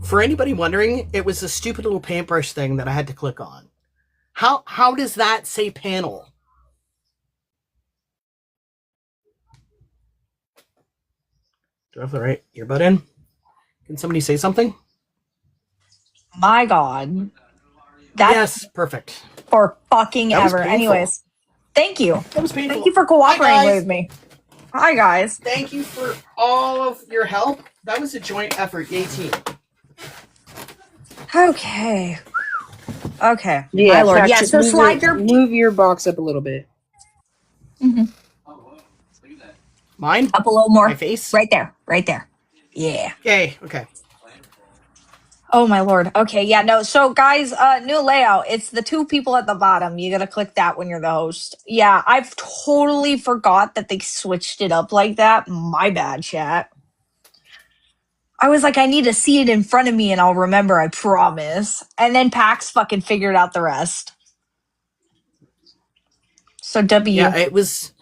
For anybody wondering, it was a stupid little paintbrush thing that I had to click on. How does that say panel? Do I have the right earbud in? Can somebody say something? My God. That Yes, perfect. for fucking That was ever. painful. Anyways, thank you. That was Thank painful. you for Hi cooperating guys. with me. Hi, guys. Thank you for all of your help. That was a joint effort. Yay team. Okay. Okay. My Yeah, Lord. Pax, Yeah, just so slide your... move your box up a little bit. Mhm. Mine? Up a little My more. face? Right there. Right there. Yeah. Yay. Okay. Oh my Lord. Okay, yeah, no. So guys, new layout. It's the two people at the bottom. You gotta click that when you're the host. Yeah, I've totally forgot that they switched it up like that. My bad, chat. I was like, I need to see it in front of me and I'll remember, I promise. And then Pax fucking figured out the rest. So Yeah, W. it was.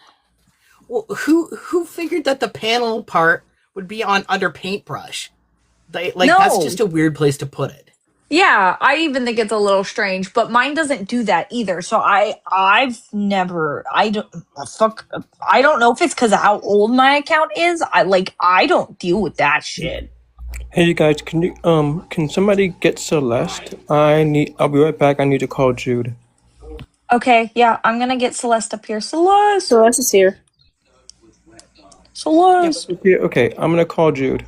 Well, who figured that the panel part would be on under paintbrush? That's No. just a weird place to put it. Yeah, I even think it's a little strange, but mine doesn't do that either. So I've never I don't fuck I don't know if it's because of how old my account is. I don't deal with that shit. Hey you guys, can somebody get Celeste? I'll be right back. I need to call Jude. Okay, yeah, I'm gonna get Celeste up here. Celeste, Celeste is here. Yep. Celeste. Okay, I'm gonna call Jude.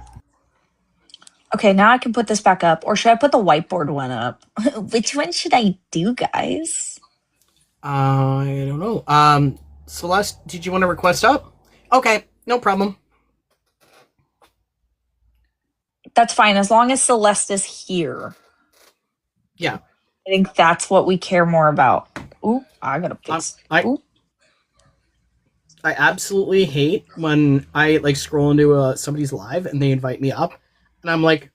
Okay, now I can put this back up, or should I put the whiteboard one up? Which one should I do, guys? I don't know. Celeste, did you want to request up? Okay, no problem. That's fine as long as Celeste is here. Yeah. I think that's what we care more about. Ooh, I gotta fix. I Ooh. I absolutely hate when I like scroll into somebody's live and they invite me up, and I'm like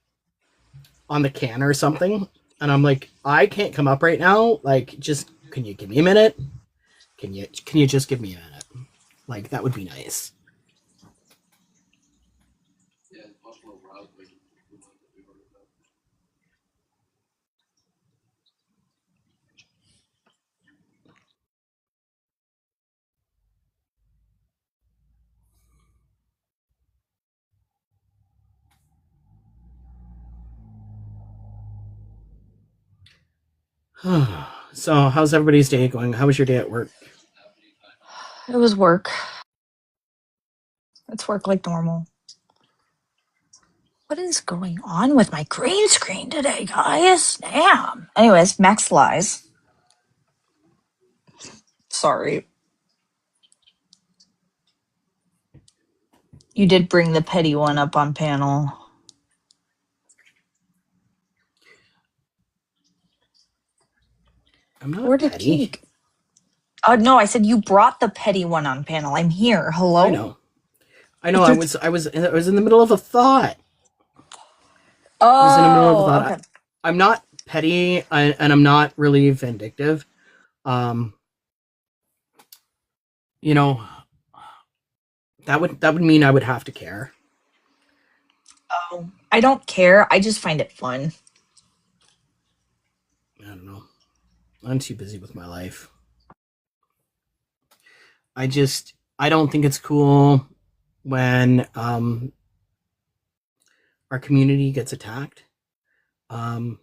on the can or something, and I'm like, I can't come up right now. Like, just can you give me a minute? Can you just give me a minute? Like that would be nice. So, how's everybody's day going? How was your day at work? It was work. It's work like normal. What is going on with my green screen today, guys? Damn. Anyways, Max lies. Sorry. You did bring the petty one up on panel. I'm not Where did petty. Cake? Oh no, I said you brought the petty one on panel. I'm here. I Hello? know. I know. I was in the middle of a thought. I was in the middle of a Oh, thought. okay. I'm not petty, and I'm not really vindictive. Um, you know, that would mean I would have to care. Oh, I don't care. I just find it fun. I don't know. I'm too busy with my life. I don't think it's cool when our community gets attacked. Um,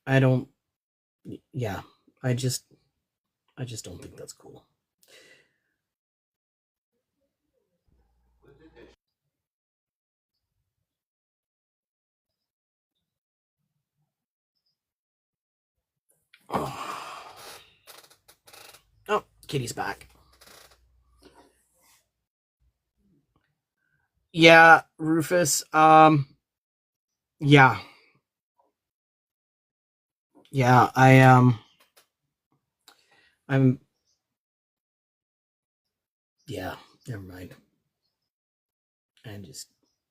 I don't. Yeah, I just I just don't think that's cool. Oh, oh, Kitty's back. Yeah, Rufus. Yeah, yeah. I'm. Yeah. Never mind. I'm just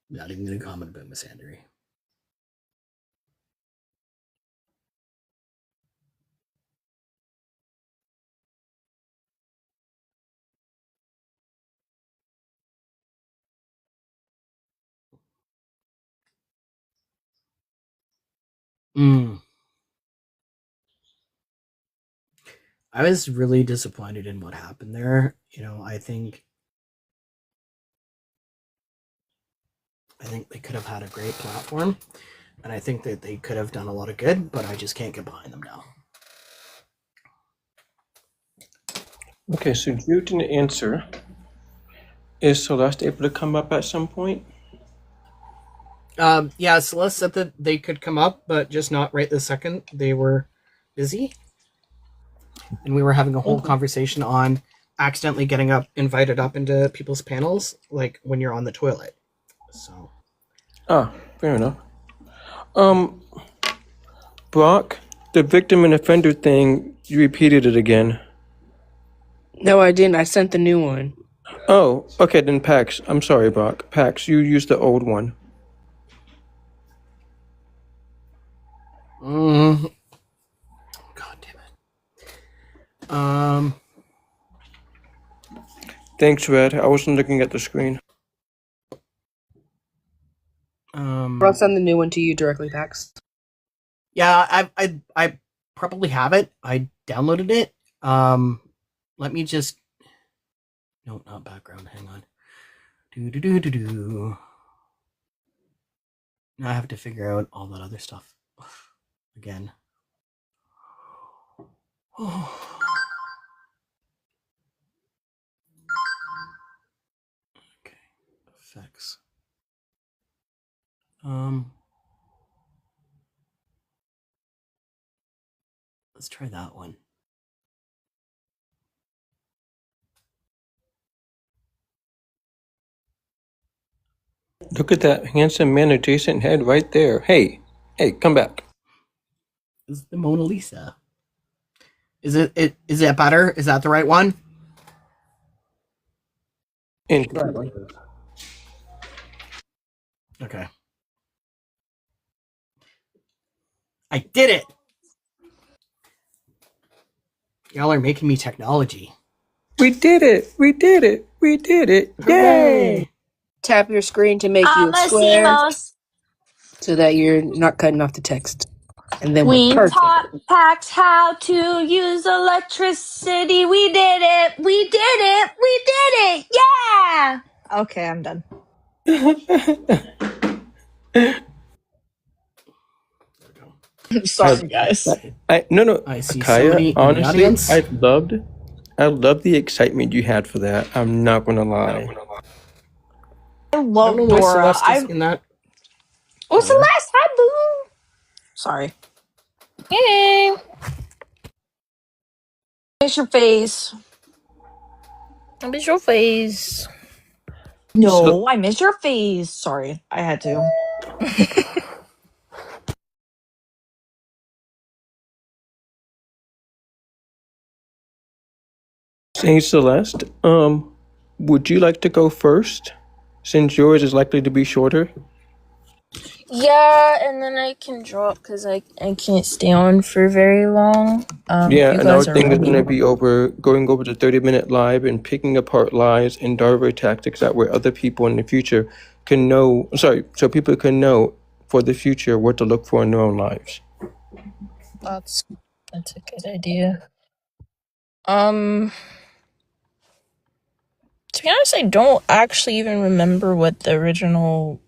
not even gonna comment about Miss Andrew. Mm. I was really disappointed in what happened there. I think they could have had a great platform, and I think that they could have done a lot of good, but I just can't get behind them now. Okay, so Jude didn't answer. Is Celeste able to come up at some point? Yeah, Celeste said that they could come up, but just not right this second. They were busy, and we were having a whole conversation on accidentally getting invited up into people's panels, like when you're on the toilet. So. Fair enough. Brock, the victim and offender thing, you repeated it again. No, I didn't. I sent the new one. Oh, okay, then Pax. I'm sorry, Brock. Pax, you used the old one. God damn it. Thanks, Red. I wasn't looking at the screen. I'll send the new one to you directly, Pax. Yeah, I probably have it. I downloaded it. Let me just. No, not background. Hang on. Do. Now I have to figure out all that other stuff again. Oh. Okay. Effects. Let's try that one. Look at that handsome man adjacent head right there. Hey, come back. This is the Mona Lisa. Is it better? Is that the right one? Okay. I did it! Y'all are making me technology. We did it! We did it! We did it! Yay! Tap your screen to make you a square so that you're not cutting off the text. And then We we're perfect. taught Pax how to use electricity. We did it. We did it. We did it. Yeah. Okay, I'm done. Sorry, guys. No. I see Kaya, somebody in the honestly, audience. I loved the excitement you had for that. I'm not gonna lie. I I love don't know why Dora. Celeste is in that. What's the last time, boo? Sorry. Hey. Miss your face. I miss your face. No, I miss your face. Sorry, I had to. Saint Celeste, would you like to go first? Since yours is likely to be shorter. Yeah, and then I can drop because I can't stay on for very long. Yeah, you and our guys are thing is ready. going to be going over the 30-minute live and picking apart lies and DARVO tactics that way other people in the future can know. So people can know for the future what to look for in their own lives. That's a good idea. To be honest, I don't actually even remember what the original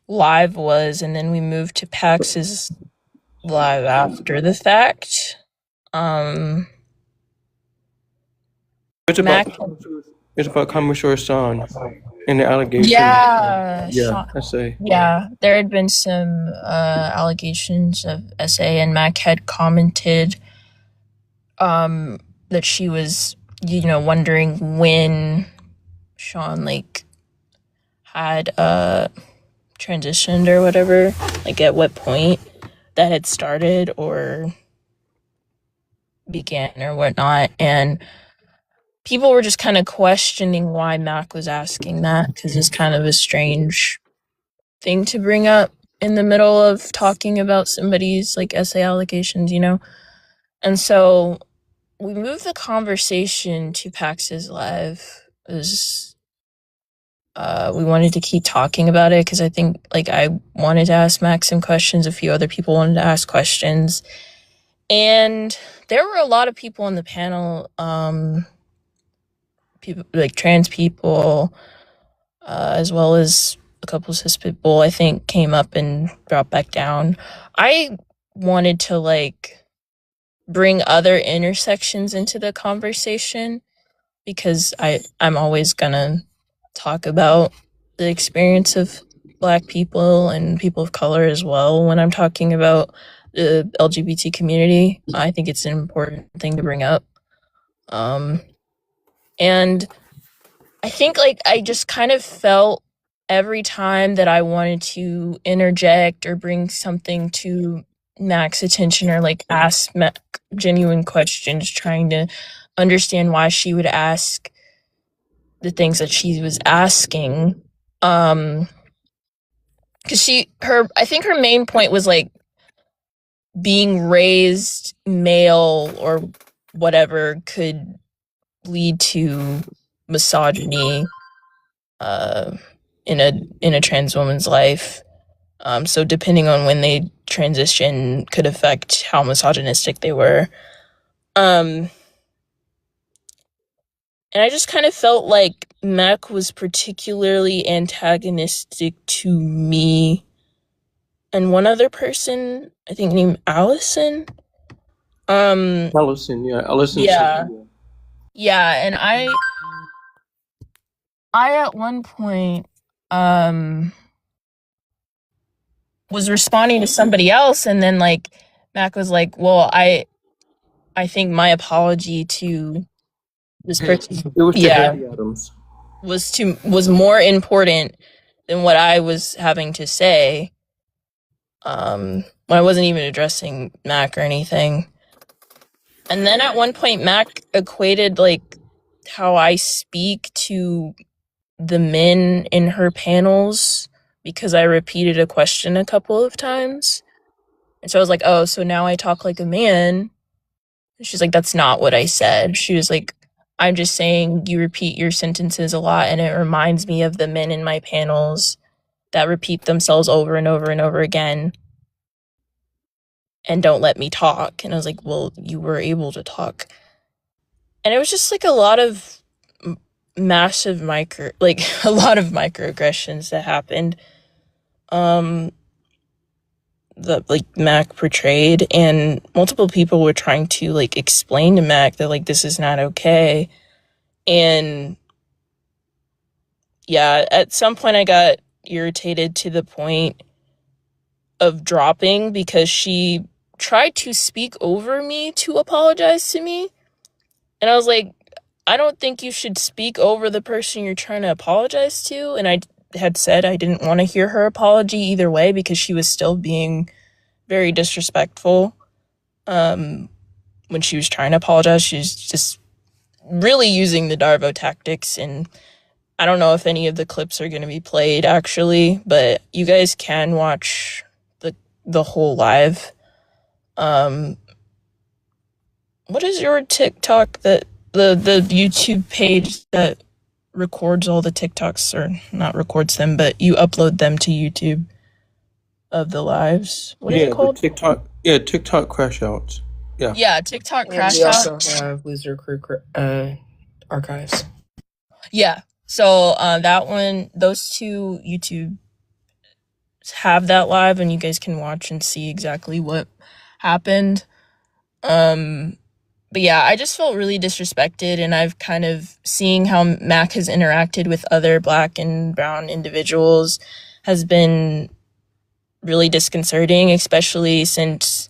live was, and then we moved to Pax's live after the fact. It's about Kamushore-san and the allegations. Yeah, SA. Yeah, there had been some allegations of SA, and Mac had commented that she was, wondering when Sean had transitioned or whatever, at what point that had started or began or whatnot, and people were just kind of questioning why Mac was asking that, because it's kind of a strange thing to bring up in the middle of talking about somebody's SA allegations, And so we moved the conversation to Pax's live. It was we wanted to keep talking about it because I think like I wanted to ask Max some questions. A few other people wanted to ask questions. And there were a lot of people on the panel, people like trans people, as well as a couple cis people, I think, came up and dropped back down. I wanted to like bring other intersections into the conversation because I'm always gonna talk about the experience of Black people and people of color as well when I'm talking about the LGBT community. I think it's an important thing to bring up. And I think like I just kind of felt every time that I wanted to interject or bring something to Mac's attention or like ask Mac genuine questions, trying to understand why she would ask the things that she was asking. Because I think her main point was like being raised male or whatever could lead to misogyny in a trans woman's life. So depending on when they transition could affect how misogynistic they were. And I just kind of felt like Mac was particularly antagonistic to me and one other person, I think named Allison. Allison, yeah. Allison. Yeah. Yeah, and I at one point was responding to somebody else, and then like Mac was like, well, I think my apology to this person, It was to Happy Adams. was more important than what I was having to say. When I wasn't even addressing Mac or anything. And then at one point Mac equated like how I speak to the men in her panels because I repeated a question a couple of times. And so I was like, oh, so now I talk like a man. And she's like, that's not what I said. She was like, I'm just saying you repeat your sentences a lot and it reminds me of the men in my panels that repeat themselves over and over and over again and don't let me talk. And I was like, well, you were able to talk. And it was just like a lot of massive a lot of microaggressions that happened that like Mac portrayed, and multiple people were trying to like explain to Mac that like this is not okay. And yeah, at some point I got irritated to the point of dropping because she tried to speak over me to apologize to me. And I was like, I don't think you should speak over the person you're trying to apologize to. And I had said I didn't want to hear her apology either way because she was still being very disrespectful. When she was trying to apologize, she's just really using the DARVO tactics. And I don't know if any of the clips are going to be played actually, but you guys can watch the whole live. What is your TikTok that the YouTube page that records all the TikToks, or not records them, but you upload them to YouTube of the lives? What is it called? TikTok crash outs. Yeah, TikTok crash We outs. also have Loser Crew archives. Yeah. So that one, those two YouTube have that live, and you guys can watch and see exactly what happened. But yeah, I just felt really disrespected, and I've kind of seeing how Mac has interacted with other Black and brown individuals has been really disconcerting, especially since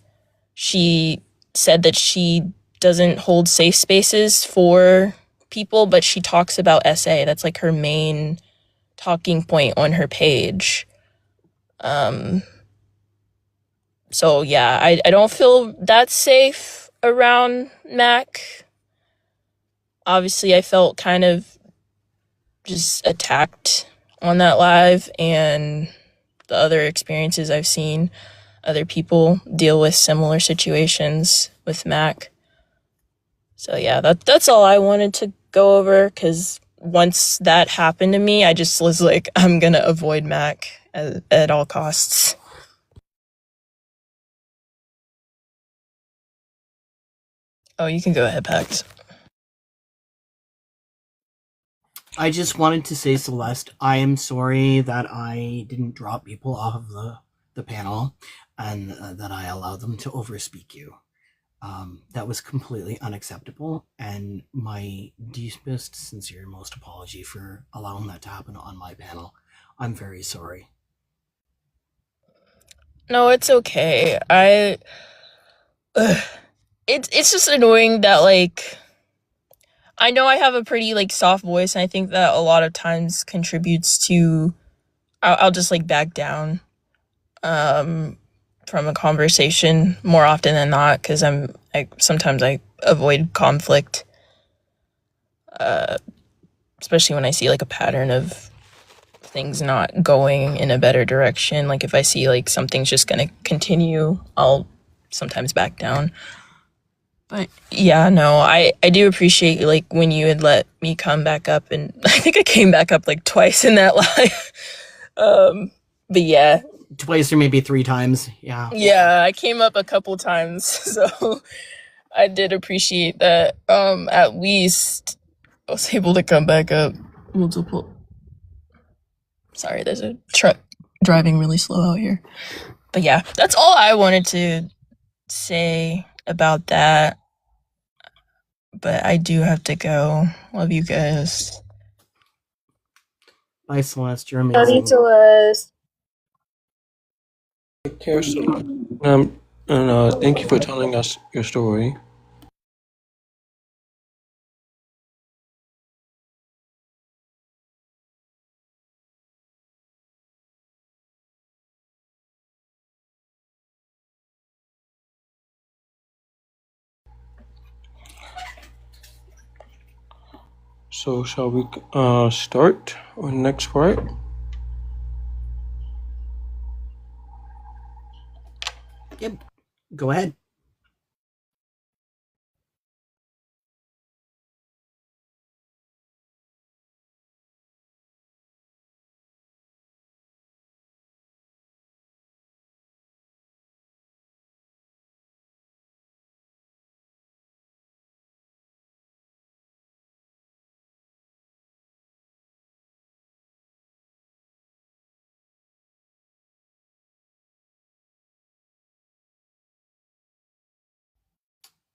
she said that she doesn't hold safe spaces for people, but she talks about SA. That's like her main talking point on her page. So yeah, I don't feel that safe around Mac. Obviously, I felt kind of just attacked on that live, and the other experiences I've seen other people deal with similar situations with Mac. So yeah, that's all I wanted to go over, because once that happened to me, I just was like, I'm gonna avoid Mac at all costs. Oh, you can go ahead, Pax. I just wanted to say, Celeste, I am sorry that I didn't drop people off of the panel and that I allowed them to overspeak you. That was completely unacceptable, and my deepest, sincere, most apology for allowing that to happen on my panel. I'm very sorry. No, it's okay. It's just annoying that, like, I know I have a pretty, like, soft voice, and I think that a lot of times contributes to I'll just, like, back down from a conversation more often than not, because sometimes I avoid conflict, especially when I see, like, a pattern of things not going in a better direction. Like, if I see, like, something's just gonna continue, I'll sometimes back down. But yeah, no, I do appreciate, like, when you had let me come back up, and I think I came back up like twice in that live. But yeah. Twice or maybe 3 times, yeah. Yeah, I came up a couple times, so I did appreciate that. At least I was able to come back up multiple. Sorry, there's a truck driving really slow out here. But yeah, that's all I wanted to say about that. But I do have to go. Love you guys. Bye, Celeste. You're amazing. Love you, Celeste. Take care, Celeste. Thank you for telling us your story. So shall we start on the next part? Yep. Go ahead.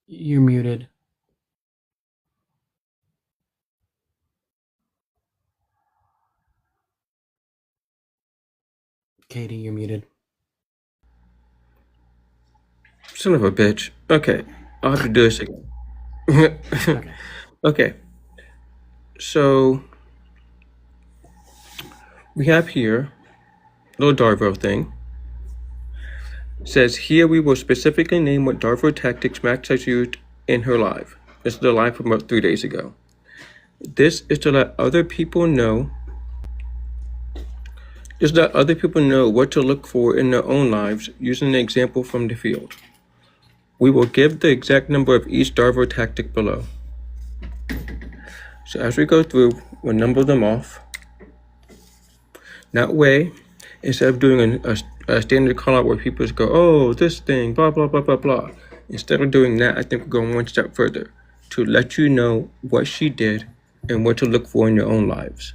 You're muted. Katie, you're muted. Son of a bitch. Okay, I'll have to do this again. Okay. Okay. So we have here a little DARVO thing. It says here we will specifically name what DARVO tactics Max has used in her live. This is the live from about 3 days ago. This is to let other people know. Just let other people know what to look for in their own lives using an example from the field. We will give the exact number of each DARVO tactic below. So as we go through, we'll number them off. That way, instead of doing a standard call out where people just go, oh, this thing, blah, blah, blah, blah, blah. Instead of doing that, I think we're going one step further to let you know what she did and what to look for in your own lives.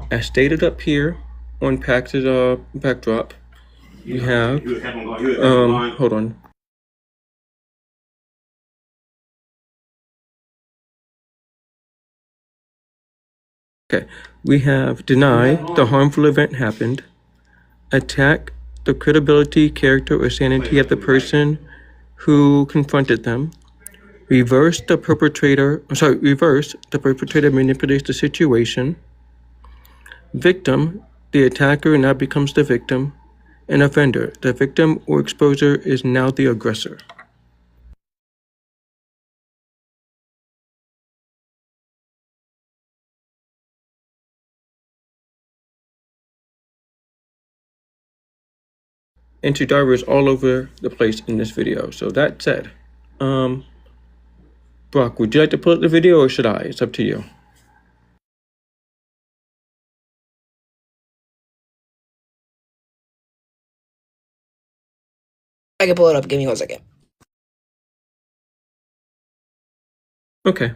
As stated up here on Pax's backdrop, you have, hold on. Okay, we have deny the harmful event happened, attack the credibility, character, or sanity of the person who confronted them, reverse the perpetrator manipulates the situation, victim, the attacker now becomes the victim, and offender, the victim or exposer is now the aggressor. And to DARVO is all over the place in this video. So that said, Brock, would you like to pull up the video or should I? It's up to you. I can pull it up. Give me 1 second. Okay.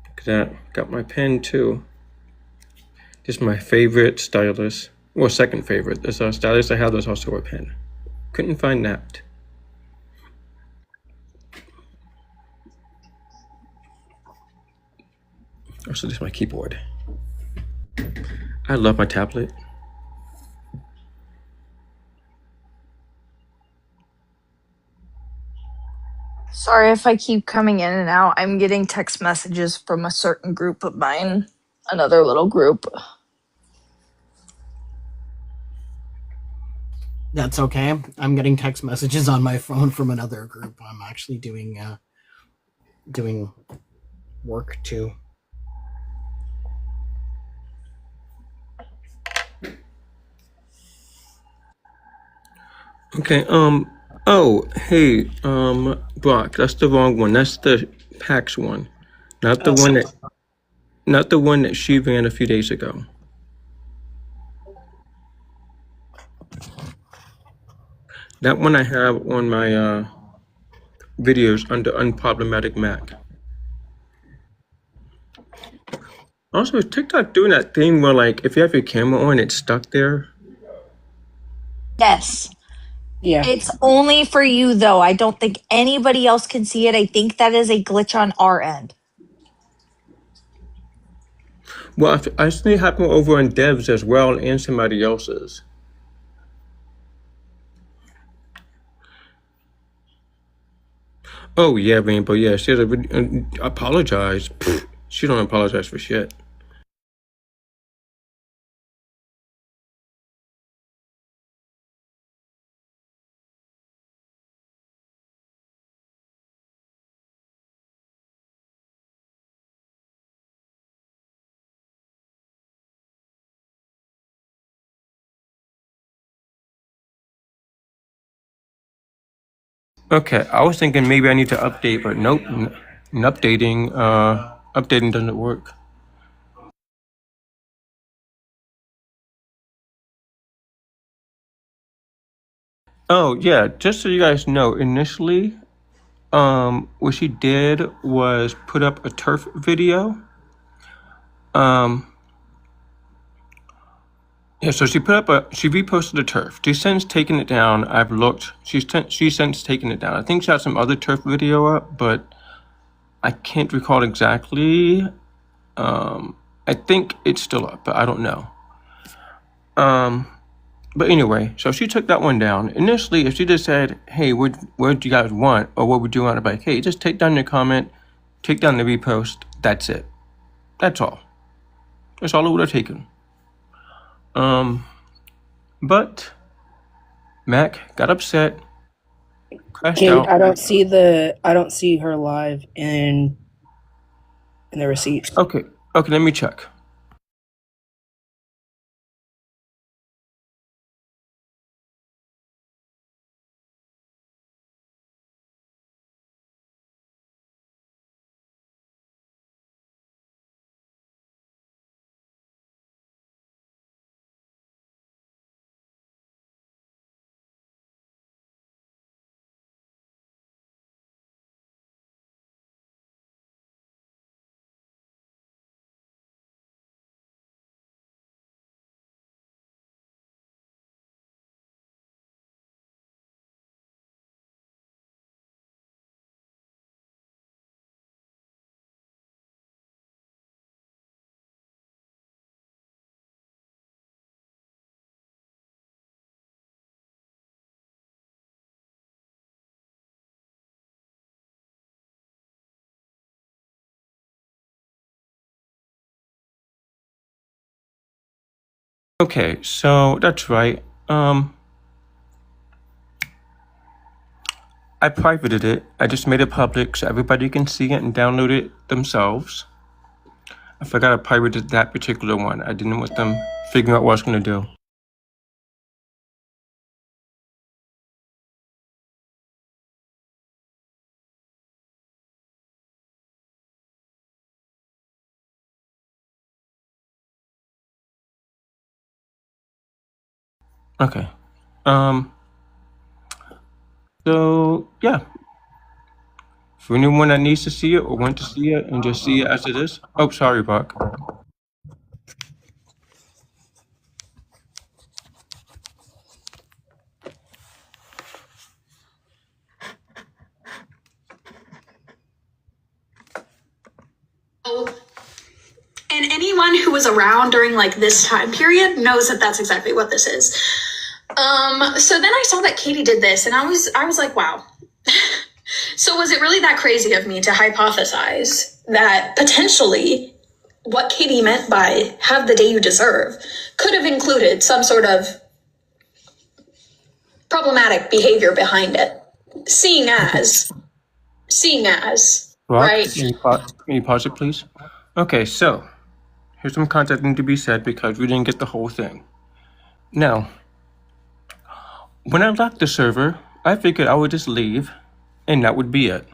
Look at that. Got my pen too. This is my favorite stylus. Well, second favorite. This stylus I have is also a pen. Couldn't find that. Also, this is my keyboard. I love my tablet. Sorry if I keep coming in and out. I'm getting text messages from a certain group of mine, another little group. That's okay. I'm getting text messages on my phone from another group. I'm actually doing work too. Okay, oh, hey, Brock, that's the wrong one. That's the PAX one. Not the one that she ran a few days ago. That one I have on my videos under Unproblematic Mac. Also, is TikTok doing that thing where, like, if you have your camera on, it's stuck there? Yes. Yeah. It's only for you, though. I don't think anybody else can see it. I think that is a glitch on our end. Well, I see it happen over on Dev's as well and somebody else's. Oh, yeah, Rainbow, yeah, she has a video. Apologize. Pfft, she don't apologize for shit. Okay, I was thinking maybe I need to update, but nope, updating doesn't work. Oh yeah, just so you guys know, initially, what she did was put up a turf video. Yeah, so she reposted a turf. She's since taken it down. I've looked. She's since taken it down. I think she had some other turf video up, but I can't recall exactly. I think it's still up, but I don't know. But anyway, so she took that one down. Initially, if she just said, hey, what do you guys want? Or what would you want? Like, hey, just take down your comment, take down the repost. That's it. That's all. That's all it would have taken. But Mac got upset, crashed Okay, out. I don't see her live in the receipts. Okay, let me check. Okay, so that's right. I privated it. I just made it public so everybody can see it and download it themselves. I forgot I pirated that particular one. I didn't want them figuring out what I was going to do. Okay. So yeah, for anyone that needs to see it or want to see it and just see it as it is. Oh, sorry, Buck. And anyone who was around during like this time period knows that that's exactly what this is. So then I saw that Katie did this, and I was like, wow. So was it really that crazy of me to hypothesize that potentially what Katie meant by "have the day you deserve" could have included some sort of problematic behavior behind it? Seeing as, Buck, right? can you pause it, please? Okay, so here's some content that need to be said because we didn't get the whole thing. Now, when I locked the server, I figured I would just leave and that would be it.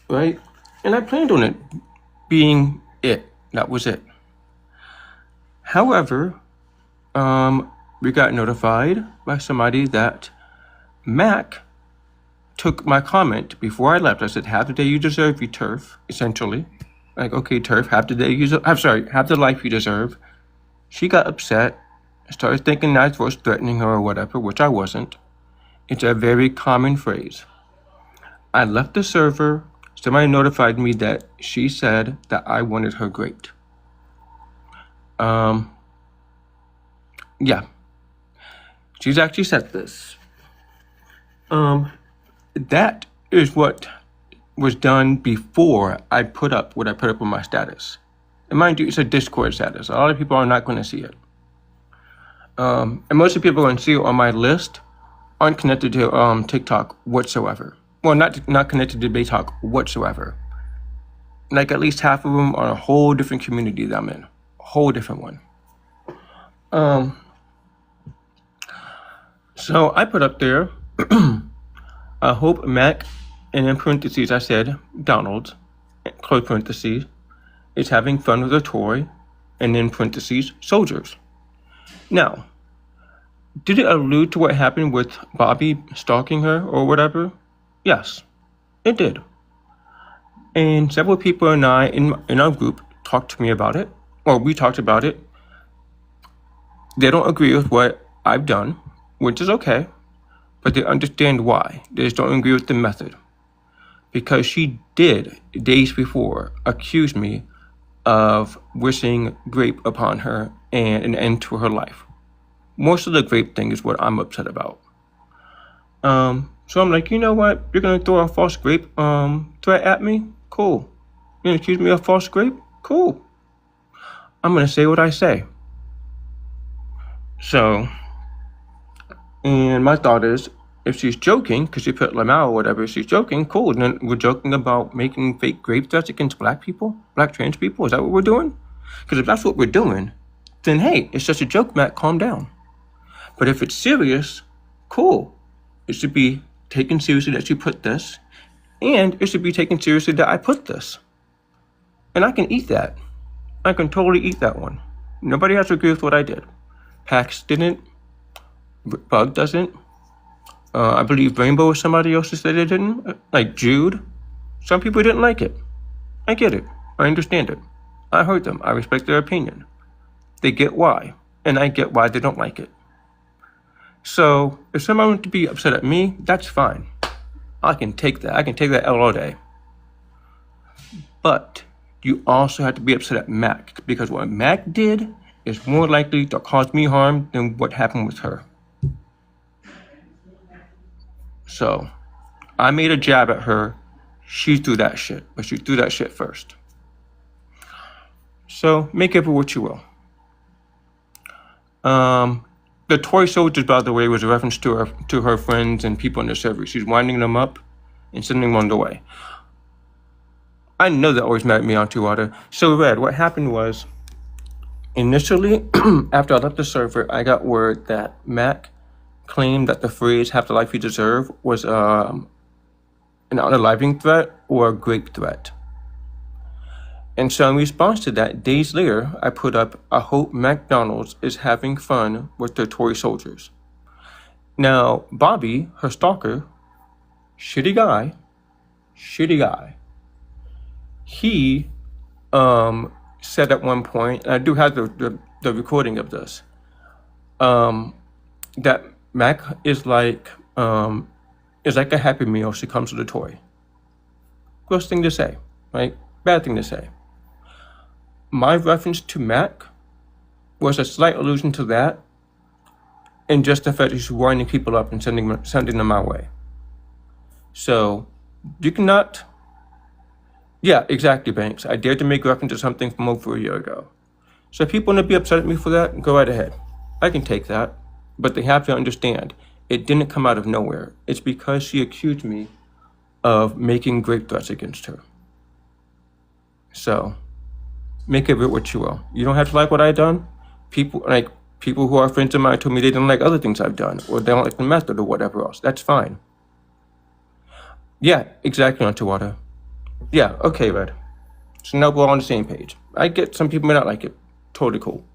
Right? And I planned on it being it. That was it. However, we got notified by somebody that Mac took my comment before I left. I said, "Have the day you deserve, you turf," essentially. Like, okay, turf, have the life you deserve. She got upset, started thinking I was threatening her or whatever, which I wasn't. It's a very common phrase. I left the server. Somebody notified me that she said that I wanted her great. Yeah. She's actually said this. That is what was done before I put up what I put up on my status. And mind you, it's a Discord status. A lot of people are not going to see it. And most of the people going to see it on my list aren't connected to TikTok whatsoever. Well, not connected to BayTalk whatsoever. Like at least half of them are a whole different community that I'm in. A whole different one. So I put up there, I hope Mac, and in parentheses I said Donald, close parentheses, is having fun with a toy, and in parentheses, soldiers. Now, did it allude to what happened with Bobby stalking her or whatever? Yes, it did. And several people and I in our group talked to me about it, or we talked about it. They don't agree with what I've done, which is okay, but they understand why. They just don't agree with the method. Because she did, days before, accuse me of wishing grape upon her and an end to her life. Most of the grape thing is what I'm upset about. So I'm like, you know what? You're gonna throw a false grape threat at me? Cool. You're gonna accuse me of false grape? Cool. I'm gonna say what I say. So, and my thought is, if she's joking, because she put Lamau or whatever, if she's joking, cool. And then we're joking about making fake grape threats against black people, black trans people. Is that what we're doing? Because if that's what we're doing, then hey, it's just a joke, Matt, calm down. But if it's serious, cool. It should be taken seriously that she put this, and it should be taken seriously that I put this. And I can eat that. I can totally eat that one. Nobody has to agree with what I did. Pax didn't. Bug doesn't. I believe Rainbow was somebody else that said they didn't. Like Jude. Some people didn't like it. I get it. I understand it. I heard them. I respect their opinion. They get why. And I get why they don't like it. So, if someone wants to be upset at me, that's fine. I can take that. I can take that L all day. But you also have to be upset at Mac, because what Mac did is more likely to cause me harm than what happened with her. So, I made a jab at her. She threw that shit, but she threw that shit first. So, make of it what you will. The toy soldiers, by the way, was a reference to her friends and people on the server. She's winding them up and sending them on the way. I know that always mad at me on Two Water. So, Red, what happened was, initially, after I left the server, I got word that Mac claimed that the phrase "have the life you deserve" was an unaliving threat or a grape threat. And so in response to that, days later, I put up, I hope McDonald's is having fun with their toy soldiers. Now, Bobby, her stalker, shitty guy, he said at one point, and I do have the recording of this, that Mac is like a Happy Meal. She comes with a toy. Gross thing to say, right? Bad thing to say. My reference to Mac was a slight allusion to that, and just the fact that she's winding people up and sending them my way. So you cannot. Yeah, exactly, Banks. I dared to make reference to something from over a year ago. So if people want to be upset at me for that, go right ahead. I can take that. But they have to understand, it didn't come out of nowhere. It's because she accused me of making great threats against her. So, make of it what you will. You don't have to like what I've done. People who are friends of mine told me they don't like other things I've done, or they don't like the method or whatever else. That's fine. Yeah, exactly, Auntie Water. Yeah, okay, Red. So now we're all on the same page. I get some people may not like it. Totally cool.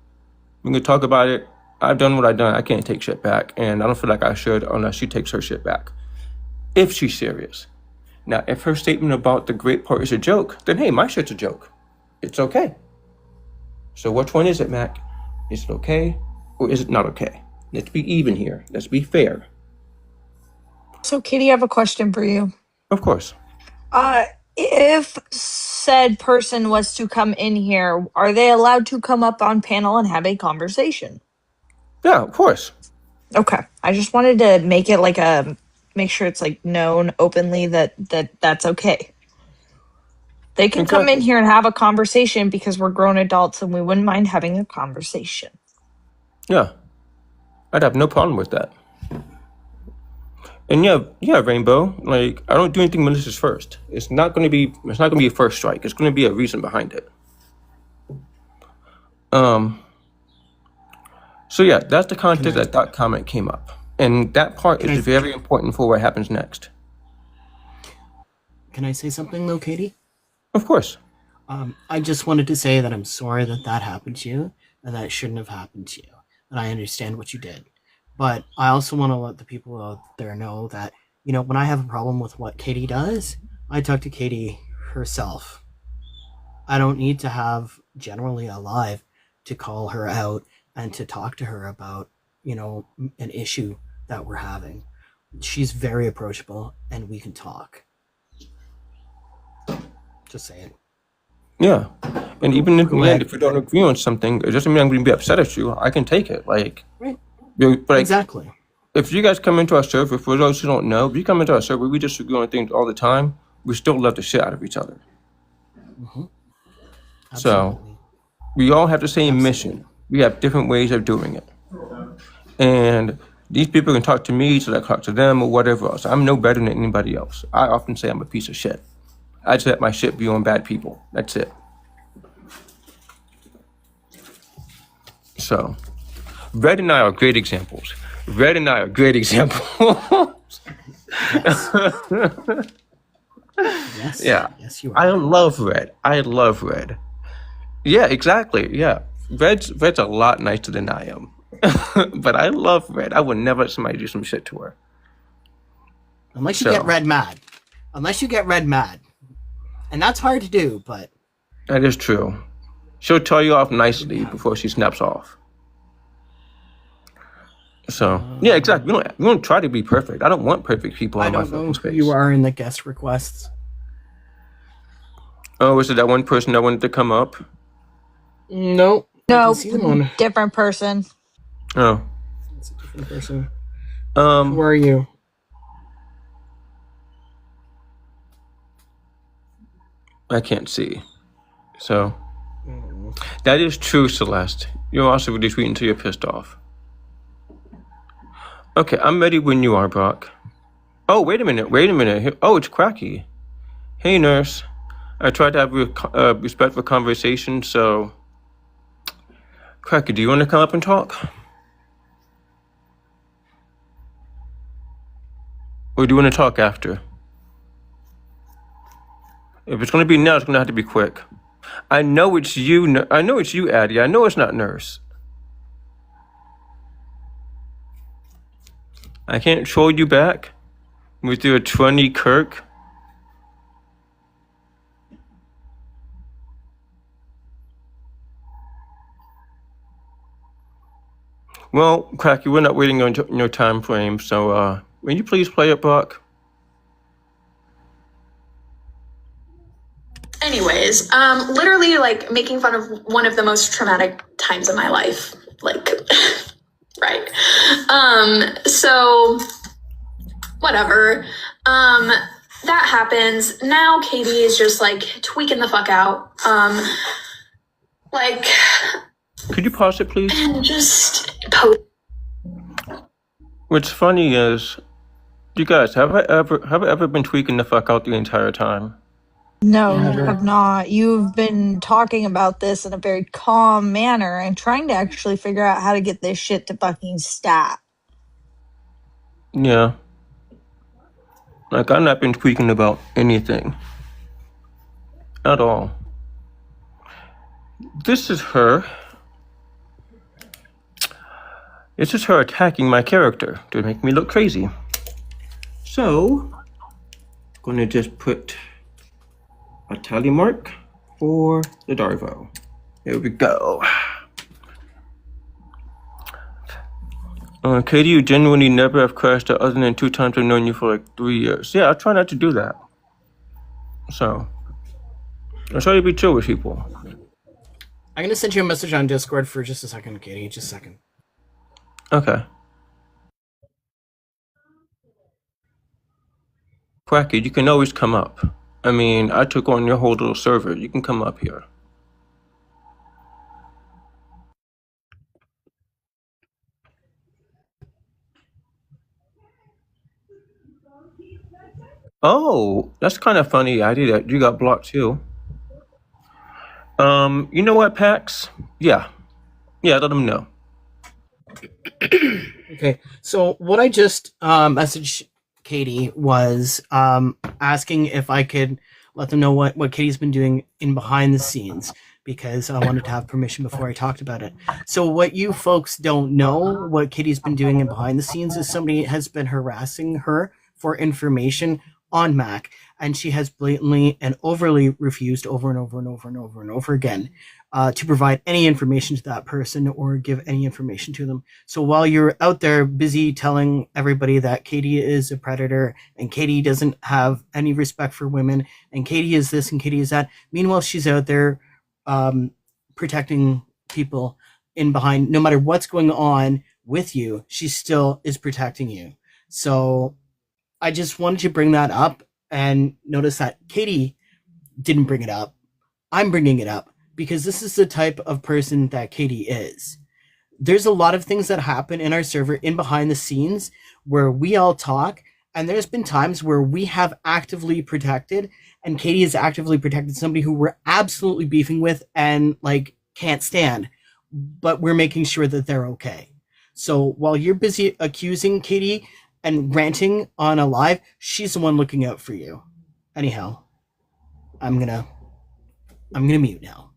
We can talk about it. I've done what I've done. I can't take shit back, and I don't feel like I should unless she takes her shit back. If she's serious. Now, if her statement about the great part is a joke, then hey, my shit's a joke. It's okay. So which one is it, Mac? Is it okay or is it not okay? Let's be even here. Let's be fair. So, Katie, I have a question for you. Of course. If said person was to come in here, are they allowed to come up on panel and have a conversation? Yeah, of course. Okay. I just wanted to make it like make sure it's like known openly that that's okay. They can come in here and have a conversation because we're grown adults and we wouldn't mind having a conversation. Yeah. I'd have no problem with that. And yeah, Rainbow. Like, I don't do anything malicious first. It's not gonna be a first strike. It's gonna be a reason behind it. So yeah, that's the context that comment came up. And that part is very important for what happens next. Can I say something though, Katie? Of course. I just wanted to say that I'm sorry that happened to you, and that it shouldn't have happened to you. And I understand what you did. But I also want to let the people out there know that, when I have a problem with what Katie does, I talk to Katie herself. I don't need to have Generally Alive to call her out and to talk to her about, an issue that we're having. She's very approachable and we can talk. Just saying. Yeah. And even in the end, if we don't agree on something, it doesn't mean I'm going to be upset at you. I can take it. Like, right. But exactly. If you guys come into our server, for those who don't know, if you come into our server, we disagree on things all the time. We still love the shit out of each other. Mm-hmm. So, we all have the same mission. We have different ways of doing it. And these people can talk to me so I talk to them or whatever else. I'm no better than anybody else. I often say I'm a piece of shit. I just let my shit be on bad people. That's it. So, Red and I are great examples. Yes. Yeah. Yes, you are. I love Red. Yeah, exactly. Yeah. Red's a lot nicer than I am. But I love Red. I would never let somebody do some shit to her. Unless you get Red mad. And that's hard to do, but... That is true. She'll tell you off nicely before she snaps off. So, yeah, exactly. We don't try to be perfect. I don't want perfect people in my fucking space. You are in the guest requests. Oh, was it that one person that wanted to come up? No. No, different person. Oh. It's a different person. Who are you? I can't see. So, that is true, Celeste. You're also really sweet until you're pissed off. Okay, I'm ready when you are, Brock. Oh, wait a minute. Oh, it's Cracky. Hey, nurse. I tried to have respectful conversation, so... Cracky, do you want to come up and talk? Or do you want to talk after? If it's going to be now, it's going to have to be quick. I know it's you. I know it's you, Addie. I know it's not Nurse. I can't troll you back with your 20 Kirk. Well, Cracky, we're not waiting on your time frame, so will you please play it, Brock? Anyways, literally like making fun of one of the most traumatic times of my life. Like, right. So whatever. That happens. Now Katie is just like tweaking the fuck out. Like, could you pause it, please? and just post. What's funny is, you guys, have I ever been tweaking the fuck out the entire time? No, Never. you have not. You've been talking about this in a very calm manner and trying to actually figure out how to get this shit to fucking stop. Yeah. Like, I've not been tweaking about anything. At all. This is her. This is her attacking my character to make me look crazy. So, I'm going to just put a tally mark for the DARVO. There we go. Katie, you genuinely never have crashed out other than 2 times I've known you for like 3 years. Yeah, I try not to do that. So, I try to be chill with people. I'm gonna send you a message on Discord for just a second, Katie. Just a second. Okay. Cracky, you can always come up. I mean, I took on your whole little server. You can come up here. Oh, that's kind of funny idea that you got blocked too. You know what, Pax? Yeah, let them know. Okay, so what I just messaged Katie was asking if I could let them know what Katie's been doing in behind the scenes, because I wanted to have permission before I talked about it. So what you folks don't know, what Katie's been doing in behind the scenes, is somebody has been harassing her for information on Mac, and she has blatantly and overly refused over and over and over and over and over again to provide any information to that person or give any information to them. So while you're out there busy telling everybody that Katie is a predator and Katie doesn't have any respect for women and Katie is this and Katie is that, meanwhile she's out there protecting people in behind. No matter what's going on with you, she still is protecting you. So I just wanted to bring that up, and notice that Katie didn't bring it up. I'm bringing it up because this is the type of person that Katie is. There's a lot of things that happen in our server in behind the scenes where we all talk, and there's been times where we have actively protected, and Katie has actively protected somebody who we're absolutely beefing with and like can't stand, but we're making sure that they're okay. So while you're busy accusing Katie and ranting on a live, she's the one looking out for you. Anyhow, I'm gonna mute now.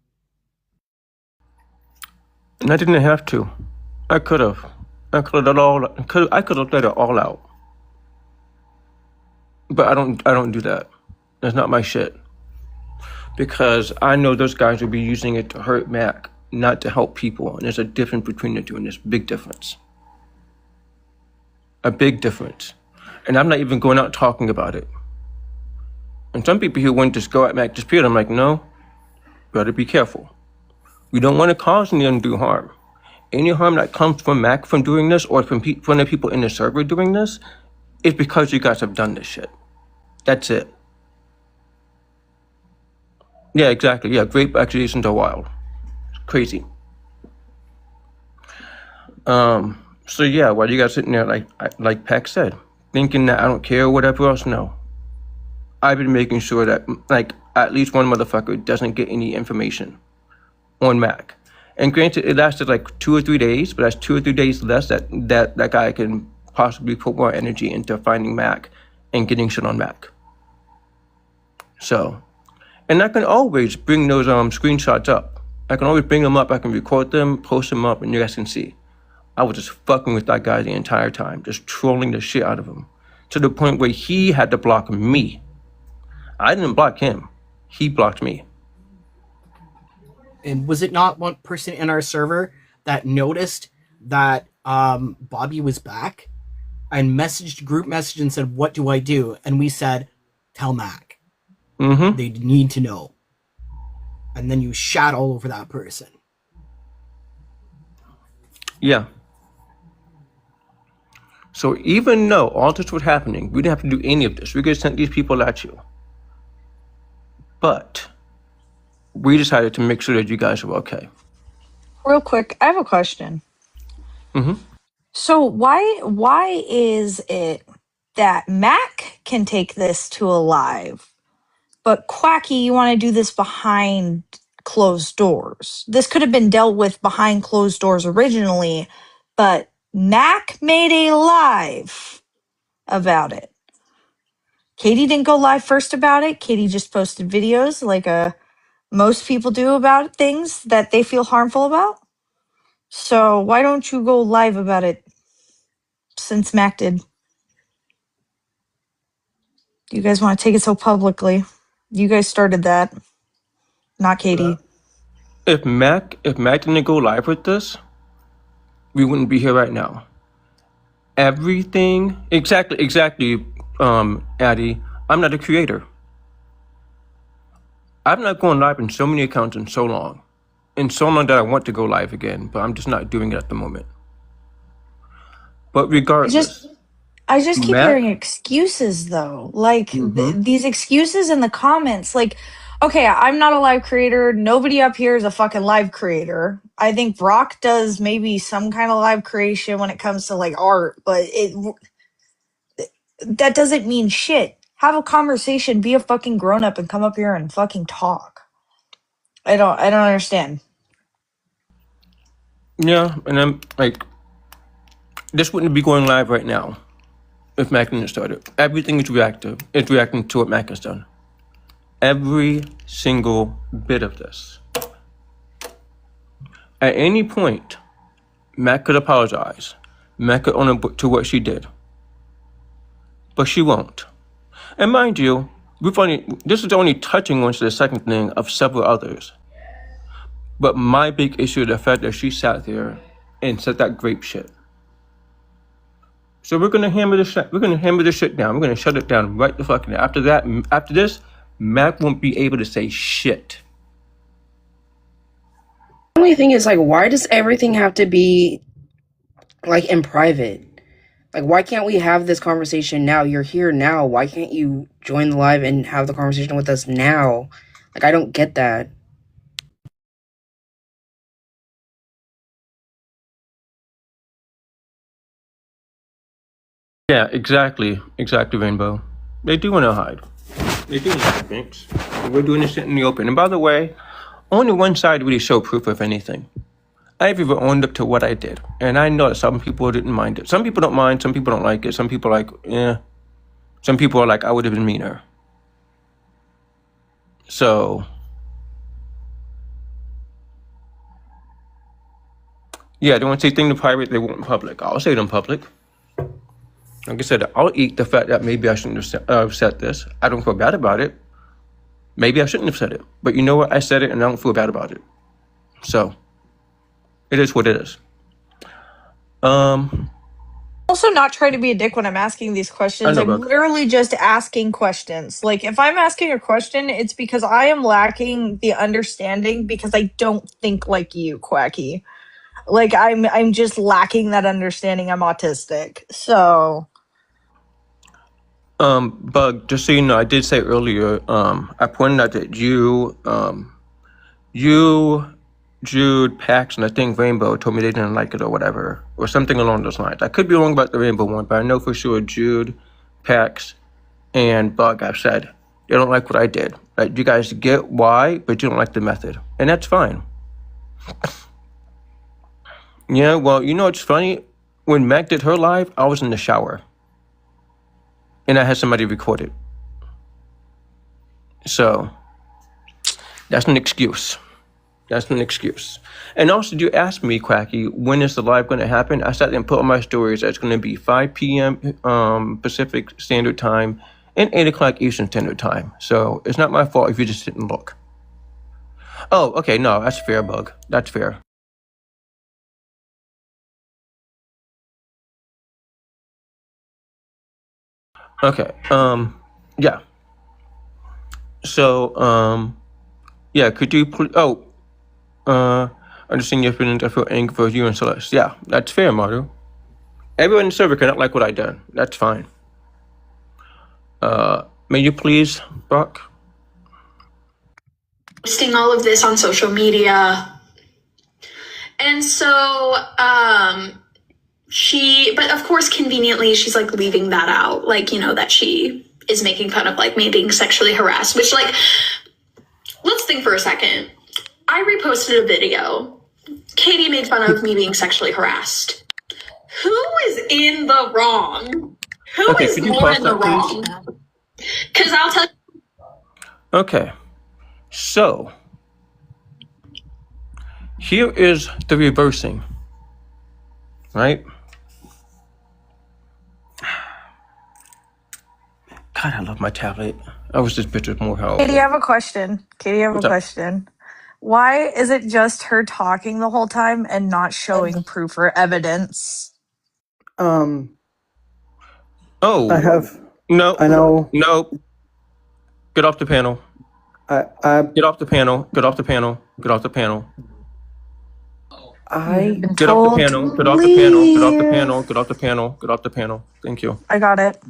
And I didn't have to. I could have. I could have let it all out. But I don't do that. That's not my shit. Because I know those guys will be using it to hurt Mac, not to help people. And there's a difference between the two, and there's a big difference. A big difference. And I'm not even going out talking about it. And some people who want to just go at Mac dispute, I'm like, no, better be careful. We don't want to cause any undue harm. Any harm that comes from Mac from doing this, or from the people in the server doing this, is because you guys have done this shit. That's it. Yeah, exactly. Yeah, grape accusations are wild. It's crazy. So yeah, while you guys sitting there, like Pac said, thinking that I don't care or whatever else, no. I've been making sure that, like, at least one motherfucker doesn't get any information on Mac. And granted, it lasted like 2 or 3 days, but that's 2 or 3 days less that guy can possibly put more energy into finding Mac and getting shit on Mac. So, And I can always bring those screenshots up. I can always bring them up. I can record them, post them up, and you guys can see. I was just fucking with that guy the entire time, just trolling the shit out of him, to the point where he had to block me. I didn't block him. He blocked me. And was it not one person in our server that noticed that Bobby was back and messaged group message and said, "What do I do?" And we said, "Tell Mac." Mm-hmm. They need to know. And then you shat all over that person. Yeah. So even though all this was happening, we didn't have to do any of this. We could have sent these people at you. But we decided to make sure that you guys were okay. Real quick, I have a question. Mm-hmm. So why is it that Mac can take this to a live, but Quacky, you want to do this behind closed doors? This could have been dealt with behind closed doors originally, but Mac made a live about it. Katie didn't go live first about it. Katie just posted videos like most people do about things that they feel harmful about. So why don't you go live about it since Mac did? You guys want to take it so publicly. You guys started that, not Katie. If Mac didn't go live with this, we wouldn't be here right now. Everything exactly, Addie. I'm not a creator. I've not gone live in so many accounts in so long. In so long that I want to go live again, but I'm just not doing it at the moment. But regardless, I just keep Mac? hearing excuses though. Like these excuses in the comments. Like, okay, I'm not a live creator. Nobody up here is a fucking live creator. I think Brock does maybe some kind of live creation when it comes to like art, but that doesn't mean shit. Have a conversation, be a fucking grown up, and come up here and fucking talk. I don't understand. Yeah, and I'm like, this wouldn't be going live right now if Mac didn't start it. Everything is reactive. It's reacting to what Mac has done. Every single bit of this. At any point, Mac could apologize. Mac could own up to what she did. But she won't. And mind you, this is only touching on to the second thing of several others. But my big issue is the fact that she sat there and said that grape shit. So we're gonna hammer this shit. We're gonna hammer this shit down. We're gonna shut it down right the fucking. After this, Mac won't be able to say shit. The only thing is, like, why does everything have to be like in private? Like, why can't we have this conversation now? You're here now. Why can't you join the live and have the conversation with us now? Like, I don't get that. Yeah, exactly, Rainbow. They do want to hide. They do want to hide things. We're doing this shit in the open. And by the way, only one side really showed proof of anything. I've even owned up to what I did. And I know that some people didn't mind it. Some people don't mind, some people don't like it. Some people are like, yeah. Some people are like, I would have been meaner. So, yeah, they want to say things in private, they want in public. I'll say it in public. Like I said, I'll eat the fact that maybe I shouldn't have said this. I don't feel bad about it. Maybe I shouldn't have said it. But you know what? I said it and I don't feel bad about it. So, it is what it is. Also, not trying to be a dick when I'm asking these questions. I'm literally just asking questions. Like, if I'm asking a question, it's because I am lacking the understanding because I don't think like you, Quacky. Like, I'm just lacking that understanding. I'm autistic. So... Bug, just so you know, I did say earlier, I pointed out that you, Jude, Pax, and I think Rainbow told me they didn't like it or whatever, or something along those lines. I could be wrong about the Rainbow one, but I know for sure Jude, Pax, and Bug, I've said, they don't like what I did. Like, you guys get why, but you don't like the method. And that's fine. Yeah, well, you know what's funny? When Mac did her live, I was in the shower. And I had somebody record it. So, That's an excuse. That's an excuse. And also, you asked me, Quacky, when is the live going to happen? I sat there and put on my stories that it's going to be 5 p.m. Pacific Standard Time and 8 o'clock Eastern Standard Time. So it's not my fault if you just didn't look. Oh, okay, no, that's fair, Bug. That's fair. Okay, yeah. So, yeah, could you please, understand your feelings. I feel angry for you and Celeste. Yeah, that's fair, Maru. Everyone in the server cannot like what I done. That's fine. May you please, Brock? Posting all of this on social media. And so, but of course, conveniently, she's like leaving that out. Like, you know, that she is making fun of like me being sexually harassed, which like, let's think for a second. I reposted a video. Katie made fun of me being sexually harassed. Who is in the wrong? Who Okay, is could you more pause in the that, please? wrong? Because I'll tell you. Okay, so here is the reversing, right? God, I love my tablet. I wish this bitch was more helpful. Katie, I have a question. What's up? Why is it just her talking the whole time and not showing proof or evidence? Oh, I have. no, I know. no. Get off the panel. I. Get off the panel. Get off the panel. Get off the panel. I. Been Get off the told to panel. Get off the panel. Get off the leave. panel. Get off the panel. Get off the panel. Thank you. I got it.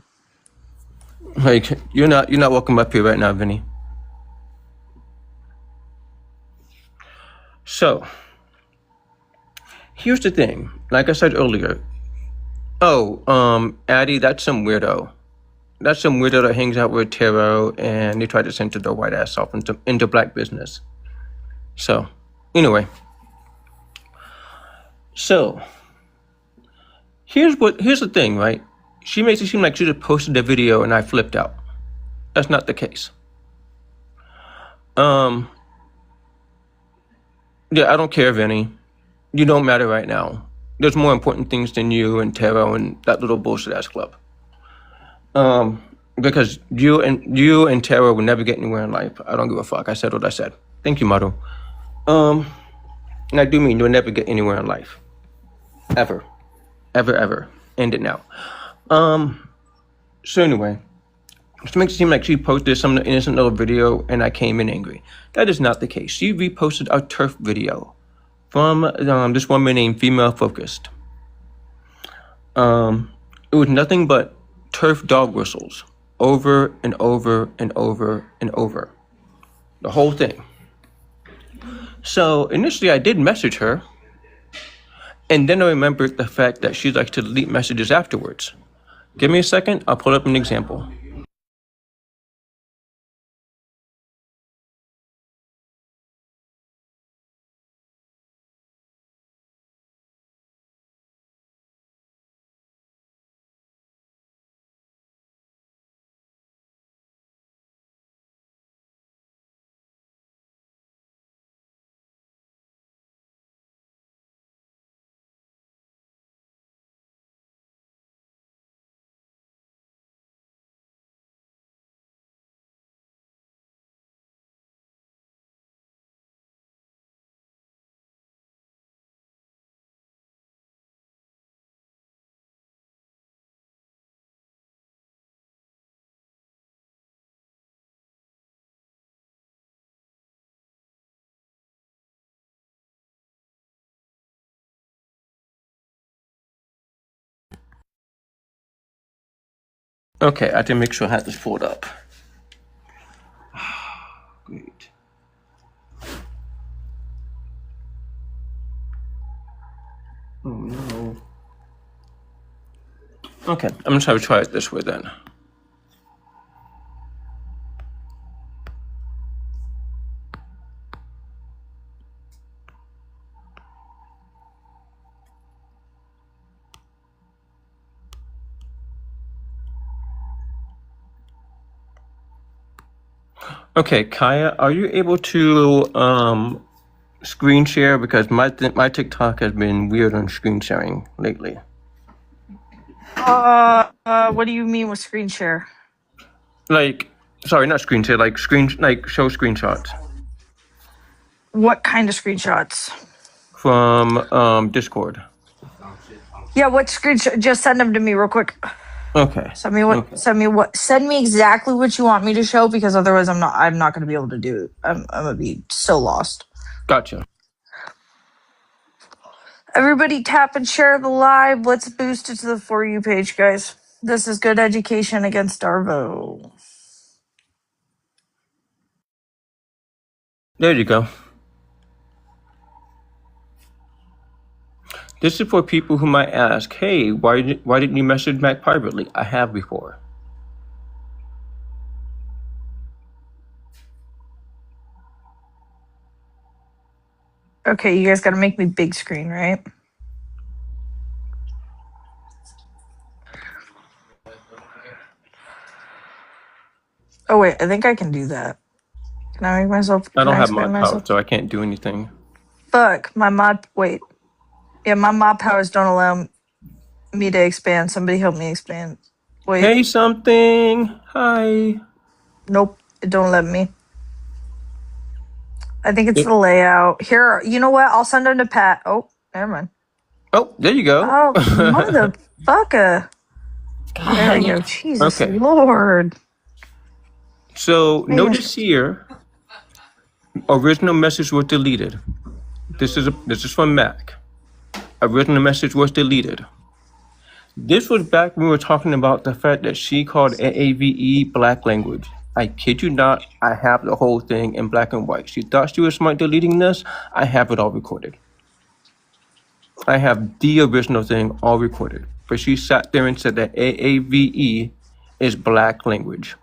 Like you're not welcome up here right now, Vinny. So here's the thing. Like I said earlier. Oh, Addie, that's some weirdo. That's some weirdo that hangs out with Taro and they try to censor their white ass off into black business. So, anyway. So, here's the thing, right? She makes it seem like she just posted a video and I flipped out. That's not the case. Yeah, I don't care, Vinny. You don't matter right now. There's more important things than you and Taro and that little bullshit ass club. Because you and Taro will never get anywhere in life. I don't give a fuck. I said what I said. Thank you, Maru. And I do mean you'll never get anywhere in life. Ever. Ever, ever. End it now. So anyway, it makes it seem like she posted some innocent little video and I came in angry. That is not the case. She reposted a turf video from this woman named Female Focused. It was nothing but turf dog whistles over and over and over and over. The whole thing. So initially I did message her, and then I remembered the fact that she likes to delete messages afterwards. Give me a second, I'll pull up an example. Okay, I had to make sure I had this pulled up. Great. Oh no. Okay, I'm just gonna try it this way then. Okay, Kaya, are you able to screen share? Because my TikTok has been weird on screen sharing lately. What do you mean with screen share? Like, sorry, not screen share. Like show screenshots What kind of screenshots? from Discord. Yeah, what screenshot? Just send them to me real quick. Okay. Send me what? Okay. Send me exactly what you want me to show, because otherwise I'm not going to be able to do it. I'm going to be so lost. Gotcha. Everybody tap and share the live. Let's boost it to the For You page, guys. This is good education against DARVO. There you go. This is for people who might ask, hey, why didn't you message Mac privately? I have before. Okay, you guys got to make me big screen, right? Oh, wait, I think I can do that. Can I make myself? I Can don't I have expand mod power, myself? so I can't do anything. Fuck, my mod. Wait. Yeah, my mod powers don't allow me to expand. Somebody help me expand. Wait. Hey, something. Hi. Nope, it don't let me. I think it's the layout. Here, you know what? I'll send them to Pat. Oh, never mind. Oh, there you go. Oh, motherfucker. There we go. Jesus Okay. Lord. So notice here, original message was deleted. This is from Mac. Original message was deleted. This was back when we were talking about the fact that she called AAVE black language. I kid you not, I have the whole thing in black and white. She thought she was smart deleting this. I have it all recorded. I have the original thing all recorded. But she sat there and said that AAVE is black language.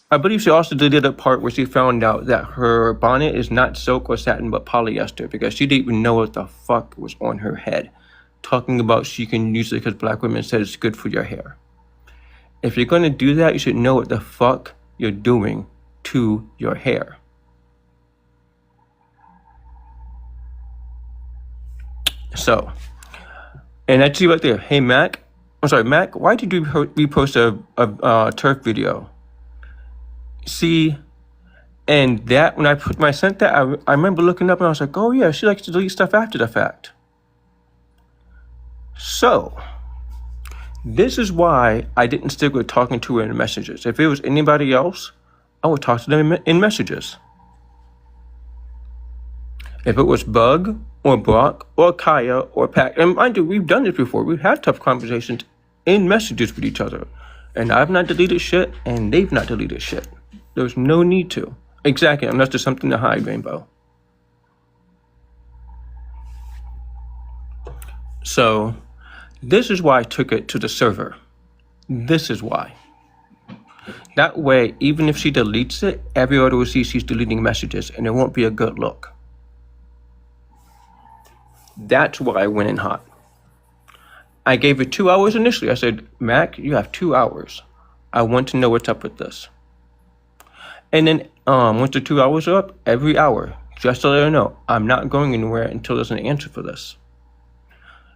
I believe she also did a part where she found out that her bonnet is not silk or satin but polyester, because she didn't even know what the fuck was on her head. Talking about she can use it because black women said it's good for your hair. If you're going to do that, you should know what the fuck you're doing to your hair. So, and that's you right there. Hey, Mac. I'm sorry, Mac, why did you repost a turf video? See, and that, when I sent that, I remember looking up and I was like, oh yeah, she likes to delete stuff after the fact. So, this is why I didn't stick with talking to her in messages. If it was anybody else, I would talk to them in messages. If it was Bug or Brock or Kaya or Pat, and mind you, we've done this before. We've had tough conversations in messages with each other. And I've not deleted shit, and they've not deleted shit. There's no need to. Exactly, unless there's something to hide, Rainbow. So, this is why I took it to the server. This is why. That way, even if she deletes it, everybody will see she's deleting messages, and it won't be a good look. That's why I went in hot. I gave it 2 hours initially. I said, Mac, you have 2 hours. I want to know what's up with this. And then once the 2 hours are up, every hour, just to let her know, I'm not going anywhere until there's an answer for this.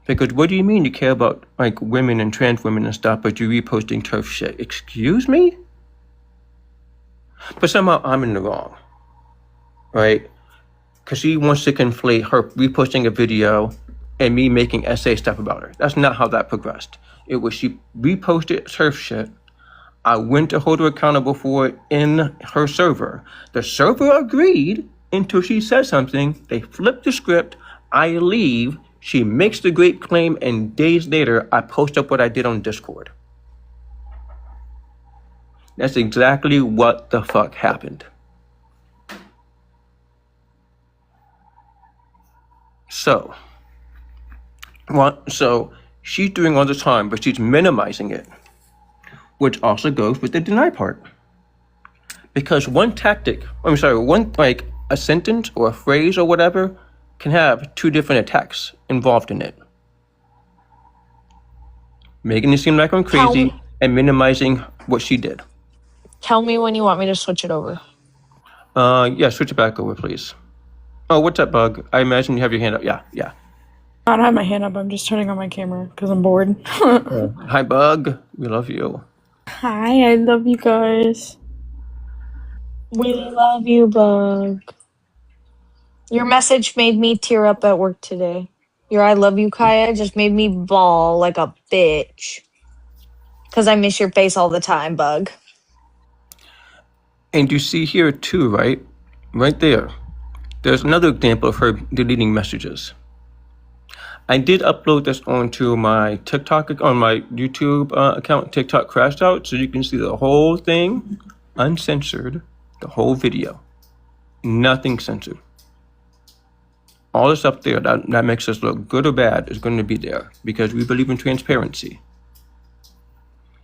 Because what do you mean you care about like women and trans women and stuff, but you're reposting turf shit? Excuse me? But somehow I'm in the wrong, right? Because she wants to conflate her reposting a video and me making essay stuff about her. That's not how that progressed. It was she reposted turf shit. I went to hold her accountable for it in her server. The server agreed until she said something. They flipped the script. I leave. She makes the great claim, and days later, I post up what I did on Discord. That's exactly what the fuck happened. So she's doing all the time, but she's minimizing it, which also goes with the deny part. Because one a sentence or a phrase or whatever can have two different attacks involved in it. Making it seem like I'm crazy and minimizing what she did. Tell me when you want me to switch it over. Yeah, switch it back over, please. Oh, what's up, Bug? I imagine you have your hand up. Yeah. I don't have my hand up. I'm just turning on my camera because I'm bored. Hi, Bug. We love you. Hi, I love you guys. We love you, Bug. Your message made me tear up at work today. Your I love you, Kaya, just made me bawl like a bitch. Because I miss your face all the time, Bug. And you see here too, right? Right there. There's another example of her deleting messages. I did upload this onto my TikTok, on my YouTube account, TikTok Crashed Out, so you can see the whole thing, uncensored, the whole video. Nothing censored. All this up there that makes us look good or bad is going to be there because we believe in transparency.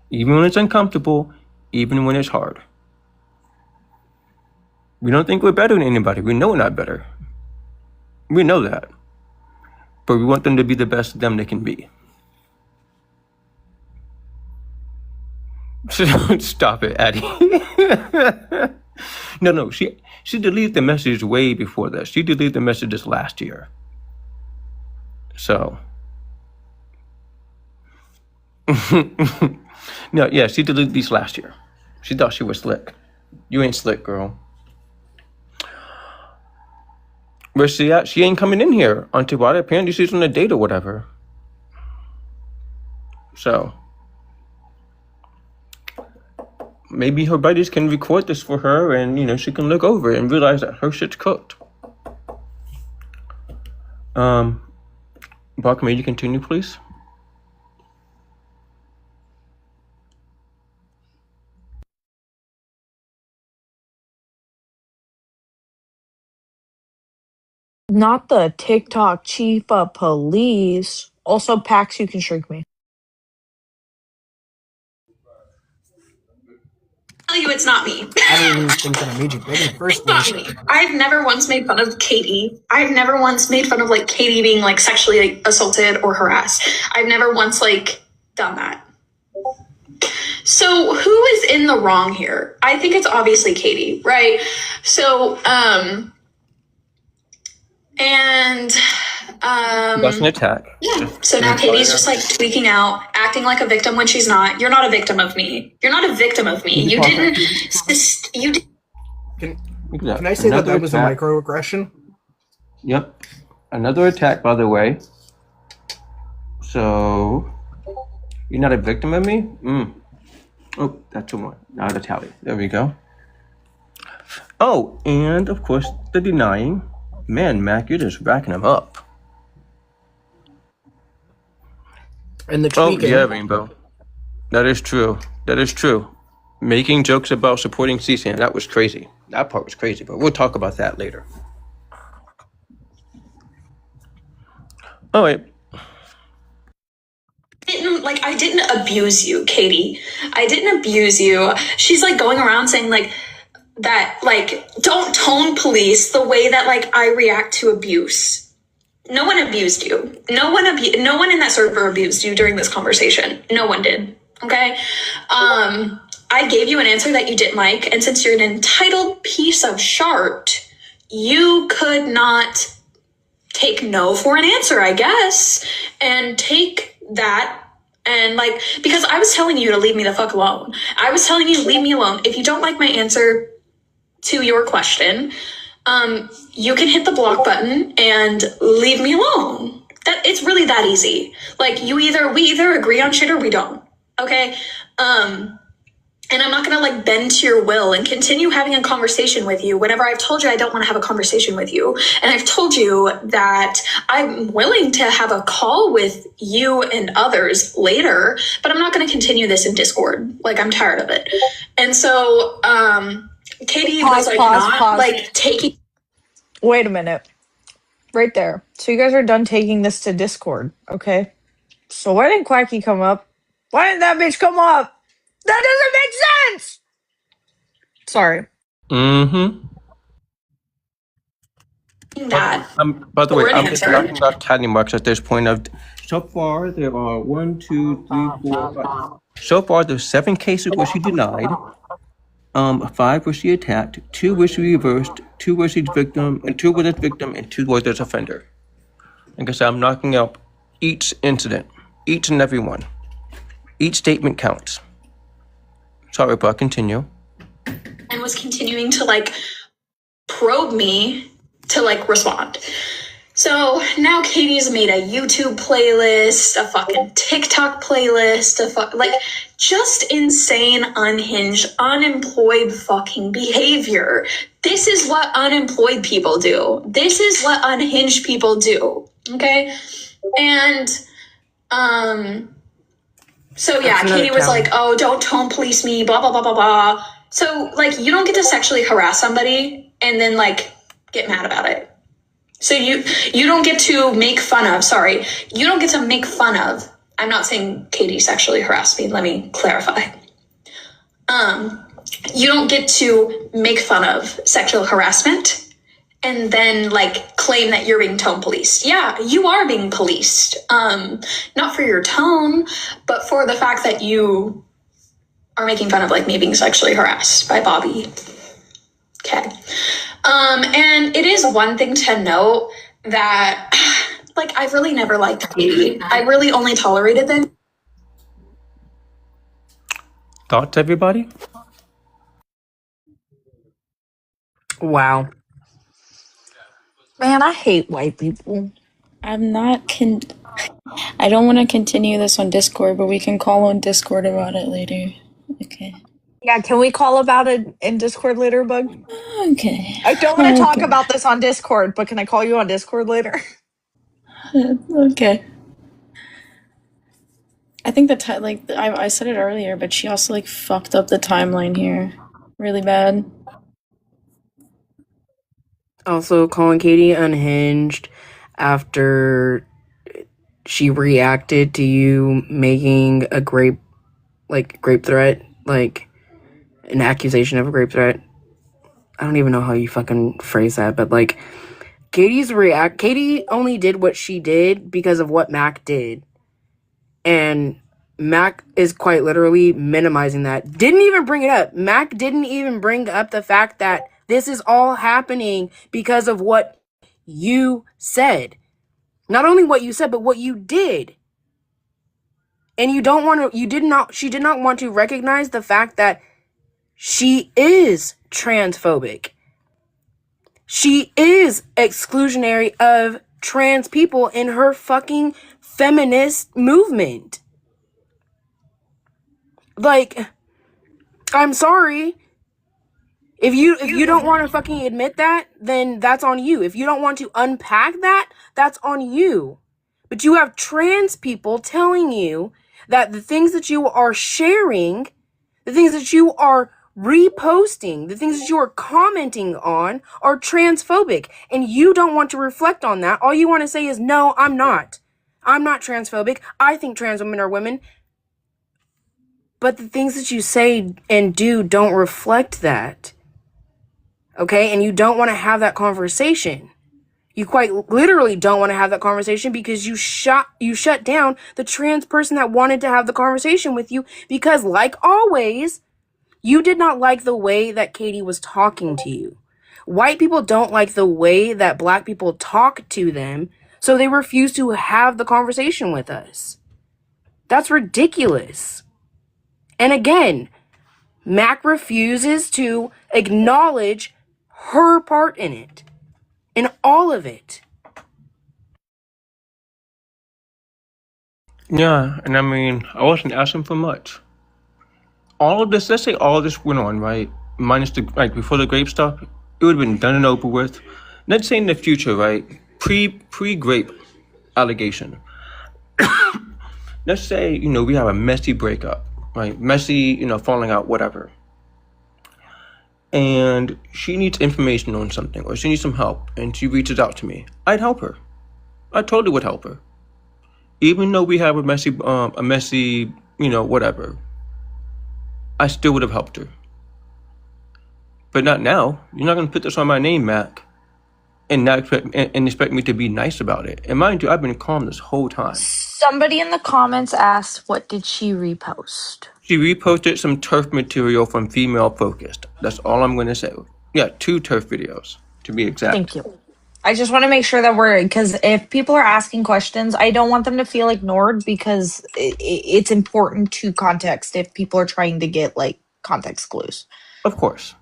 Even when it's uncomfortable, even when it's hard. We don't think we're better than anybody. We know we're not better. We know that. But we want them to be the best of them they can be. Stop it, Addie. No, she deleted the message way before this. She deleted the messages last year. So. No, yeah, she deleted these last year. She thought she was slick. You ain't slick, girl. Where's she at? She ain't coming in here. Auntie Wada, apparently she's on a date or whatever. So. Maybe her buddies can record this for her and, she can look over it and realize that her shit's cooked. Buck, may you continue, please? Not the TikTok chief of police. Also, Pax, you can shrink me. Tell you it's not me. I don't even think that I made you big in the first place. It's not me. I've never once made fun of Katie. I've never once made fun of Katie being sexually assaulted or harassed. I've never once done that. So who is in the wrong here? I think it's obviously Katie, right? So That's an attack. Yeah. So now Katie's just tweaking out, acting like a victim when she's not. You're not a victim of me. You're not a victim of me. You didn't. Can I say that was a microaggression? Yep. Another attack, by the way. So, you're not a victim of me? Oh, that's too much. Now the tally. There we go. Oh, and of course, the denying. Man, Mac, you're just racking them up. And the tweaking. Oh, yeah, Rainbow. That is true. Making jokes about supporting CSAM, that was crazy. That part was crazy, but we'll talk about that later. All right. I didn't abuse you, Katie. I didn't abuse you. She's going around saying that don't tone police the way that I react to abuse. No one abused you. No one in that server abused you during this conversation. No one did. Okay? I gave you an answer that you didn't like, and since you're an entitled piece of shart, you could not take no for an answer, I guess, and take that. And because I was telling you to leave me the fuck alone. I was telling you, leave me alone. If you don't like my answer to your question, you can hit the block button and leave me alone. That it's really that easy. We either agree on shit or we don't. Okay? And I'm not gonna bend to your will and continue having a conversation with you whenever I've told you I don't want to have a conversation with you. And I've told you that I'm willing to have a call with you and others later, but I'm not gonna continue this in Discord. I'm tired of it. And so, Katie was taking. Wait a minute. Right there. So you guys are done taking this to Discord, okay? So why didn't Quacky come up? Why didn't that bitch come up? That doesn't make sense! Sorry. Mm-hmm. That. By the way, I'm just knocking off tally marks at this point. So far, there are 1, 2, 3, 4, 5. So far, there's 7 cases where she denied. 5 where she attacked, 2 where she reversed, 2 where she's victim, and 2 where there's victim, and 2 where there's offender. Like I said, I'm knocking out each incident, each and every one. Each statement counts. Sorry, but continue. And was continuing to like probe me to like respond. So now Katie's made a YouTube playlist, a fucking TikTok playlist, like just insane, unhinged, unemployed fucking behavior. This is what unemployed people do. This is what unhinged people do. Okay? And so yeah, Katie was like, oh, don't tone police me, blah, blah, blah, blah, blah. So like, you don't get to sexually harass somebody and then like get mad about it. So you don't get to make fun of, you don't get to make fun of, I'm not saying Katie sexually harassed me, let me clarify. You don't get to make fun of sexual harassment and then like claim that you're being tone policed. Yeah, you are being policed. Not for your tone, but for the fact that you are making fun of like me being sexually harassed by Bobby. Okay. And it is one thing to note that like I've really never liked Katie. I really only tolerated them. Thoughts, everybody? Wow. Man, I hate white people. I'm not I don't want to continue this on Discord, but we can call on Discord about it later. Okay. Yeah, can we call about it in Discord later, Bug? Okay. I don't want to talk about this on Discord, but can I call you on Discord later? Okay. I think I said it earlier, but she also like fucked up the timeline here really bad. Also, calling Katie unhinged after she reacted to you making a grape threat, like an accusation of a grape threat. I don't even know how you fucking phrase that, but like Katie only did what she did because of what Mac did. And Mac is quite literally minimizing that. Didn't even bring it up. Mac didn't even bring up the fact that this is all happening because of what you said. Not only what you said, but what you did. And she did not want to recognize the fact that she is transphobic. She is exclusionary of trans people in her fucking feminist movement. Like, I'm sorry. If you don't want to fucking admit that, then that's on you. If you don't want to unpack that, that's on you. But you have trans people telling you that the things that you are sharing, the things that you are reposting, the things that you are commenting on are transphobic. And you don't want to reflect on that. All you want to say is, no, I'm not. I'm not transphobic. I think trans women are women. But the things that you say and do don't reflect that. Okay? And you don't want to have that conversation. You quite literally don't want to have that conversation because you shut down the trans person that wanted to have the conversation with you because, like always, you did not like the way that Katie was talking to you. White people don't like the way that black people talk to them, so they refuse to have the conversation with us. That's ridiculous. And again, Mac refuses to acknowledge her part in it. In all of it. Yeah, and I mean, I wasn't asking for much. All of this, let's say all of this went on, right? Minus before the grape stuff, it would have been done and over with. Let's say in the future, right? Pre-grape allegation. Let's say, we have a messy breakup, right? Messy, falling out, whatever. And she needs information on something, or she needs some help, and she reaches out to me. I'd help her. I totally would help her. Even though we have a messy, whatever. I still would have helped her. But not now. You're not going to put this on my name, Mac, and not expect me to be nice about it. And mind you, I've been calm this whole time. Somebody in the comments asked, what did she repost? She reposted some turf material from Female Focused. That's all I'm going to say. Yeah, 2 turf videos to be exact. Thank you. I just want to make sure that because if people are asking questions, I don't want them to feel ignored because it's important to context if people are trying to get like context clues. Of course.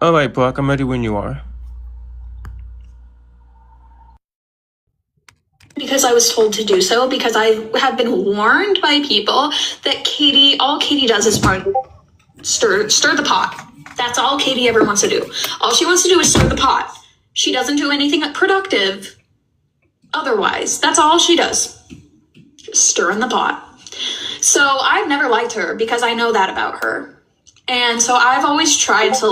All right, Brock, I'm ready when you are. Because I was told to do so, because I have been warned by people that all Katie does is stir the pot. That's all Katie ever wants to do. All she wants to do is stir the pot. She doesn't do anything productive otherwise. That's all she does. Just stirring the pot. So I've never liked her because I know that about her. And so I've always tried to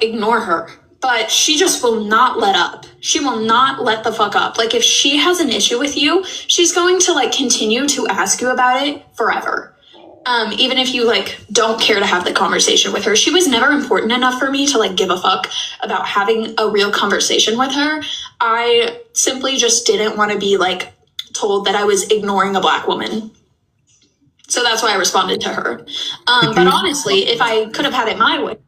ignore her, but she just will not let up. She will not let the fuck up. Like if she has an issue with you, she's going to like continue to ask you about it forever. Even if you like don't care to have the conversation with her. She was never important enough for me to like give a fuck about having a real conversation with her. I simply just didn't want to be like told that I was ignoring a Black woman. So that's why I responded to her. But honestly, if I could have had it my way.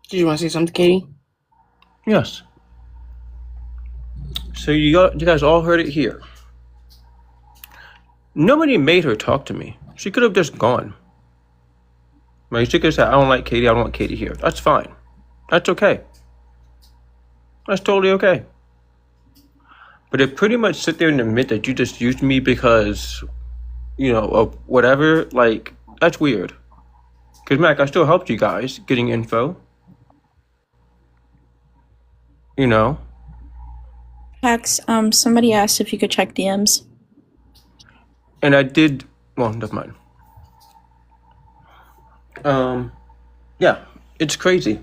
Did you want to say something, Katie? Yes. So you guys all heard it here. Nobody made her talk to me. She could have just gone. Right? She could have said, I don't like Katie, I don't want Katie here. That's fine. That's okay. That's totally okay. But to pretty much sit there and admit that you just used me because, of whatever, like, that's weird. Because, Mac, I still helped you guys getting info. Pax, somebody asked if you could check DMs. And I did, well, never mind. Yeah, it's crazy.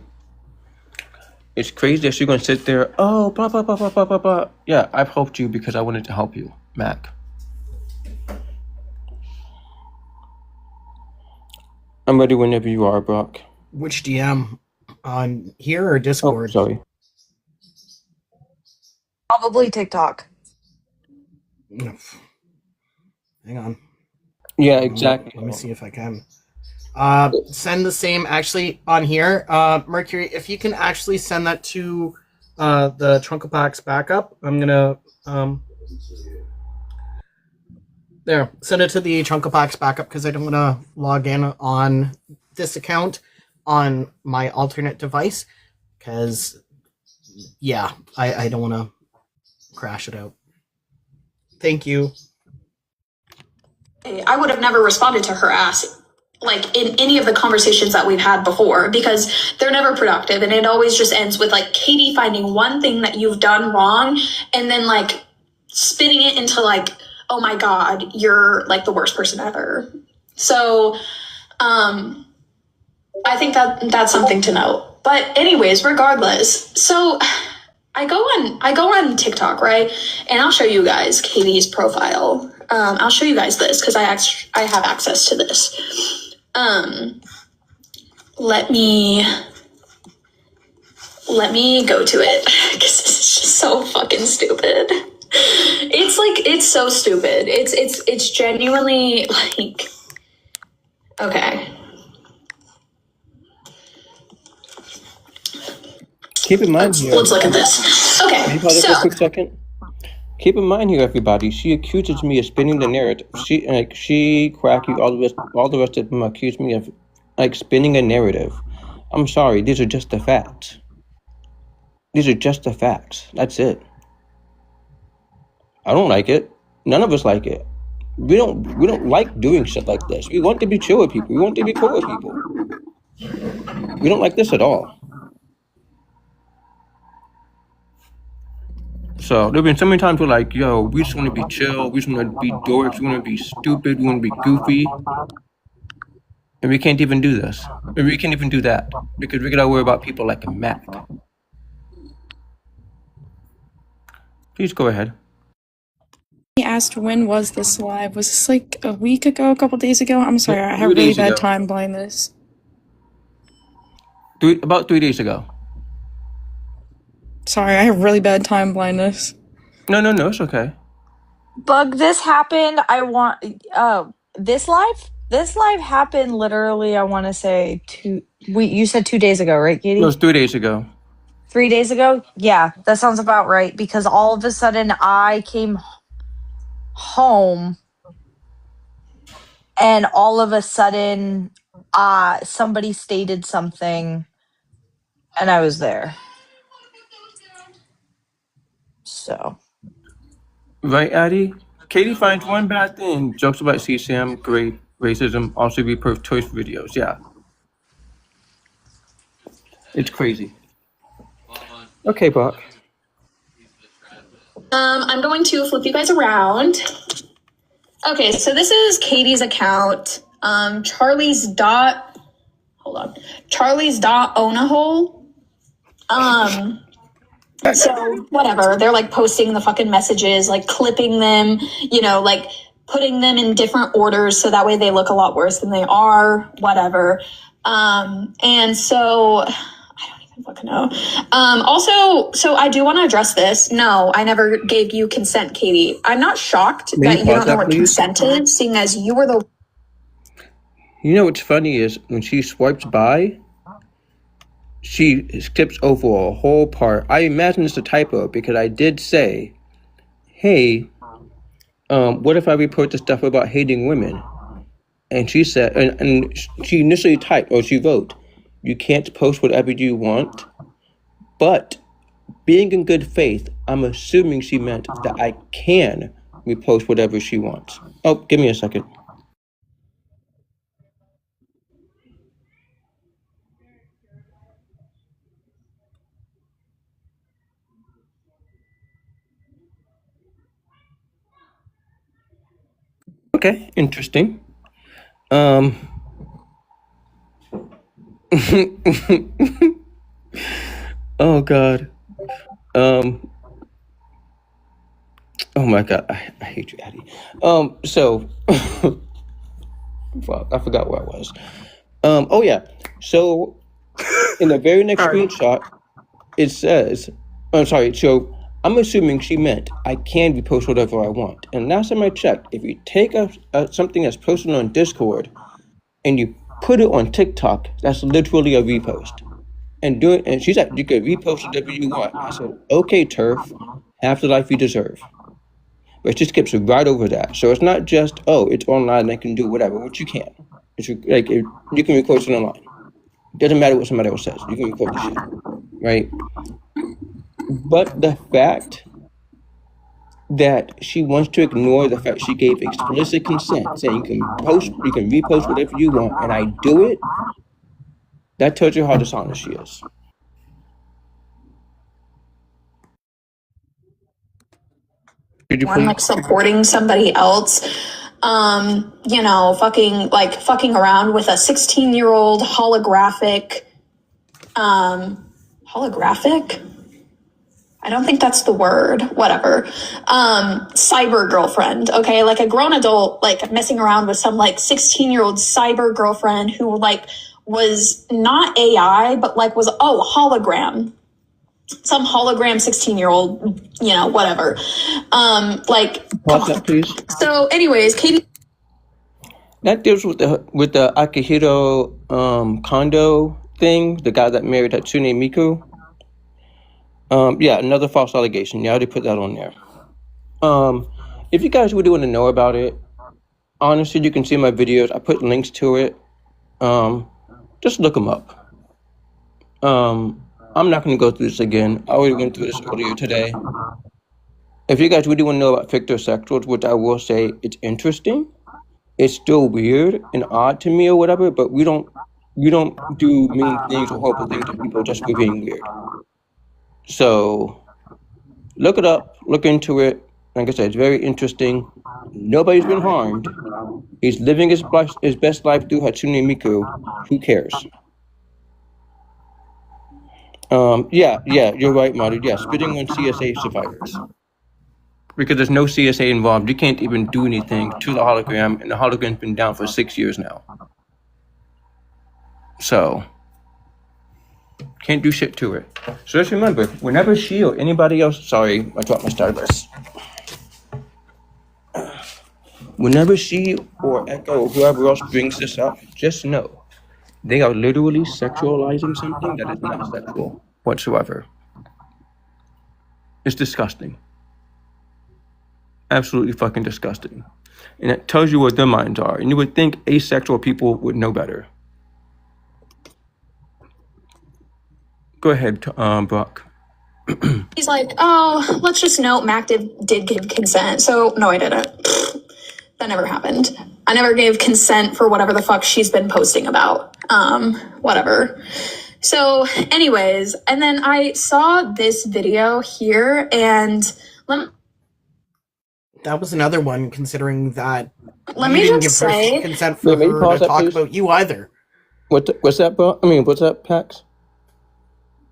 It's crazy that you're going to sit there, oh, blah, blah, blah, blah, blah, blah, blah. Yeah, I've helped you because I wanted to help you, Mac. I'm ready whenever you are, Brock. Which DM? On here or Discord? Oh, sorry. Probably TikTok. Hang on. Yeah, exactly. Let me see if I can. Send the same actually on here. Mercury, if you can actually send that to the Trunkapax backup, I'm gonna there. Send it to the Trunkapax backup because I don't want to log in on this account on my alternate device because yeah, I don't want to crash it out. Thank you. I would have never responded to her ass like in any of the conversations that we've had before because they're never productive and it always just ends with like Katie finding one thing that you've done wrong and then like spinning it into like, oh my God, you're like the worst person ever. So I think that's something to note. But anyways, regardless, so I go on TikTok, right? And I'll show you guys Katie's profile. I'll show you guys this because I have access to this. Let me go to it because this is just so fucking stupid. It's so stupid. It's genuinely like, okay. Keep in mind here. Let's look at this. Okay, Can you pause it for a quick second? Keep in mind here, everybody. She accuses me of spinning the narrative. She, Cracky, all the rest of them accuse me of like spinning a narrative. I'm sorry. These are just the facts. These are just the facts. That's it. I don't like it. None of us like it. We don't like doing shit like this. We want to be chill with people. We want to be cool with people. We don't like this at all. So there've been so many times where like, yo, we just want to be chill, we just want to be dorks, we want to be stupid, we want to be goofy, and we can't even do this. And we can't even do that because we gotta worry about people like Mac. Please go ahead. He asked when was this live? Was this like a week ago, a couple days ago? I'm sorry, I have 3 really days bad ago. time blindness. About 3 days ago. Sorry, I have really bad time blindness. No, it's okay. Bug, this happened. This live happened literally. I want to say you said 2 days ago, right, Katie? No, it was 3 days ago. 3 days ago. Yeah, that sounds about right. Because all of a sudden I came home, and all of a sudden, somebody stated something, and I was there. So. Right, Addie? Katie finds one bad thing. Jokes about CSAM, great. Racism, also repurpose choice videos. Yeah. It's crazy. Okay, Brock. I'm going to flip you guys around. Okay, so this is Katie's account. Charlie's dot Onahole. So whatever, they're like posting the fucking messages, like clipping them, like putting them in different orders so that way they look a lot worse than they are, whatever. And so I don't even fucking know. Also, so I do want to address this. No, I never gave you consent, Katie. I'm not shocked that you don't know what consent is, seeing as you were the. You know what's funny is when she swipes by, she skips over a whole part. I imagine it's a typo because I did say, hey, what if I report the stuff about hating women? And she said, and she initially typed, or she wrote, you can't post whatever you want, but being in good faith, I'm assuming she meant that I can repost whatever she wants. Oh, give me a second. Okay, interesting. Oh God. Oh my God, I hate you, Addie. So, fuck, I forgot where I was. Oh yeah. So, in the very next screenshot, it says, I'm sorry. So, I'm assuming she meant I can repost whatever I want. And last time I checked, if you take something that's posted on Discord and you put it on TikTok, that's literally a repost. And she's like, you can repost whatever you want. I said, okay, turf, have the life you deserve. But she skips right over that. So it's not just, it's online and I can do whatever, which you can. You can record it online. Doesn't matter what somebody else says. You can record the shit, right? But the fact that she wants to ignore the fact she gave explicit consent, saying you can repost whatever you want, and I do it, that tells you how dishonest she is. One like supporting somebody else, fucking around with a 16-year-old holographic. I don't think that's the word. Whatever. Cyber girlfriend. Okay, like a grown adult, like messing around with some like 16-year-old cyber girlfriend who like was not AI, but like was hologram. Some hologram 16-year-old, whatever. Pause that, please. So, anyways, Katie. That deals with the Akihiro Kondo thing, the guy that married Hatsune Miku. Yeah, another false allegation. You already put that on there. If you guys really want to know about it, honestly, you can see my videos. I put links to it. Just look them up. I'm not going to go through this again. I already went through this earlier today. If you guys really want to know about fictosexuals, which I will say it's interesting, it's still weird and odd to me or whatever, but we don't do mean things or horrible things to people just for being weird. So look it up, look into it. Like I said, it's very interesting. Nobody's been harmed. He's living his best life through Hatsune Miku. Who cares? Yeah, you're right, Marty. Yeah, spitting on CSA survivors. Because there's no CSA involved. You can't even do anything to the hologram, and the hologram's been down for 6 years now. So, Can't do shit to it. So just remember, whenever she or anybody else, sorry, I dropped my Starburst. Whenever she or Echo or whoever else brings this up, just know they are literally sexualizing something that is not sexual whatsoever. It's disgusting. Absolutely fucking disgusting. And it tells you what their minds are. And you would think asexual people would know better. Go ahead, Brock. He's like, oh, let's just note Mac did give consent. So, no, I didn't. That never happened. I never gave consent for whatever the fuck she's been posting about. Whatever. So, anyways, and then I saw this video here, and That was another one, considering that let you me didn't just give say, consent for Maybe her pause to that, talk please. about you either. What's that, Brock? What's that, Pax?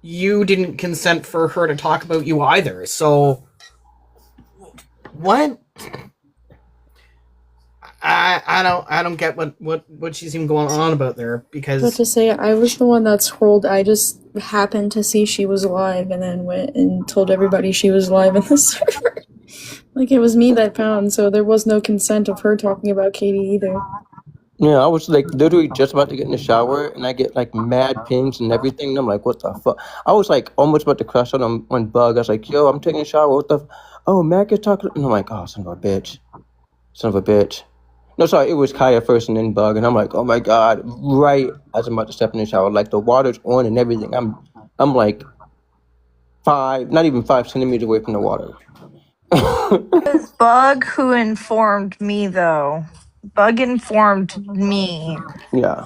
You didn't consent for her to talk about you either. So, what? I don't get what she's even going on about there, because But to say, I was the one that scrolled. I just happened to see she was live and then went and told everybody she was live in the server. Like, it was me that found, so there was no consent of her talking about Katie either. Yeah, I was like literally just about to get in the shower, and I get like mad pings and everything. And I'm like, what the fuck? I was like almost about to crash out on Bug. I was like, yo, I'm taking a shower. What the? Oh, Mac is talking. And I'm like, oh, son of a bitch. Son of a bitch. No, sorry, it was Kaya first and then Bug. And I'm like, oh my God. Right as I'm about to step in the shower, like the water's on and everything. I'm like not even 5 centimeters away from the water. It was Bug who informed me, though. Bug informed me. Yeah.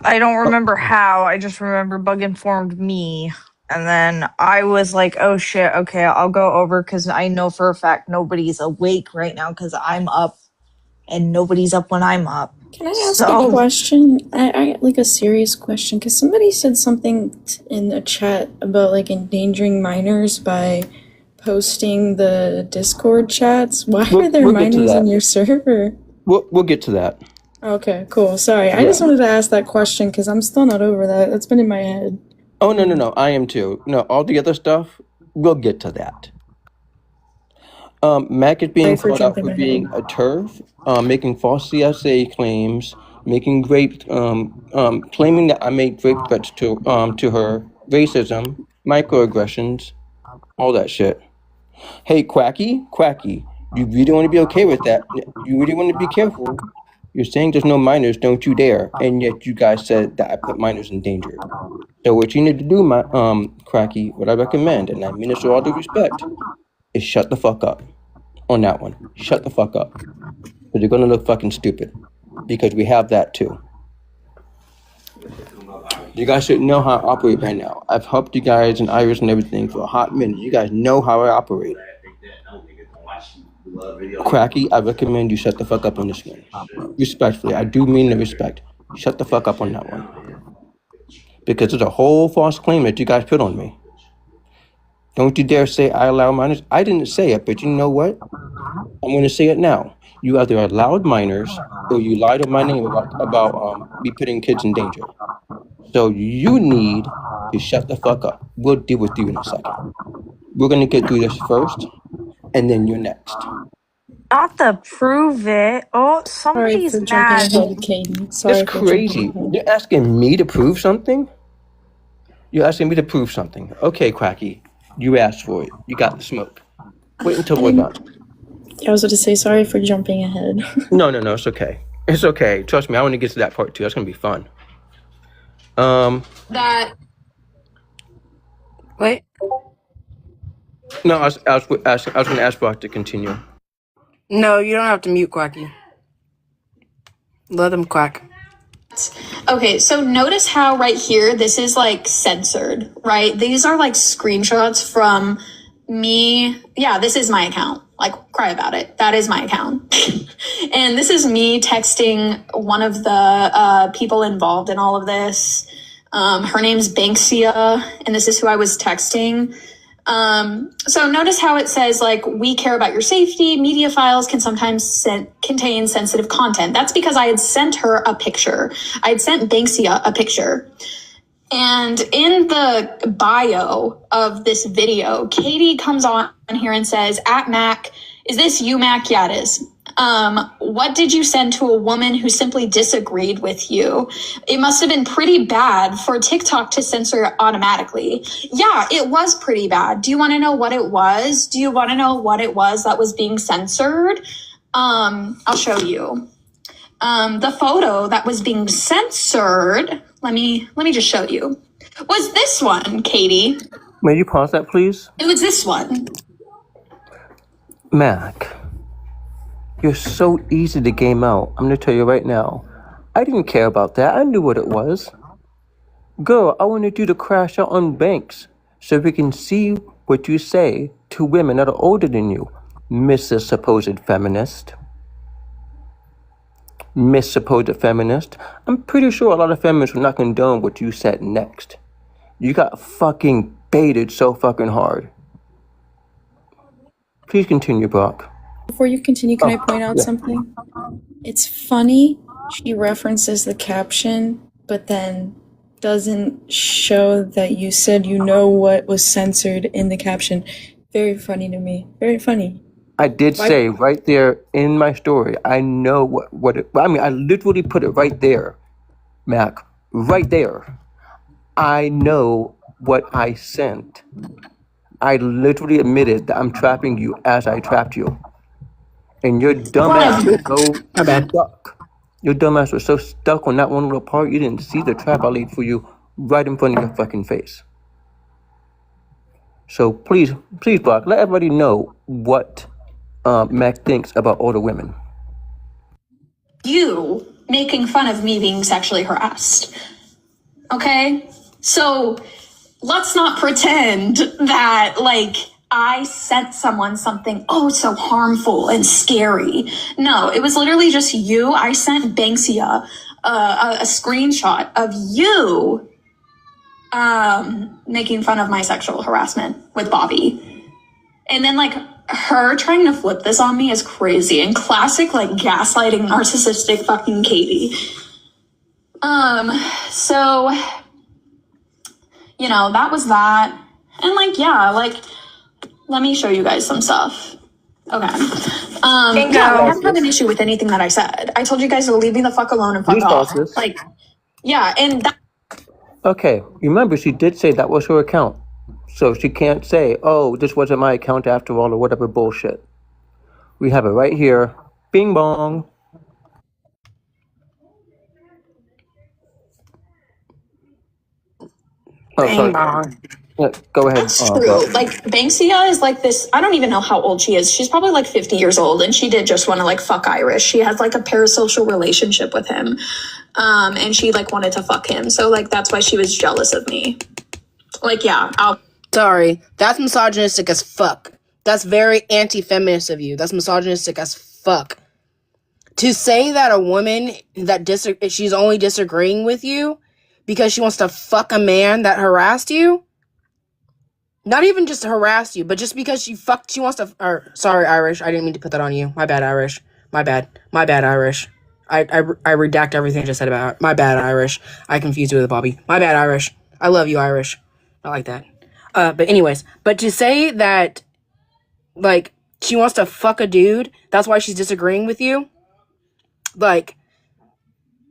I don't remember how. I just remember Bug informed me. And then I was like, oh shit, okay, I'll go over because I know for a fact nobody's awake right now because I'm up and nobody's up when I'm up. Can I ask a question? I like a serious question, because somebody said something in the chat about like endangering minors by posting the Discord chats. Why are there we'll get to minors that. in your server? We'll get to that. Okay, cool. Sorry, I just wanted to ask that question because I'm still not over that. That's been in my head. Oh, no, I am too. No, all the other stuff, we'll get to that. Mac is being Sorry for called out jumping for ahead. being a TERF, making false CSA claims, making rape, claiming that I made rape threats to her, racism, microaggressions, all that shit. Hey, Quacky, you really want to be okay with that? You really want to be careful? You're saying there's no minors, don't you dare, and yet you guys said that I put minors in danger. So what you need to do, my Cracky, what I recommend, and I mean this with all due respect, is shut the fuck up on that one. Shut the fuck up. Because you're gonna look fucking stupid. Because we have that too. You guys should know how I operate by now. I've helped you guys and Iris and everything for a hot minute. You guys know how I operate. Cracky, I recommend you shut the fuck up on this one. Respectfully, I do mean the respect. Shut the fuck up on that one. Because it's a whole false claim that you guys put on me. Don't you dare say I allow minors. I didn't say it, but you know what? I'm going to say it now. You either allowed minors or you lied on my name about me putting kids in danger. So you need to shut the fuck up. We'll deal with you in a second. We're going to get through this first, and then you're next. Not to prove it. Oh, Sorry somebody's for jumping mad. ahead, Katie. Sorry It's for crazy. jumping ahead. You're asking me to prove something? You're asking me to prove something. Okay, Quacky. You asked for it. You got the smoke. Wait until we're done. I was going to say sorry for jumping ahead. No, it's okay. It's okay. Trust me, I want to get to that part too. That's going to be fun. that Wait. No, I was going to ask Brock to continue. No, you don't have to mute Quacky. Let him quack. Okay, so notice how right here, this is like censored, right? These are like screenshots from me. Yeah, this is my account. Like, cry about it. That is my account. And this is me texting one of the people involved in all of this. Her name's Banksia, and this is who I was texting. So notice how it says, like, we care about your safety. Media files can sometimes contain sensitive content. That's because I had sent her a picture. I had sent Banksia a picture. And in the bio of this video, Katie comes on here and says, at Mac, is this you, Mac? Yeah, it is. What did you send to a woman who simply disagreed with you? It must have been pretty bad for TikTok to censor it automatically. Yeah, it was pretty bad. Do you want to know what it was? Do you want to know what it was that was being censored? I'll show you. The photo that was being censored, let me just show you, was this one, Katie. May you pause that, please? It was this one. Mac, you're so easy to game out. I'm going to tell you right now. I didn't care about that. I knew what it was. Girl, I wanted you to crash out on Banks so we can see what you say to women that are older than you, Mrs. Supposed Feminist. Miss Supposed Feminist. I'm pretty sure a lot of feminists will not condone what you said next. You got fucking baited so fucking hard. Please continue, Brock. Before you continue, can I point out something? It's funny she references the caption, but then doesn't show that you said you know what was censored in the caption. Very funny to me. Very funny. I did say right there in my story, I know what it, I mean, I literally put it right there, Mac, right there. I know what I sent. I literally admitted that I'm trapping you as I trapped you. And your dumbass was so stuck. Your dumbass was so stuck on that one little part, you didn't see the trap I laid for you right in front of your fucking face. So please, Brock, let everybody know what Mac thinks about older women. You making fun of me being sexually harassed. Okay? So let's not pretend that, like, I sent someone something, so harmful and scary. No, it was literally just you. I sent Banksia a screenshot of you making fun of my sexual harassment with Bobby. And then, like, her trying to flip this on me is crazy and classic, like, gaslighting, narcissistic fucking Katie. So, you know, that was that. And, like, yeah, like, let me show you guys some stuff. Okay. Yeah, I haven't had an issue with anything that I said. I told you guys to leave me the fuck alone and fuck off. Like, yeah, and that. Okay, remember, she did say that was her account. So she can't say, oh, this wasn't my account after all, or whatever bullshit. We have it right here. Bing bong. Bing bong. Yeah, go ahead. That's true. Like, Banksia is like this, I don't even know how old she is. She's probably like 50 years old, and she did just want to like fuck Irish. She has like a parasocial relationship with him. And she like wanted to fuck him. So like, that's why she was jealous of me. Like, yeah, Sorry, that's misogynistic as fuck. That's very anti-feminist of you. That's misogynistic as fuck. To say that a woman that she's only disagreeing with you because she wants to fuck a man that harassed you, not even just harassed you, but just because she wants to. Sorry, Irish. I didn't mean to put that on you. My bad, Irish. My bad, Irish. I redact everything I just said about her. My bad, Irish. I confused you with Bobby. My bad, Irish. I love you, Irish. I like that. But anyways, but to say that, like, she wants to fuck a dude, that's why she's disagreeing with you, like,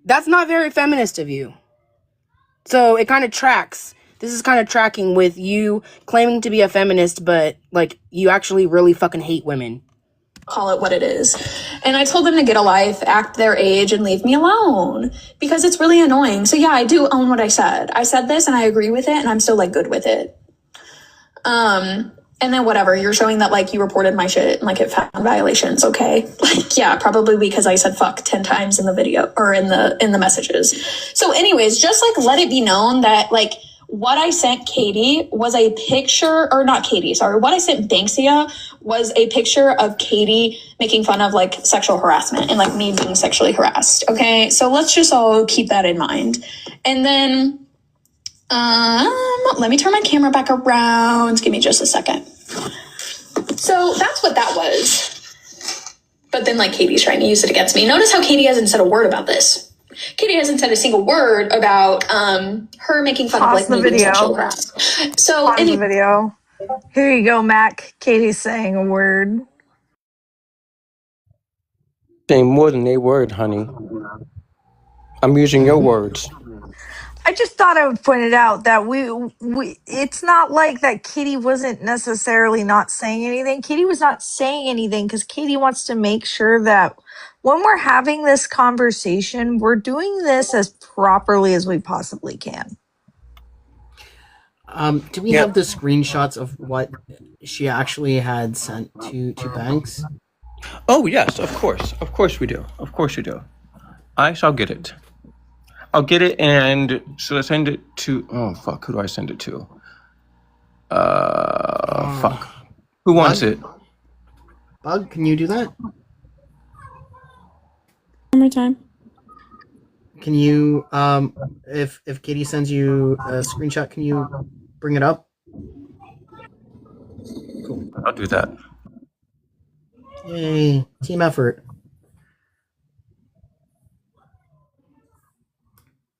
that's not very feminist of you. So it kind of tracks. This is kind of tracking with you claiming to be a feminist, but, like, you actually really fucking hate women. Call it what it is. And I told them to get a life, act their age, and leave me alone because it's really annoying. So yeah, I do own what I said. I said this and I agree with it, and I'm still like good with it. And then whatever, you're showing that like you reported my shit and like it found violations. Okay. Like, yeah, probably because I said fuck 10 times in the video or in the messages. So anyways, just like let it be known that like what I sent Katie was a picture, or not Katie, sorry. What I sent Banksia was a picture of Katie making fun of like sexual harassment and like me being sexually harassed. Okay. So let's just all keep that in mind. And then, let me turn my camera back around. Give me just a second. So that's what that was. But then like Katie's trying to use it against me. Notice how Katie hasn't said a word about this. Katie hasn't said a single word about her making fun of Pause like the me being video. sexually harassed. So Pause the video. Here you go, Mac. Katie's saying a word. Saying more than a word, honey. I'm using your words. I just thought I would point it out that we it's not like that Kitty wasn't necessarily not saying anything. Kitty was not saying anything because Kitty wants to make sure that when we're having this conversation, we're doing this as properly as we possibly can. Do we have the screenshots of what she actually had sent to Banks? Oh, yes, of course. Of course we do. Of course you do. I shall get it. I'll get it, and should I send it to... Oh, fuck. Who do I send it to? Fuck. Who wants it? Bug, can you do that? One more time. Can you, if Katie sends you a screenshot, can you bring it up? Cool. I'll do that. Yay, team effort.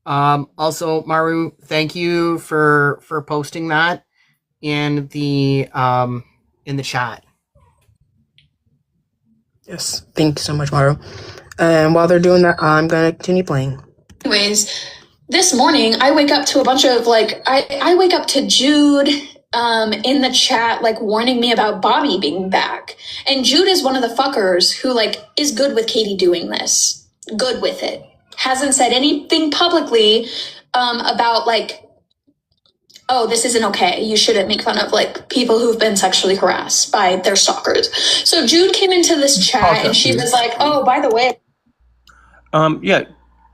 Also, Maru, thank you for posting that in the chat. Yes, thank you so much, Maru. And while they're doing that, I'm gonna continue playing. anyways, this morning I wake up to a bunch of like I wake up to Jude in the chat like warning me about Bobby being back. And Jude is one of the fuckers who like is good with Katie doing this. Good with it. Hasn't said anything publicly about like, oh, this isn't okay. You shouldn't make fun of like people who've been sexually harassed by their stalkers. So Jude came into this chat and she was like, oh, by the way. Yeah,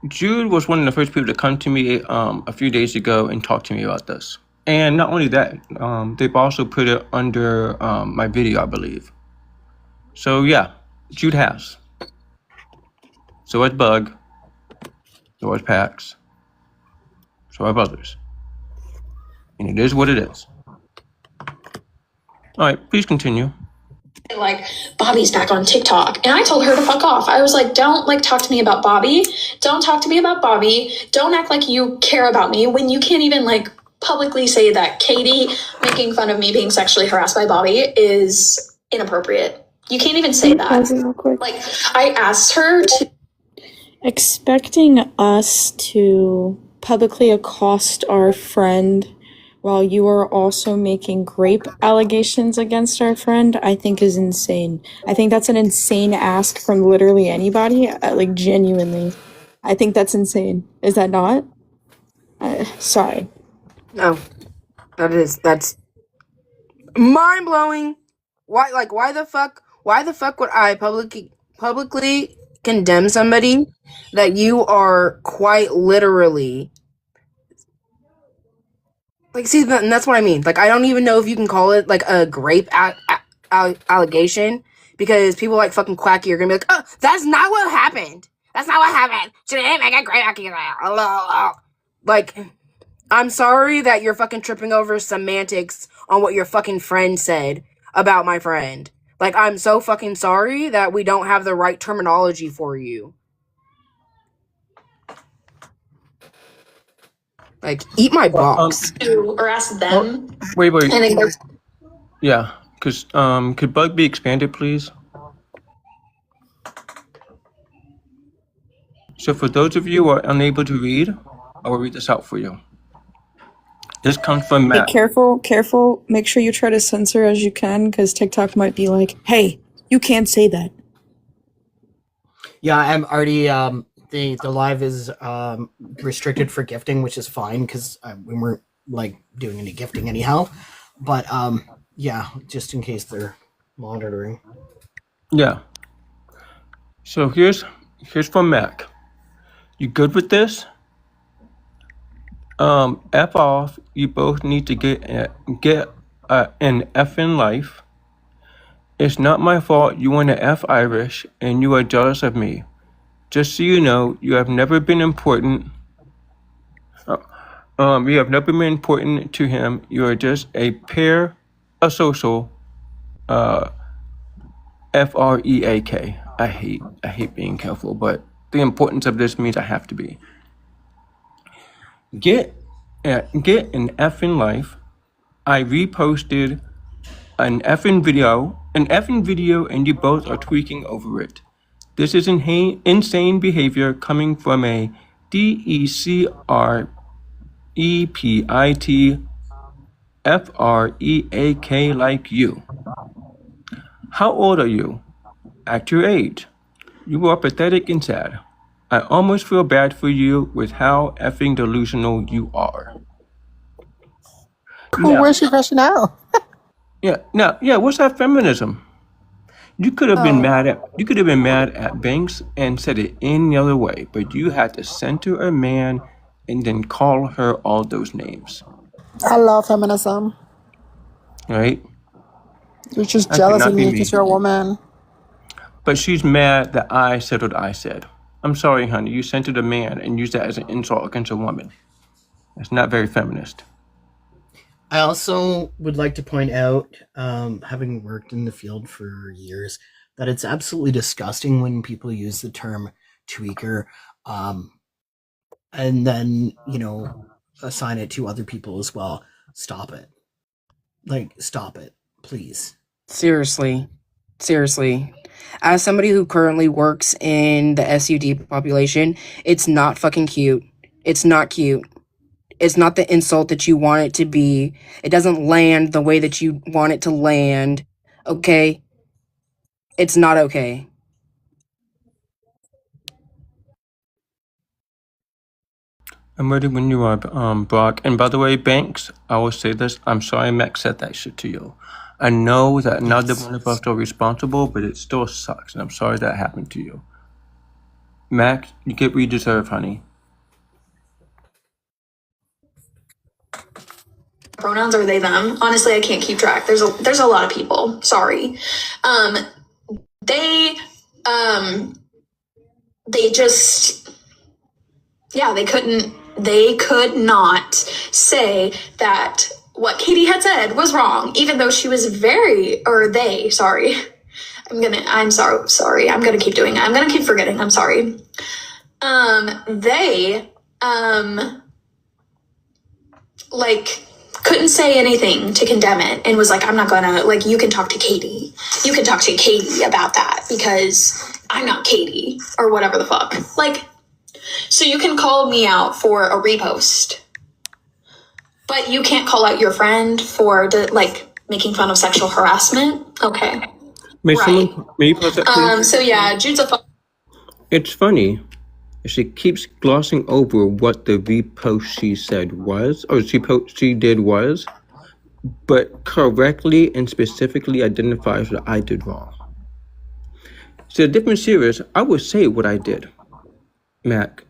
Jude was one of the first people to come to me a few days ago and talk to me about this. And not only that, they've also put it under my video, I believe. So yeah, Jude has. So has Bug. So has Pax. So have others. And it is what it is. All right, please continue. Like, Bobby's back on TikTok. And I told her to fuck off. I was like, don't like talk to me about Bobby. Don't talk to me about Bobby. Don't act like you care about me when you can't even like publicly say that Katie making fun of me being sexually harassed by Bobby is inappropriate. You can't even say that. Real quick. Like, I asked her to. Expecting us to publicly accost our friend while you are also making rape allegations against our friend, I think is insane. I think that's an insane ask from literally anybody, like genuinely. I think that's insane. Is that not? Sorry. No, that's mind-blowing. Why the fuck would I publicly condemn somebody that you are quite literally like, see, and that's what I mean. Like, I don't even know if you can call it like a grape allegation, because people like fucking Quacky are gonna be like, oh, that's not what happened. That's not what happened. She didn't make a grape accusation. Like, I'm sorry that you're fucking tripping over semantics on what your fucking friend said about my friend. Like, I'm so fucking sorry that we don't have the right terminology for you. Like, eat my box. Or ask them. Wait. And Yeah, because could Bug be expanded, please? So for those of you who are unable to read, I will read this out for you. This comes from Matt. Be careful. Make sure you try to censor as you can, because TikTok might be like, hey, you can't say that. Yeah, I'm already the live is restricted for gifting, which is fine because we weren't like doing any gifting anyhow. But yeah, just in case they're monitoring. Yeah. So here's from Mac. You good with this? F off. You both need to get an F in life. It's not my fault you want to F Irish and you are jealous of me. Just so you know, you have never been important. You have never been important to him. You are just a pair, a social, FREAK. I hate being careful, but the importance of this means I have to be. Get an effing life. I reposted an effing video, and you both are tweaking over it. This is insane behavior coming from a DECREPITFREAK like you. How old are you? At your age. You are pathetic and sad. I almost feel bad for you with how effing delusional you are. Cool, where's your rationale? Yeah, what's that feminism? You could have been mad at Banks and said it any other way, but you had to center a man and then call her all those names. I love feminism. Right? You're just That jealous cannot of be me me. because you're a woman. But she's mad that I said what I said. I'm sorry, honey. You centered a man and used that as an insult against a woman. That's not very feminist. I also would like to point out, having worked in the field for years, that it's absolutely disgusting when people use the term tweaker, and then, assign it to other people as well. Stop it. Stop it, please. Seriously. As somebody who currently works in the SUD population, it's not fucking cute. It's not cute. It's not the insult that you want it to be. It doesn't land the way that you want it to land. Okay? It's not okay. I'm ready when you are, Brock. And by the way, Banks, I will say this. I'm sorry Max said that shit to you. I know that neither one of us are responsible, but it still sucks. And I'm sorry that happened to you. Max, you get what you deserve, honey. Pronouns are they them. Honestly, I can't keep track. There's a lot of people. Sorry. They just, yeah, they could not say that what Katie had said was wrong, even though she was sorry. I'm sorry. I'm gonna keep doing it. I'm gonna keep forgetting. I'm sorry. They, couldn't say anything to condemn it and was like, I'm not gonna, you can talk to Katie. You can talk to Katie about that because I'm not Katie or whatever the fuck. So you can call me out for a repost, but you can't call out your friend for making fun of sexual harassment. Okay. May Right. you pause that, please? So yeah, Jude's a It's funny. She keeps glossing over what the repost she said was, or she did was, but correctly and specifically identifies what I did wrong. So the difference here is, I would say what I did, Mac.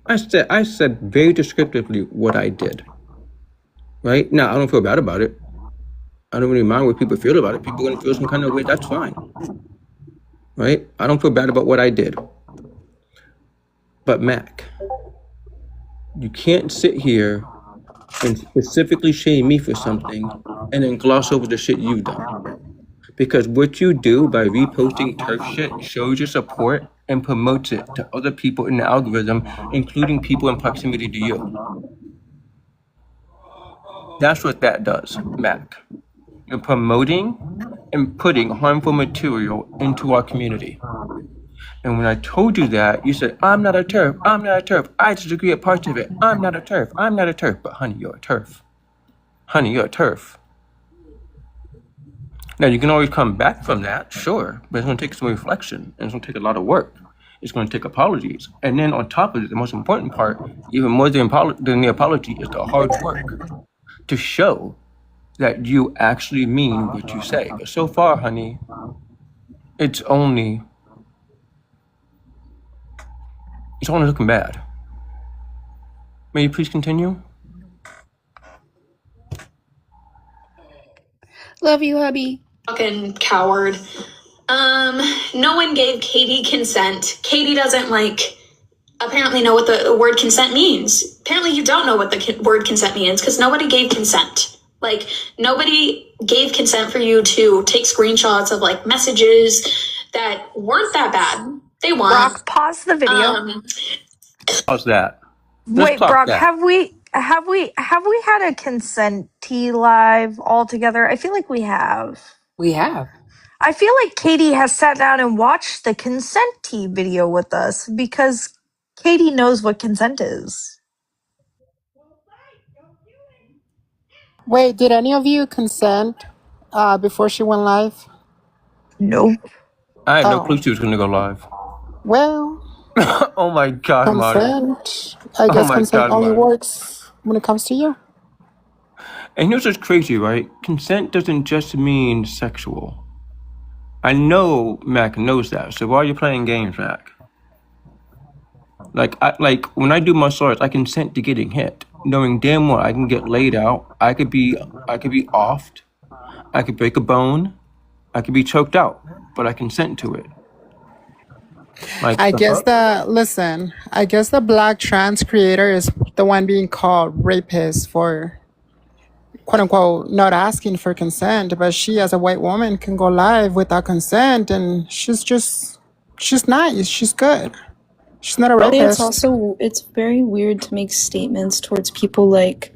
I said very descriptively what I did. Right? Now, I don't feel bad about it. I don't really mind what people feel about it. People are going to feel some kind of way. That's fine. Right? I don't feel bad about what I did. But Mac, you can't sit here and specifically shame me for something and then gloss over the shit you've done. Because what you do by reposting turf shit shows your support and promotes it to other people in the algorithm, including people in proximity to you. That's what that does, Mac. You're promoting and putting harmful material into our community. And when I told you that, you said, I'm not a turf. I disagree with parts of it. I'm not a turf. But honey, you're a turf. Now, you can always come back from that, sure, but it's going to take some reflection, and it's going to take a lot of work. It's going to take apologies. And then on top of it, the most important part, even more than the apology, is the hard work to show that you actually mean what you say. But so far, honey, it's only looking bad. May you please continue? Love you, hubby. fucking coward. No one gave Katie consent. Katie doesn't apparently know what the word consent means. Apparently you don't know what the word consent means because nobody gave consent. Nobody gave consent for you to take screenshots of messages that weren't that bad. They won. Brock, pause the video. How's that? Let's Wait, pop Brock, that. have we had a consent tea live all together? I feel like we have. We have. I feel like Katie has sat down and watched the consent tea video with us because Katie knows what consent is. Wait, did any of you consent before she went live? Nope. I had no Oh. clue she was going to go live. Well, Oh my God, Marty. consent. I guess my consent God, only Marty. works when it comes to you. And here's what's crazy, right? Consent doesn't just mean sexual. I know Mac knows that. So why are you playing games, Mac? Like when I do martial arts, I consent to getting hit, knowing damn well I can get laid out. I could be offed. I could break a bone. I could be choked out, but I consent to it. Like I the guess fuck? I guess the black trans creator is the one being called rapist for quote unquote not asking for consent, but she as a white woman can go live without consent and she's nice, she's good. She's not a rapist. It's very weird to make statements towards people like,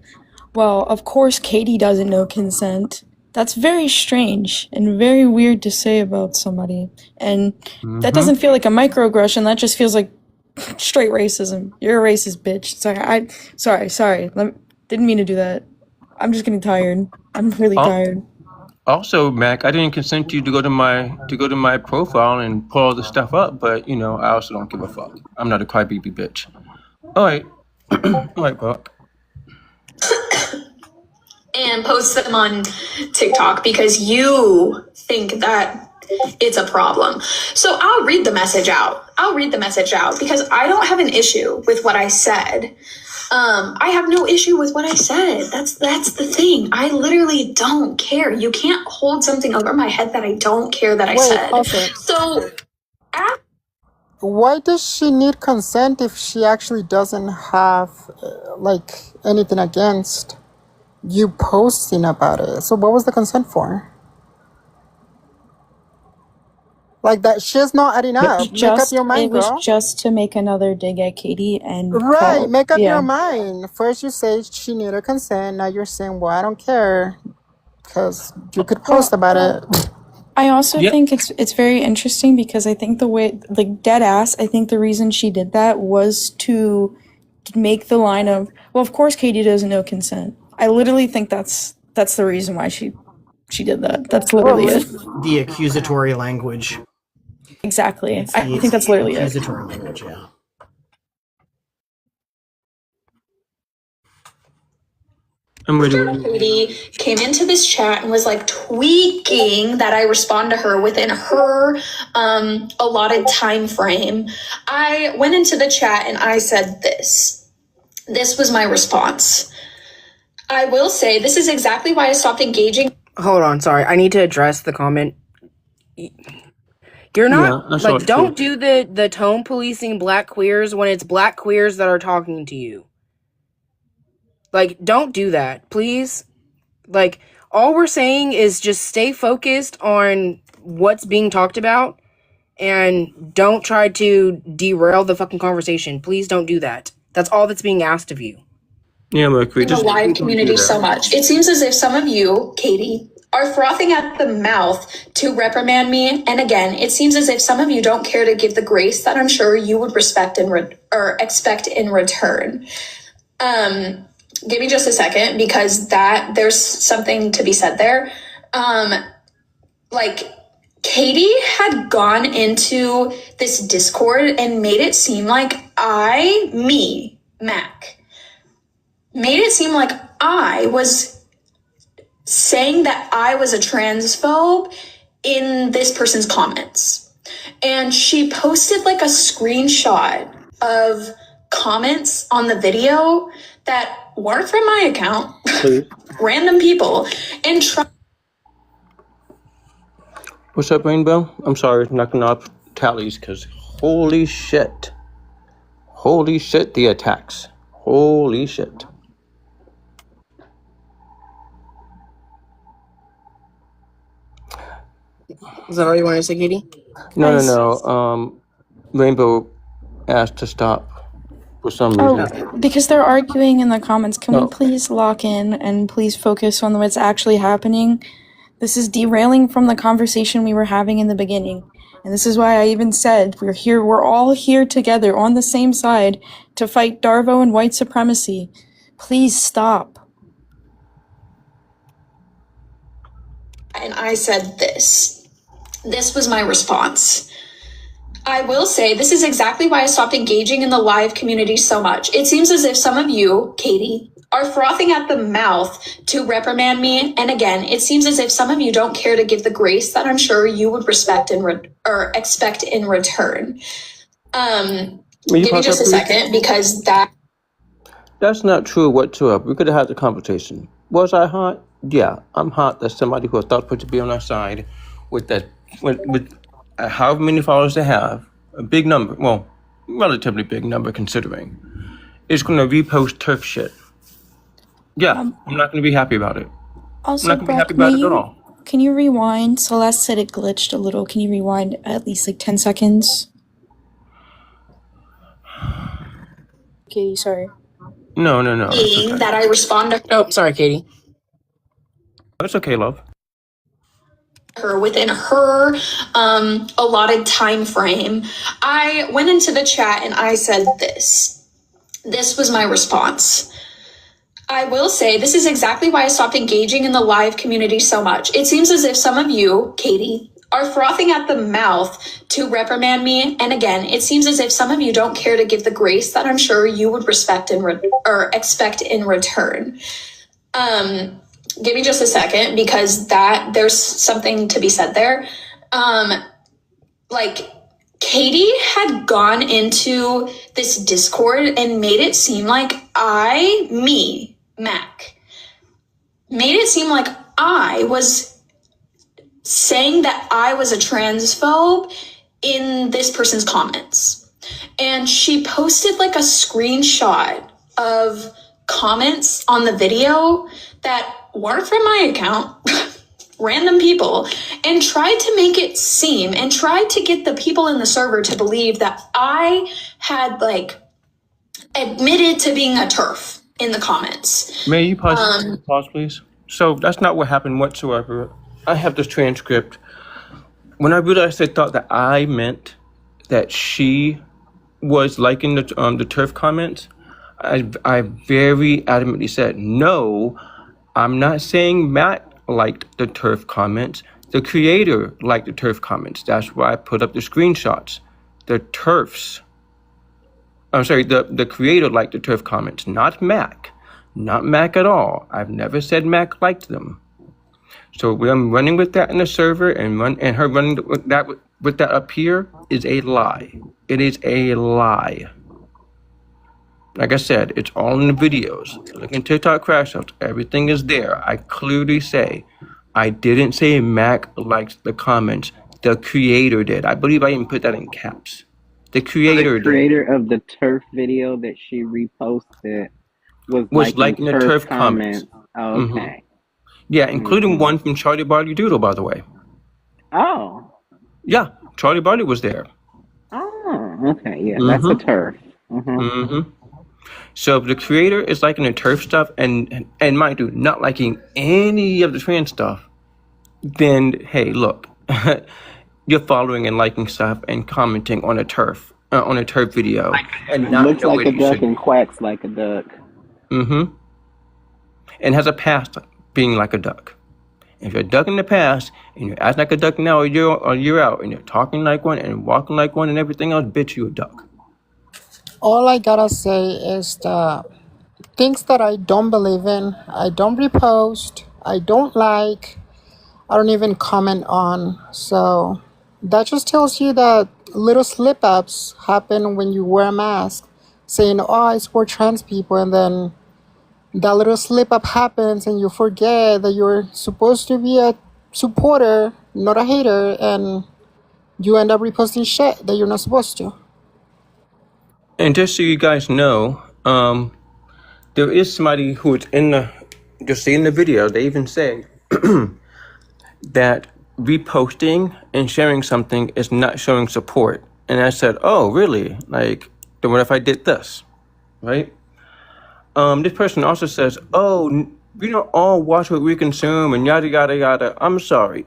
well, of course Katie doesn't know consent. That's very strange and very weird to say about somebody. And that doesn't feel like a microaggression, that just feels like straight racism. You're a racist bitch. Sorry. Didn't mean to do that. I'm just getting tired. I'm really tired. Also, Mac, I didn't consent to you to go to my profile and pull all this stuff up, but you know, I also don't give a fuck. I'm not a crybaby bitch. All right, all right, Buck. And post them on TikTok because you think that it's a problem. So I'll read the message out. Because I don't have an issue with what I said. I have no issue with what I said. That's the thing. I literally don't care. You can't hold something over my head that I don't care that I said. Also, So why does she need consent if she actually doesn't have like anything against you posting about it? So what was the consent for? Like that shit's not adding up. Make up your mind, It was girl. just to make another dig at Katie and Right, make up your mind. First you say she needed consent, now you're saying, well, I don't care because you could post about it. I also Yep. think it's very interesting because I think the way, like, dead ass, I think the reason she did that was to make the line of, well, of course Katie doesn't know consent. I literally think that's the reason why she did that. That's literally it. The accusatory language. Exactly. It's I think that's literally it. accusatory language, yeah. I'm ready. Katie came into this chat and was like tweaking that I respond to her within her allotted time frame. I went into the chat and I said this. This was my response. I will say this is exactly why I stopped engaging. Hold on, sorry. I need to address the comment. You're not like don't do the tone policing black queers when it's black queers that are talking to you. Like, don't do that, please. Like, all we're saying is just stay focused on what's being talked about and don't try to derail the fucking conversation. Please don't do that. That's all that's being asked of you. Yeah, Mercury. The live community so much. It seems as if some of you, Katie, are frothing at the mouth to reprimand me. And again, it seems as if some of you don't care to give the grace that I'm sure you would respect or expect in return. Give me just a second because there's something to be said there. Like Katie had gone into this Discord and made it seem like Mac, made it seem like I was saying that I was a transphobe in this person's comments. And she posted like a screenshot of comments on the video that weren't from my account, random people, and What's up, Rainbow? I'm sorry, knocking off tallies because holy shit, the attacks, holy shit. Is that all you want to say, Katie? No. Rainbow asked to stop for some Oh, reason. because they're arguing in the comments. Can we No. please lock in and please focus on what's actually happening? This is derailing from the conversation we were having in the beginning. And this is why I even said we're all here together on the same side to fight DARVO and white supremacy. Please stop. And I said this. This was my response. I will say this is exactly why I stopped engaging in the live community so much. It seems as if some of you, Katie, are frothing at the mouth to reprimand me. And again, it seems as if some of you don't care to give the grace that I'm sure you would respect or expect in return. Give me just a second, because that's not true whatsoever. We could have had the conversation. Was I hot? Yeah, I'm hot. That's somebody who I thought put to be on our side with however many followers they have, a big number, well, relatively big number considering, is going to repost turf shit. Yeah, I'm not going to be happy about it. Also, I'm not going to be happy about it at all. Can you rewind? Celeste said it glitched a little. Can you rewind at least like 10 seconds? Katie, sorry. No. Okay. That I respond to Oh, sorry, Katie. That's okay, love. her within her allotted time frame. I went into the chat and I said this. This was my response. I will say this is exactly why I stopped engaging in the live community so much. It seems as if some of you, Katie, are frothing at the mouth to reprimand me. And again, it seems as if some of you don't care to give the grace that I'm sure you would respect or expect in return. Give me just a second, because there's something to be said there. Katie had gone into this Discord and made it seem like Mac, made it seem like I was saying that I was a transphobe in this person's comments. And she posted like a screenshot of comments on the video that weren't from my account, random people, and tried to make it seem and tried to get the people in the server to believe that I had admitted to being a TERF in the comments. May you pause, please? So that's not what happened whatsoever. I have this transcript. When I realized, I thought that I meant that she was liking the TERF comments, I very adamantly said, no, I'm not saying Matt liked the TERF comments. The creator liked the TERF comments. That's why I put up the screenshots. The TERFs. I'm sorry, the creator liked the TERF comments, not Mac. Not Mac at all. I've never said Mac liked them. So when I'm running with that in the server and her running with that up here is a lie. It is a lie. Like I said, it's all in the videos. Look in TikTok crash outs. Everything is there. I clearly say, I didn't say Mac liked the comments. The creator did. I believe I even put that in caps. The creator of the TERF video that she reposted was liking the TERF comments. Oh, okay. Mm-hmm. Yeah, including one from Charlie Barley Doodle, by the way. Oh. Yeah, Charlie Barley was there. Oh, okay. Yeah, that's a TERF. So if the creator is liking the TERF stuff and mind you, not liking any of the trans stuff, then hey, look, you're following and liking stuff and commenting on a TERF video, and not looks like a duck and quacks like a duck. And has a past being like a duck. If you're a duck in the past and you're acting like a duck now, you're out, and you're talking like one and walking like one and everything else, bitch, you a duck. All I gotta say is that things that I don't believe in, I don't repost, I don't like, I don't even comment on. So that just tells you that little slip-ups happen when you wear a mask, saying, oh, I support trans people, and then that little slip-up happens and you forget that you're supposed to be a supporter, not a hater, and you end up reposting shit that you're not supposed to. And just so you guys know, there is somebody who is in the video, they even say that reposting and sharing something is not showing support. And I said, oh, really? Like, then what if I did this? Right? This person also says, oh, we don't all watch what we consume and yada, yada, yada. I'm sorry.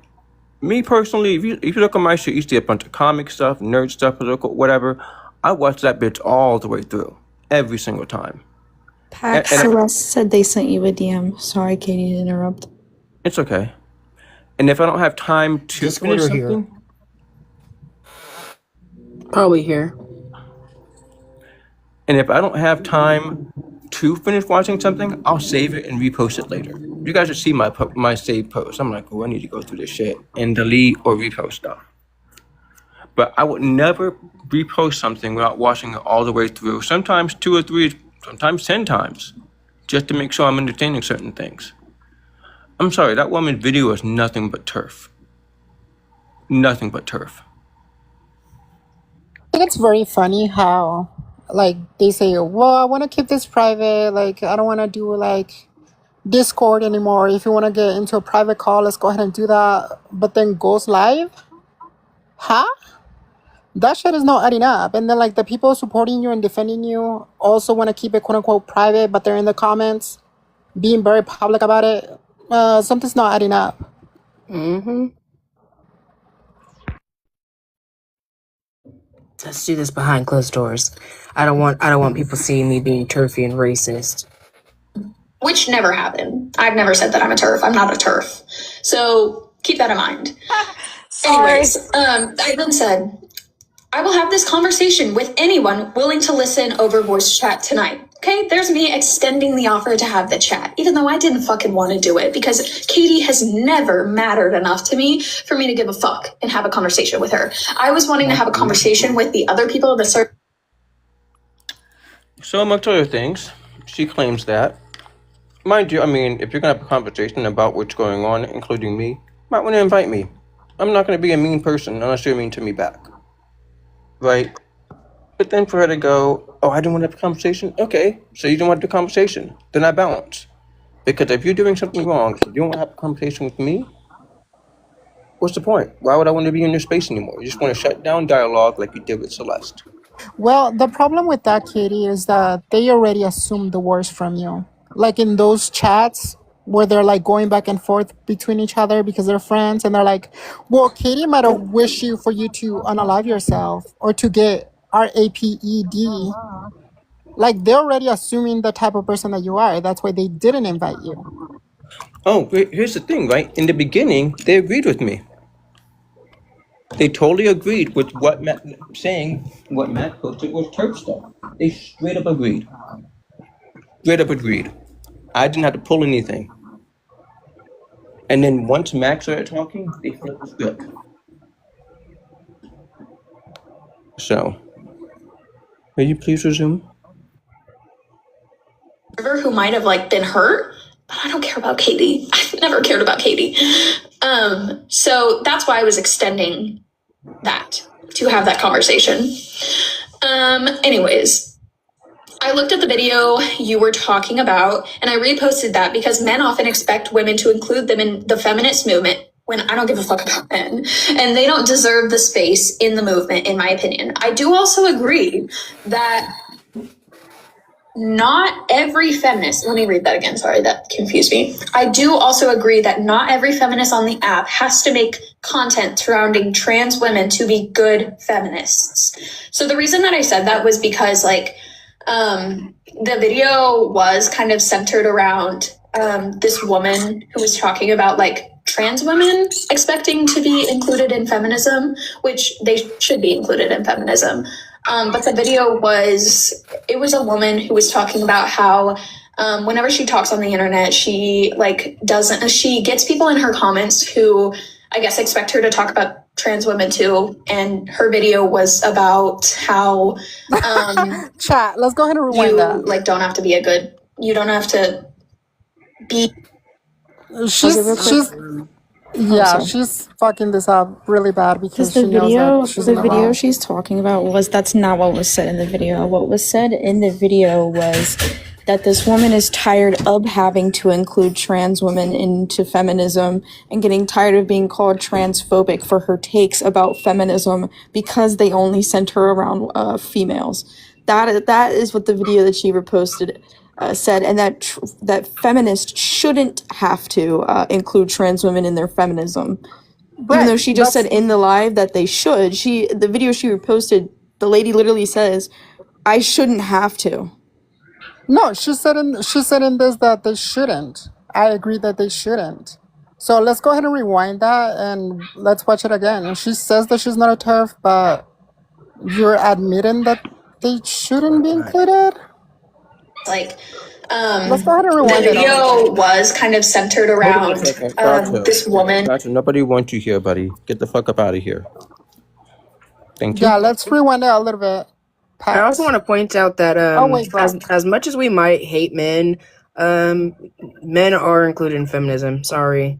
Me personally, if you look on my shit, you see a bunch of comic stuff, nerd stuff, political, whatever. I watch that bitch all the way through. Every single time. Pax Celeste said they sent you a DM. Sorry, Katie, to interrupt. It's okay. And if I don't have time to Discord finish or here? something, Probably here. and if I don't have time to finish watching something, I'll save it and repost it later. You guys should see my saved post. I'm like, oh, I need to go through this shit and delete or repost stuff. But I would never repost something without watching it all the way through. Sometimes 2 or 3, sometimes 10 times, just to make sure I'm understanding certain things. I'm sorry, that woman's video is nothing but turf. Nothing but turf. I think it's very funny how, like, they say, well, I want to keep this private. Like, I don't want to do, like, Discord anymore. If you want to get into a private call, let's go ahead and do that. But then goes live? Huh? That shit is not adding up. And then, like, the people supporting you and defending you also want to keep it quote-unquote private, but they're in the comments being very public about it. Something's not adding up. Mm-hmm. Let's do this behind closed doors. I don't want people seeing me being turfy and racist. Which never happened. I've never said that I'm a turf. I'm not a turf. So keep that in mind. Anyways, I then said, I will have this conversation with anyone willing to listen over voice chat tonight. Okay, there's me extending the offer to have the chat, even though I didn't fucking want to do it because Katie has never mattered enough to me for me to give a fuck and have a conversation with her. I was wanting to have a conversation with the other people that serve. So amongst other things, she claims that. Mind you, I mean, if you're going to have a conversation about what's going on, including me, you might want to invite me. I'm not going to be a mean person unless you're mean to me back. Right? But then for her to go, oh, I didn't want to have a conversation? Okay, so you don't want to have a conversation. Then I balance. Because if you're doing something wrong, you don't want to have a conversation with me, what's the point? Why would I want to be in your space anymore? You just want to shut down dialogue like you did with Celeste. Well, the problem with that, Katie, is that they already assumed the worst from you. Like in those chats where they're like going back and forth between each other because they're friends, and they're like, well, Katie might have wished you for you to unalive yourself or to get RAPED. Like, they're already assuming the type of person that you are. That's why they didn't invite you. Oh, here's the thing, right? In the beginning, they agreed with me. They totally agreed with what Matt posted was turf stuff. They straight up agreed. Straight up agreed. I didn't have to pull anything. And then once Max started talking, they flipped the script. So, will you please resume? Who might have like been hurt, but I don't care about Katie. I've never cared about Katie. So that's why I was extending that to have that conversation. Anyways, I looked at the video you were talking about and I reposted that because men often expect women to include them in the feminist movement when I don't give a fuck about men, and they don't deserve the space in the movement, in my opinion. I do also agree that not every feminist, let me read that again, sorry, that confused me. I do also agree that not every feminist on the app has to make content surrounding trans women to be good feminists. So the reason that I said that was because like, the video was kind of centered around this woman who was talking about like trans women expecting to be included in feminism, which they should be included in feminism. But the video was a woman who was talking about how whenever she talks on the internet, she gets people in her comments who I guess expect her to talk about trans women too. And her video was about how Chat, let's go ahead and rewind that. Like don't have to be you don't have to be. She's fucking this up really bad because the she knows that she's in the video wrong. she's talking about that's not what was said in the video. What was said in the video was that this woman is tired of having to include trans women into feminism and getting tired of being called transphobic for her takes about feminism because they only center around females. That is what the video that she reposted said, and that feminists shouldn't have to include trans women in their feminism. Even though she just said in the live that they should, the video she reposted, the lady literally says, "I shouldn't have to." No, she said in this that they shouldn't. I agree that they shouldn't. So let's go ahead and rewind that and let's watch it again. And she says that she's not a TERF, but you're admitting that they shouldn't be included? Like, let's go ahead and the rewind it. video was kind of centered around this woman. Gotcha. Nobody wants you here, buddy. Get the fuck up out of here. Thank you. Yeah, let's rewind it a little bit. I also want to point out that as much as we might hate men, men are included in feminism. Sorry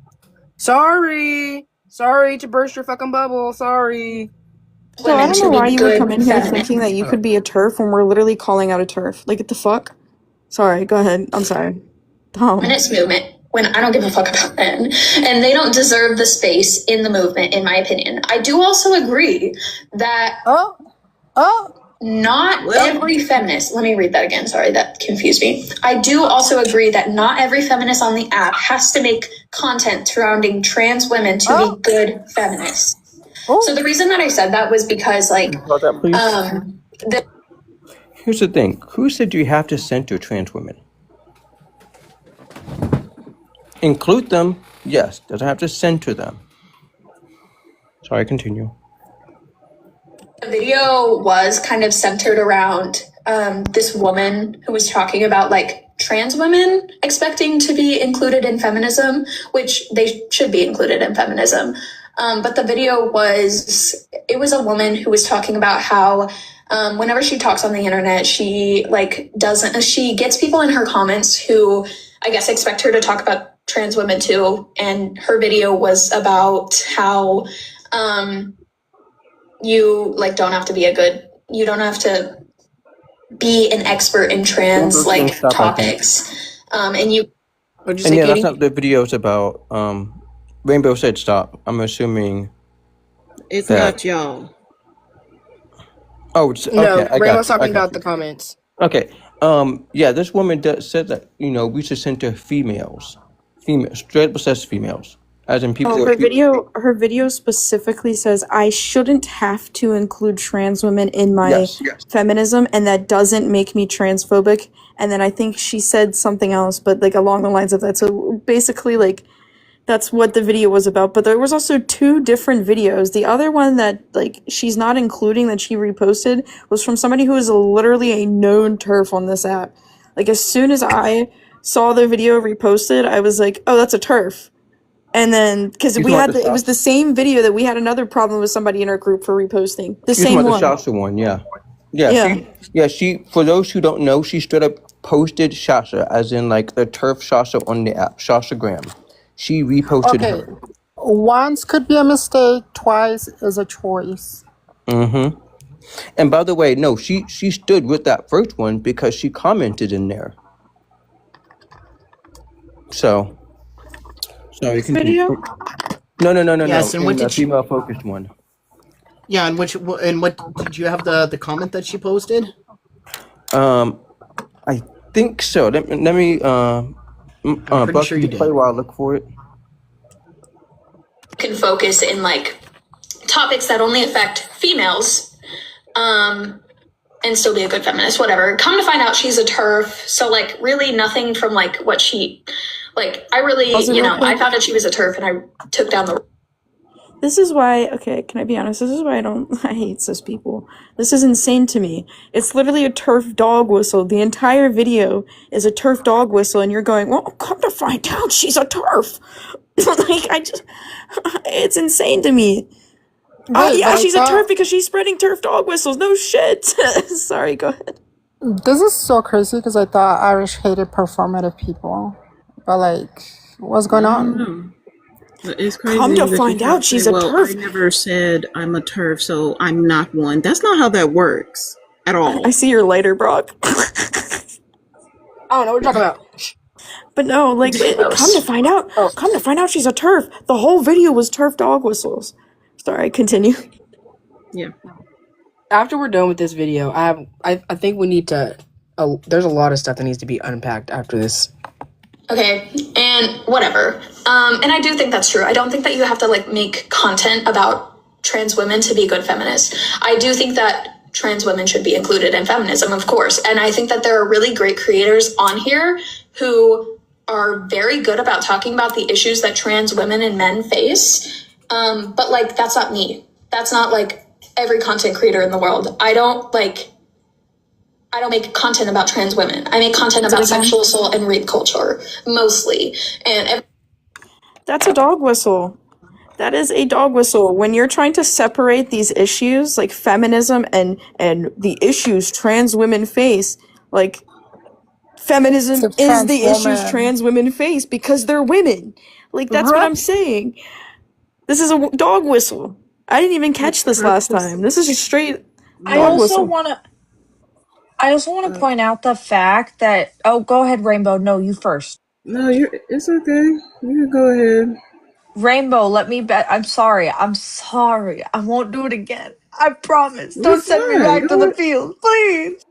to burst your fucking bubble. Sorry. So I don't know why you would come in here thinking that you could be a TERF when we're literally calling out a TERF. Like, what the fuck? Sorry, go ahead. I'm sorry. Feminist movement, when I don't give a fuck about men, and they don't deserve the space in the movement, in my opinion. I do also agree that not every feminist, let me read that again, sorry, that confused me. I do also agree that not every feminist on the app has to make content surrounding trans women to be good feminists. So the reason that I said that was because, like, here's the thing. Who said you have to center trans women? Include them, yes. Doesn't have to center them. Sorry, continue. The video was kind of centered around this woman who was talking about, like, trans women expecting to be included in feminism, which they should be included in feminism. But the video was a woman who was talking about how whenever she talks on the internet, she gets people in her comments who I guess expect her to talk about trans women too. And her video was about how you don't have to be an expert in trans topics. And you. And yeah, that's not the video's about. Rainbow said stop. I'm assuming it's not y'all. Oh, it's, okay. No, Rainbow's talking about the comments. Okay. Yeah, this woman said that we should center females. Straight up says females, as in people. Her video specifically says I shouldn't have to include trans women in my feminism, and that doesn't make me transphobic. And then I think she said something else, but like along the lines of that. So basically, like. That's what the video was about, but there was also 2 different videos. The other one that, like, she's not including that she reposted was from somebody who is literally a known TERF on this app. Like, as soon as I saw the video reposted, I was like, oh, that's a TERF. And then, because it was the same video that we had another problem with somebody in our group for reposting. The same one. The Shasha one, yeah. She, for those who don't know, she straight up posted Shasha, as in, like, the TERF Shasha on the app, Shashagram. She reposted her. Once could be a mistake, twice is a choice. Mm-hmm. And by the way, no, she stood with that first one because she commented in there. So you can video? No. Yes, and what the did she female focused one? Yeah, and what did you have the comment that she posted? I think so. Let me I'm pretty sure you did. Play while I look for it. Can focus in like topics that only affect females, and still be a good feminist. Whatever. Come to find out, she's a TERF. So like, really, nothing from like what she like. I really, I found out she was a TERF, and I took down the. This is why, okay, can I be honest? This is why I hate cis people. This is insane to me. It's literally a TERF dog whistle. The entire video is a TERF dog whistle, and you're going, well, come to find out, she's a TERF. Like, it's insane to me. She's a TERF because she's spreading TERF dog whistles. No shit. Sorry, go ahead. This is so crazy because I thought Irish hated performative people. But, like, what's going on? It's crazy. Come to find out, she's a TERF. I never said I'm a TERF, so I'm not one. That's not how that works at all. I see your lighter, Brock. I don't know what you're talking about. But no, like, come to find out she's a TERF. The whole video was TERF dog whistles. Sorry, continue. Yeah. After we're done with this video, I think we need to. There's a lot of stuff that needs to be unpacked after this. Okay, and whatever. And I do think that's true. I don't think that you have to like make content about trans women to be good feminists. I do think that trans women should be included in feminism, of course. And I think that there are really great creators on here who are very good about talking about the issues that trans women and men face. But like, that's not me. That's not like every content creator in the world. I don't make content about trans women. I make content about sexual assault and rape culture, mostly. And That's a dog whistle. That is a dog whistle. When you're trying to separate these issues, like feminism and the issues trans women face, like feminism is the issues trans women face because they're women. Like, that's what I'm saying. This is a dog whistle. I didn't even catch this last time. This is a straight dog whistle. I also want to point out the fact that... Oh, go ahead, Rainbow. No, you first. No, it's okay. You can go ahead. Rainbow, let me bet. I'm sorry. I won't do it again. I promise. Don't send me back to the field, please.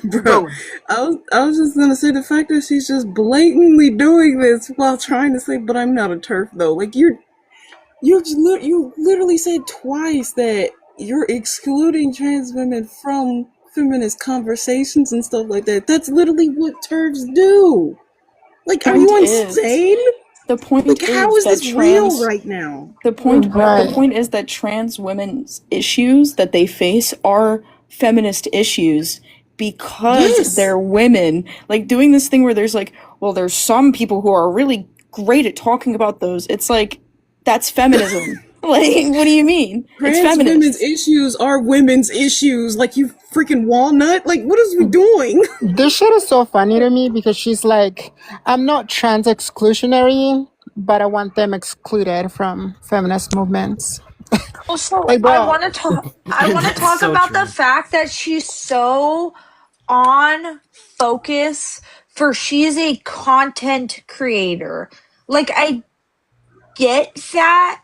Bro, I was just gonna say the fact that she's just blatantly doing this while trying to say, but I'm not a TERF though. Like you literally said twice that you're excluding trans women from feminist conversations and stuff like that. That's literally what TERFs do. Like, are you insane? The point like, how is this real right now? The point is that trans women's issues that they face are feminist issues because they're women. Like, doing this thing where there's like, well, there's some people who are really great at talking about those. It's like, that's feminism. Like, what do you mean? Trans it's feminist. Women's issues are women's issues. Like, you freaking walnut. Like, what is we doing? This shit is so funny to me because she's like, I'm not trans exclusionary, but I want them excluded from feminist movements. Also, Like, I want to talk so about true. the fact that she's so on focus for she's a content creator. Like, I get that,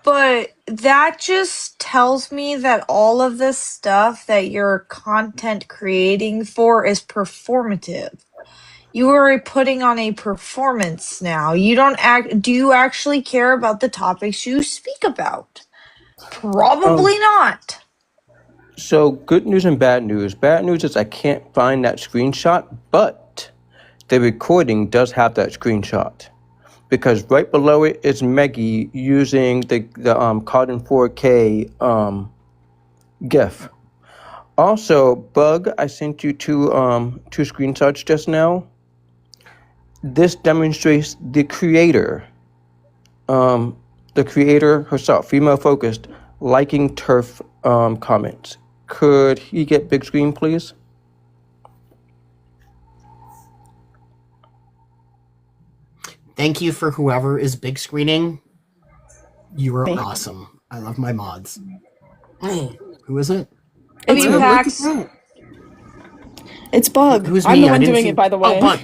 but that just tells me that all of this stuff that you're content creating for is performative. You are putting on a performance now. You don't do you actually care about the topics you speak about? Probably not. So good news and bad news. Bad news is I can't find that screenshot, but the recording does have that screenshot. Because right below it is Meggie using the Cotton 4K GIF. Also, Bug, I sent you two screenshots just now. This demonstrates the creator herself, female focused, liking TERF comments. Could he get big screen, please? Thank you for whoever is big screening. You are awesome. I love my mods. Who is it? It's Pax. It's Bug. Who's I'm me? the one doing it, by the way. Oh, Bug.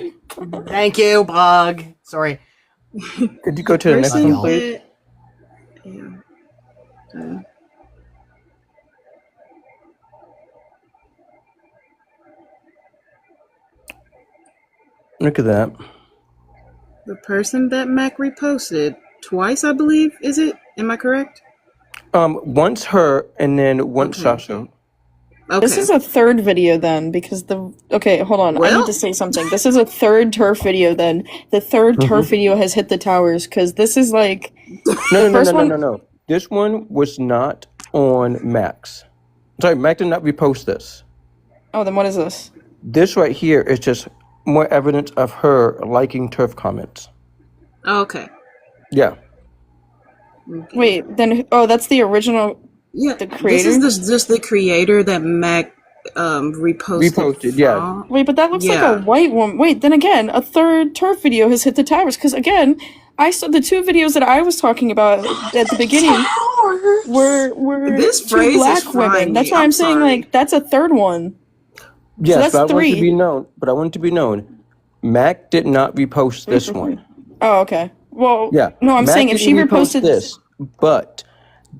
Thank you, Bug. Sorry. Could you go to the next one, please? Look at that. The person that Mac reposted twice, I believe, is it? Am I correct? Once her and then once Sasha. Okay. This is a third video then, because hold on, I need to say something. This is a third TERF video then. The third TERF video has hit the towers, because this is like... No. This one was not on Max. Sorry, Mac did not repost this. Oh, then what is this? This right here is just more evidence of her liking TERF comments. Okay. Yeah. Wait, then, that's the original... Yeah, the creator? This is just the creator that Mac reposted. Yeah. Wait, but that looks like a white woman. Wait, then again, a third TERF video has hit the towers, because again, I saw the two videos that I was talking about at the beginning were this two black women. That's why I'm saying, like, that's a third one. So Yes, that's but I want it to three. be known. But I want it to be known. Mac did not repost Three this for one. three. Oh, okay. Well, Yeah, no, I'm Mac saying if didn't she repost reposted, this, but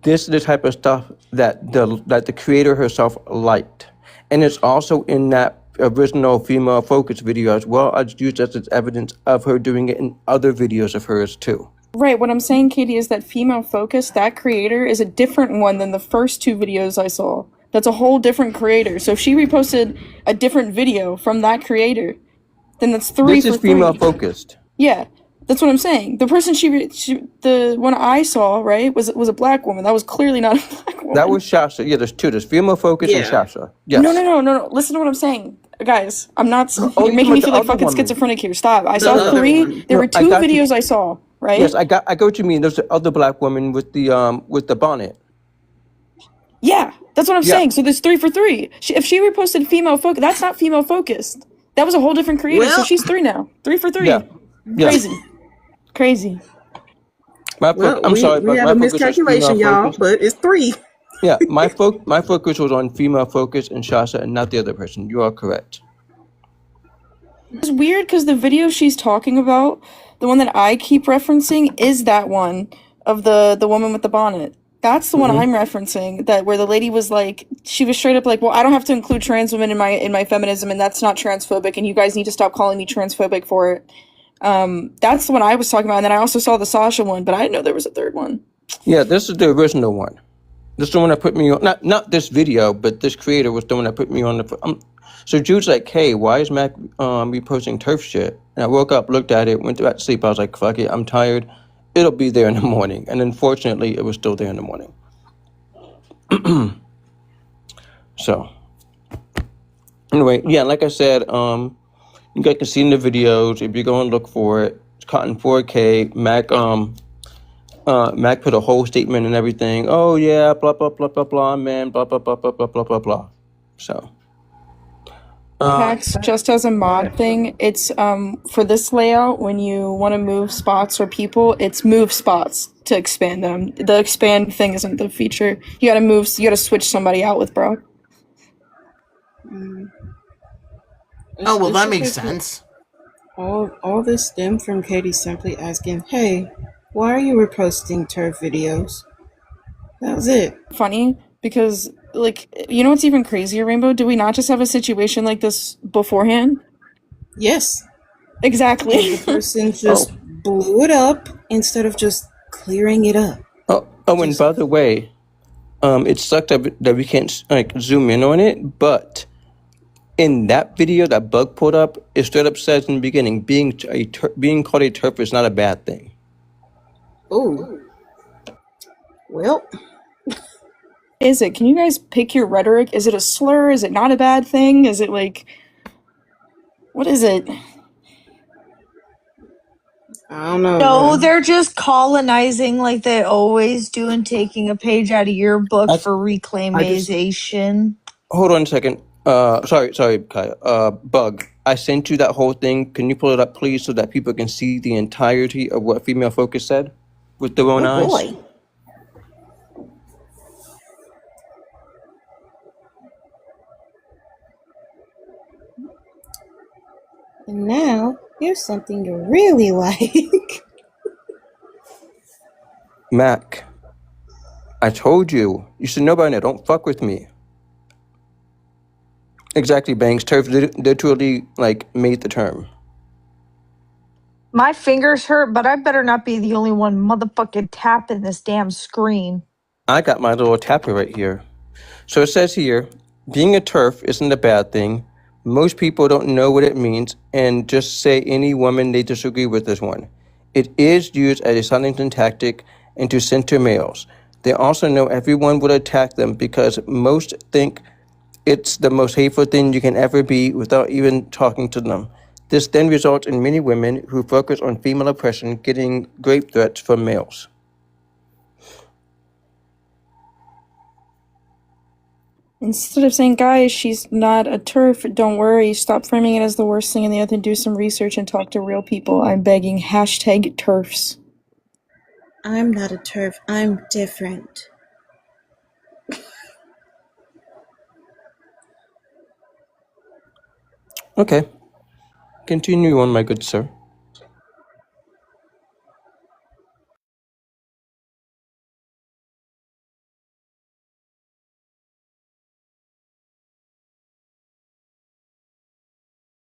this is the type of stuff that the creator herself liked, and it's also in that original female focus video as well as used as evidence of her doing it in other videos of hers too. right, what I'm saying, Katie, is that female focus, that creator is a different one than the first two videos I saw. That's a whole different creator. So if she reposted a different video from that creator, then that's three This for is female three. focused. Yeah, that's what I'm saying. The person the one I saw, right, was a black woman. That was clearly not a black woman. That was Shasha. Yeah, there's two. There's female focus and Yeah. Shasha. Yes. No. Listen to what I'm saying, guys. I'm not. Oh, You're you making talking me about feel the like other fucking woman? schizophrenic here. Stop. I The saw other three. one. There No, were I two got you. videos I saw, right? Yes, I got what you mean. There's the other black woman with the bonnet. Yeah, that's what I'm Yeah. saying. So there's three for three. If she reposted female focus, that's not female focused. That was a whole different creator. So Well, she's three now. Three for three. Yeah. Yeah. Crazy. I'm sorry, we but had my a focus was miscalculation, female y'all, focus. but it's three. Yeah, my focus was on female focus and Shasha and not the other person. You are correct. It's weird because the video she's talking about, the one that I keep referencing, is that one of the woman with the bonnet. That's the one I'm referencing. That where the lady was like, she was straight up like, "Well, I don't have to include trans women in my feminism, and that's not transphobic, and you guys need to stop calling me transphobic for it." That's the one I was talking about, and then I also saw the Sasha one, but I didn't know there was a third one. Yeah, this is the original one. This is the one that put me on. Not this video, but this creator was the one that put me on the. So Jude's like, "Hey, why is Mac reposting turf shit?" And I woke up, looked at it, went back to sleep. I was like, "Fuck it, I'm tired. It'll be there in the morning." And unfortunately, it was still there in the morning. So anyway, yeah, like I said, you guys can see in the videos if you go and look for it. It's caught in 4K. Mac put a whole statement and everything. Oh yeah, blah blah blah blah blah, man, blah blah blah blah blah blah blah blah. So. Pax, just as a mod thing, it's for this layout, when you want to move spots or people, it's move spots to expand them. The expand thing isn't the feature. You gotta switch somebody out with Brock. Oh, well, that It's makes okay. sense. All this stemmed from Katie simply asking, "Hey, why are you reposting turf videos?" That was it. Funny, because, like, you know what's even crazier, Rainbow? Did we not just have a situation like this beforehand? Yes. Exactly. The person just blew it up instead of just clearing it up. And by the way, it sucked that we can't like zoom in on it, but in that video that Bug pulled up, it straight up says in the beginning, being called a turf is not a bad thing. Oh. Well. Is it? Can you guys pick your rhetoric? Is it a slur? Is it not a bad thing? Is it like, what is it? I don't know. No, they're just colonizing like they always do and taking a page out of your book for reclaimization. Hold on a second. Sorry, Kaya. Bug, I sent you that whole thing. Can you pull it up, please, so that people can see the entirety of what Female Focus said with their own eyes? Boy. And now, here's something you really like. Mac, I told you. You should know by now. Don't fuck with me. Exactly, Banks. Turf literally, made the term. My fingers hurt, but I better not be the only one motherfucking tapping this damn screen. I got my little tapper right here. So it says here, being a turf isn't a bad thing. Most people don't know what it means and just say any woman they disagree with is one. It is used as a silencing tactic and to center males. They also know everyone would attack them because most think it's the most hateful thing you can ever be without even talking to them. This then results in many women who focus on female oppression getting rape threats from males. Instead of saying, guys, she's not a turf, don't worry, stop framing it as the worst thing on the earth and do some research and talk to real people. I'm begging. Hashtag turfs. I'm not a turf. I'm different. Okay. Continue on, my good sir.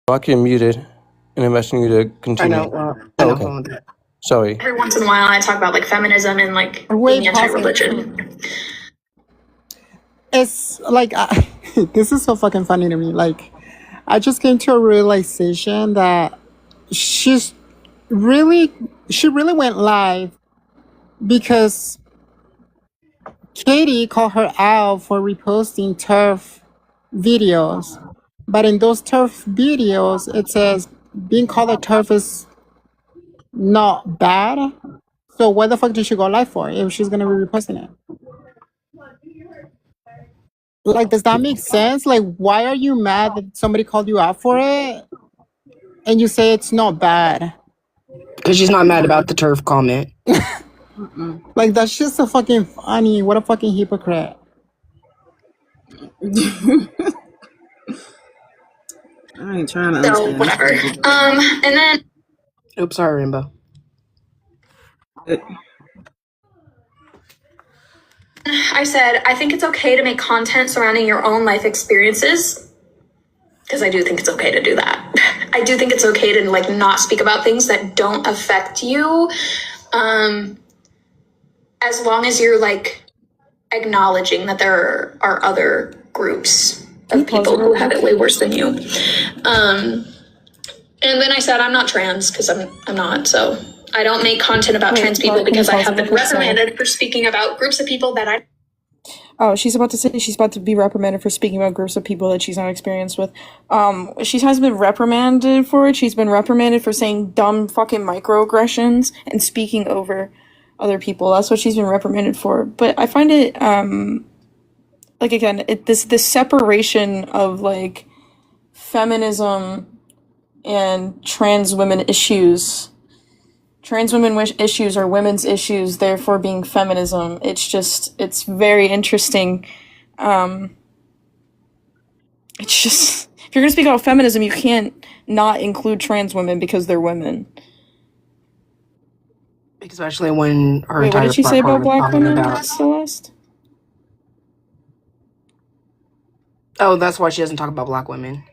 Rock, you're muted, and I'm asking you to continue. I know. Okay. Sorry. Every once in a while, I talk about like feminism and like Wait, being pause it. anti-religion. It's like this is so fucking funny to me. Like, I just came to a realization that she really went live because Katie called her out for reposting turf videos. But in those turf videos, it says being called a turf is not bad. So what the fuck did she go live for if she's gonna be reposting it? Like, does that make sense? Like, why are you mad that somebody called you out for it and you say it's not bad? Because she's not mad about the turf comment. Like, that's just so fucking funny. What a fucking hypocrite. I ain't trying to So understand. whatever. And then Oops, sorry, Rainbow. I said, I think it's okay to make content surrounding your own life experiences. Because I do think it's okay to do that. I do think it's okay to like not speak about things that don't affect you. As long as you're like acknowledging that there are other groups of people who have it way worse than you. And then I said, I'm not trans because I'm not. So I don't make content about trans people because I have been reprimanded for speaking about groups of people that I. Oh, she's about to say she's about to be reprimanded for speaking about groups of people that she's not experienced with. She has been reprimanded for it. She's been reprimanded for saying dumb fucking microaggressions and speaking over other people. That's what she's been reprimanded for. But I find it, like again, this separation of like feminism and trans women issues. Trans women issues are women's issues, therefore being feminism. It's very interesting. It's just, if you're gonna speak about feminism, you can't not include trans women because they're women. Especially when her Wait, what entire did she say about black women, about... Celeste? Oh, that's why she doesn't talk about black women.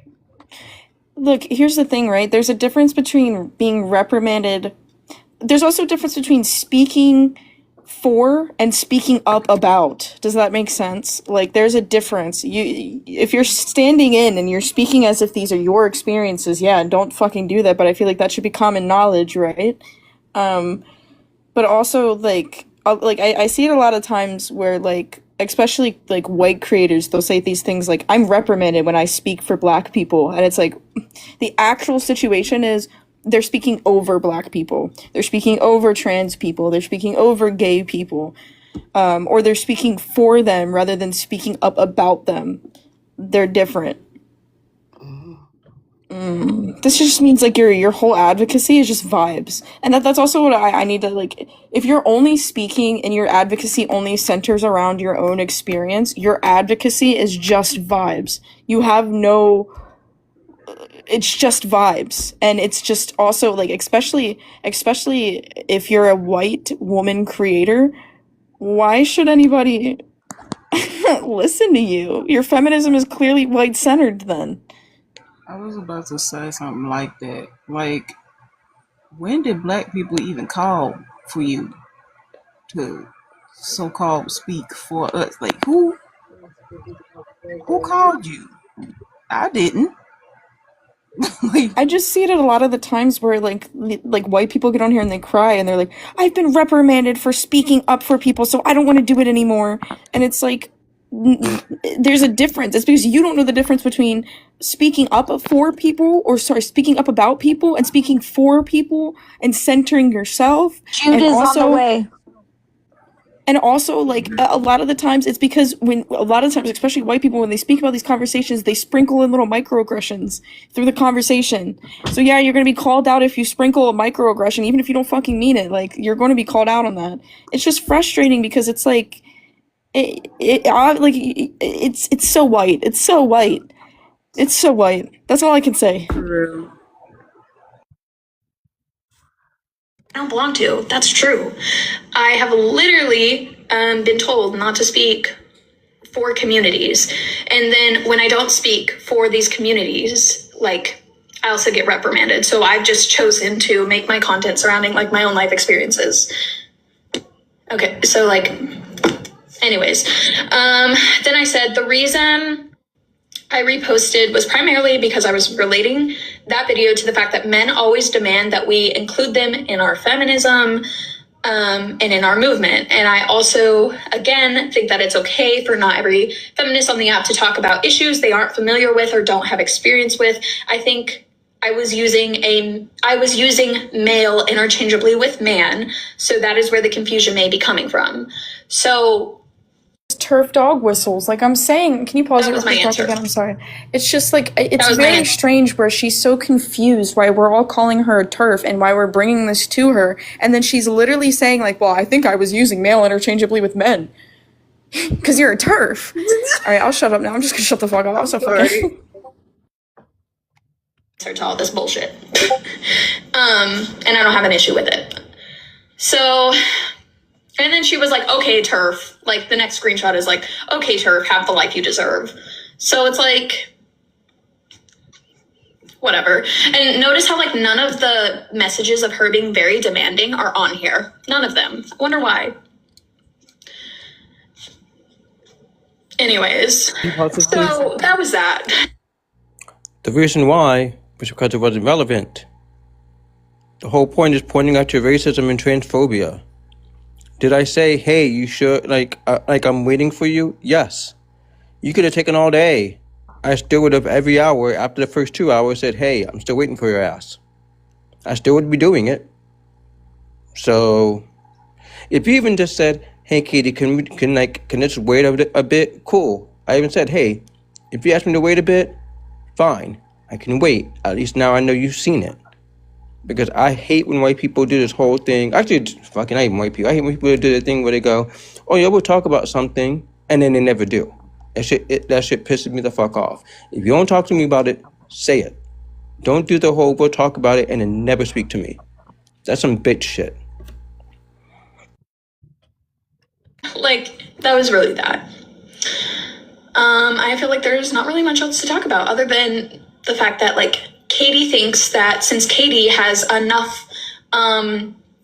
Look, here's the thing, right? There's a difference between being reprimanded. There's also a difference between speaking for and speaking up about. Does that make sense? Like, there's a difference. If you're standing in and you're speaking as if these are your experiences, yeah, don't fucking do that. But I feel like that should be common knowledge, right? But also, like I see it a lot of times where, like, especially, like, white creators, they'll say these things like, I'm reprimanded when I speak for black people. And it's like, the actual situation is they're speaking over black people. They're speaking over trans people. They're speaking over gay people. Or they're speaking for them rather than speaking up about them. They're different. This just means like your whole advocacy is just vibes. And that's also what I need to, like, if you're only speaking and your advocacy only centers around your own experience, your advocacy is just vibes. You have no, it's just vibes. And it's just also like, especially if you're a white woman creator, why should anybody listen to you? Your feminism is clearly white-centered then. I was about to say something like that. Like, when did black people even call for you to so-called speak for us? Like, who called you? I didn't. I just see it at a lot of the times where like white people get on here and they cry and they're like, I've been reprimanded for speaking up for people, so I don't want to do it anymore. And it's like, there's a difference. It's because you don't know the difference between speaking up for people, or sorry, speaking up about people and speaking for people and centering yourself. Jude is on the way. And also, like, a lot of the times, it's because a lot of times, especially white people, when they speak about these conversations, they sprinkle in little microaggressions through the conversation. So yeah, you're going to be called out if you sprinkle a microaggression, even if you don't fucking mean it. Like, you're going to be called out on that. It's just frustrating because it's like, it's so white. It's so white. It's so white. That's all I can say. For real. I don't belong to. That's true. I have literally been told not to speak for communities. And then when I don't speak for these communities, like, I also get reprimanded. So I've just chosen to make my content surrounding like my own life experiences. Okay, so like, anyways, then I said the reason I reposted was primarily because I was relating that video to the fact that men always demand that we include them in our feminism and in our movement. And I also, again, think that it's okay for not every feminist on the app to talk about issues they aren't familiar with or don't have experience with. I think I was using male interchangeably with man, so that is where the confusion may be coming from. So Turf dog whistles. Like I'm saying, can you pause That it was real my quick answer. again? I'm sorry. It's just like, it's was my very answer. strange where she's so confused why we're all calling her a turf and why we're bringing this to her. And then she's literally saying like, well, I think I was using male interchangeably with men. Because you're a turf. All right, I'll shut up now. I'm just going to shut the fuck up. I'm so fucking... answer to all this bullshit. And I don't have an issue with it. So, and then she was like, okay, turf. Like, the next screenshot is like, okay, turf, have the life you deserve. So it's like, whatever. And notice how, like, none of the messages of her being very demanding are on here. None of them. I wonder why. Anyways, so that was that. The reason why was because it wasn't relevant. The whole point is pointing out your racism and transphobia. Did I say, hey, you should, like I'm waiting for you? Yes. You could have taken all day. I still would have every hour after the first 2 hours said, hey, I'm still waiting for your ass. I still would be doing it. So, if you even just said, hey, Katie, can this wait a bit? Cool. I even said, hey, if you ask me to wait a bit, fine. I can wait. At least now I know you've seen it. Because I hate when white people do this whole thing. Actually, fucking I hate white people. I hate when people do the thing where they go, oh yeah, we'll talk about something, and then they never do. That shit pisses me the fuck off. If you don't talk to me about it, say it. Don't do the whole we'll talk about it and then never speak to me. That's some bitch shit. Like, that was really that. I feel like there's not really much else to talk about other than the fact that, like, Katie thinks that since Katie has enough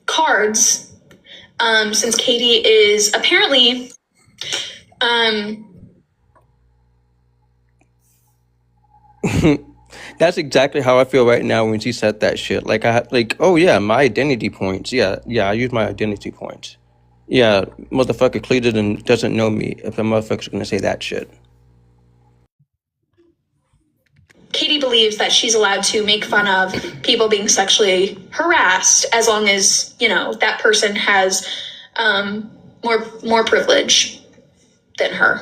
cards, since Katie is apparently That's exactly how I feel right now when she said that shit. Oh yeah, my identity points. Yeah, I use my identity points. Yeah, motherfucker Cleveland doesn't know me if a motherfucker's gonna say that shit. Katie believes that she's allowed to make fun of people being sexually harassed as long as, you know, that person has more privilege than her.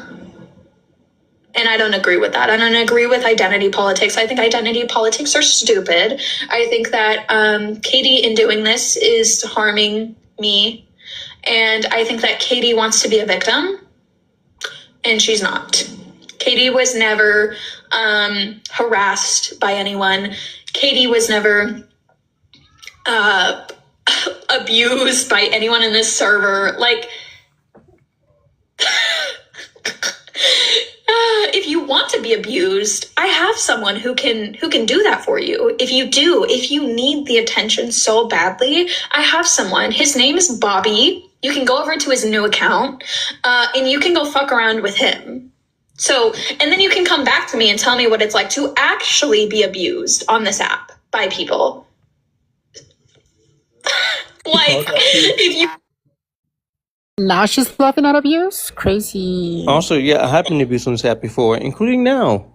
And I don't agree with that. I don't agree with identity politics. I think identity politics are stupid. I think that Katie, in doing this, is harming me. And I think that Katie wants to be a victim, and she's not. Katie was never harassed by anyone. Katie was never abused by anyone in this server. Like, if you want to be abused, I have someone who can do that for you. If you need the attention so badly, I have someone. His name is Bobby. You can go over to his new account, and you can go fuck around with him. So, and then you can come back to me and tell me what it's like to actually be abused on this app by people. Like, if you... Now she's laughing at abuse? Crazy. Also, yeah, I have been abused on this app before, including now.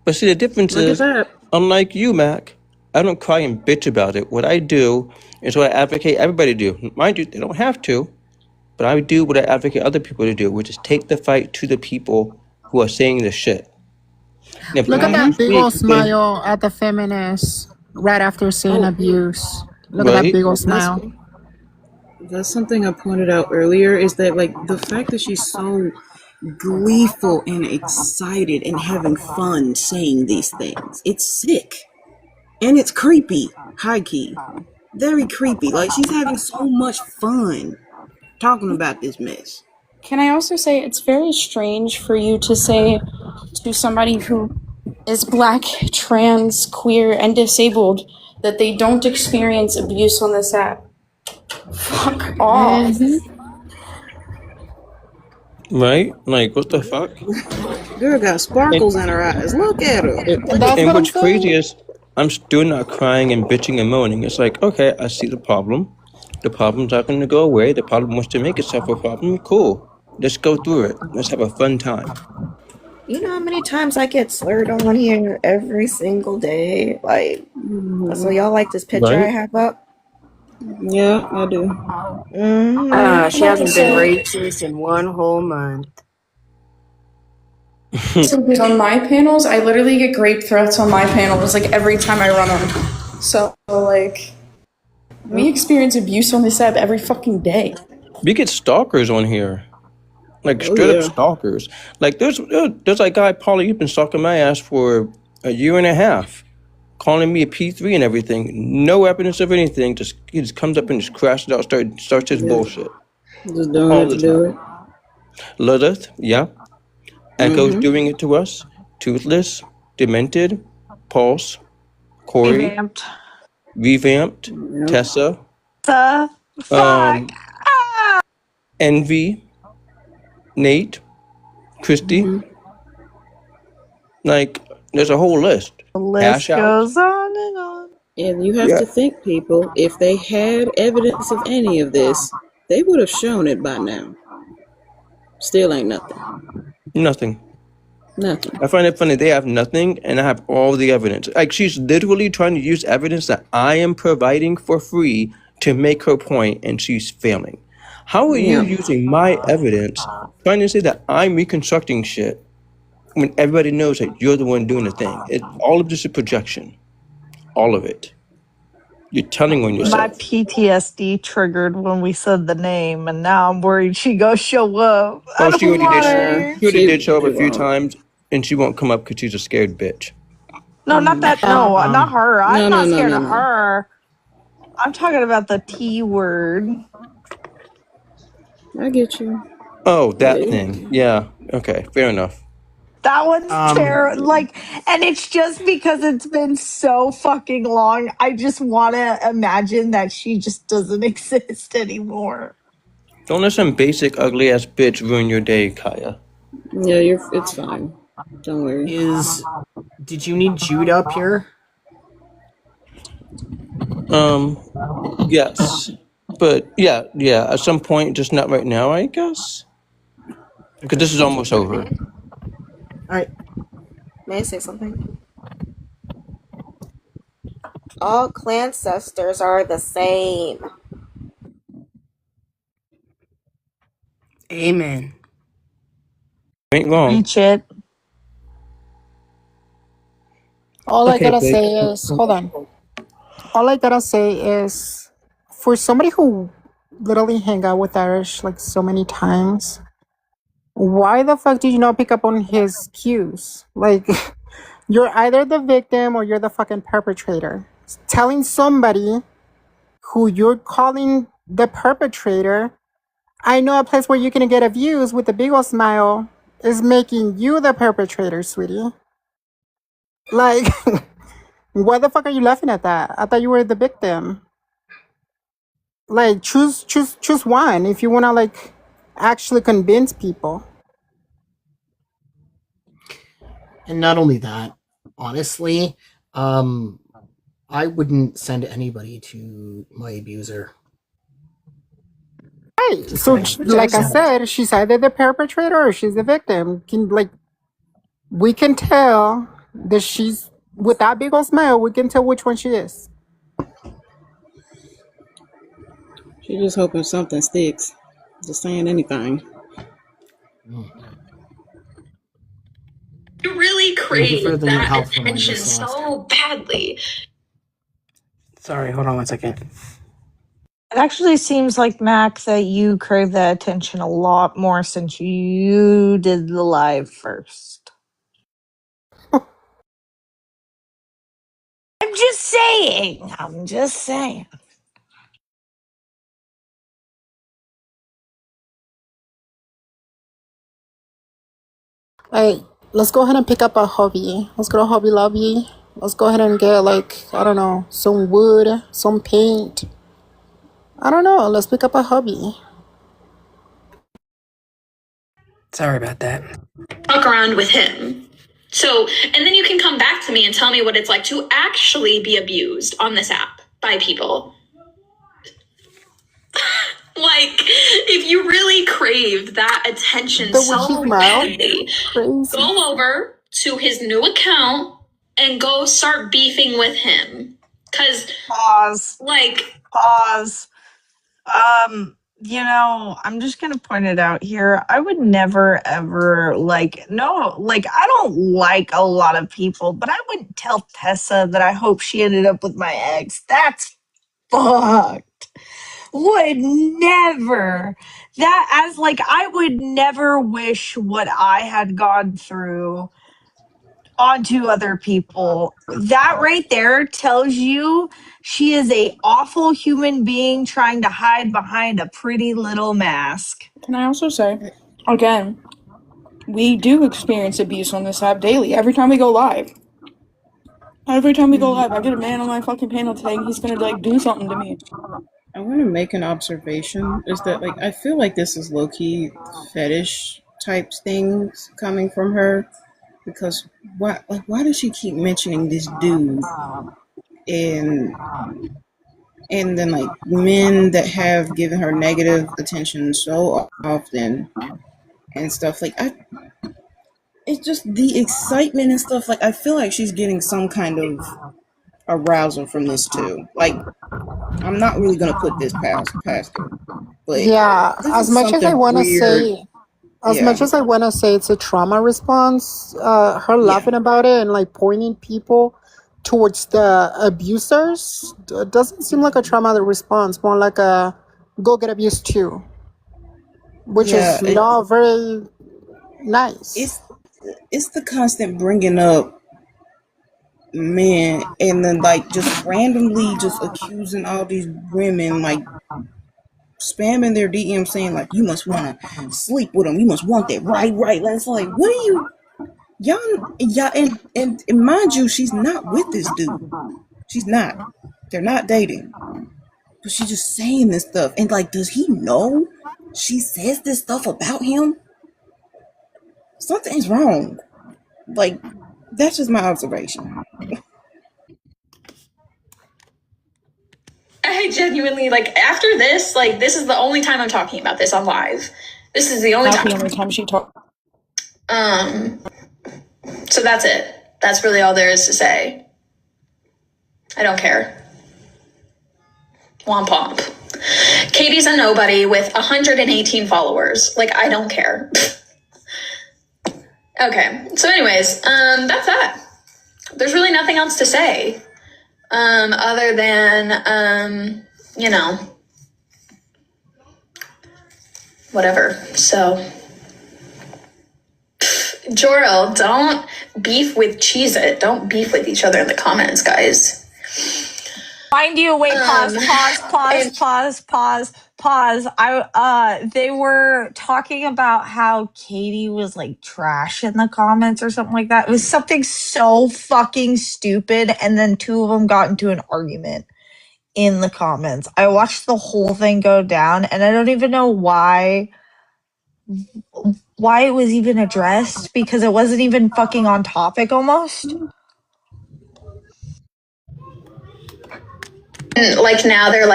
But see, the difference is, unlike you, Mac, I don't cry and bitch about it. What I do is what I advocate everybody to do. Mind you, they don't have to, but I do what I advocate other people to do, which is take the fight to the people who are saying this shit. Now, Look at that big old smile at the feminists right after saying abuse. Look at that big old smile. That's something I pointed out earlier, is that, like, the fact that she's so gleeful and excited and having fun saying these things. It's sick. And it's creepy. High key. Very creepy. Like, she's having so much fun talking about this mess. Can I also say it's very strange for you to say to somebody who is black, trans, queer, and disabled that they don't experience abuse on this app? Fuck off. Right? Like, what the fuck? Girl got sparkles in her eyes. Look at her. And what's crazy is I'm still not crying and bitching and moaning. It's like, okay, I see the problem. The problem's not going to go away. The problem wants to make itself a problem. Cool. Let's go through it. Let's have a fun time. You know how many times I get slurred on here every single day? Like, so y'all like this picture I have up? Yeah, I do. She hasn't been racist in 1 whole month. So on my panels, I literally get grape threats on my panels like every time I run them. So like, we experience abuse on this app every fucking day. We get stalkers on here. Like, straight up stalkers. Like, there's that guy, Paulie, you've been stalking my ass for a year and a half. Calling me a P3 and everything. No evidence of anything. He just comes up and just crashes out, starts his bullshit. Just doing it to do it. Lilith, yeah. Echo's doing it to us. Toothless, Demented, Pulse, Corey, Revamped, Tessa, Envy, Nate, Christy. Like, there's a whole list. The list goes on and on. And you have to think, people, if they had evidence of any of this, they would have shown it by now. Still ain't nothing. Nothing. Nothing. I find it funny. They have nothing, and I have all the evidence. Like, she's literally trying to use evidence that I am providing for free to make her point, and she's failing. How are you using my evidence, trying to say that I'm reconstructing shit, when everybody knows that you're the one doing the thing? All of this is projection. All of it. You're telling on yourself. My PTSD triggered when we said the name, and now I'm worried she go show up. Oh, she already did show up a few times, and she won't come up because she's a scared bitch. No, not that. No, not her. I'm not scared of her. I'm talking about the T word. I get you. Oh, that thing. Yeah. Okay. Fair enough. That one's terrible. Like, and it's just because it's been so fucking long. I just want to imagine that she just doesn't exist anymore. Don't let some basic ugly ass bitch ruin your day, Kaya. Yeah, it's fine. Don't worry. Did you need Jude up here? Yes. But yeah, at some point, just not right now, I guess. Because this is almost over. Alright. May I say something? All clancestors are the same. Amen. Ain't wrong. Reach it. All I gotta say is, hold on. All I gotta say is, for somebody who literally hang out with Irish like so many times, why the fuck did you not pick up on his cues? Like, you're either the victim or you're the fucking perpetrator. Telling somebody who you're calling the perpetrator, I know a place where you're gonna get a views with a big old smile, is making you the perpetrator, sweetie. Like, why the fuck are you laughing at that? I thought you were the victim. Like, choose one if you wanna like actually convince people. And not only that, honestly, I wouldn't send anybody to my abuser. Right. So, like I said, she's either the perpetrator or she's the victim. We can tell that she's, with that big old smile, we can tell which one she is. She's just hoping something sticks. Just saying anything. You really crave that attention so badly. Sorry, hold on 1 second. It actually seems like, Mac, that you crave that attention a lot more since you did the live first. I'm just saying. I'm just saying. Hey, let's go ahead and pick up a hobby. Let's go to Hobby Lobby. Let's go ahead and get, like, I don't know, some wood, some paint. I don't know. Let's pick up a hobby. Sorry about that. Fuck around with him. So, and then you can come back to me and tell me what it's like to actually be abused on this app by people. Like, if you really craved that attention The so witchy mouth. badly, Crazy. go over to his new account and go start beefing with him. Cause, Pause. like, Pause. I'm just gonna point it out here. I would never ever I don't like a lot of people, but I wouldn't tell Tessa that I hope she ended up with my ex. That's fucked. Would never. I would never wish what I had gone through onto other people. That right there tells you she is a awful human being trying to hide behind a pretty little mask. Can I also say, again, we do experience abuse on this app daily. Every time we go live. Every time we go live, I get a man on my fucking panel saying he's gonna do something to me. I want to make an observation. Is that I feel like this is low key fetish types things coming from her, because why does she keep mentioning this dude and then men that have given her negative attention so often and stuff it's just the excitement and stuff. I feel like she's getting some kind of arousal from this too. I'm not really gonna put this past her, but Yeah, this as is much as I something want to weird. say, as much as I want to say it's a trauma response, her laughing about it and pointing people towards the abusers doesn't seem like a trauma response, more like a go get abused too, which is not very nice. It's the constant bringing up men and then just randomly just accusing all these women, spamming their DM saying you must want to sleep with them, you must want that, right? It's what are you, y'all, and mind you, she's not with this dude. She's not. They're not dating. But she's just saying this stuff. And does he know she says this stuff about him? Something's wrong. That's just my observation. I genuinely, after this, this is the only time I'm talking about this on live. This is the only Not time. the only time she talked. So that's it. That's really all there is to say. I don't care. Womp womp. Katie's a nobody with 118 followers. I don't care. Okay. So anyways, that's that. There's really nothing else to say. Other than, whatever. So, Jorel, don't beef with Cheez-It. Don't beef with each other in the comments, guys. Mind you, wait, pause. They were talking about how Katie was trash in the comments or something like that. It was something so fucking stupid, and then two of them got into an argument in the comments. I watched the whole thing go down, and I don't even know why it was even addressed, because it wasn't even fucking on topic almost. Now they're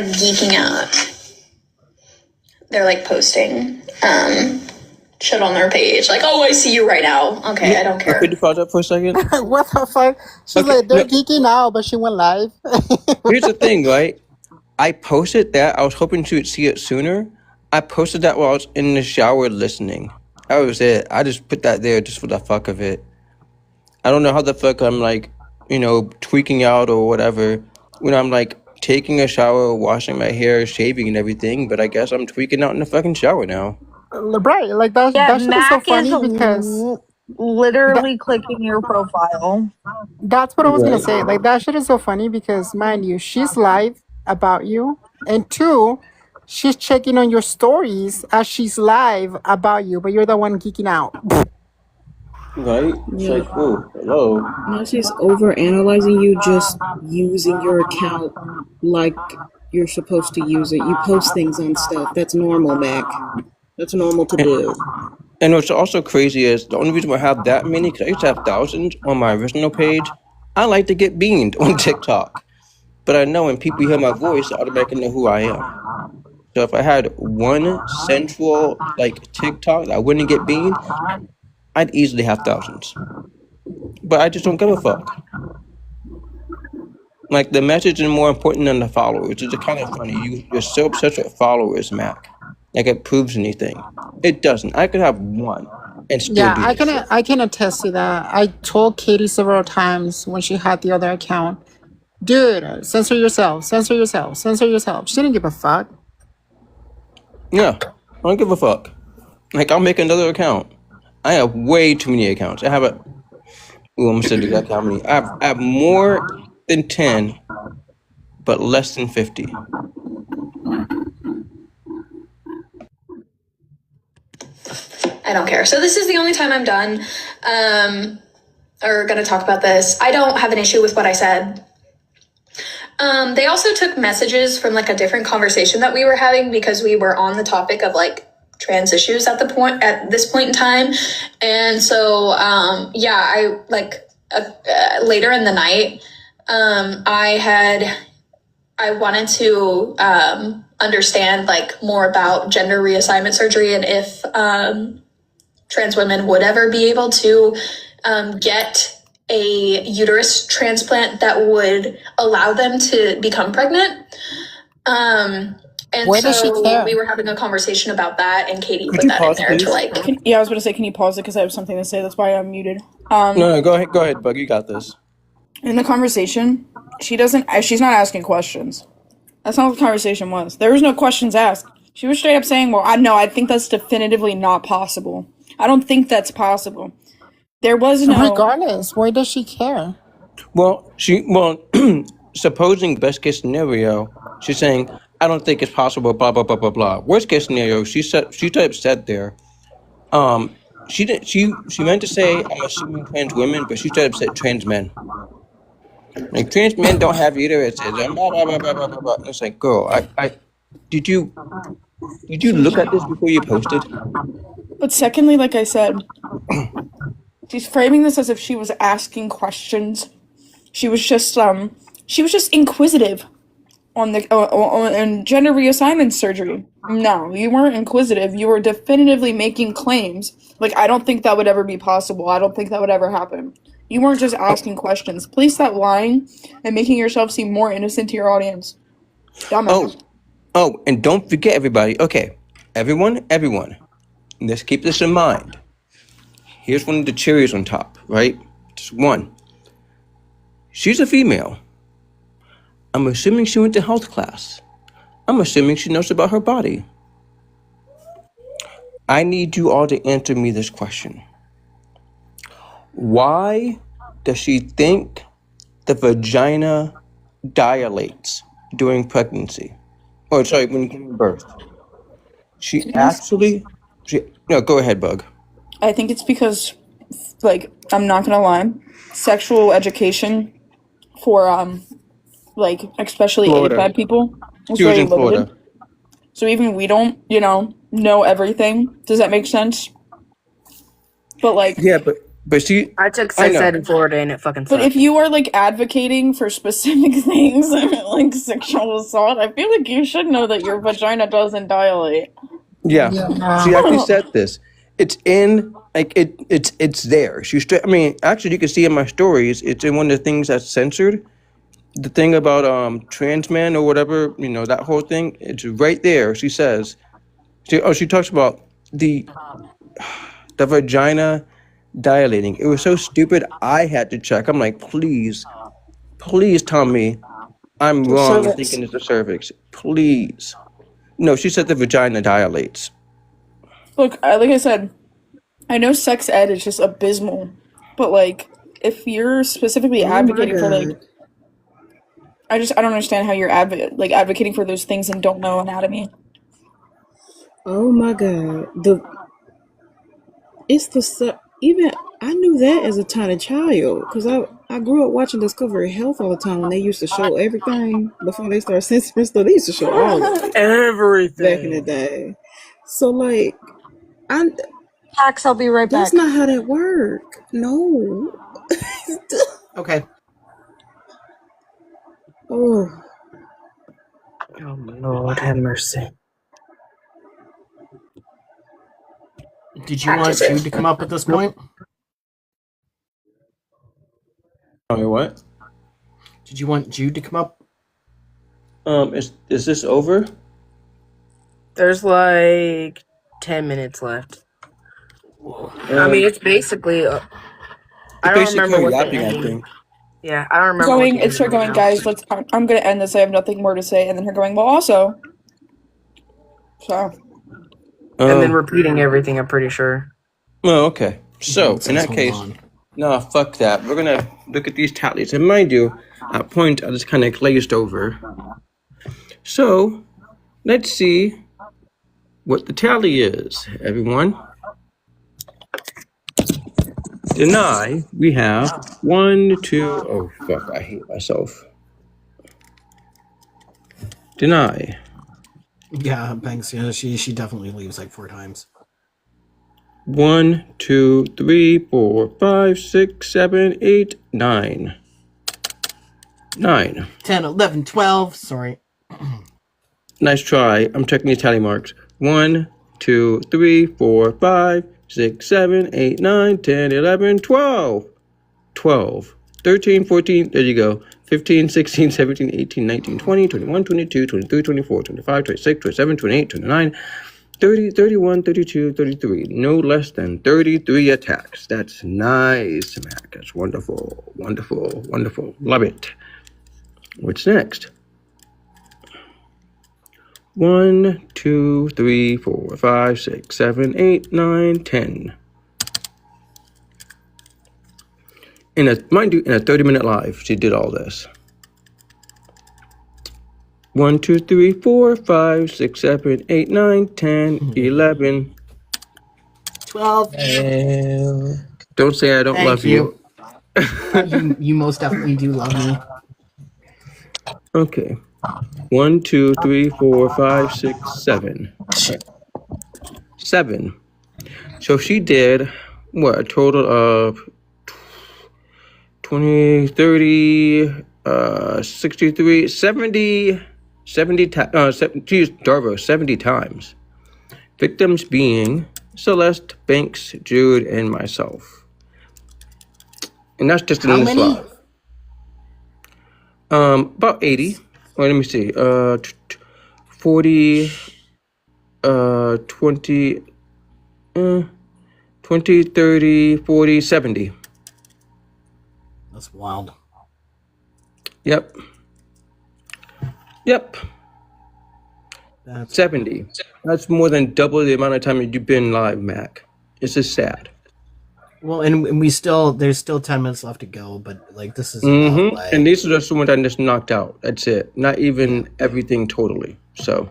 geeking out. They're posting shit on their page. Oh, I see you right now. Okay, I don't care. Could you pause up for a second? What the fuck? She's they're geeking out, but she went live. Here's the thing, right? I posted that. I was hoping to see it sooner. I posted that while I was in the shower listening. That was it. I just put that there just for the fuck of it. I don't know how the fuck I'm tweaking out or whatever when I'm taking a shower, washing my hair, shaving, and everything. But I guess I'm tweaking out in the fucking shower now. Right, like Yeah, that shit is so Mac is funny because literally clicking your profile. that's what I was gonna Right. say. Like that shit is so funny because, mind you, she's live about you, and two, she's checking on your stories as she's live about you, but you're the one geeking out. Right? It's Yeah. like, oh, hello. Now she's over analyzing you, just using your account like you're supposed to use it. You post things on stuff. That's normal, Mac. That's normal to do. And what's also crazy is the only reason I have that many, because I used to have thousands on my original page. I like to get beamed on TikTok. But I know when people hear my voice, they automatically know who I am. So if I had one central, like, TikTok that I wouldn't get beamed, I'd easily have thousands. But I just don't give a fuck. Like, the message is more important than the followers. It's kind of funny. You're so obsessed with followers, Mac. Like it proves anything. It doesn't. I could have one and still Yeah, do this shit. I can attest to that. I told Katie several times when she had the other account, dude, censor yourself, censor yourself, censor yourself. She didn't give a fuck. Yeah, I don't give a fuck. Like, I'll make another account. I have way too many accounts. I have a... Ooh, I'm gonna say exactly how many. I have more than 10, but less than 50. I don't care. So this is the only time I'm done, or gonna talk about this. I don't have an issue with what I said. They also took messages from like a different conversation that we were having because we were on the topic of like trans issues at this point in time. And so, I like later in the night, I wanted to understand like more about gender reassignment surgery and if trans women would ever be able to get a uterus transplant that would allow them to become pregnant. And Where does she so care? we were having a conversation about that, and Katie Could put you that in pause, there please? to like. Yeah, I was going to say, can you pause it because I have something to say? That's why I'm muted. No, go ahead, Bug. You got this. In the conversation, she's not asking questions. That's not what the conversation was. There was no questions asked. She was straight up saying, well, I think that's definitively not possible. I don't think that's possible. There was no... Regardless, why does she care? Well, supposing best case scenario, she's saying, I don't think it's possible, blah, blah, blah, blah, blah. Worst case scenario, she said there. She meant to say, I'm assuming trans women, but she said trans men. Like, trans men don't have uteruses, and blah, blah, blah, blah, blah, blah, blah. It's like, girl, did you look at this before you posted? But secondly, like I said, she's framing this as if she was asking questions. She was just inquisitive on gender reassignment surgery. No, you weren't inquisitive. You were definitively making claims. Like, I don't think that would ever be possible. I don't think that would ever happen. You weren't just asking questions. Please stop lying and making yourself seem more innocent to your audience. Dumbass. Oh, and don't forget, everybody. Okay, everyone, let's keep this in mind. Here's one of the cherries on top, right? Just one. She's a female. I'm assuming she went to health class. I'm assuming she knows about her body. I need you all to answer me this question. Why does she think the vagina dilates during pregnancy? Or, sorry, when you give birth. No, go ahead, Bug. I think it's because, like, I'm not gonna lie, sexual education for, like, especially Florida. AFAB people is She was very in limited. Florida. So even we don't, know everything. Does that make sense? But, like... Yeah, but she... I took I sex know. ed in Florida and it fucking But sucked. if you are, like, advocating for specific things, like sexual assault, I feel like you should know that your vagina doesn't dilate. Yeah. She actually said this. It's in, like, it's there. Actually, you can see in my stories, it's in one of the things that's censored. The thing about trans men or whatever, that whole thing, it's right there. She says, she talks about the vagina dilating. It was so stupid, I had to check. I'm like, please tell me I'm The wrong in cervix. thinking it's the cervix. Please. No, she said the vagina dilates. Look, like I said, I know sex ed is just abysmal, but like, if you're specifically Oh my advocating for like, god. I don't understand how you're advocating for those things and don't know anatomy. Oh my god. Even I knew that as a tiny child because I grew up watching Discovery Health all the time when they used to show everything before they started censoring stuff. They used to show all of it back in the Everything. day. So like, I Pax, I'll be right that's back. not how that work. No. Okay. Oh, Oh my Lord, have mercy. Did you want Jude to come up at this point? Tell me what? Did you want Jude to come up? Is this over? There's like 10 minutes left. I mean, it's basically. I don't basically remember what the yapping, I ending. think. Yeah, I don't remember. What the It's her ending going, was. guys. I'm gonna end this. I have nothing more to say. And then her going, well, also. So. And then repeating everything. I'm pretty sure. Oh, okay. So in that Hold case, on. no, fuck that. We're gonna look at these tallies, and mind you, at point I just kind of glazed over. So let's see what the tally is, everyone. Deny, we have 1, 2. Oh fuck, I hate myself. Deny. Yeah, Banks. Yeah, she definitely leaves like 4 times. 1, 2, 3, 4, 5, 6, 7, 8, 9. 9. 10, 11, 12. Sorry. Nice try. I'm checking the tally marks. 1, 2, 3, 4, 5, 6, 7, 8, 9, 10, 11, 12. 12. 13, 14, there you go. 15, 16, 17, 18, 19, 20, 21, 22, 23, 24, 25, 26, 27, 28, 29, 30, 31, 32, 33. No less than 33 attacks. That's nice, Mac. That's wonderful. Wonderful. Wonderful. Love it. What's next? 1, 2, 3, 4, 5, 6, 7, 8, 9, 10. Mind you, in a 30-minute live, she did all this. 1, 2, 3, 4, 5, 6, 7, 8, 9, 10, 11. 12. Don't say I don't Thank love you. You most definitely do love me. Okay. 1, 2, 3, 4, 5, 6, 7. 7. So she did, what, a total of 20, 30, 63, 70, 70 times, she used DARVO 70 times. Victims being Celeste, Banks, Jude, and myself. And that's just in this live. About 80. Well, let me see. 40, 20, 20, 30, 40, 70. That's wild. Yep. That's 70. That's more than double the amount of time you've been live, Mac. It's just sad. Well, and there's still 10 minutes left to go, but like this is and these are just the ones I just knocked out. That's it. Not even everything totally. So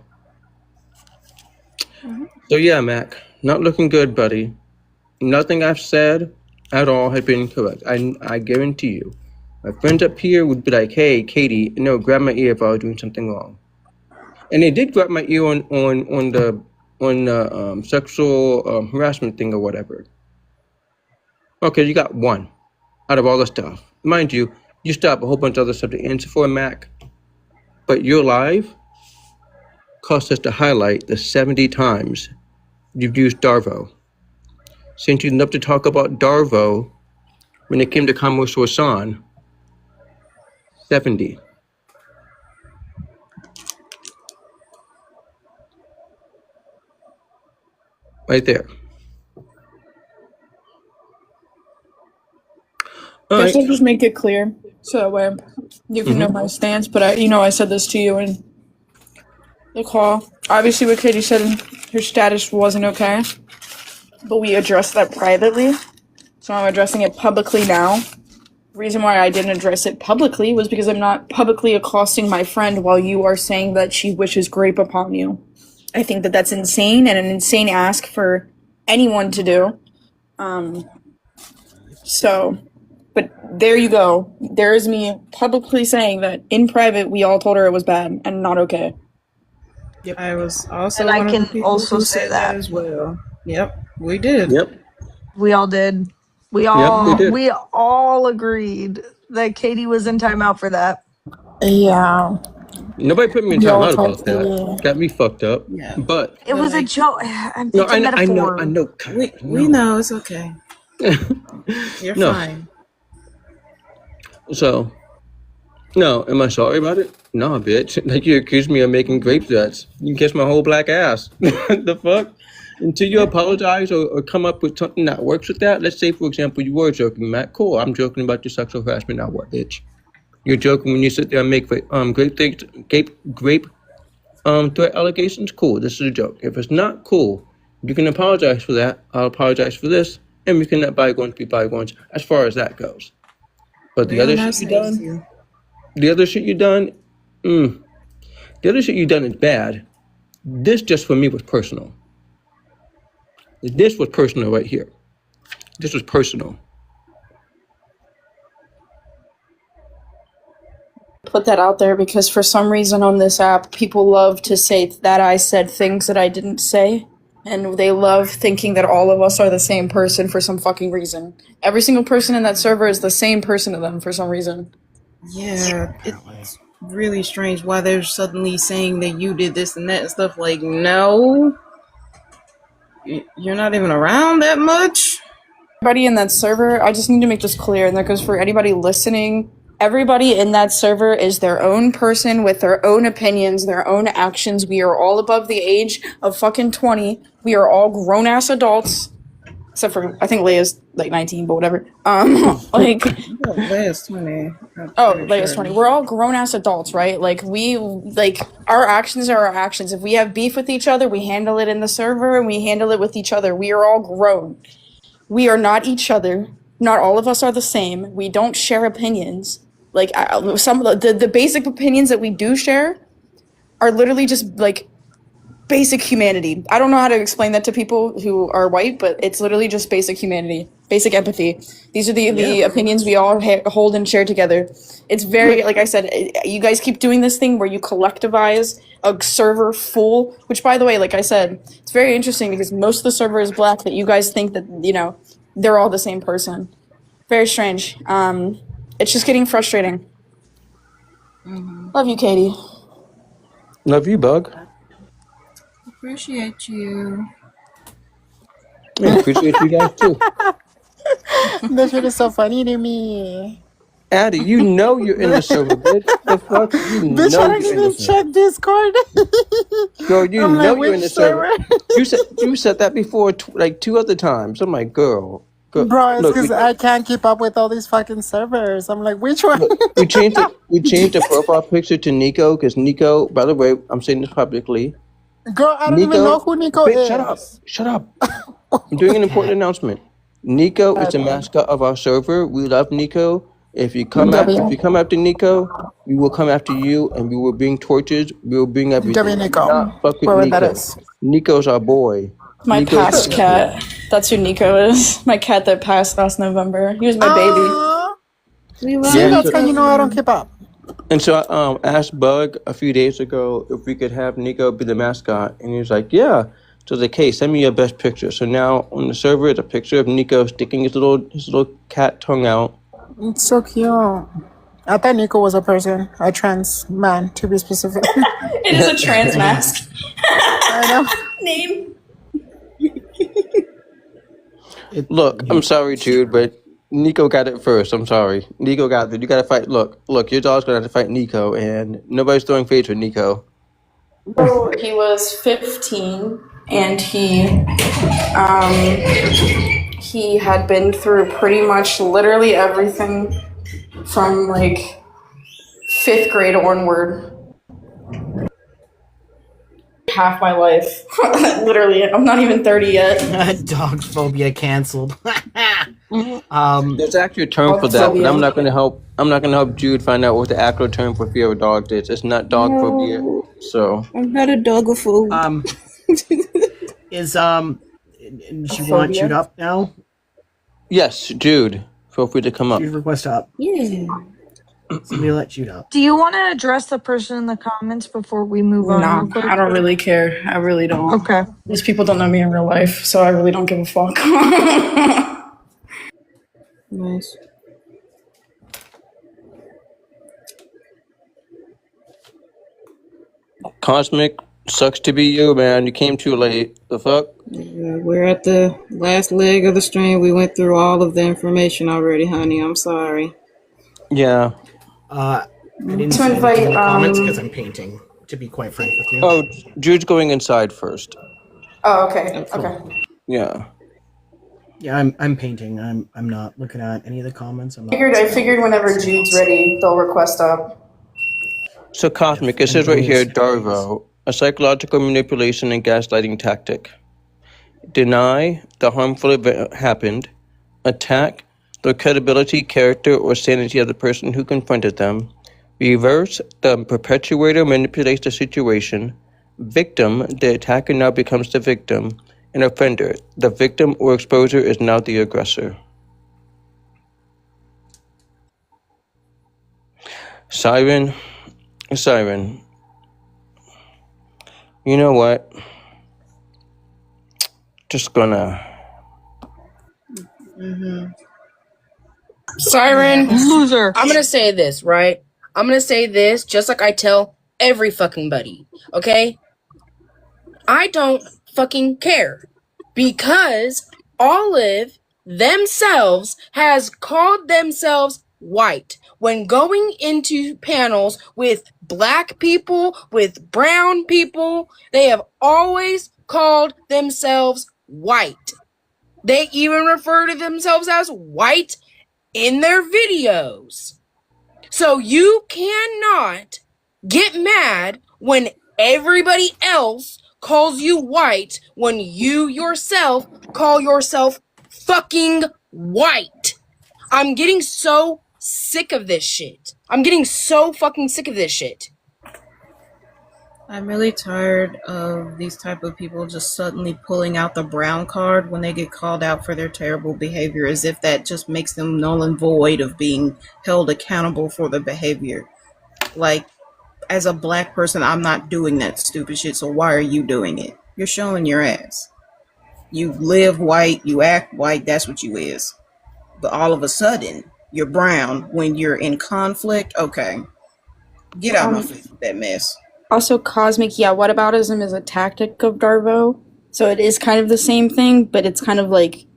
yeah, Mac, not looking good, buddy. Nothing I've said at all has been correct. I guarantee you. My friends up here would be like, "Hey, Katie, no, grab my ear if I was doing something wrong." And they did grab my ear on the sexual harassment thing or whatever. Okay, you got 1 out of all the stuff. Mind you, you still have a whole bunch of other stuff to answer for, Mac. But your live cost us to highlight the 70 times you've used DARVO. Since you'd love to talk about DARVO when it came to Kamo San, 70. Right there. Guess I'll just make it clear so that way You can know my stance, but I said this to you in the call. Obviously, what Katie said, her status wasn't okay, but we addressed that privately. So I'm addressing it publicly now. The reason why I didn't address it publicly was because I'm not publicly accosting my friend while you are saying that she wishes grape upon you. I think that that's insane and an insane ask for anyone to do. But there you go. There is me publicly saying that in private we all told her it was bad and not okay. Yep. I was also And I one of can the people also who say said that. as well. Yep, we did. Yep. We all did. We all agreed that Katie was in timeout for that. Yeah. Nobody put me in Y'all timeout about that. totally. Got me fucked up. Yeah. But It was a like, joke. It's a metaphor. I know. we know it's okay. You're No. fine. So, no, am I sorry about it? No, bitch. Like, you accused me of making grape threats. You can kiss my whole black ass. The fuck? Until you apologize or come up with something that works with that. Let's say, for example, you were joking, Matt. Cool. I'm joking about your sexual harassment. Now what, bitch? You're joking when you sit there and make grape threat allegations. Cool. This is a joke. If it's not cool, you can apologize for that. I'll apologize for this, and we can let bygones be bygones as far as that goes. But the other shit you done, the other shit you done is bad. This just for me was personal. This was personal right here. This was personal. Put that out there because for some reason on this app, people love to say that I said things that I didn't say. And they love thinking that all of us are the same person for some fucking reason. Every single person in that server is the same person to them for some reason. Yeah, it's really strange why they're suddenly saying that you did this and that and stuff. Like, no, you're not even around that much. Everybody in that server, I just need to make this clear, and that goes for anybody listening. Everybody in that server is their own person with their own opinions, their own actions. We are all above the age of fucking 20. We are all grown-ass adults. Except for, I think Leia's like 19, but whatever. Leia's 20. Oh, Leia's 20. We're all grown-ass adults, right? Our actions are our actions. If we have beef with each other, we handle it in the server, and we handle it with each other. We are all grown. We are not each other. Not all of us are the same. We don't share opinions. Like, some of the basic opinions that we do share are literally just, like, basic humanity. I don't know how to explain that to people who are white, but it's literally just basic humanity, basic empathy. These are the opinions we all hold and share together. It's very, like I said, you guys keep doing this thing where you collectivize a server full, which, by the way, like I said, it's very interesting because most of the server is black, that you guys think that, they're all the same person. Very strange. It's just getting frustrating. Mm-hmm. Love you, Katie. Love you, Bug. Appreciate you. I appreciate you guys too. That shit is so funny to me. Addie, you know you're in the server, bitch. The fuck? You Bitch, know I don't you're in the even server. check Discord. Girl, you I'm know like, you're in the which server. You said that before like 2 other times. I'm like, girl. Bro, it's Look, because I can't keep up with all these fucking servers. I'm like, which one? we changed the profile picture to Nico because Nico, by the way, I'm saying this publicly. Girl, I don't even know who Nico is. Shut up. I'm doing an important announcement. Nico is the mascot of our server. We love Nico. If you come after Nico, we will come after you, and we will bring torches. We will bring everything. Nico. Not fuck with Whoever Nico. that is. Nico's our boy. My Nico's past cat. That's who Nico is. My cat that passed last November. He was my baby. See, that's how you know I don't keep up. And so I asked Bug a few days ago if we could have Nico be the mascot, and he was like, yeah. So I was like, hey, send me your best picture. So now on the server, it's a picture of Nico sticking his little cat tongue out. It's so cute. I thought Nico was a person, a trans man, to be specific. It is a trans mask. I know. Name. Look, I'm sorry, Jude, but Nico got it first. I'm sorry. Nico got it. You got to fight. Look, your dog's going to have to fight Nico, and nobody's throwing fades with Nico. So he was 15, and he had been through pretty much literally everything from, like, 5th grade onward. Half my life. Literally, I'm not even 30 yet. Dog phobia canceled. There's actually a term for that, but I'm not going to help Jude find out what the actual term for fear of dogs is. It's not dog phobia. So I'm not a dogophobe. She want Jude up now? Yes, Jude. Feel free to come up. Jude, request up. Yeah. Somebody let Jude up. Do you want to address the person in the comments before we move on? No, real quick? I don't really care. I really don't. Okay. These people don't know me in real life, so I really don't give a fuck. Nice. Cosmic, sucks to be you, man. You came too late. The fuck? Yeah, we're at the last leg of the stream. We went through all of the information already, honey. I'm sorry. Yeah. I didn't see anything in the comments because I'm painting, to be quite frank with you. Oh, Jude's going inside first. Oh, okay. Okay. Yeah. Yeah, I'm painting. I'm not looking at any of the comments. I figured whenever Jude's ready, they'll request up. So Cosmic, it says right here, DARVO, a psychological manipulation and gaslighting tactic. Deny the harmful event happened. Attack the credibility, character, or sanity of the person who confronted them. Reverse, the perpetuator manipulates the situation. Victim, the attacker now becomes the victim. And offender, the victim or exposer is now the aggressor. Siren, you know what? Just gonna... Siren, loser. I'm gonna say this, right? I'm gonna say this just like I tell every fucking buddy, okay? I don't fucking care because Olive themselves has called themselves white when going into panels with black people, with brown people. They have always called themselves white. They even refer to themselves as white in their videos. So you cannot get mad when everybody else calls you white when you yourself call yourself fucking white. I'm getting so sick of this shit. I'm getting so fucking sick of this shit. I'm really tired of these type of people just suddenly pulling out the brown card when they get called out for their terrible behavior, as if that just makes them null and void of being held accountable for the behavior. Like, as a black person, I'm not doing that stupid shit, so why are you doing it? You're showing your ass. You live white, you act white, that's what you is. But all of a sudden, you're brown when you're in conflict. Okay. Get out my face with that mess. Also, Cosmic, whataboutism is a tactic of DARVO. So it is kind of the same thing, but it's kind of like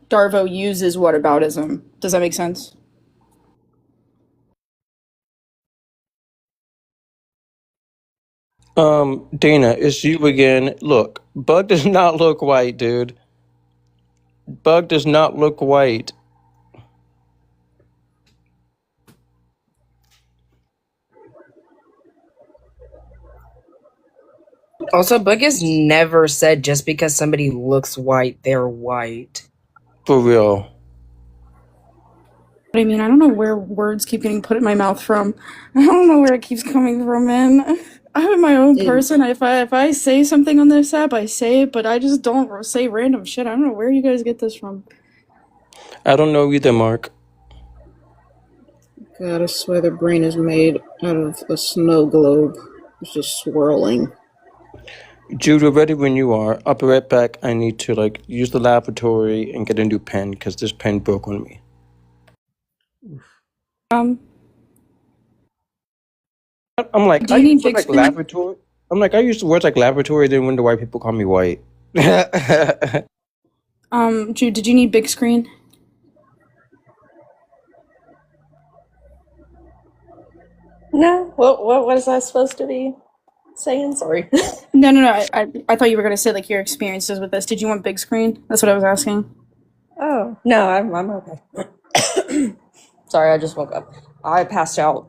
DARVO uses whataboutism. Does that make sense? Dana, it's you again. Look, Bug does not look white, dude. Bug does not look white. Also, Bug has never said just because somebody looks white, they're white. For real. But I mean, I don't know where words keep getting put in my mouth from. I don't know where it keeps coming from, man. I'm my own person. If I say something on this app, I say it, but I just don't say random shit. I don't know where you guys get this from. I don't know either, Mark. God, I swear the brain is made out of a snow globe. It's just swirling. Jude, we're ready when you are. I'll be right back. I need to use the laboratory and get a new pen because this pen broke on me. I'm like, do I you need use big like screen? laboratory. I'm like, I use the words like laboratory, then wonder why people call me white. Jude, did you need big screen? No. What was I supposed to be saying? Sorry. No. I thought you were gonna say like your experiences with this. Did you want big screen? That's what I was asking. Oh no, I'm okay. Sorry, I just woke up. I passed out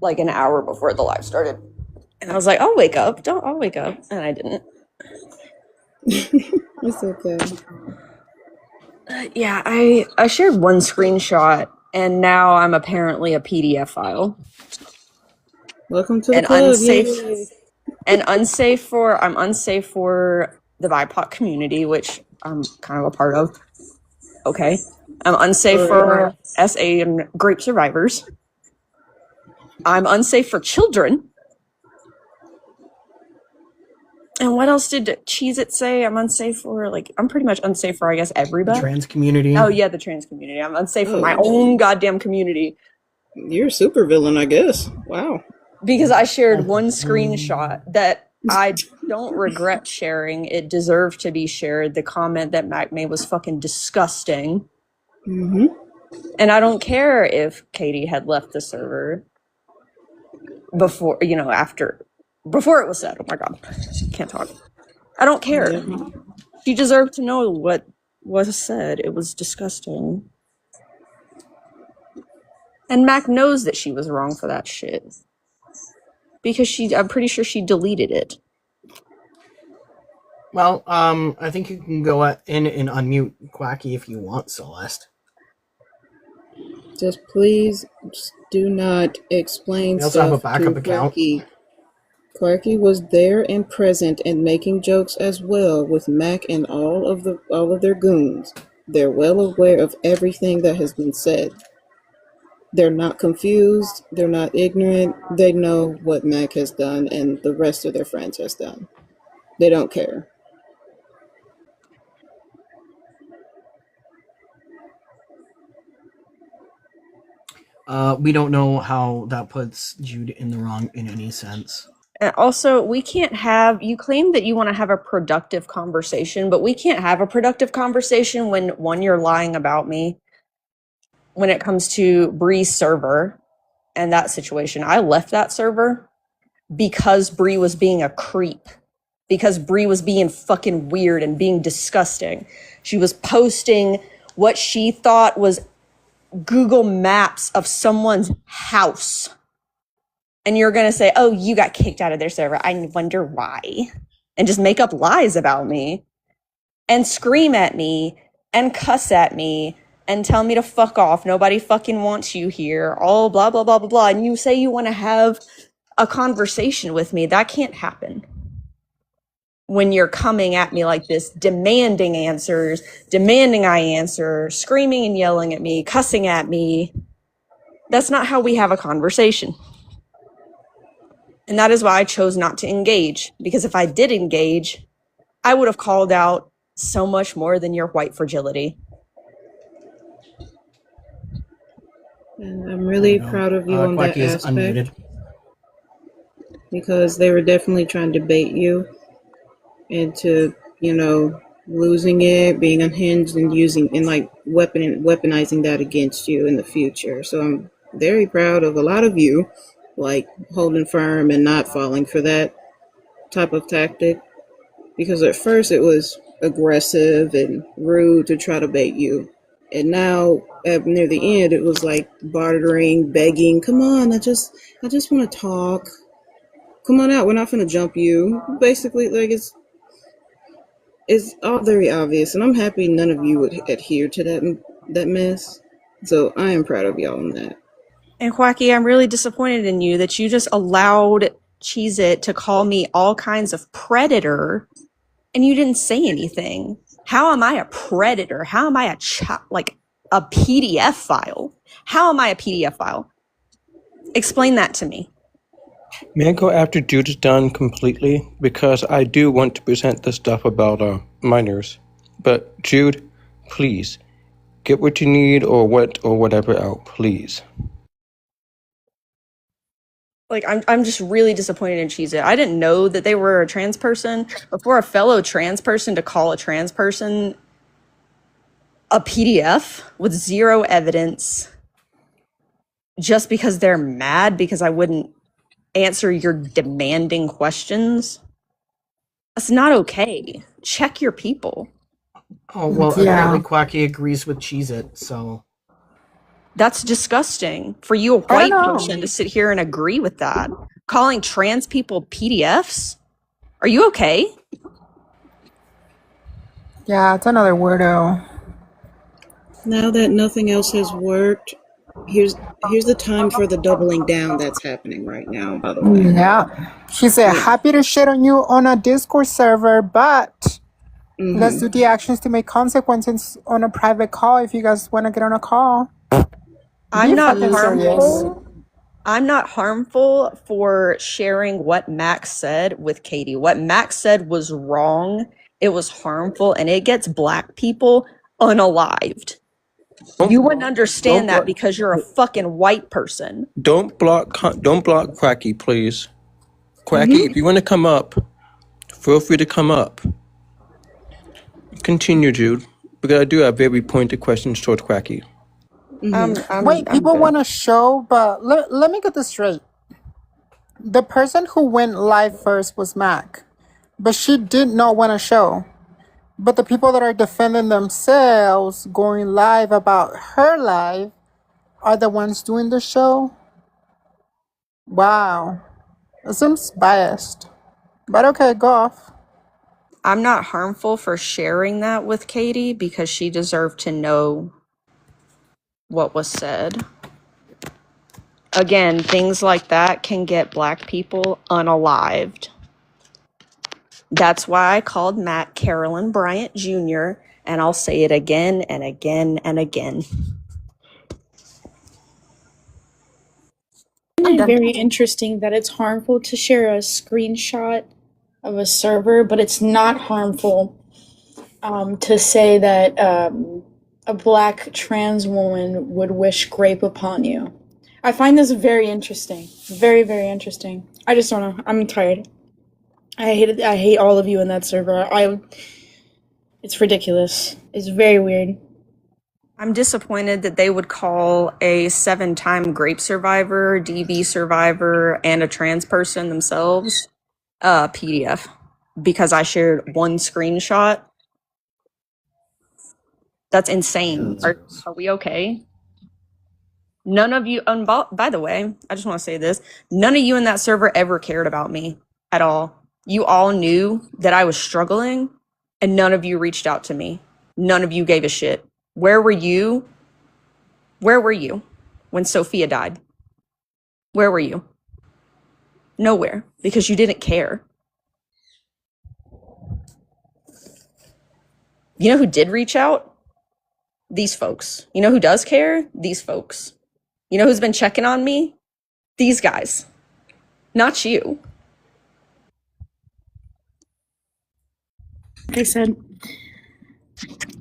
like an hour before the live started. And I was like, I'll wake up. I'll wake up. And I didn't. It's okay. Yeah, I shared one screenshot, and now I'm apparently a PDF file. Welcome to the And club. unsafe. Yay. And unsafe for the BIPOC community, which I'm kind of a part of. Okay. I'm unsafe for SA and grape survivors. I'm unsafe for children. And what else did Cheez-It say? I'm unsafe for, like, I'm pretty much unsafe for, I guess, everybody. The trans community. Oh, yeah, the trans community. I'm unsafe for my own goddamn community. You're a super villain, I guess. Wow. Because I shared one screenshot that I don't regret sharing. It deserved to be shared. The comment that Mac made was fucking disgusting. Mm-hmm. And I don't care if Katie had left the server before, before it was said. Oh my God. Can't talk. I don't care. Yeah. She deserved to know what was said. It was disgusting. And Mac knows that she was wrong for that shit. Because I'm pretty sure she deleted it. Well, I think you can go in and unmute Quacky if you want, Celeste. Just please do not explain I also have a stuff backup to account. Quirky. Quirky was there and present and making jokes as well with Mac and all of their goons. They're well aware of everything that has been said. They're not confused. They're not ignorant. They know what Mac has done and the rest of their friends has done. They don't care. We don't know how that puts Jude in the wrong in any sense. And also, we can't have, you claim that you want to have a productive conversation, but we can't have a productive conversation when, one, you're lying about me. When it comes to Bree's server and that situation, I left that server because Bree was being a creep. Because Bree was being fucking weird and being disgusting. She was posting what she thought was Google Maps of someone's house. And you're going to say, oh, you got kicked out of their server. I wonder why. And just make up lies about me. And scream at me. And cuss at me. And tell me to fuck off. Nobody fucking wants you here. All blah, blah, blah, blah, blah. And you say you want to have a conversation with me. That can't happen. When you're coming at me like this, demanding answers, demanding I answer, screaming and yelling at me, cussing at me. That's not how we have a conversation. And that is why I chose not to engage. Because if I did engage, I would have called out so much more than your white fragility. And I'm really proud of you on that Quacky is aspect. unmuted. Because they were definitely trying to bait you into, losing it, being unhinged, and weaponizing that against you in the future. So I'm very proud of a lot of you, like holding firm and not falling for that type of tactic. Because at first it was aggressive and rude to try to bait you. And now, near the end, it was like bartering, begging, come on, I just want to talk. Come on out, we're not going to jump you. Basically, like, it's all very obvious, and I'm happy none of you would adhere to that mess. So I am proud of y'all on that. And Quacky, I'm really disappointed in you that you just allowed Cheez-It to call me all kinds of predator, and you didn't say anything. How am I a predator? How am I a PDF file? How am I a PDF file? Explain that to me. May I go after Jude is done completely? Because I do want to present the stuff about minors. But Jude, please, get what you need or whatever out, please. Like, I'm just really disappointed in Cheez-It. I didn't know that they were a trans person. But for a fellow trans person to call a trans person a PDF with zero evidence just because they're mad because I wouldn't answer your demanding questions, that's not okay. Check your people. Oh, well, Yeah. apparently Quacky agrees with Cheez-It, so... That's disgusting for you, a I white don't know. person, to sit here and agree with that. Calling trans people PDFs? Are you okay? Yeah, it's another weirdo. Now that nothing else has worked, here's the time for the doubling down that's happening right now, by the way. Yeah. She said, Yeah. happy to shit on you on a Discord server, but let's do the actions to make consequences on a private call if you guys want to get on a call. I'm Be not fucking serious. harmful. I'm not harmful for sharing what Max said with Katie. What Max said was wrong. It was harmful, and it gets Black people unalived. You wouldn't understand that because you're a fucking white person. Don't block Quacky, please. Quacky, if you want to come up, feel free to come up. Continue, Jude, because I do have very pointed questions towards Quacky. Wait, people want to show, but let me get this straight. The person who went live first was Mac, but she did not want to show. But the people that are defending themselves going live about her live are the ones doing the show. Wow. It seems biased. But okay, go off. I'm not harmful for sharing that with Katie because she deserved to know what was said. Again, things like that can get Black people unalived. That's why I called Matt Carolyn Bryant Jr., and I'll say it again and again and again. Isn't it very interesting that it's harmful to share a screenshot of a server, but it's not harmful to say that a Black trans woman would wish grape upon you? I find this very interesting. Very, very interesting. I just don't know. I'm tired. I hate all of you in that server. It's ridiculous. It's very weird. I'm disappointed that they would call a 7-time grape survivor, DV survivor, and a trans person themselves PDF because I shared one screenshot. That's insane. Are we okay? None of you, by the way, I just want to say this. None of you in that server ever cared about me at all. You all knew that I was struggling, and none of you reached out to me. None of you gave a shit. Where were you? Where were you when Sophia died? Where were you? Nowhere, because you didn't care. You know who did reach out? These folks. You know who does care? These folks. You know who's been checking on me? These guys. Not you. Like I said,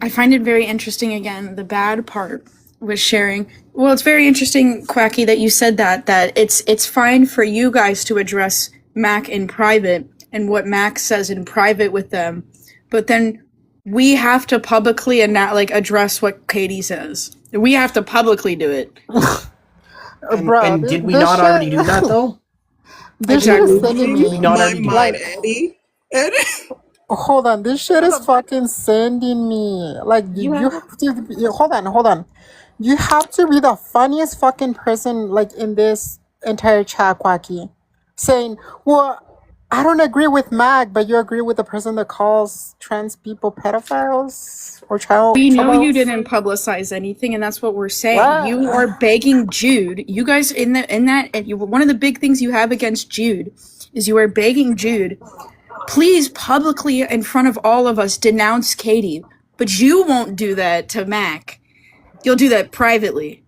I find it very interesting, again, the bad part with sharing. Well, it's very interesting, Quacky, that you said that it's fine for you guys to address Mac in private and what Mac says in private with them, but then we have to publicly and not address what Katie says. We have to publicly do it. And did we not already do that though? This shit is sending me. Did we not already do that? Eddie. Hold on, this shit is fucking sending me. Like, you have to. Hold on. You have to be the funniest fucking person, like, in this entire chat, Quacky. Saying, well, I don't agree with Mag, but you agree with the person that calls trans people pedophiles or child. We know you didn't publicize anything, and that's what we're saying. What? You are begging Jude. You guys one of the big things you have against Jude is you are begging Jude, please publicly in front of all of us denounce Katie. But you won't do that to Mac. You'll do that privately.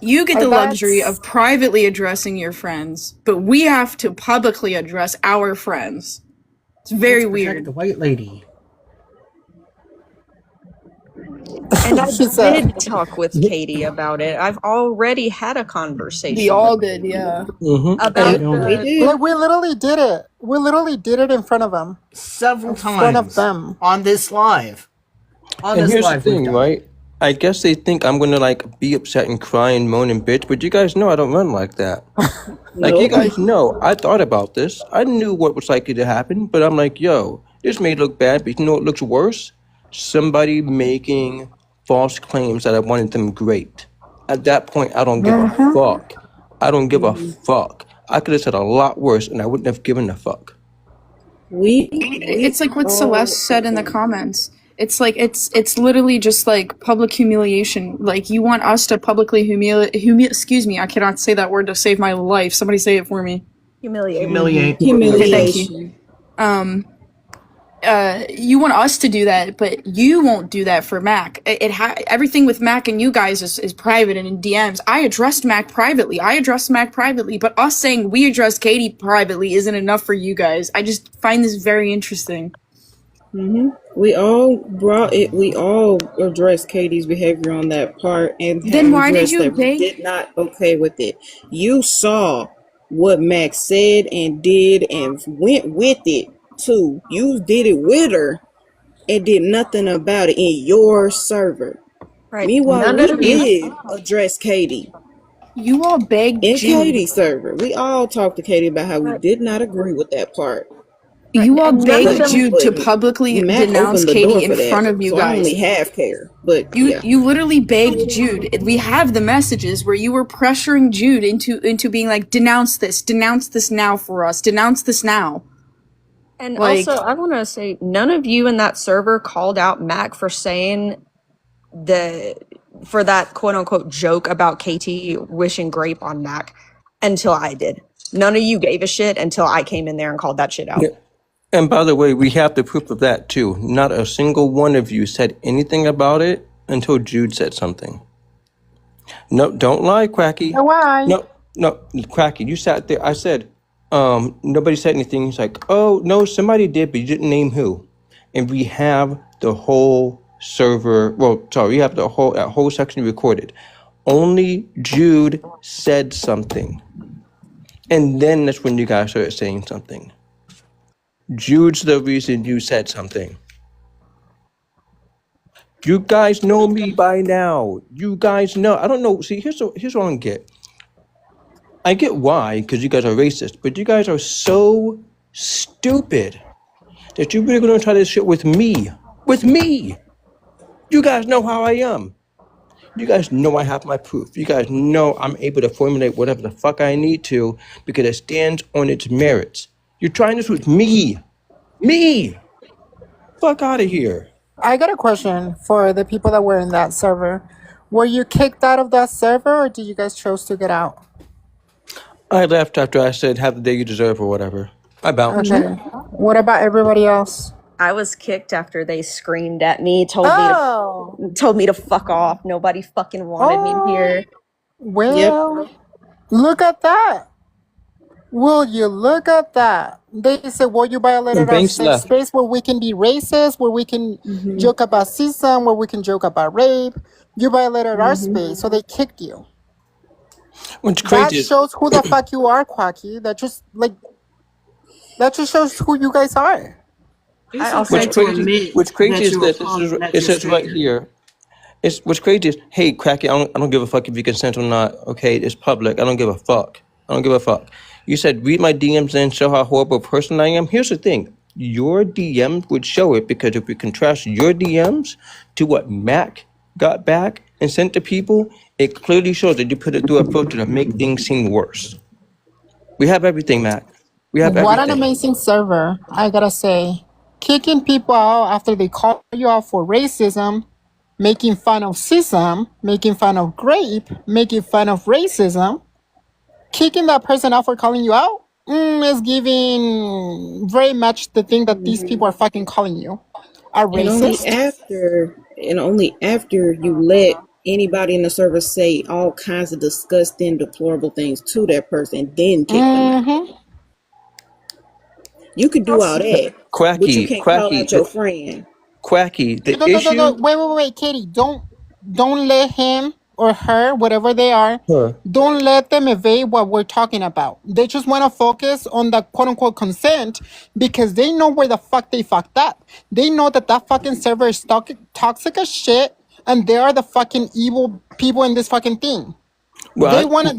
You get the luxury of privately addressing your friends, but we have to publicly address our friends. It's very weird. The white lady. And I did talk with Katie about it. I've already had a conversation. We all did, yeah. About Like, we literally did it. We literally did it in front of them. Several times. In front of them. On this live. And here's the thing, right? I guess they think I'm gonna be upset and cry and moan and bitch, but you guys know I don't run like that. You guys know I thought about this. I knew what was likely to happen, but I'm like, yo, this may look bad, but you know what looks worse? Somebody making false claims that I wanted them great. At that point, I don't give a fuck. I don't give a fuck. I could have said a lot worse, and I wouldn't have given a fuck. It's like what Celeste said in the comments. It's like it's literally just like public humiliation. Like you want us to publicly excuse me, I cannot say that word to save my life. Somebody say it for me. Humiliate. Okay, thank you. You want us to do that, but you won't do that for Mac. Everything with Mac and you guys is private and in DMs. I addressed Mac privately, but us saying we addressed Katie privately isn't enough for you guys. I just find this very interesting. We all addressed Katie's behavior on that part and Then why did addressed you that we did not okay with it. You saw what Max said and did and went with it too. You did it with her and did nothing about it in your server. Right. Meanwhile, we did address Katie. You all begged in Jude. Katie's server. We all talked to Katie about how we did not agree with that part. You all begged Jude to publicly denounce Katie in front of you so guys. I only half care, but you literally begged Jude. We have the messages where you were pressuring Jude into being like, denounce this now for us, denounce this now. And also, I want to say, none of you in that server called out Mac for saying for that quote unquote joke about KT wishing grape on Mac until I did. None of you gave a shit until I came in there and called that shit out. Yeah. And by the way, we have the proof of that too. Not a single one of you said anything about it until Jude said something. No, don't lie, Quacky. Why? No, Quacky, you sat there. I said, nobody said anything. He's like, oh, no, somebody did, but you didn't name who. And we have the whole server, we have that whole section recorded. Only Jude said something. And then that's when you guys started saying something. Jude's the reason you said something. You guys know me by now. You guys know. I don't know. See, here's what I don't get. I get why, because you guys are racist, but you guys are so stupid that you're really going to try this shit with me. With me. You guys know how I am. You guys know I have my proof. You guys know I'm able to formulate whatever the fuck I need to because it stands on its merits. You're trying this with me. Me! Fuck out of here. I got a question for the people that were in that server. Were you kicked out of that server or did you guys choose to get out? I left after I said have the day you deserve or whatever. I bounced. Okay. What about everybody else? I was kicked after they screamed at me, told me to fuck off. Nobody fucking wanted me here. Well, look at that. Will you look at that? They said, well, you violated our safe space where we can be racist, where we can joke about sexism, where we can joke about rape. You violated our space, so they kicked you. What's crazy that shows who the fuck you are, Quacky. That just shows who you guys are. What's crazy is that it says right here. What's crazy is, hey, Cracky, I don't give a fuck if you consent or not. Okay, it's public. I don't give a fuck. You said, read my DMs and show how horrible a person I am. Here's the thing. Your DMs would show it because if we contrast your DMs to what Mac got back and sent to people, it clearly shows that you put it through a filter to make things seem worse. We have everything, Mac. We have everything. What an amazing server, I gotta say. Kicking people out after they call you out for racism, making fun of sexism, making fun of grape, making fun of racism, kicking that person out for calling you out is giving very much the thing that these people are fucking calling you are racist. And only after you let anybody in the server say all kinds of disgusting, deplorable things to that person, then kick them out. You can do all that, Quacky, but you can't call out your friend. Quacky, the issue... No, wait, Katie, don't let him or her, whatever they are, don't let them evade what we're talking about. They just want to focus on the quote-unquote consent because they know where the fuck they fucked up. They know that fucking server is toxic as shit, and they are the fucking evil people in this fucking thing. Well, they want to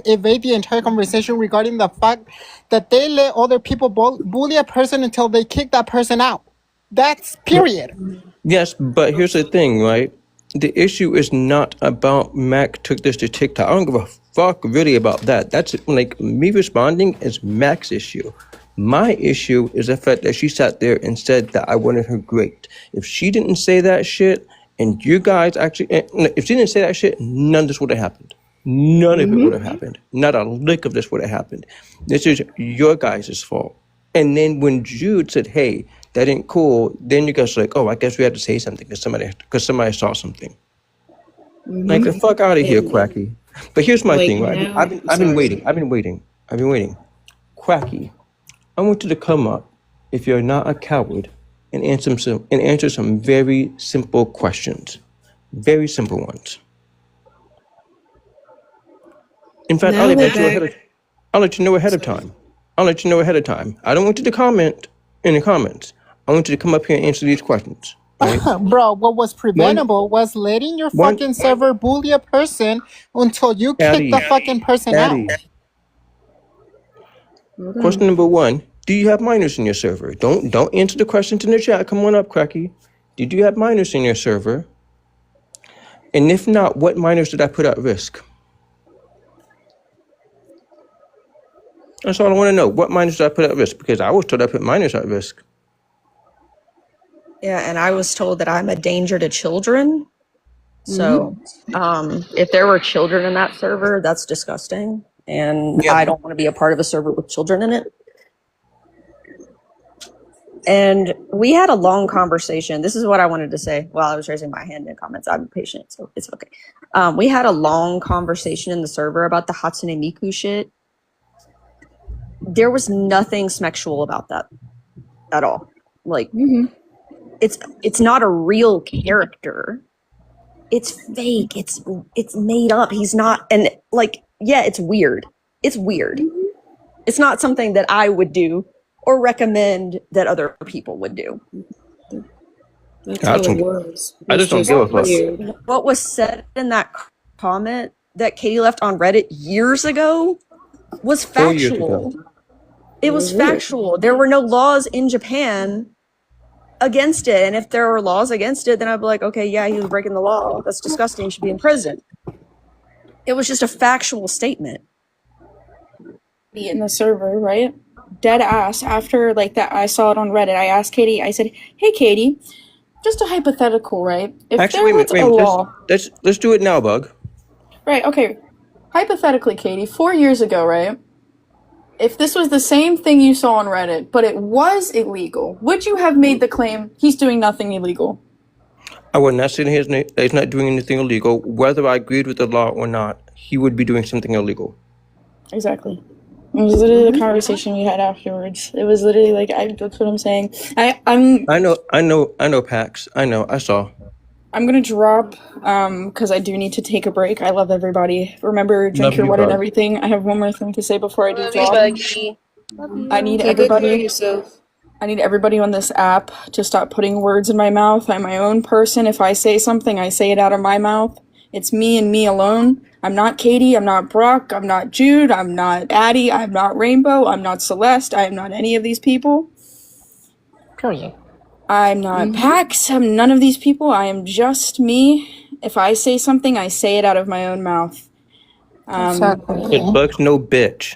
evade the entire conversation regarding the fact that they let other people bully a person until they kick that person out. That's period. Yes, but here's the thing, right? the issue is not about Mac took this to TikTok. I don't give a fuck really about that. That's like me responding is Mac's issue. My issue is the fact that she sat there and said that I wanted her great. If she didn't say that shit, and you guys actually, if she didn't say that shit, none of this would have happened. None of it would have happened. Not a lick of this would have happened. This is your guys' fault. And then when Jude said, "Hey, that ain't cool," then you guys are like, "Oh, I guess we had to say something because somebody saw something." Like the fuck out of here, Quacky. But here's my thing, right? I've been waiting. Quacky, I want you to come up, if you're not a coward, and answer some very simple questions, very simple ones. In fact, I'll let you know ahead of time. I'll let you know ahead of time. I don't want you to comment in the comments. I want you to come up here and answer these questions. Right? Bro, what was preventable was letting your fucking server bully a person until you kick the fucking person out. Question number 1: do you have minors in your server? Don't answer the questions in the chat. Come on up, Cracky. Did you have minors in your server? And if not, what minors did I put at risk? That's all I want to know. What minors did I put at risk? Because I was told I put minors at risk. Yeah, and I was told that I'm a danger to children. So, if there were children in that server, that's disgusting. And I don't want to be a part of a server with children in it. And we had a long conversation. This is what I wanted to say while I was raising my hand in comments. I'm patient, so it's okay. We had a long conversation in the server about the Hatsune Miku shit. There was nothing sexual about that at all. Like, it's not a real character. It's fake. It's made up. He's not, and like, yeah, it's weird. It's weird. It's not something that I would do or recommend that other people would do. That's all it was. I just don't give a fuck. What was said in that comment that Katie left on Reddit years ago was 4 years factual. ago. It was factual. There were no laws in Japan against it. And if there were laws against it, then I'd be like, okay, yeah, he was breaking the law. That's disgusting. He should be in prison. It was just a factual statement. In the server, right? Dead ass. After like that, I saw it on Reddit. I asked Katie. I said, "Hey, Katie, just a hypothetical, right? If Actually, there was a law, let's do it now, Bug. right? Okay, hypothetically, Katie, 4 years ago, right? If this was the same thing you saw on Reddit, but it was illegal, would you have made the claim he's doing nothing illegal?" I would not say he's not doing anything illegal. Whether I agreed with the law or not, he would be doing something illegal. Exactly. It was literally the conversation we had afterwards. It was literally like, that's what I'm saying. I know, Pax. I know. I saw. I'm gonna drop, because I do need to take a break. I love everybody. Remember, drink Love your you, water and Bug. everything. I have one more thing to say before I do Love you, drop. Buggy. I need Take good care of everybody. yourself. I need everybody on this app to stop putting words in my mouth. I'm my own person. If I say something, I say it out of my mouth. It's me and me alone. I'm not Katie. I'm not Brock. I'm not Jude. I'm not Addie. I'm not Rainbow. I'm not Celeste. I am not any of these people. Period. I'm not Pax. I'm none of these people. I am just me. If I say something, I say it out of my own mouth. Exactly. But Bug's no bitch.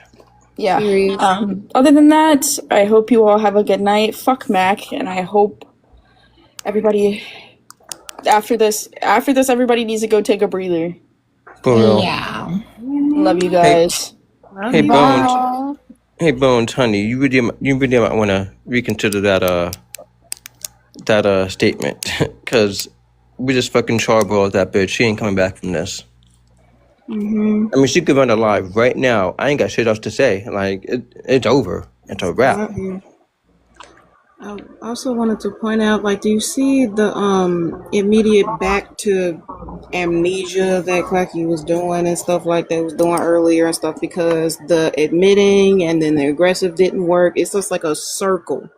Yeah. Other than that, I hope you all have a good night. Fuck Mac, and I hope everybody after this everybody needs to go take a breather. For real. Yeah. Love you guys. Hey Bones. Hey Bones, honey, you really might want to reconsider that statement, because we just fucking charbroiled that bitch. She ain't coming back from this. I mean, she could run alive right now. I ain't got shit else to say. Like, it's over. It's a wrap. I also wanted to point out, like, do you see the immediate back to amnesia that Clacky was doing and stuff like that was doing earlier and stuff, because the admitting and then the aggressive didn't work. It's just like a circle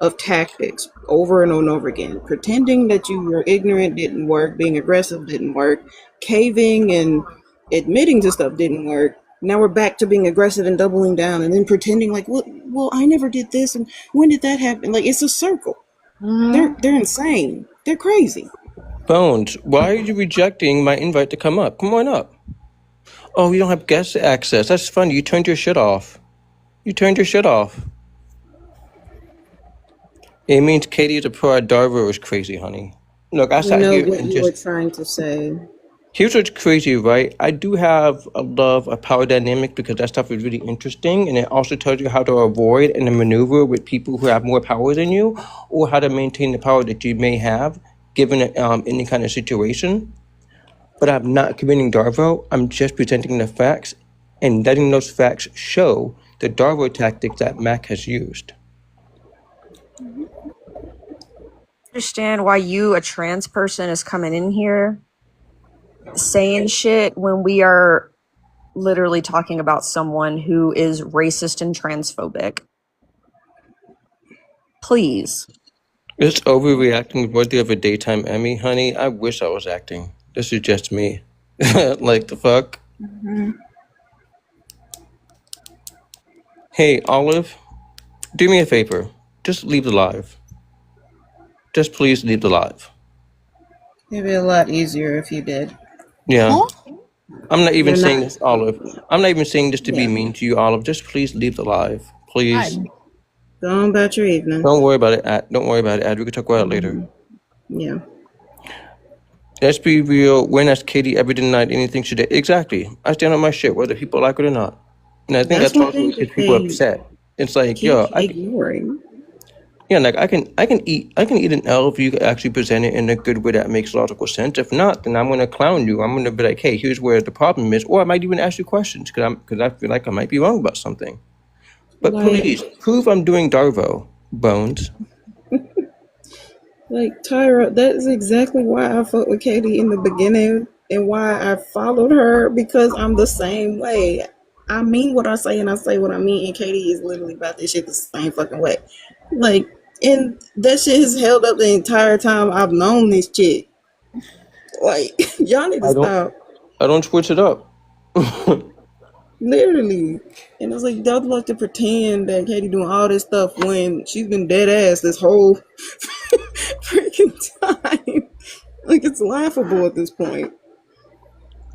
of tactics over and over again. Pretending that you were ignorant didn't work, being aggressive didn't work, caving and admitting to stuff didn't work. Now we're back to being aggressive and doubling down, and then pretending like, well, I never did this, and when did that happen? Like, it's a circle. They're insane. They're crazy. Bones, why are you rejecting my invite to come up? Come on up. Oh, you don't have guest access. That's funny. You turned your shit off. You turned your shit off. It means Katie is a pro at DARVO is crazy, honey. Look, I We sat know here what and you were just... trying to say. Here's what's crazy, right? I do have a love of power dynamic because that stuff is really interesting, and it also tells you how to avoid and to maneuver with people who have more power than you, or how to maintain the power that you may have given any kind of situation. But I'm not committing DARVO. I'm just presenting the facts and letting those facts show the DARVO tactics that Mac has used. Understand why you, a trans person, is coming in here saying shit when we are literally talking about someone who is racist and transphobic. Please. This overreacting worthy of a daytime Emmy, honey. I wish I was acting. This is just me. Like the fuck? Hey, Olive, do me a favor. Just leave the live. Just please leave the live. It'd be a lot easier if you did. Yeah. I'm not even You're saying not- this, Olive. I'm not even saying this to be Yeah. mean to you, Olive. Just please leave the live. Please. Go on about your evening. Don't worry about it, Ad. Don't worry about it, Ad. We can talk about it later. Yeah. Let's be real. When has Katie ever denied anything she did? Exactly. I stand on my shit, whether people like it or not. And I think That's that's one also thing because that people are they upset. It's like, keep yo, ignoring. yeah, like I can eat an L if you actually present it in a good way that makes logical sense. If not, then I'm gonna clown you. I'm gonna be like, hey, here's where the problem is, or I might even ask you questions because I feel like I might be wrong about something. But Like- please prove I'm doing DARVO, Bones. Like Tyra, that is exactly why I fucked with Katie in the beginning and why I followed her, because I'm the same way. I mean what I say and I say what I mean, and Katie is literally about this shit the same fucking way. Like, and that shit has held up the entire time I've known this chick. Like, y'all need to stop. I don't switch it up. Literally. And it's like, y'all like to pretend that Katie doing all this stuff when she's been dead ass this whole freaking time. Like, it's laughable at this point.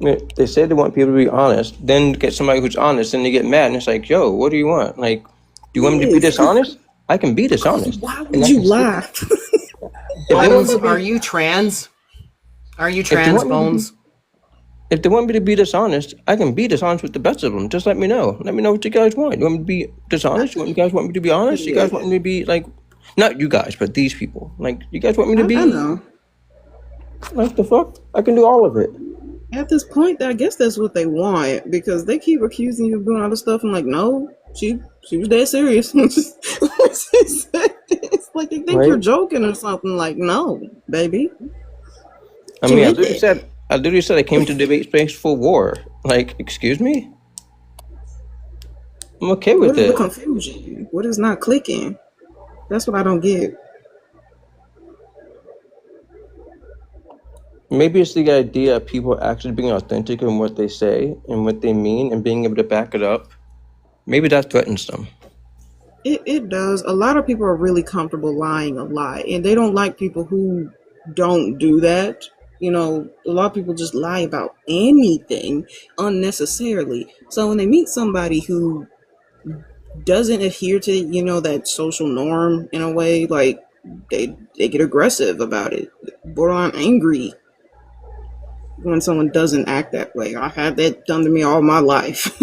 Yeah, they said they want people to be honest, then get somebody who's honest, and they get mad, and it's like, yo, what do you want? Like, do you want me to be dishonest? I can be dishonest. Why would you lie? Bones, are you trans? Are you trans, Bones? If they want me to be dishonest, I can be dishonest with the best of them. Just let me know. Let me know what you guys want. You want me to be dishonest? You guys want me to be honest? You guys want me to be like, not you guys, but these people. Like, you guys want me to be? I know. Like the fuck? I can do all of it. At this point, I guess that's what they want, because they keep accusing you of doing all this stuff. I'm like, no, she was dead serious. It's like they think you're joking or something. Like, no, baby. I mean, I literally said I came to debate space for war. Like, excuse me? I'm okay with What is it. the confusion? What is not clicking? That's what I don't get. Maybe it's the idea of people actually being authentic in what they say and what they mean and being able to back it up. Maybe that threatens them. It does. A lot of people are really comfortable lying a lie, and they don't like people who don't do that. You know, a lot of people just lie about anything unnecessarily. So when they meet somebody who doesn't adhere to, you know, that social norm in a way, like they get aggressive about it, borderline angry when someone doesn't act that way. I've had that done to me all my life.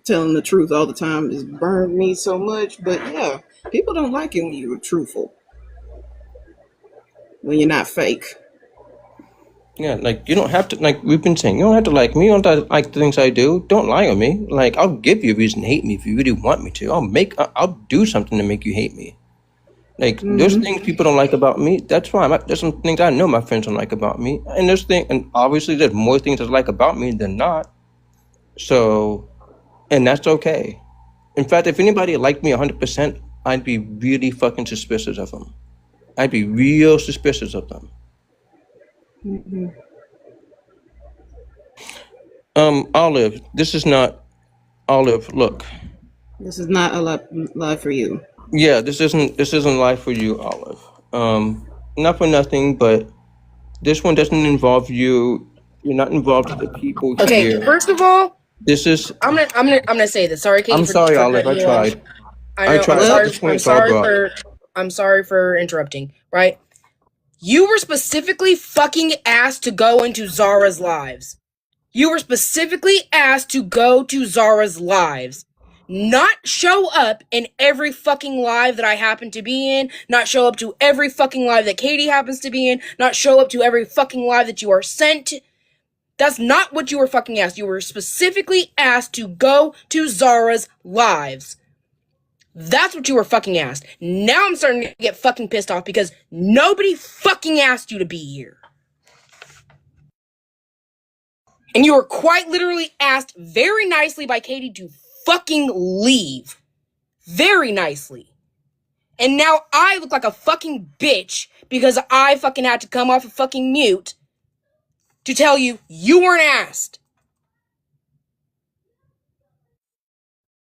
Telling the truth all the time has burned me so much. But yeah, people don't like it when you're truthful, when you're not fake. Yeah, like, you don't have to, like we've been saying, you don't have to like me, you don't have to like the things I do. Don't lie on me. Like, I'll give you a reason to hate me if you really want me to. I'll do something to make you hate me. Like, there's things people don't like about me. That's fine. There's some things I know my friends don't like about me. And obviously there's more things they like about me than not. So, and that's okay. In fact, if anybody liked me 100%, I'd be really fucking suspicious of them. I'd be real suspicious of them. Olive, this is not, Olive, look. This is not a lie for you. Yeah, this isn't life for you, Olive. Not for nothing, but This one doesn't involve you. You're not involved with the people Okay, here. first of all, This is. I'm gonna say this. Sorry, Katie. I'm sorry, for Olive. I cutting you off. tried. I know. tried. At this point, it's all brought. I'm sorry for interrupting. Right? You were specifically fucking asked to go into Zara's lives. You were specifically asked to go to Zara's lives. Not show up in every fucking live that I happen to be in. Not show up to every fucking live that Katie happens to be in. Not show up to every fucking live that you are sent. That's not what you were fucking asked. You were specifically asked to go to Zara's lives. That's what you were fucking asked. Now I'm starting to get fucking pissed off because nobody fucking asked you to be here. And you were quite literally asked very nicely by Katie to fucking leave. Very nicely. And now I look like a fucking bitch because I fucking had to come off a fucking mute to tell you you weren't asked.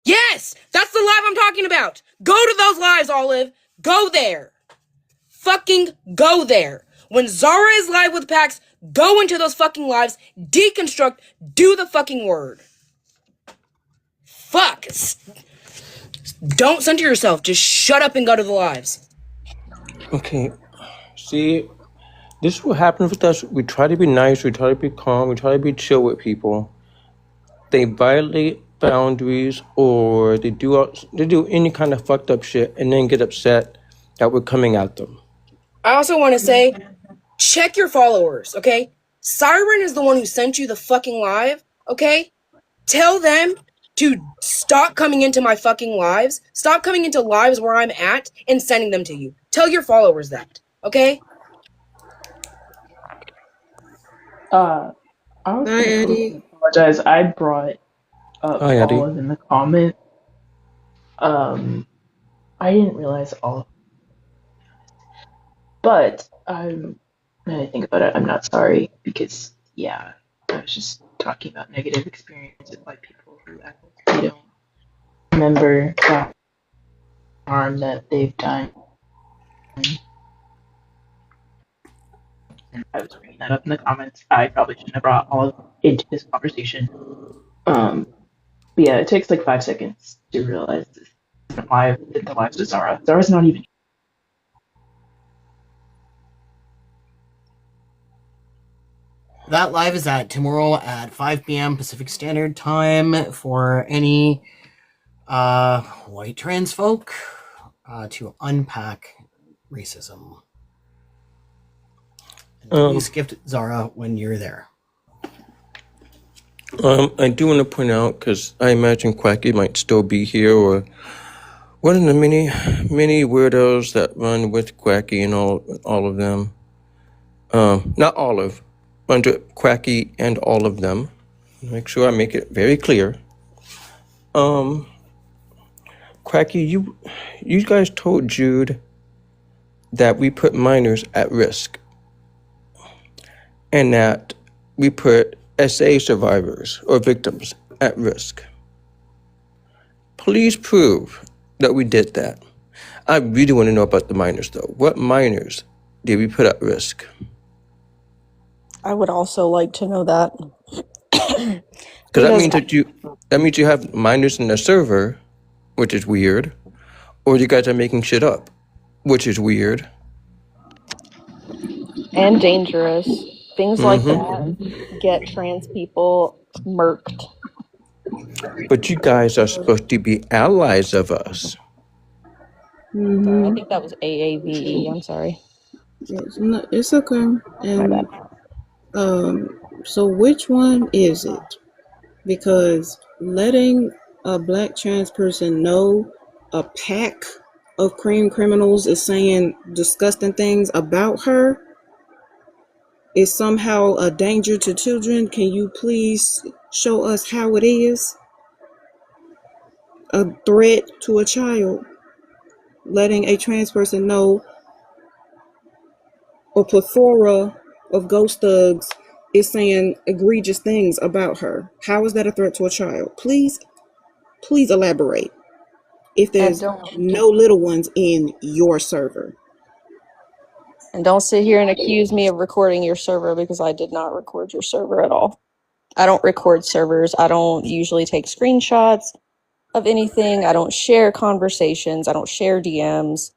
Yes! That's the live I'm talking about! Go to those lives, Olive! Go there! Fucking go there! When Zara is live with Pax, go into those fucking lives, deconstruct, do the fucking word. Fuck! Don't center yourself, just shut up and go to the lives. Okay. See, this is what happens with us. We try to be nice, we try to be calm, we try to be chill with people. They violate boundaries or they do any kind of fucked up shit and then get upset that we're coming at them. I also want to say, check your followers, okay? Siren is the one who sent you the fucking live, okay? Tell them to stop coming into my fucking lives. Stop coming into lives where I'm at and sending them to you. Tell your followers that, okay? I was Hi, Eddie. apologize. I brought up Hi, Eddie. Olive in the comment. I didn't realize Olive, but now that I think about it, I'm not sorry because I was just talking about negative experiences by people who act like they don't remember the harm that they've done. And I was bringing that up in the comments. I probably shouldn't have brought Olive into this conversation. But yeah, it takes like 5 seconds to realize this isn't live. The lives of Zara. Zara's not even. That live is at tomorrow at 5 p.m. Pacific Standard Time for any white trans folk to unpack racism. And please gift Zara when you're there. I do want to point out, because I imagine Quacky might still be here, or one of the many weirdos that run with Quacky and all of them. Not Olive, under Quacky and all of them. Make sure I make it very clear. Quacky, you guys told Jude that we put minors at risk, and that we put SA survivors or victims at risk. Please prove that we did that. I really want to know about the minors, though. What minors did we put at risk? I would also like to know that. Because that means you have minors in the server, which is weird, or you guys are making shit up, which is weird. And dangerous. Things like that get trans people murked. But you guys are supposed to be allies of us. I think that was AAVE. I'm sorry. It's okay. And so which one is it? Because letting a black trans person know a pack of cream criminals is saying disgusting things about her is somehow a danger to children. Can you please show us how it is a threat to a child? Letting a trans person know a plethora of ghost thugs is saying egregious things about her. How is that a threat to a child? Please elaborate. If there's no little ones in your server. And don't sit here and accuse me of recording your server because I did not record your server at all. I don't record servers. I don't usually take screenshots of anything. I don't share conversations. I don't share DMs.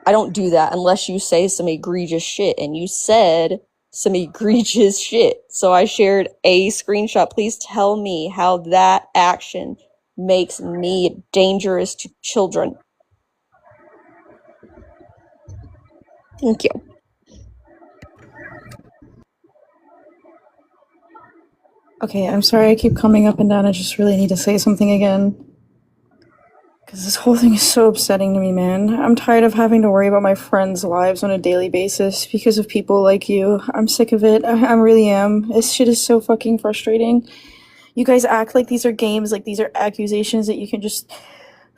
I don't do that unless you say some egregious shit, and you said some egregious shit. So I shared a screenshot. Please tell me how that action makes me dangerous to children. Thank you. Okay, I'm sorry I keep coming up and down. I just really need to say something again. Because this whole thing is so upsetting to me, man. I'm tired of having to worry about my friends' lives on a daily basis because of people like you. I'm sick of it. I really am. This shit is so fucking frustrating. You guys act like these are games, like these are accusations that you can just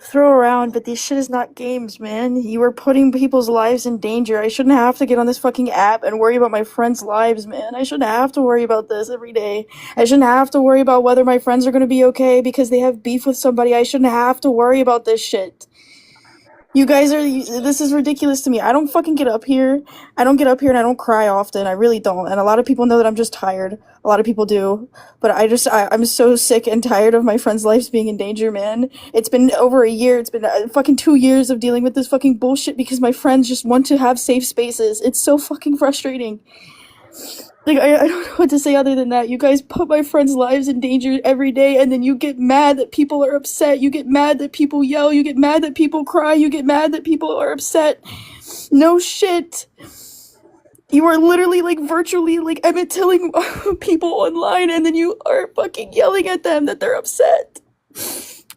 throw around, but this shit is not games, man. You are putting people's lives in danger. I shouldn't have to get on this fucking app and worry about my friends' lives, man. I shouldn't have to worry about this every day. I shouldn't have to worry about whether my friends are gonna be okay because they have beef with somebody. I shouldn't have to worry about this shit. You guys are, this is ridiculous to me. I don't fucking get up here. I don't get up here and I don't cry often. I really don't. And a lot of people know that I'm just tired. A lot of people do. But I'm so sick and tired of my friends' lives being in danger, man. It's been over a year. It's been fucking 2 years of dealing with this fucking bullshit because my friends just want to have safe spaces. It's so fucking frustrating. Like, I don't know what to say other than that. You guys put my friends' lives in danger every day, and then you get mad that people are upset. You get mad that people yell. You get mad that people cry. You get mad that people are upset. No shit. You are literally, like, virtually, like, Emmett Tilling people online, and then you are fucking yelling at them that they're upset.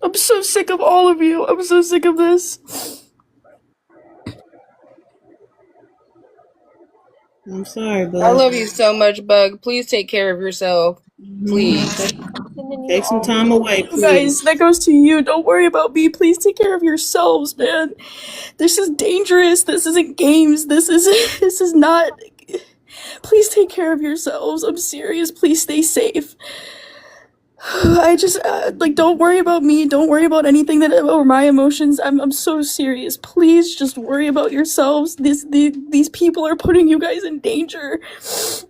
I'm so sick of all of you. I'm so sick of this. I'm sorry, Bug. I love you so much, Bug. Please take care of yourself. Please. Take some time away, please. Guys, that goes to you. Don't worry about me. Please take care of yourselves, man. This is dangerous. This isn't games. This is not. Please take care of yourselves. I'm serious. Please stay safe. I just, like, don't worry about me. Don't worry about anything or my emotions. I'm so serious. Please just worry about yourselves. These people are putting you guys in danger.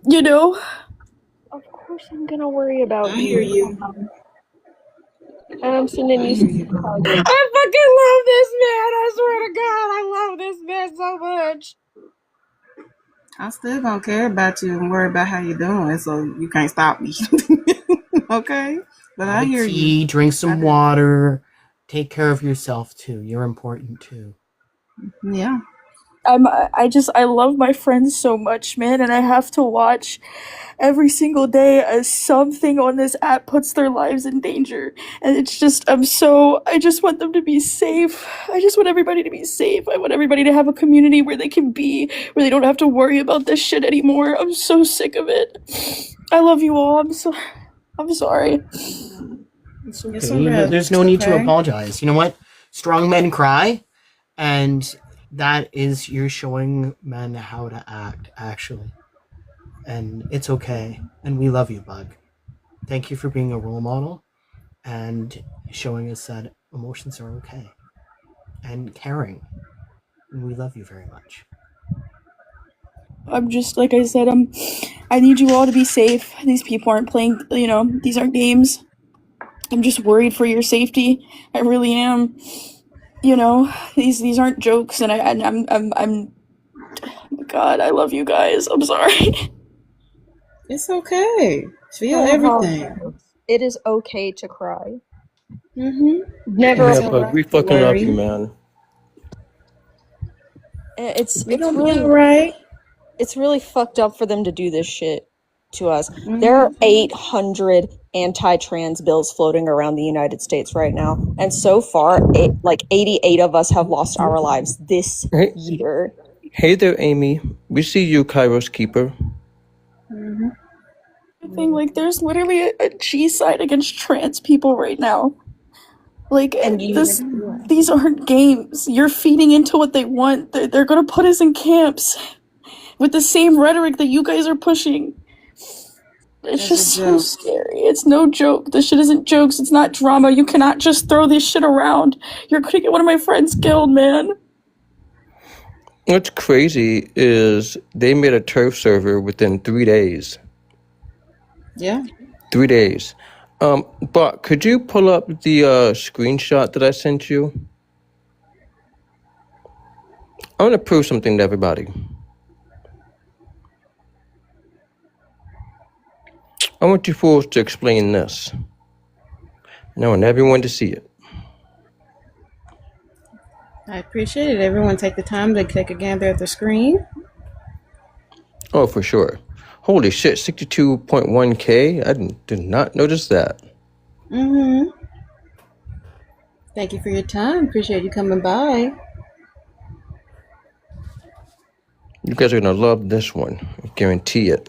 You know? Of course I'm gonna worry about I hear you. And I'm sending you some hugs. I fucking love this man. I swear to God, I love this man so much. I still don't care about you and worry about how you're doing, so you can't stop me. Okay? But I hear tea, you. drink some water. Take care of yourself too. You're important too. Yeah. I love my friends so much, man, and I have to watch every single day as something on this app puts their lives in danger. And it's just, I just want them to be safe. I just want everybody to be safe. I want everybody to have a community where they can be, where they don't have to worry about this shit anymore. I'm so sick of it. I love you all. I'm sorry. It's okay. There's no need to apologize. You know what? Strong men cry, and that is, you're showing men how to act, actually. And it's okay. And we love you, Bug. Thank you for being a role model and showing us that emotions are okay. And caring. And we love you very much. I'm just, like I said, I need you all to be safe. These people aren't playing, these aren't games. I'm just worried for your safety. I really am. These aren't jokes, and I'm God, I love you guys. I'm sorry. It's okay. Feel everything. It is okay to cry. Never. Yeah, Bug, we fucking love you, man. It's gonna really be alright. It's really fucked up for them to do this shit to us. There are 800 anti-trans bills floating around the United States right now, and so far, 88 of us have lost our lives this year. Hey there, Amy. We see you, Kairos Keeper. Thing, like, there's literally a G side against trans people right now. Like, these aren't games. You're feeding into what they want. They're gonna put us in camps with the same rhetoric that you guys are pushing. It's just so scary. It's no joke. This shit isn't jokes. It's not drama. You cannot just throw this shit around. You're gonna get one of my friends killed, man. What's crazy is they made a turf server within 3 days. Yeah. 3 days. But could you pull up the screenshot that I sent you? I want to prove something to everybody. I want you fools to explain this. And I want everyone to see it. I appreciate it. Everyone take the time to take a gander at the screen. Oh, for sure. Holy shit, 62.1K? I did not notice that. Mm-hmm. Thank you for your time. Appreciate you coming by. You guys are going to love this one. I guarantee it.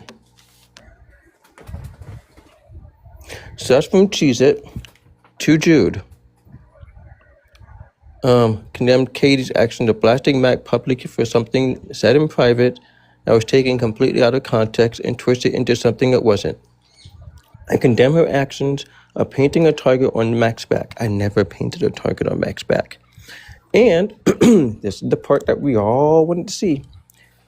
So that's from Cheese It to Jude. Condemned Katie's action of blasting Mac publicly for something said in private that was taken completely out of context and twisted into something it wasn't. I condemn her actions of painting a target on Mac's back. I never painted a target on Mac's back. And this is the part that we all wanted to see.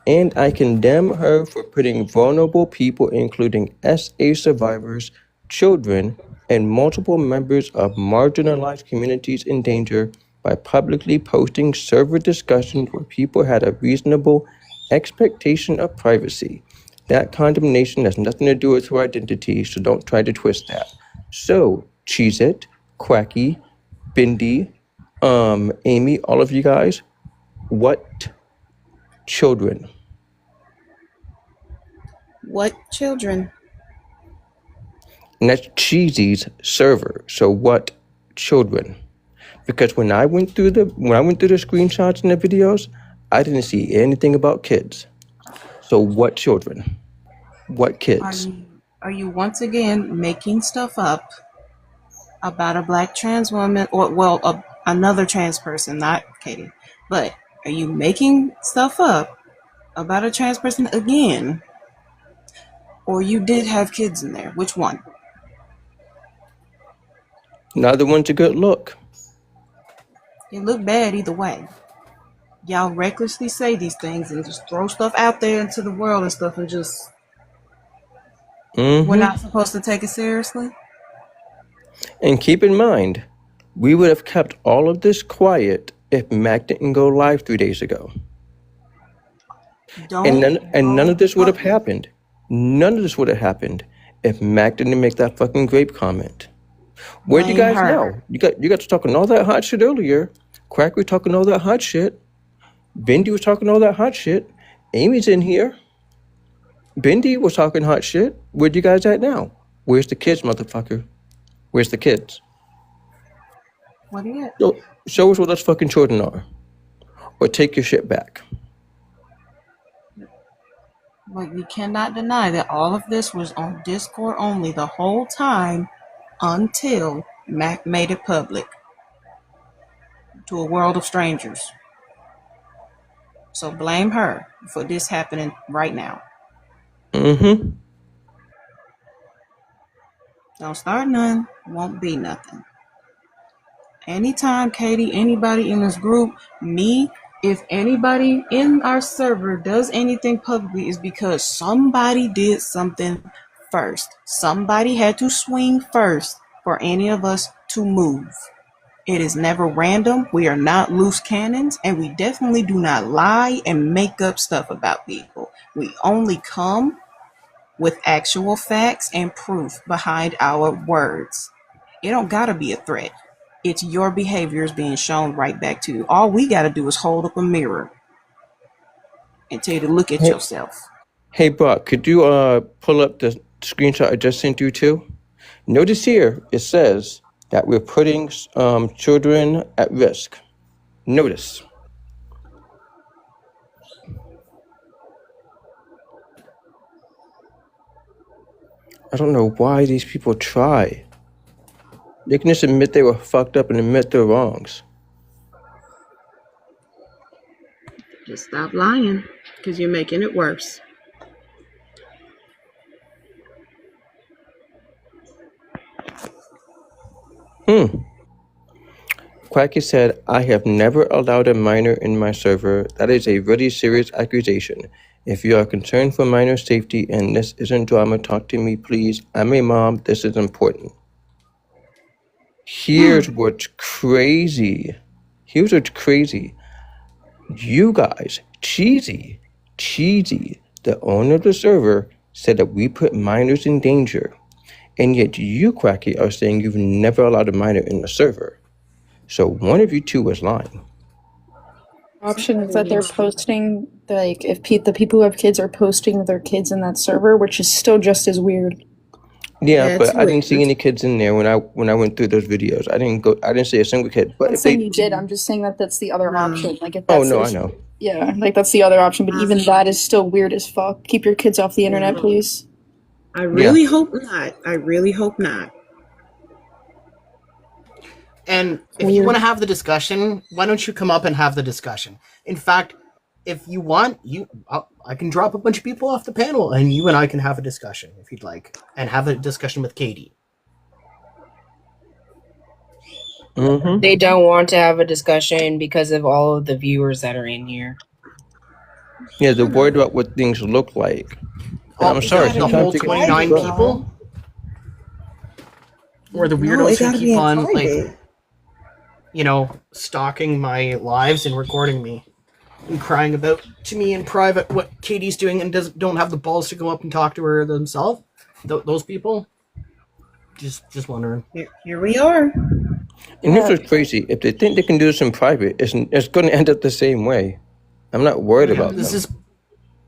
And I condemn her for putting vulnerable people, including SA survivors, children, and multiple members of marginalized communities in danger by publicly posting server discussions where people had a reasonable expectation of privacy. That condemnation has nothing to do with her identity, so don't try to twist that. So, Cheez It, Quacky, Bindi, Amy, all of you guys, what children? What children? And that's Cheesy's server. So what children? Because when I went through the screenshots and the videos, I didn't see anything about kids. So what children? What kids? Are you once again making stuff up about a black trans woman, or another trans person, not Katie? But are you making stuff up about a trans person again, or you did have kids in there? Which one? Neither one's a good look. It looked bad either way. Y'all recklessly say these things and just throw stuff out there into the world and stuff, and just we're not supposed to take it seriously. And keep in mind, we would have kept all of this quiet if Mac didn't go live 3 days ago. And none of this would have happened. None of this would have happened if Mac didn't make that fucking grape comment. Where'd you guys know? You got to talking all that hot shit earlier. Crack was talking all that hot shit. Bindi was talking all that hot shit. Amy's in here. Bindi was talking hot shit. Where you guys at now? Where's the kids, motherfucker? Where's the kids? What are you? Show us what those fucking children are. Or take your shit back. But we cannot deny that all of this was on Discord only the whole time until Mac made it public to a world of strangers. So blame her for this happening right now. Mm-hmm. Don't start none, won't be nothing. Anytime, Katie, anybody in this group, me, if anybody in our server does anything publicly, is because somebody did something first. Somebody had to swing first for any of us to move. It is never random. We are not loose cannons, and we definitely do not lie and make up stuff about people. We only come with actual facts and proof behind our words. It don't gotta be a threat. It's your behaviors being shown right back to you. All we gotta do is hold up a mirror and tell you to look at yourself. Hey, Brock, could you pull up the screenshot I just sent you too? Notice here, it says that we're putting children at risk. Notice. I don't know why these people try. They can just admit they were fucked up and admit their wrongs. Just stop lying, because you're making it worse. Quacky said, I have never allowed a minor in my server. That is a really serious accusation. If you are concerned for minor safety and this isn't drama, talk to me, please. I'm a mom. This is important. Here's what's crazy. Here's what's crazy. You guys, Cheesy, the owner of the server, said that we put minors in danger. And yet you, Quacky, are saying you've never allowed a minor in the server. So one of you two was lying. Option is that they're posting, like, if the people who have kids are posting their kids in that server, which is still just as weird. Yeah, but I didn't see any kids in there when I went through those videos. I didn't see a single kid. But I'm not saying you did. I'm just saying that that's the other option. Like, if Oh that's no, I know. Yeah, like that's the other option. But even that is still weird as fuck. Keep your kids off the internet, please. I really hope not. I really hope not. And if you want to have the discussion, why don't you come up and have the discussion? In fact, if you want, I can drop a bunch of people off the panel, and you and I can have a discussion if you'd like, and have a discussion with Katie. Mm-hmm. They don't want to have a discussion because of all of the viewers that are in here. Yeah, they're worried about what things look like. And I'm sorry, the whole 29 people, or the weirdos who keep on like, stalking my lives and recording me and crying about to me in private what Katie's doing and don't have the balls to go up and talk to her themselves. Those people. Just wondering. Here we are. And here's what's crazy: if they think they can do this in private, it's going to end up the same way. I'm not worried about this. them. Is,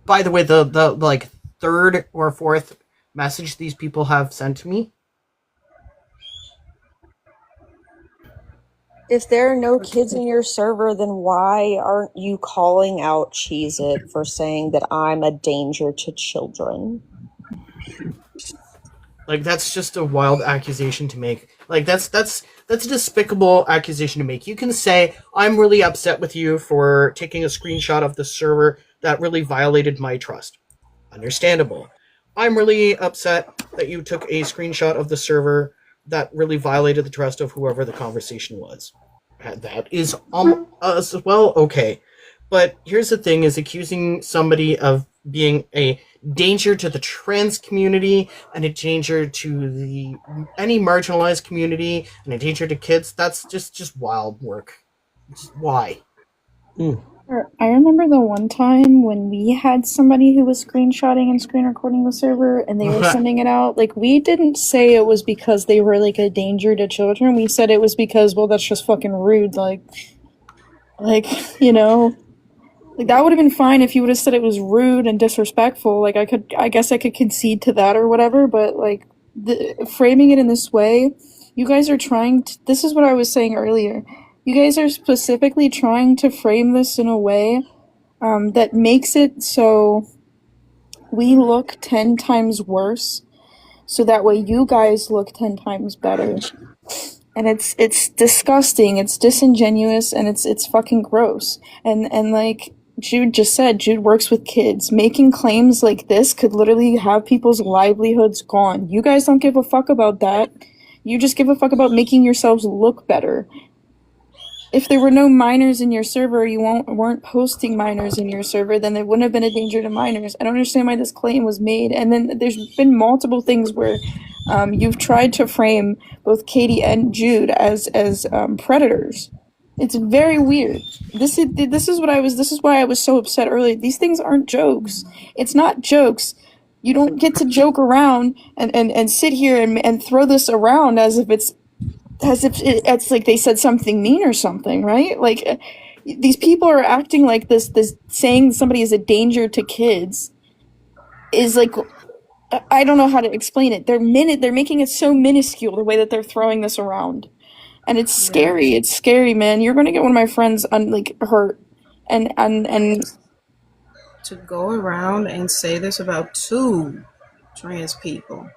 by the way, the like third or fourth message these people have sent to me. If there are no kids in your server, then why aren't you calling out Cheez-It for saying that I'm a danger to children? Like, that's just a wild accusation to make. Like, that's a despicable accusation to make. You can say, I'm really upset with you for taking a screenshot of the server that really violated my trust. Understandable. I'm really upset that you took a screenshot of the server that really violated the trust of whoever the conversation was. That is as well okay. But here's the thing, is accusing somebody of being a danger to the trans community and a danger to any marginalized community and a danger to kids, that's just wild work. Why? I remember the one time when we had somebody who was screenshotting and screen recording the server and they were sending it out. Like, we didn't say it was because they were like a danger to children. We said it was because, well, that's just fucking rude. Like, like that would have been fine if you would have said it was rude and disrespectful. Like, I guess I could concede to that or whatever, but like framing it in this way, you guys are trying to, this is what I was saying earlier. You guys are specifically trying to frame this in a way that makes it so we look 10 times worse, so that way you guys look 10 times better. And it's disgusting, it's disingenuous, and it's fucking gross. And like Jude just said, Jude works with kids. Making claims like this could literally have people's livelihoods gone. You guys don't give a fuck about that. You just give a fuck about making yourselves look better. If there were no minors in your server, you weren't posting minors in your server, then there wouldn't have been a danger to minors. I don't understand why this claim was made. And then there's been multiple things where you've tried to frame both Katie and Jude as predators. It's very weird. This is why I was so upset earlier. These things aren't jokes. It's not jokes. You don't get to joke around and sit here and throw this around as if it's like they said something mean or something, right? Like, these people are acting like this saying somebody is a danger to kids is like, I don't know how to explain it. They're making it so minuscule the way that they're throwing this around. And it's scary. It's scary, man. You're gonna get one of my friends hurt. And to go around and say this about 2 trans people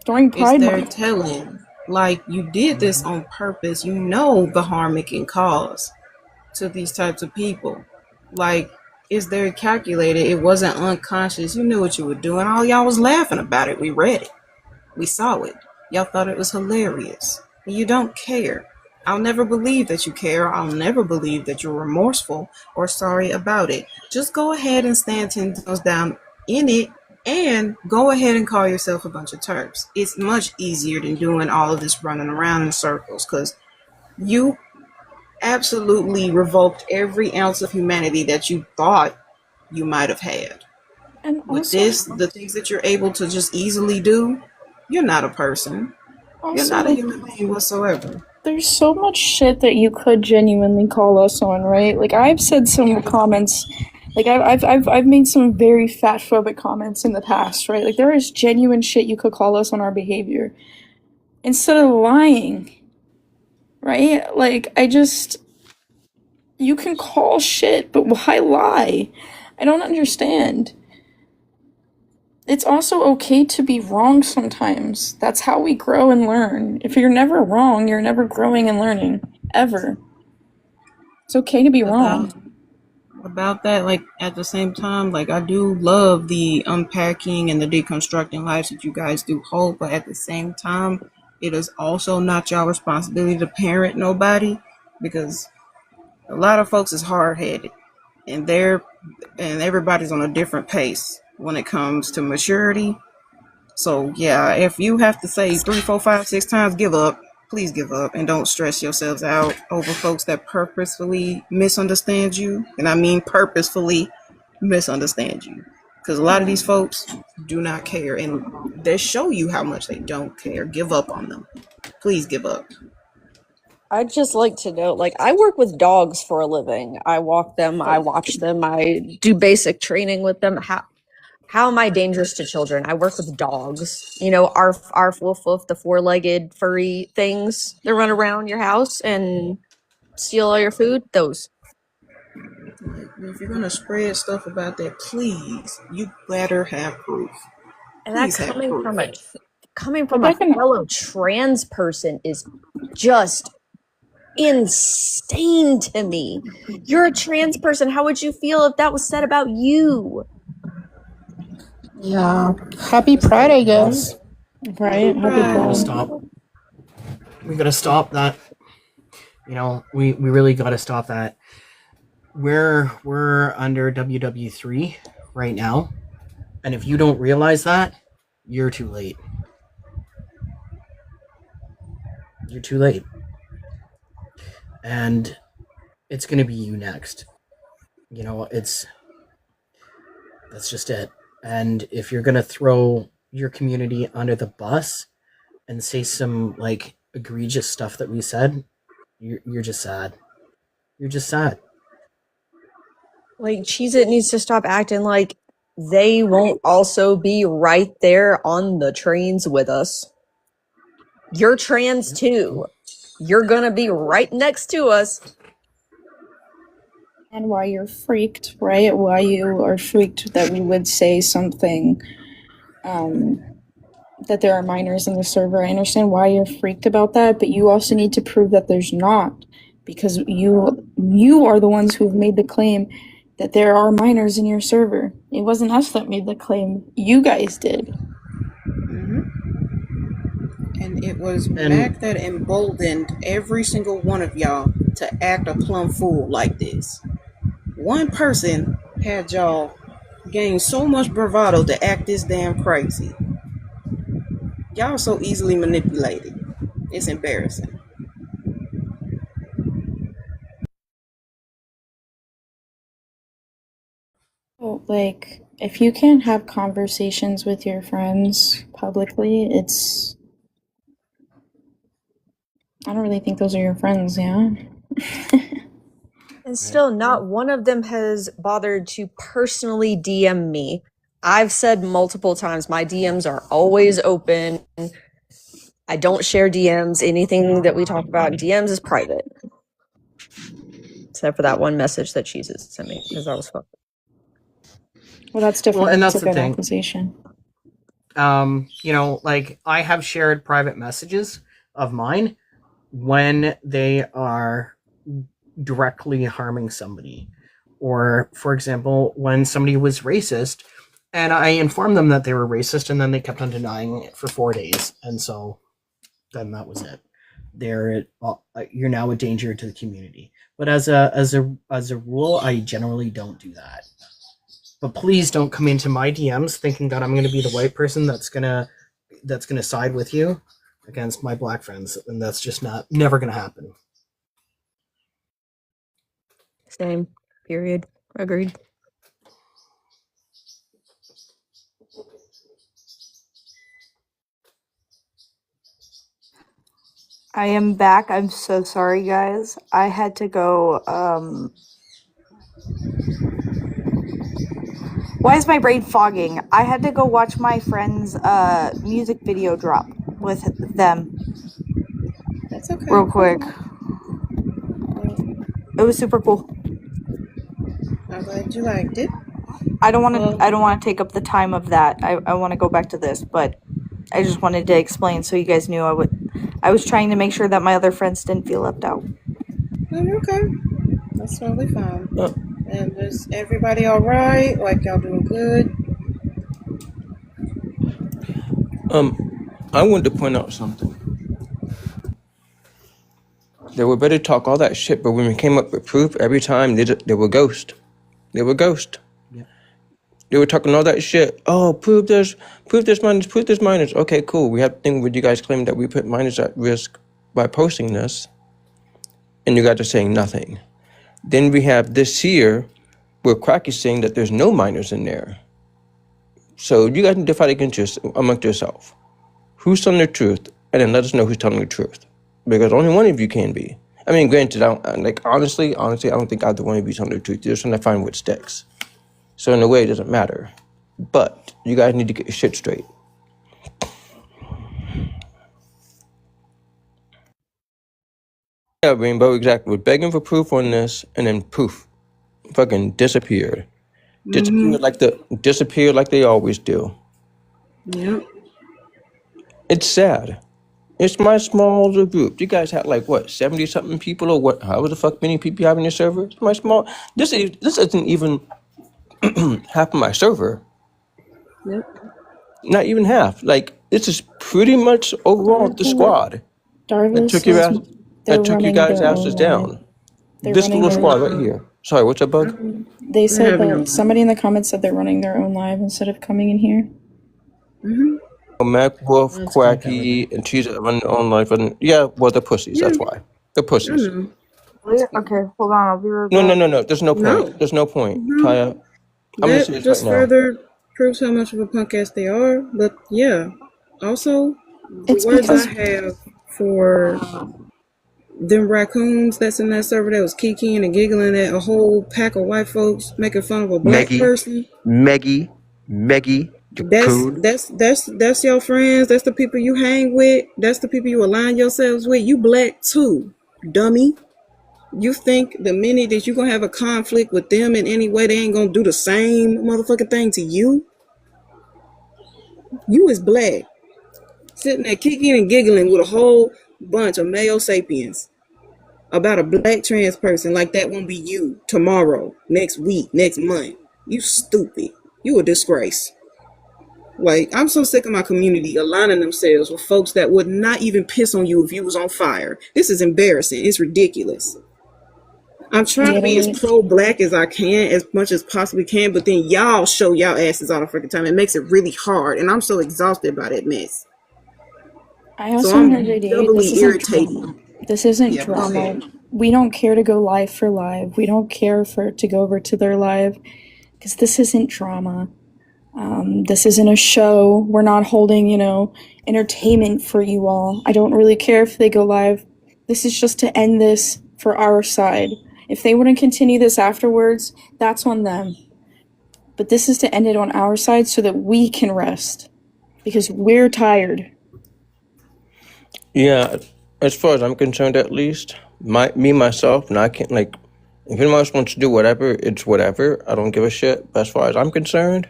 during Pride Month, Month. they're telling, like, you did this on purpose. You know the harm it can cause to these types of people. Like, it's very calculated. It wasn't unconscious. You knew what you were doing. All y'all was laughing about it. We read it. We saw it. Y'all thought it was hilarious. You don't care. I'll never believe that you care. I'll never believe that you're remorseful or sorry about it. Just go ahead and stand 10 toes down in it and go ahead and call yourself a bunch of terps. It's much easier than doing all of this running around in circles because you absolutely revoked every ounce of humanity that you thought you might have had. And With also, this, the things that you're able to just easily do, you're not a person. You're also, not a like, human being whatsoever. there's so much shit that you could genuinely call us on, right? Like, I've said some comments, like, I've made some very fatphobic comments in the past, right? Like, there is genuine shit you could call us on our behavior. Instead of lying, right? Like, you can call shit, but why lie? I don't understand. It's also okay to be wrong sometimes. That's how we grow and learn. If you're never wrong, you're never growing and learning. Ever. It's okay to be wrong. About that, like at the same time, like I do love the unpacking and the deconstructing lives that you guys do hold, but at the same time, it is also not your responsibility to parent nobody because a lot of folks is hard headed and everybody's on a different pace when it comes to maturity. So yeah, if you have to say 3, 4, 5, 6 times give up, please give up and don't stress yourselves out over folks that purposefully misunderstand you. And I mean purposefully misunderstand you. Because a lot of these folks do not care and they show you how much they don't care. Give up on them. Please give up. I'd just like to know, like, I work with dogs for a living. I walk them, I watch them, I do basic training with them. How am I dangerous to children? I work with dogs. You know, our woof woof, the four-legged furry things that run around your house and steal all your food. Those. If you're gonna spread stuff about that, please, you better have proof. And that Please have proof. coming from a fellow trans person is just insane to me. You're a trans person. How would you feel if that was said about you? Yeah. Happy Pride, I guess. Right? Happy We gotta Pride. stop. We gotta stop that. You know, we really gotta stop that. We're under WW3 right now, and if you don't realize that, you're too late. You're too late. And it's gonna be you next. You know, that's just it. And if you're gonna throw your community under the bus and say some like egregious stuff that we said, you're just sad. You're just sad. Like, Cheez It needs to stop acting like they won't also be right there on the trains with us. You're trans too. You're gonna be right next to us. And why you're freaked, right? Why you are freaked that we would say something, that there are minors in the server. I understand why you're freaked about that, but you also need to prove that there's not, because you are the ones who have made the claim that there are minors in your server. It wasn't us that made the claim. You guys did. And it was Mac that emboldened every single one of y'all to act a plumb fool like this. One person had y'all gain so much bravado to act this damn crazy. Y'all so easily manipulated. It's embarrassing. Well, like, if you can't have conversations with your friends publicly, I don't really think those are your friends, yeah? And still, not one of them has bothered to personally DM me. I've said multiple times, my DMs are always open. I don't share DMs. Anything that we talk about in DMs is private. Except for that one message that Cheez It sent me, because that was fun. Well, that's different. Well, and It's that's a the good thing. accusation. You know, like I have shared private messages of mine when they are directly harming somebody. Or, for example, when somebody was racist and I informed them that they were racist and then they kept on denying it for 4 days. And so then that was it. you're now a danger to the community. But as a rule, I generally don't do that. But please don't come into my DMs thinking that I'm going to be the white person that's gonna side with you against my black friends, and that's just never going to happen. Same. Period. Agreed. I am back. I'm so sorry, guys. I had to go. Why is my brain fogging? I had to go watch my friend's music video drop with them. That's okay. Real quick. It was super cool. I'm glad you liked it. I don't want to take up the time of that. I want to go back to this, but I just wanted to explain so you guys knew I was trying to make sure that my other friends didn't feel left out. Oh, okay. That's totally fine. And is everybody all right? Like y'all doing good? I wanted to point out something. They were better talk all that shit, but when we came up with proof, every time they were ghost. They were ghost. Yeah. They were talking all that shit. Oh, prove this minors. Okay, cool. We have the thing where you guys claim that we put minors at risk by posting this, and you guys are saying nothing. Then we have this here where Crack is saying that there's no minors in there. So you guys need to fight amongst yourself. Who's telling the truth? And then let us know who's telling the truth. Because only one of you can be. I mean, granted, honestly, I don't think either one of you is telling the truth. You're just trying to find what sticks. So in a way, it doesn't matter. But you guys need to get your shit straight. Yeah, Rainbow, exactly. We're begging for proof on this, and then poof, fucking disappeared. Disappeared like they always do. Yep. It's sad. It's my small little group. You guys had 70-something people or what? However the fuck many people you have in your server? It's my small. This isn't even half of my server. Yep. Not even half. This is pretty much overall the squad. DARVO That took you guys' asses down. This little squad right here. Sorry, what's up, bud? They said that somebody in the comments said they're running their own live instead of coming in here. Mm-hmm. Mac Wolf, Quacky, and Cheetah run their own life. And yeah, well, they're pussies. That's why. They're pussies. Okay, hold on. I'll be right back. No. There's no point. There's no point. Kaya, I'm gonna say this just right now. further proves how much of a punk ass they are. But yeah, also It's the words because I have for them raccoons that's in that server that was kikiing and giggling at a whole pack of white folks making fun of a black person. Meggie, That's your friends. That's the people you hang with. That's the people you align yourselves with. You black too, dummy. You think the minute that you're gonna have a conflict with them in any way, they ain't gonna do the same motherfucking thing to you? You is black, sitting there kicking and giggling with a whole bunch of male sapiens about a black trans person like that won't be you tomorrow, next week, next month. You stupid. You a disgrace. I'm so sick of my community aligning themselves with folks that would not even piss on you if you was on fire. This is embarrassing. It's ridiculous. I'm trying to be as pro-black as I can, as much as possibly can, but then y'all show y'all asses all the freaking time. It makes it really hard, and I'm so exhausted by that mess. I also want to doubly irritating. This isn't drama. We don't care to go live for live. We don't care to go over to their live, because this isn't drama. This isn't a show. We're not holding, entertainment for you all. I don't really care if they go live. This is just to end this for our side. If they want to continue this afterwards, that's on them. But this is to end it on our side so that we can rest. Because we're tired. Yeah, as far as I'm concerned at least, myself, and I can't, if anyone else wants to do whatever, it's whatever. I don't give a shit. But as far as I'm concerned,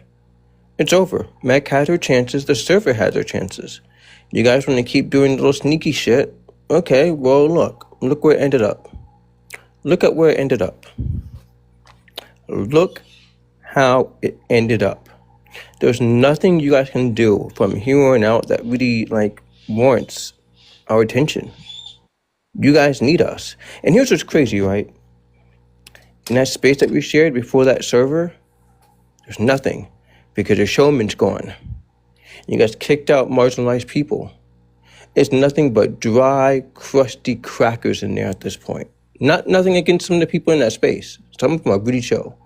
it's over. Mac had her chances. The server had their chances. You guys want to keep doing little sneaky shit? Okay, well, look where it ended up. Look at where it ended up. Look how it ended up. There's nothing you guys can do from here on out that really, warrants our attention. You guys need us. And here's what's crazy, right? In that space that we shared before that server, there's nothing because the showman's gone. You guys kicked out marginalized people. It's nothing but dry, crusty crackers in there at this point. Nothing against some of the people in that space. Some of them are really chill.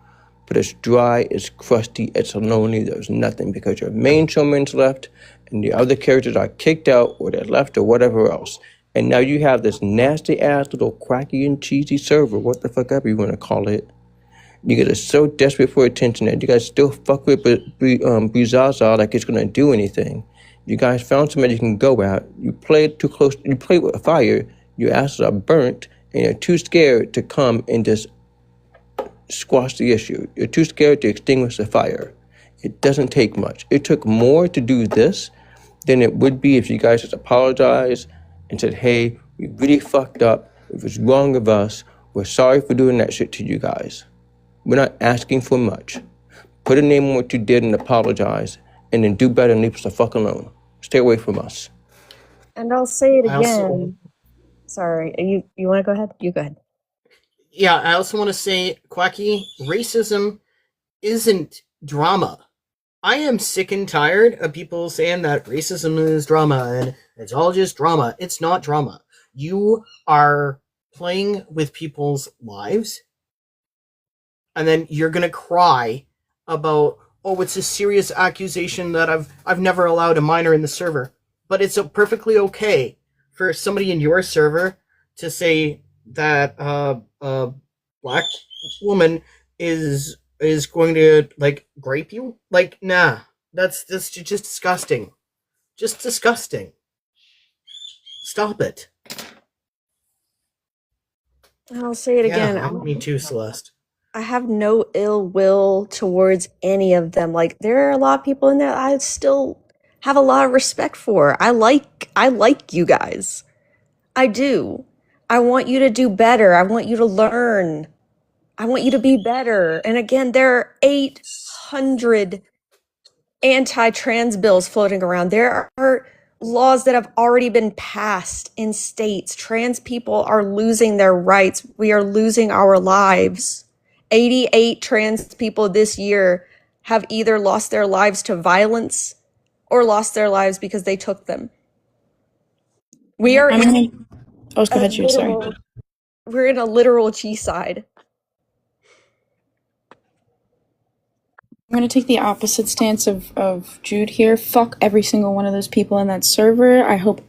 But it's dry, it's crusty, it's lonely, there's nothing because your main showman's left and the other characters are kicked out or they're left or whatever else. And now you have this nasty ass little cracky and cheesy server, what the fuck ever you want to call it. You guys are so desperate for attention that you guys still fuck with Buzaza like it's gonna do anything. You guys found somebody you can go at. You played too close. You played with fire. Your asses are burnt, and you're too scared to come and just squash the issue. You're too scared to extinguish the fire. It doesn't take much. It took more to do this than it would be if you guys just apologized and said, "Hey, we really fucked up. It was wrong of us. We're sorry for doing that shit to you guys." We're not asking for much. Put a name on what you did and apologize, and then do better and leave us the fuck alone. Stay away from us. And I'll say it I again. also, Sorry, you want to go ahead? You go ahead. yeah, I also want to say, Quacky, racism isn't drama. I am sick and tired of people saying that racism is drama and it's all just drama. It's not drama. You are playing with people's lives, and then you're gonna cry about, oh, it's a serious accusation that I've never allowed a minor in the server. But it's perfectly okay for somebody in your server to say that a black woman is going to like grape you. Like, nah, that's just disgusting. Just disgusting. Stop it. I'll say it again. Yeah, me too, Celeste. I have no ill will towards any of them. Like, there are a lot of people in there I still have a lot of respect for. I like you guys. I do. I want you to do better. I want you to learn. I want you to be better. And again, there are 800 anti-trans bills floating around. There are laws that have already been passed in states. Trans people are losing their rights. We are losing our lives. 88 trans people this year have either lost their lives to violence or lost their lives because they took them. We are go ahead, Jude, sorry. We're in a literal G-side. I'm going to take the opposite stance of Jude here. Fuck every single one of those people in that server. I hope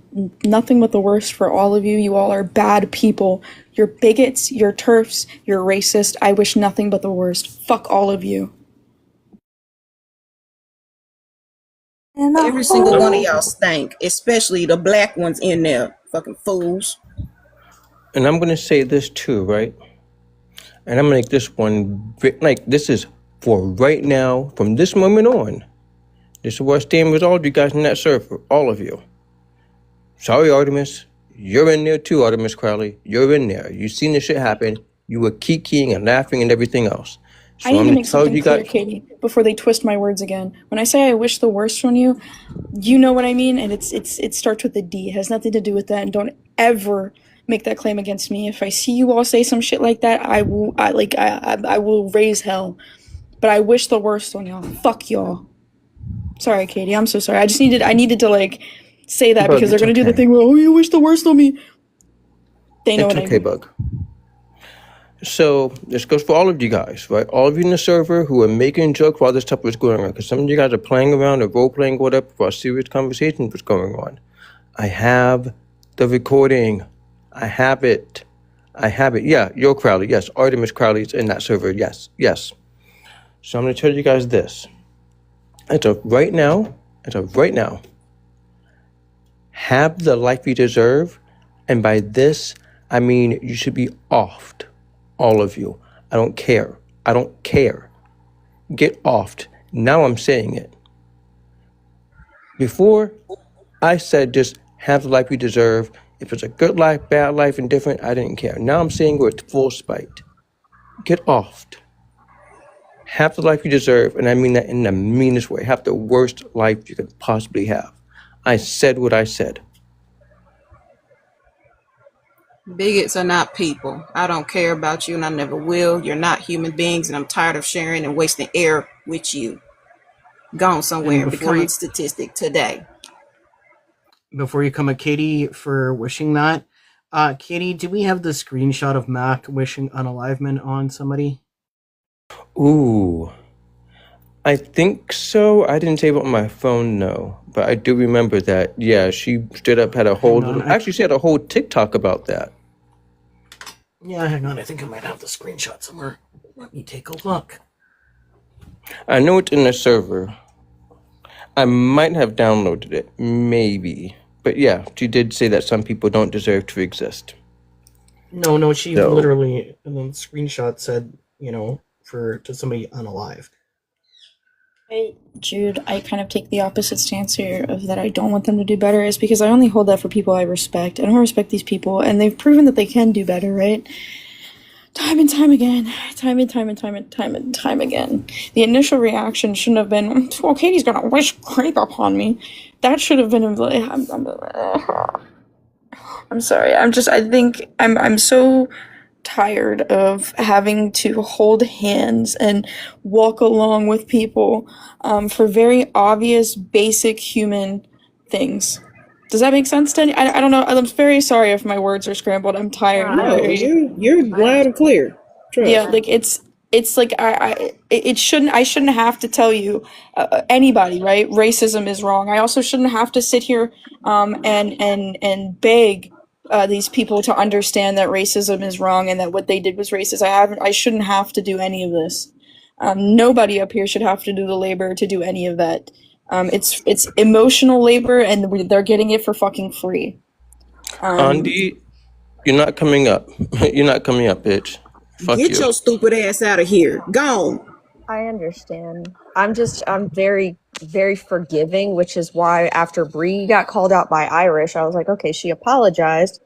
nothing but the worst for all of you. You all are bad people. You're bigots, you're TERFs, you're racist. I wish nothing but the worst. Fuck all of you. Every single one of y'all stink, especially the black ones in there. Fucking fools. And I'm going to say this too, right? And I'm going to make this one, like, this is for right now, from this moment on. This is where I stand with all of you guys in that server, all of you. Sorry, Artemis. You're in there too, Artemis Crowley. You're in there. You've seen this shit happen. You were kikiing and laughing and everything else. So I need I'm to going make to tell something you clear, guys. Katie, before they twist my words again. When I say I wish the worst on you, you know what I mean, and it starts with a D. It has nothing to do with that, and don't ever make that claim against me. If I see you all say some shit like that, I will raise hell. But I wish the worst on y'all. Fuck y'all. Sorry, Katie. I'm so sorry. I needed to like say that Bug, because they're it's gonna do the okay. thing where, oh, you wish the worst on me. They know It's what okay, I mean. Bug. So this goes for all of you guys, right? All of you in the server who are making jokes while this stuff was going on, because some of you guys are playing around or role-playing whatever while serious conversation was going on. I have the recording. I have it. Yeah, your Crowley. Yes, Artemis Crowley's in that server. Yes. So I'm going to tell you guys this. As of right now, have the life you deserve. And by this, I mean you should be offed. All of you. I don't care. Get offed. Now I'm saying it. Before, I said just have the life you deserve. If it's a good life, bad life, indifferent, I didn't care. Now I'm saying with full spite. Get offed. Have the life you deserve, and I mean that in the meanest way. Have the worst life you could possibly have. I said what I said. Bigots are not people. I don't care about you and I never will. You're not human beings and I'm tired of sharing and wasting air with you. Gone somewhere And and become a statistic today. before you come at Katie for wishing that, Katie, do we have the screenshot of Mac wishing unalivement on somebody? Ooh. I think so. I didn't save it on my phone, no. But I do remember that, yeah, she straight up had a whole little... Actually, she had a whole TikTok about that. Yeah, hang on. I think I might have the screenshot somewhere. Let me take a look. I know it's in the server. I might have downloaded it, maybe. But yeah, she did say that some people don't deserve to exist. No, she So- literally, and then the screenshot said, to somebody unalive. Jude, I kind of take the opposite stance here of that I don't want them to do better, is because I only hold that for people I respect. I don't respect these people, and they've proven that they can do better, right? Time and time again. Time again. The initial reaction shouldn't have been, well, Katie's gonna wish grape upon me. That should have been, I'm sorry. I'm so tired of having to hold hands and walk along with people for very obvious, basic human things. Does that make sense to any? I don't know. I'm very sorry if my words are scrambled. I'm tired. No, you're loud and clear. Trust. Yeah, like it's like I shouldn't have to tell you anybody, right? Racism is wrong. I also shouldn't have to sit here and beg these people to understand that racism is wrong and that what they did was racist. I shouldn't have to do any of this. Nobody up here should have to do the labor to do any of that. It's emotional labor, and they're getting it for fucking free. Andy, you're not coming up. You're not coming up, bitch. Fuck Get you. your stupid ass out of here. Gone. I understand. I'm very, very forgiving, which is why after Bree got called out by Irish, I was like, okay, she apologized.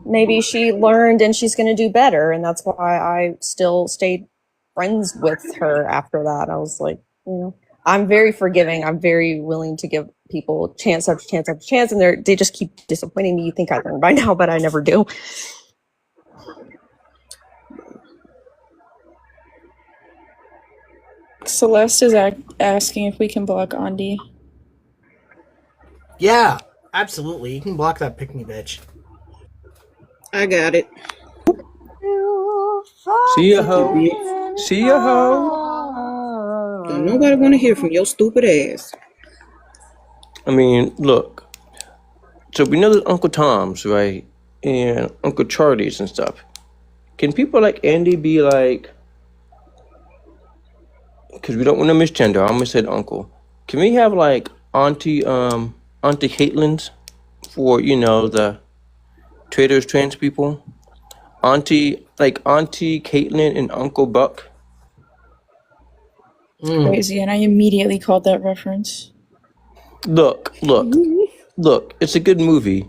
Maybe she learned and she's going to do better. And that's why I still stayed friends with her after that. I was like, I'm very forgiving. I'm very willing to give people chance after chance after chance. And they just keep disappointing me. You think I learned by now, but I never do. Celeste is asking if we can block Andy. Yeah, absolutely. You can block that pick-me bitch. I got it. See ya, ho. See ya, ho. Don't nobody want to hear from your stupid ass. I mean, look. So we know there's Uncle Tom's, right? And Uncle Charlie's and stuff. Can people like Andy be like... Because we don't want to misgender. I almost said uncle. Can we have like Auntie Caitlin's for, the traders, trans people? Auntie Caitlin and Uncle Buck? Crazy, and I immediately called that reference. Look. It's a good movie,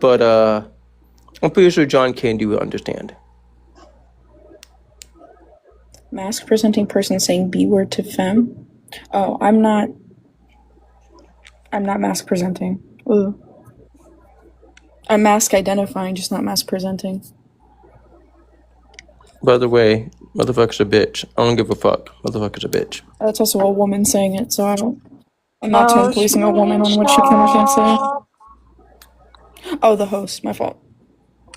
but I'm pretty sure John Candy will understand. Mask presenting person saying B word to femme. Oh, I'm not mask presenting. Ooh. I'm mask identifying, just not mask presenting. By the way, motherfucker's a bitch. I don't give a fuck. Motherfucker's a bitch. That's also a woman saying it, so I'm not tone policing a woman on what she can or can't say. Oh, the host, my fault.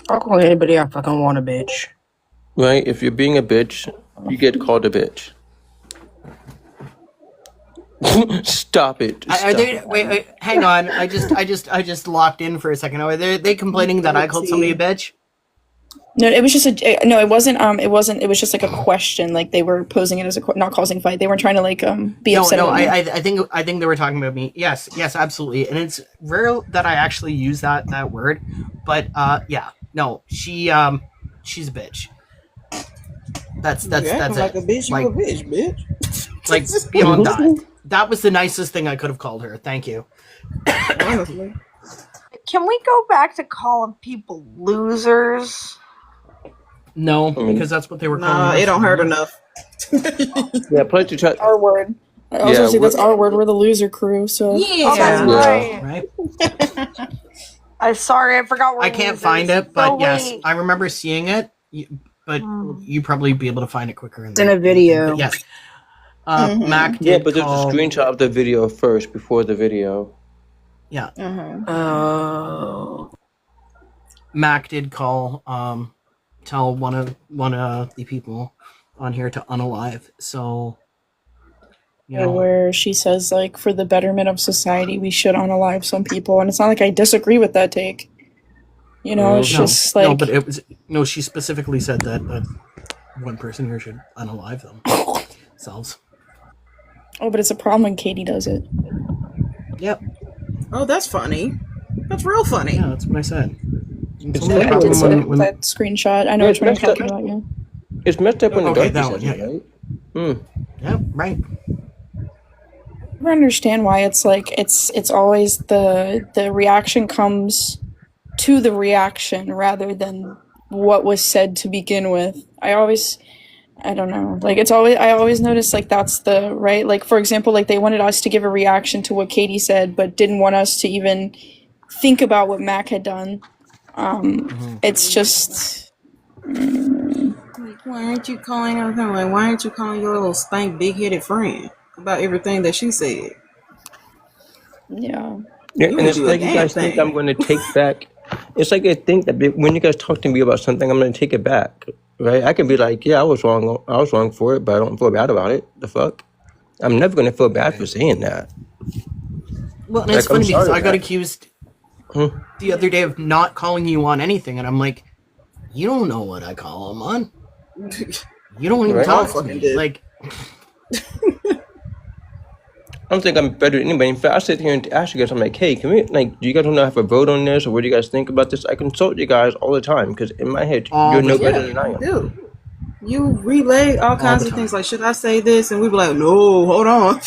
I'll call anybody I fucking want a bitch. Right? If you're being a bitch, you get called a bitch. Stop it. Wait, hang on. I just locked in for a second. Are they complaining that I called somebody a bitch? No, it was just no, it wasn't, it was just like a question, like they were posing it as not causing fight. They weren't trying to be upset. No, I think they were talking about me. Yes, absolutely. And it's rare that I actually use that word, but yeah. No, she's a bitch. That's like it. A bitch, you a bitch, bitch. Like beyond that. That was the nicest thing I could have called her. Thank you. Honestly. Can we go back to calling people losers? No, because that's what they were calling. Nah, it don't hurt enough. Yeah, play to chat. Our word. I was gonna say that's our word. We're the loser crew. So yeah, right. I'm sorry, I forgot. I can't find it, but yes, I remember seeing it. But you probably be able to find it quicker It's in a video. But yes, Mm-hmm. Mac did Yeah, but there's a call. screenshot of the video first before the video. Yeah. Oh. Mac did call. Tell one of the people on here to unalive. So. You know, where she says, like, for the betterment of society, we should unalive some people, and it's not like I disagree with that take. You know, it's just like no, but it was no. She specifically said that one person here should unalive themselves. Oh, but it's a problem when Katie does it. Yep. Oh, that's funny. That's real funny. Yeah, that's what I said. It's I did say that screenshot. I know which one you're talking about. Yeah. It's messed up when the okay, dark that one, says it, right? Yeah, right. I never understand why it's like it's always the reaction comes to the reaction rather than what was said to begin with. I don't know. Like I always notice like that's the right. Like for example, like they wanted us to give a reaction to what Katie said, but didn't want us to even think about what Mac had done. It's just. Like, why aren't you calling everything? Like, why aren't you calling your little stank, big-headed friend about everything that she said? Yeah. Yeah, You and would it's do a like you damn guys think thing. I'm going to take back. It's like I think that when you guys talk to me about something, I'm going to take it back, right? I can be like, yeah, I was wrong for it, but I don't feel bad about it. The fuck? I'm never going to feel bad for saying that. Well, and it's funny because I got accused the other day of not calling you on anything, and I'm like, you don't know what I call him on. You don't even talk to me. Like, I don't think I'm better than anybody. In fact, I sit here and ask you guys, I'm like, hey, can we, like, do you guys want to have a vote on this, or what do you guys think about this? I consult you guys all the time, because in my head, you're no better than I am. Do. You relay all kinds of things, like, should I say this? And we be like, no, hold on.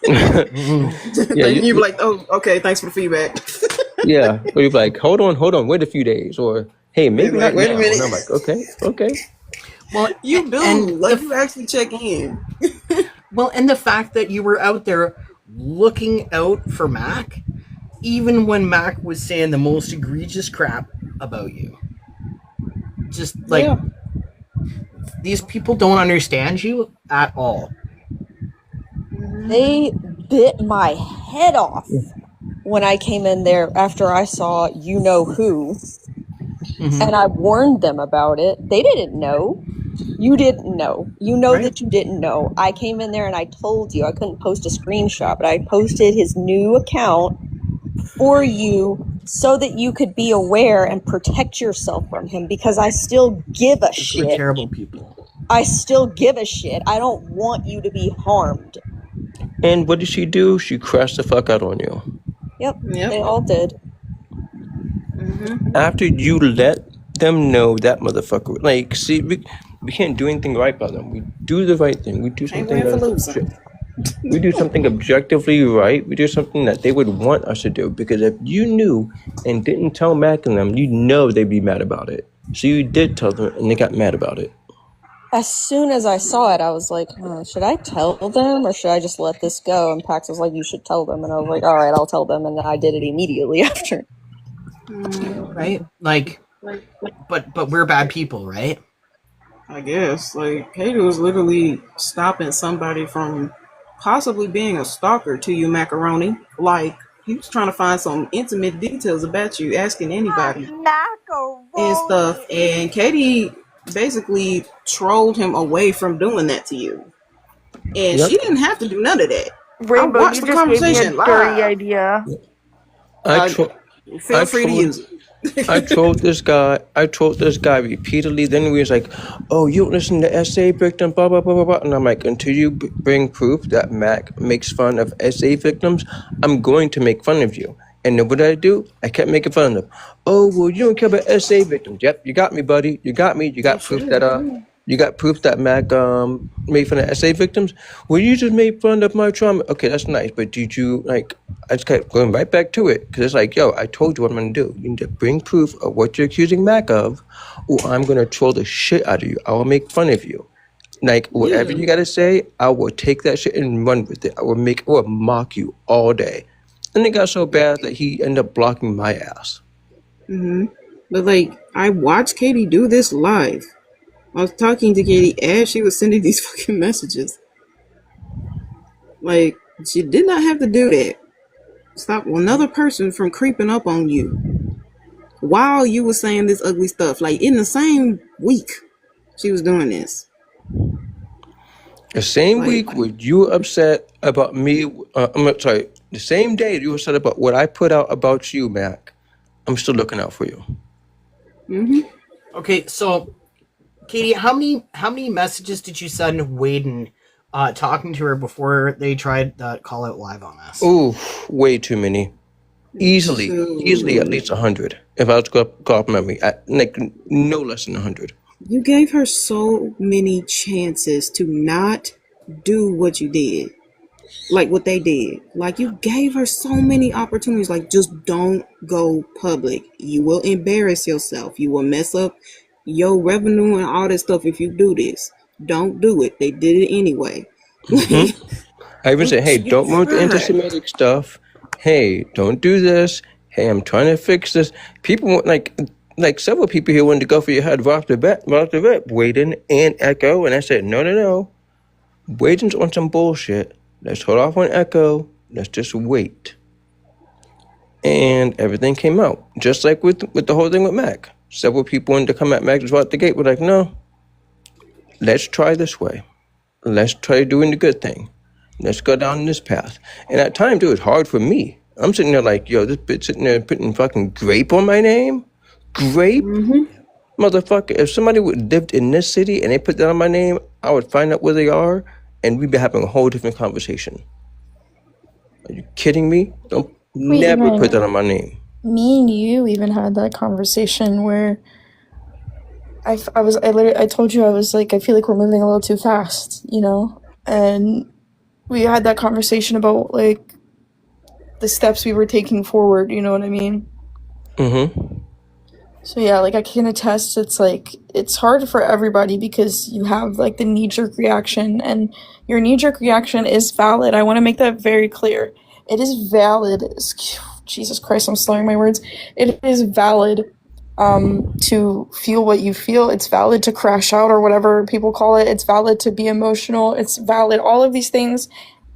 Yeah, you be like, oh, okay, thanks for the feedback. Yeah, or you're like, hold on, wait a few days, or hey, maybe like, not wait now. a minute. And I'm like, okay. Well, you do. Like, you actually check in. Well, and the fact that you were out there looking out for Mac, even when Mac was saying the most egregious crap about you. Just like, these people don't understand you at all. They bit my head off when I came in there after I saw you know who. And I warned them about it. They didn't know. You didn't know. You know that you didn't know. I came in there and I told you. I couldn't post a screenshot, but I posted his new account for you so that you could be aware and protect yourself from him, because I still give a shit. We're terrible people. I still give a shit. I don't want you to be harmed. And what did she do? She crashed the fuck out on you. Yep. They all did. After you let them know that motherfucker, like, see, we can't do anything right by them. We do the right thing. We do something we do something objectively right. We do something that they would want us to do, because if you knew and didn't tell Mac and them, you know they'd be mad about it. So you did tell them, and they got mad about it. As soon as I saw it, I was like, should I tell them or should I just let this go? And Pax was like, you should tell them. And I was like, all right, I'll tell them. And then I did it immediately after. Right? Like, but we're bad people, right? I guess. Like, Katie was literally stopping somebody from possibly being a stalker to you, Macaroni. Like, he was trying to find some intimate details about you, asking anybody and stuff. And Katie basically trolled him away from doing that to you. And she didn't have to do none of that. Rainbow, I watched the conversation live. idea. Feel free to use it. I trolled this guy repeatedly. Then we was like, oh, you don't listen to SA victim, blah, blah, blah, blah, blah. And I'm like, until you bring proof that Mac makes fun of SA victims, I'm going to make fun of you. And then what did I do? I kept making fun of them. Oh, well, you don't care about SA victims. Yep, you got me, buddy. You got me. You got proof that Mac made fun of SA victims. Well, you just made fun of my trauma. Okay, that's nice, but did you, like, I just kept going right back to it, because it's like, yo, I told you what I'm going to do. You need to bring proof of what you're accusing Mac of, or I'm going to troll the shit out of you. I will make fun of you. Like, whatever you got to say, I will take that shit and run with it. I will mock you all day. And it got so bad that he ended up blocking my ass. But like, I watched Katie do this live. I was talking to Katie as she was sending these fucking messages. Like, she did not have to do that. Stop another person from creeping up on you while you were saying this ugly stuff. Like, in the same week, she was doing this. The same Like, week when you were upset about me, I'm sorry, the same day you were upset about what I put out about you, Mac, I'm still looking out for you. Okay, so Katie, how many messages did you send Waden talking to her before they tried that call out live on us? Ooh, way too many. Easily at least 100. If I was to go off memory, like no less than 100. you gave her so many chances to not do what you did. Like what they did. Like, you gave her so many opportunities. Like, just don't go public. You will embarrass yourself. You will mess up your revenue and all that stuff if you do this. Don't do it. They did it anyway. I even said, hey, don't move the anti-Semitic stuff. Hey, don't do this. Hey, I'm trying to fix this. People want like several people here wanted to go for your head right off the bat, Waden and Echo, and I said, no. Waden's on some bullshit. Let's hold off on Echo. Let's just wait. And everything came out. Just like with the whole thing with Mac. Several people wanted to come at Mac just right out the gate. We're like, no. Let's try this way. Let's try doing the good thing. Let's go down this path. And at times, it was hard for me. I'm sitting there like, yo, this bitch sitting there putting fucking grape on my name? Grape? Motherfucker, if somebody would lived in this city and they put that on my name, I would find out where they are and we'd be having a whole different conversation. Are you kidding me? Don't never put that on my name. Me and you even had that conversation where I told you I was like, I feel like we're moving a little too fast, you know? And we had that conversation about like the steps we were taking forward, you know what I mean? So yeah, like I can attest, it's like, it's hard for everybody because you have like the knee-jerk reaction, and your knee-jerk reaction is valid. I want to make that very clear. It is valid. Jesus Christ, I'm slurring my words. It is valid to feel what you feel. It's valid to crash out or whatever people call it. It's valid to be emotional. It's valid. All of these things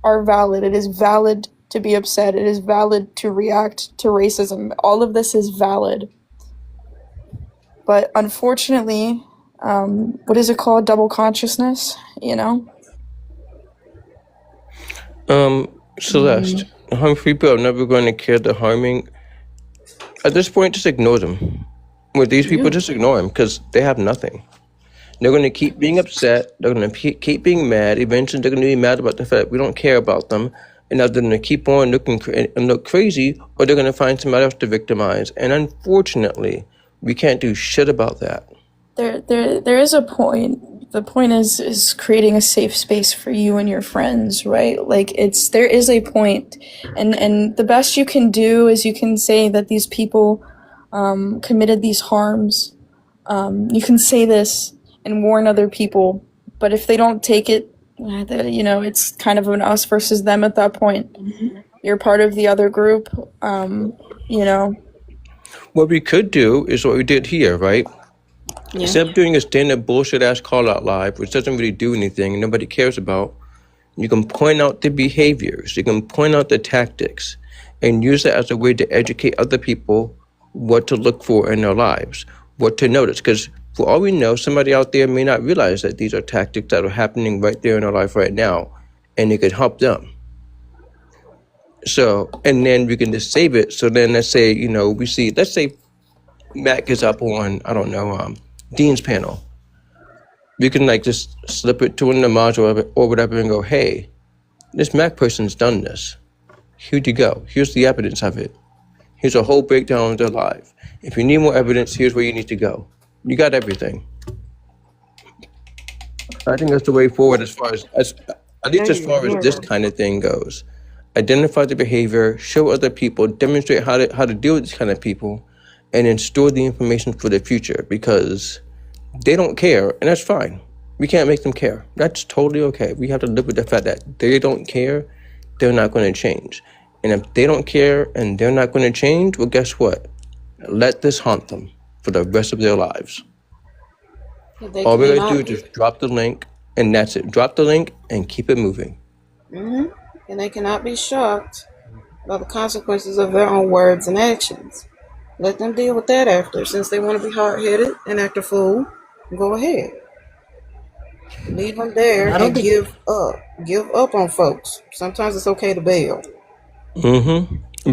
are valid. It is valid to be upset. It is valid to react to racism. All of this is valid. But unfortunately, what is it called? Double consciousness, you know? Celeste, harm people are never going to care the harming. At this point, just ignore them. With these people, just ignore them because they have nothing. They're going to keep being upset. They're going to keep being mad. Eventually, they're going to be mad about the fact we don't care about them. And now they're going to keep on looking and look crazy, or they're going to find somebody else to victimize. And unfortunately, we can't do shit about that. There is a point. The point is creating a safe space for you and your friends, right? Like there is a point, and the best you can do is you can say that these people committed these harms. You can say this and warn other people, but if they don't take it, you know, it's kind of an us versus them at that point. You're part of the other group, you know. What we could do is what we did here, right? Yeah. Instead of doing a standard bullshit ass call out live, which doesn't really do anything and nobody cares about, you can point out the behaviors, you can point out the tactics, and use that as a way to educate other people what to look for in their lives, what to notice. Because for all we know, somebody out there may not realize that these are tactics that are happening right there in their life right now, and it could help them. So, and then we can just save it. So then let's say, you know, let's say Matt gets up on, I don't know, Dean's panel. We can like just slip it to one of the mods or whatever and go, hey, this Mac person's done this. Here you go. Here's the evidence of it. Here's a whole breakdown of their life. If you need more evidence, here's where you need to go. You got everything. I think that's the way forward as far as this kind of thing goes. Identify the behavior, show other people, demonstrate how to deal with these kind of people, and then store the information for the future because they don't care, and that's fine. We can't make them care. That's totally okay. We have to live with the fact that they don't care, they're not going to change. And if they don't care and they're not going to change, well, guess what? Let this haunt them for the rest of their lives. They All we gotta do cannot is be. just drop the link, and that's it. Drop the link and keep it moving. And they cannot be shocked by the consequences of their own words and actions. Let them deal with that after. Since they want to be hard-headed and act a fool, go ahead. Leave them there I don't and think give up. Give up on folks. Sometimes it's okay to bail.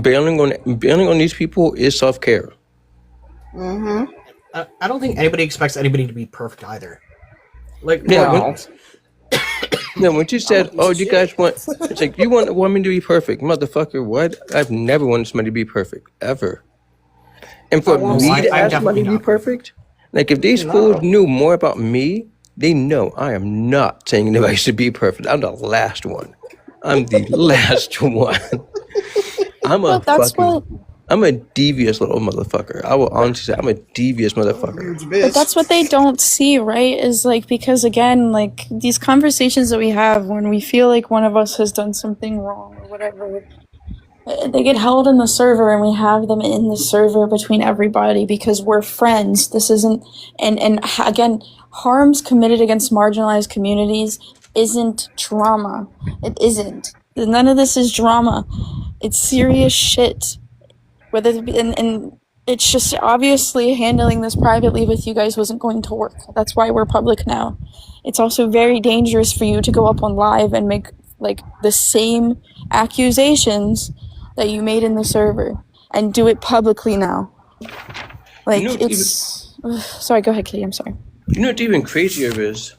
Bailing on these people is self-care. I don't think anybody expects anybody to be perfect either. Like, Yeah, No. when you said, piece "Oh, of you shit." guys want," it's like you want me to be perfect, motherfucker. What? I've never wanted somebody to be perfect ever. And I for won't me to I'm ask definitely somebody to be not perfect. perfect, like if these fools No. knew more about me, they know I am not saying anybody should be perfect. I'm the last one. I'm the last one. But that's what I'm a devious little motherfucker. I will honestly say I'm a devious motherfucker. Huge But bitch. that's what they don't see, right? Is like, because again, like these conversations that we have when we feel like one of us has done something wrong or whatever, they get held in the server and we have them in the server between everybody because we're friends. This isn't, and again, harms committed against marginalized communities isn't drama. It isn't. None of this is drama. It's serious shit. Whether it be, and it's just obviously handling this privately with you guys wasn't going to work. That's why we're public now. It's also very dangerous for you to go up on live and make like the same accusations that you made in the server and do it publicly now. You Like know, even it's sorry, go ahead, Kitty, I'm sorry. you know what even crazier is?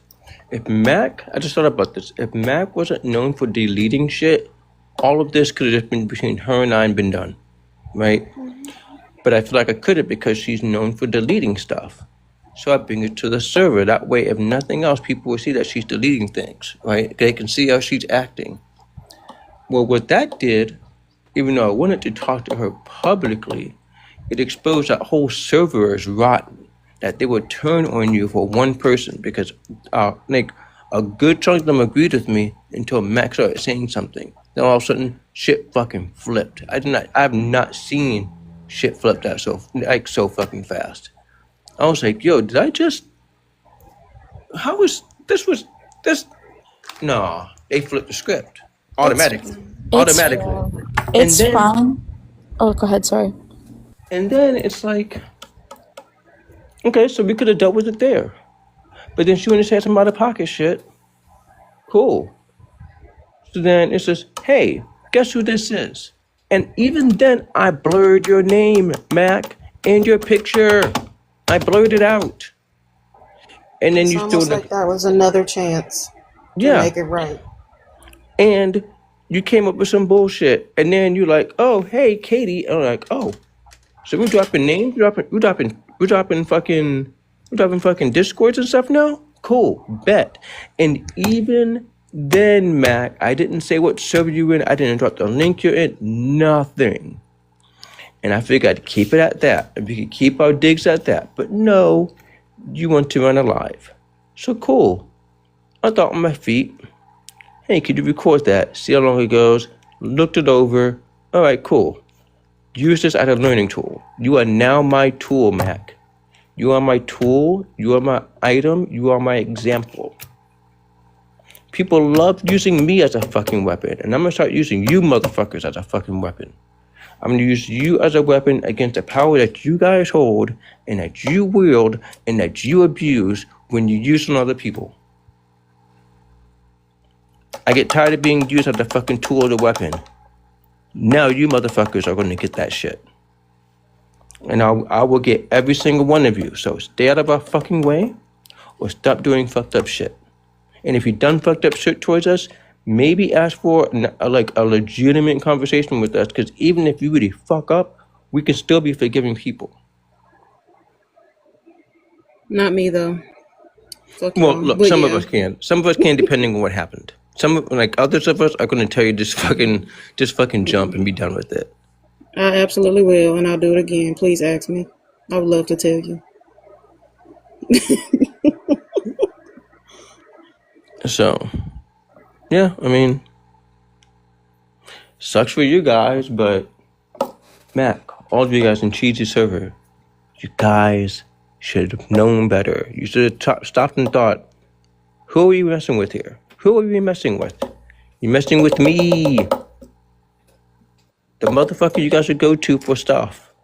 If Mac, I just thought about this. If Mac wasn't known for deleting shit, all of this could have just been between her and I and been done, right? But I feel like I couldn't because she's known for deleting stuff. So I bring it to the server. That way, if nothing else, people will see that she's deleting things, right? They can see how she's acting. Well, what that did, even though I wanted to talk to her publicly, it exposed that whole server is rotten. That they would turn on you for one person because, like, a good chunk of them agreed with me until Max started saying something. Then all of a sudden, shit fucking flipped. I've not seen shit flip that so fucking fast. I was like, yo, did I just? How was this? No, they flipped the script automatically. It's And it's then fine. Oh, go ahead, sorry. it's like, okay, so we could have dealt with it there. But then she went and said some out of pocket shit. Cool. So then it's just, hey, guess who this is? And even then, I blurred your name, Mac, and your picture. I blurred it out. And then It's you still, almost like that was another chance to yeah. make it right. And you came up with some bullshit. And then you're like, oh, hey, Katie. And I'm like, oh, so we're dropping names? We're dropping fucking Discords and stuff now? Cool, bet. And even then, Mac, I didn't say what server you in. I didn't drop the link you're in. Nothing. And I figured I'd keep it at that. And we could keep our digs at that. But no, you want to run a live. So cool. I thought on my feet. Hey, could you record that? See how long it goes? Looked it over. All right, cool. Use this as a learning tool. You are now my tool, Mac. You are my tool. You are my item. You are my example. People love using me as a fucking weapon. And I'm going to start using you motherfuckers as a fucking weapon. I'm going to use you as a weapon against the power that you guys hold and that you wield and that you abuse when you use on other people. I get tired of being used as a fucking tool or the weapon. Now you motherfuckers are going to get that shit. And I will get every single one of you. So stay out of our fucking way or stop doing fucked up shit. And if you've done fucked up shit towards us, maybe ask for a legitimate conversation with us. Because even if you really fuck up, we can still be forgiving people. Not me though. Fuck Well, y'all. look, But some of yeah. us can. Some of us can, depending on what happened. Others of us are going to tell you just fucking jump and be done with it. I absolutely will, and I'll do it again. Please ask me. I would love to tell you. So, yeah, I mean, sucks for you guys, but Mac, all of you guys in Cheesy server, you guys should have known better. You should have stopped and thought, who are you messing with here? Who are you messing with? You're messing with me. The motherfucker you guys should go to for stuff.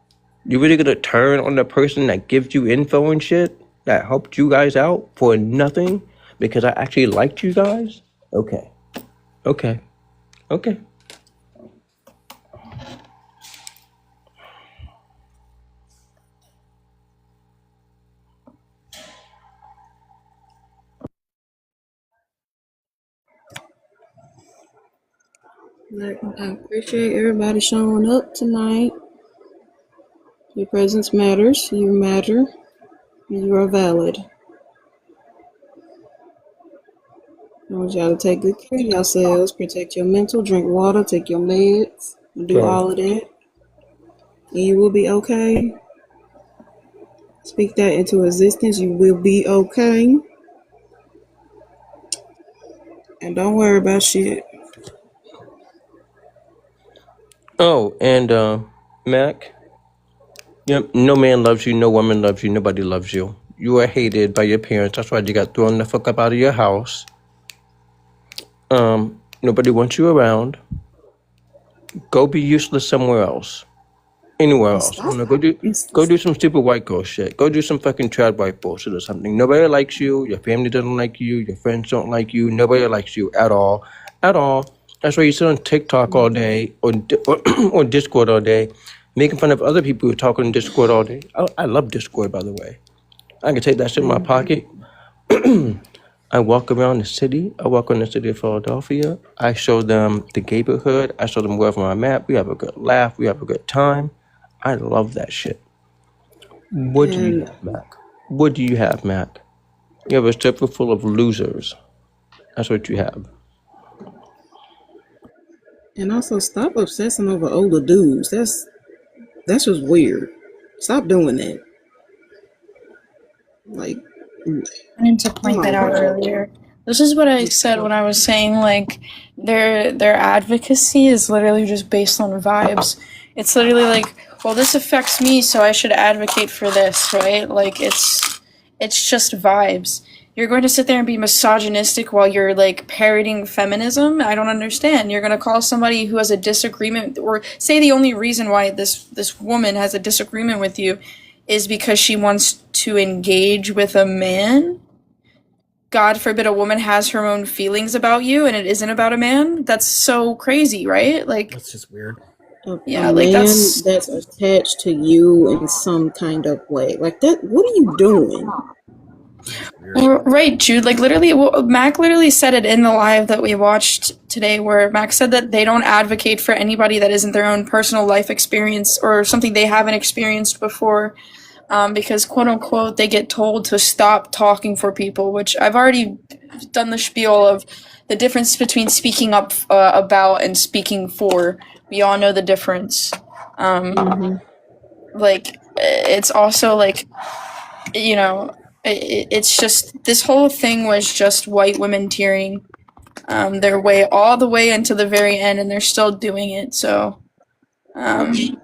You really gonna turn on the person that gives you info and shit? That helped you guys out for nothing? Because I actually liked you guys? Okay. Okay. Okay. I appreciate everybody showing up tonight. Your presence matters. You matter. You are valid. I want y'all to take good care of yourselves. Protect your mental. Drink water. Take your meds. Do Right. all of that. And you will be okay. Speak that into existence. You will be okay. And don't worry about shit. Oh, and Mac, yep, no man loves you, no woman loves you, nobody loves you. You are hated by your parents. That's why you got thrown the fuck up out of your house. Nobody wants you around. Go be useless somewhere else. Anywhere else. I don't know, go do some stupid white girl shit. Go do some fucking trad white bullshit or something. Nobody likes you. Your family doesn't like you. Your friends don't like you. Nobody likes you at all. At all. That's why you sit on TikTok all day or Discord all day, making fun of other people who talk on Discord all day. I love Discord, by the way. I can take that shit in my pocket. I walk around the city. I walk around the city of Philadelphia. I show them the neighborhood. I show them wherever I'm at. We have a good laugh. We have a good time. I love that shit. What do you have, Mac? What do you have, Mac? You have a stripper full of losers. That's what you have. And also stop obsessing over older dudes. That's just weird. Stop doing that. Like, I need to point that out earlier. This is what I said when I was saying, like, their advocacy is literally just based on vibes. It's literally like, well, this affects me, so I should advocate for this, right? Like, it's just vibes. You're going to sit there and be misogynistic while you're, like, parroting feminism? I don't understand. You're going to call somebody who has a disagreement, or say the only reason why this woman has a disagreement with you is because she wants to engage with a man? God forbid a woman has her own feelings about you and it isn't about a man? That's so crazy, right? Like, That's just weird. a man that's attached to you in some kind of way. Like that, what are you doing? Right, Jude. Like, literally, Mac literally said it in the live that we watched today, where Mac said that they don't advocate for anybody that isn't their own personal life experience or something they haven't experienced before, because, quote unquote, they get told to stop talking for people, which I've already done the spiel of the difference between speaking up about and speaking for. We all know the difference. Like, it's also, like, you know, it's just, this whole thing was just white women tearing their way all the way into the very end, and they're still doing it. So I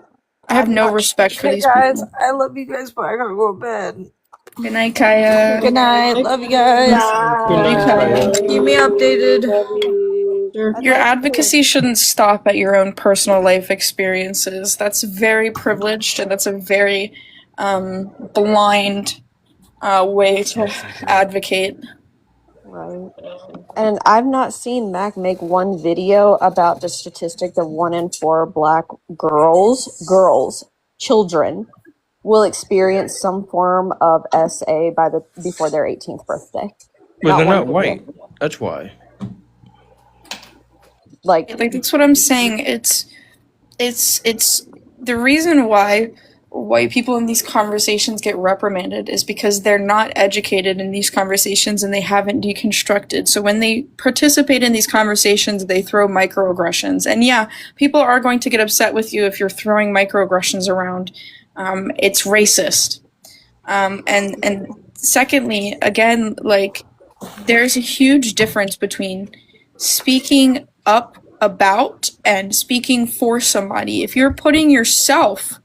have no respect for these guys, people. I love you guys, but I gotta go to bed. Good night, Kaya. Good night. Love you guys. Keep me updated. Your advocacy shouldn't stop at your own personal life experiences. That's very privileged, and that's a very blind way to advocate. Right. And I've not seen Mac make one video about the statistic that 1 in 4 Black children will experience some form of SA before their 18th birthday. Well, they're not one white. That's why. Like that's what I'm saying. It's the reason why white people in these conversations get reprimanded is because they're not educated in these conversations and they haven't deconstructed. So when they participate in these conversations, they throw microaggressions. And yeah, people are going to get upset with you if you're throwing microaggressions around. It's racist. And secondly, again, like, there's a huge difference between speaking up about and speaking for somebody. If you're putting yourself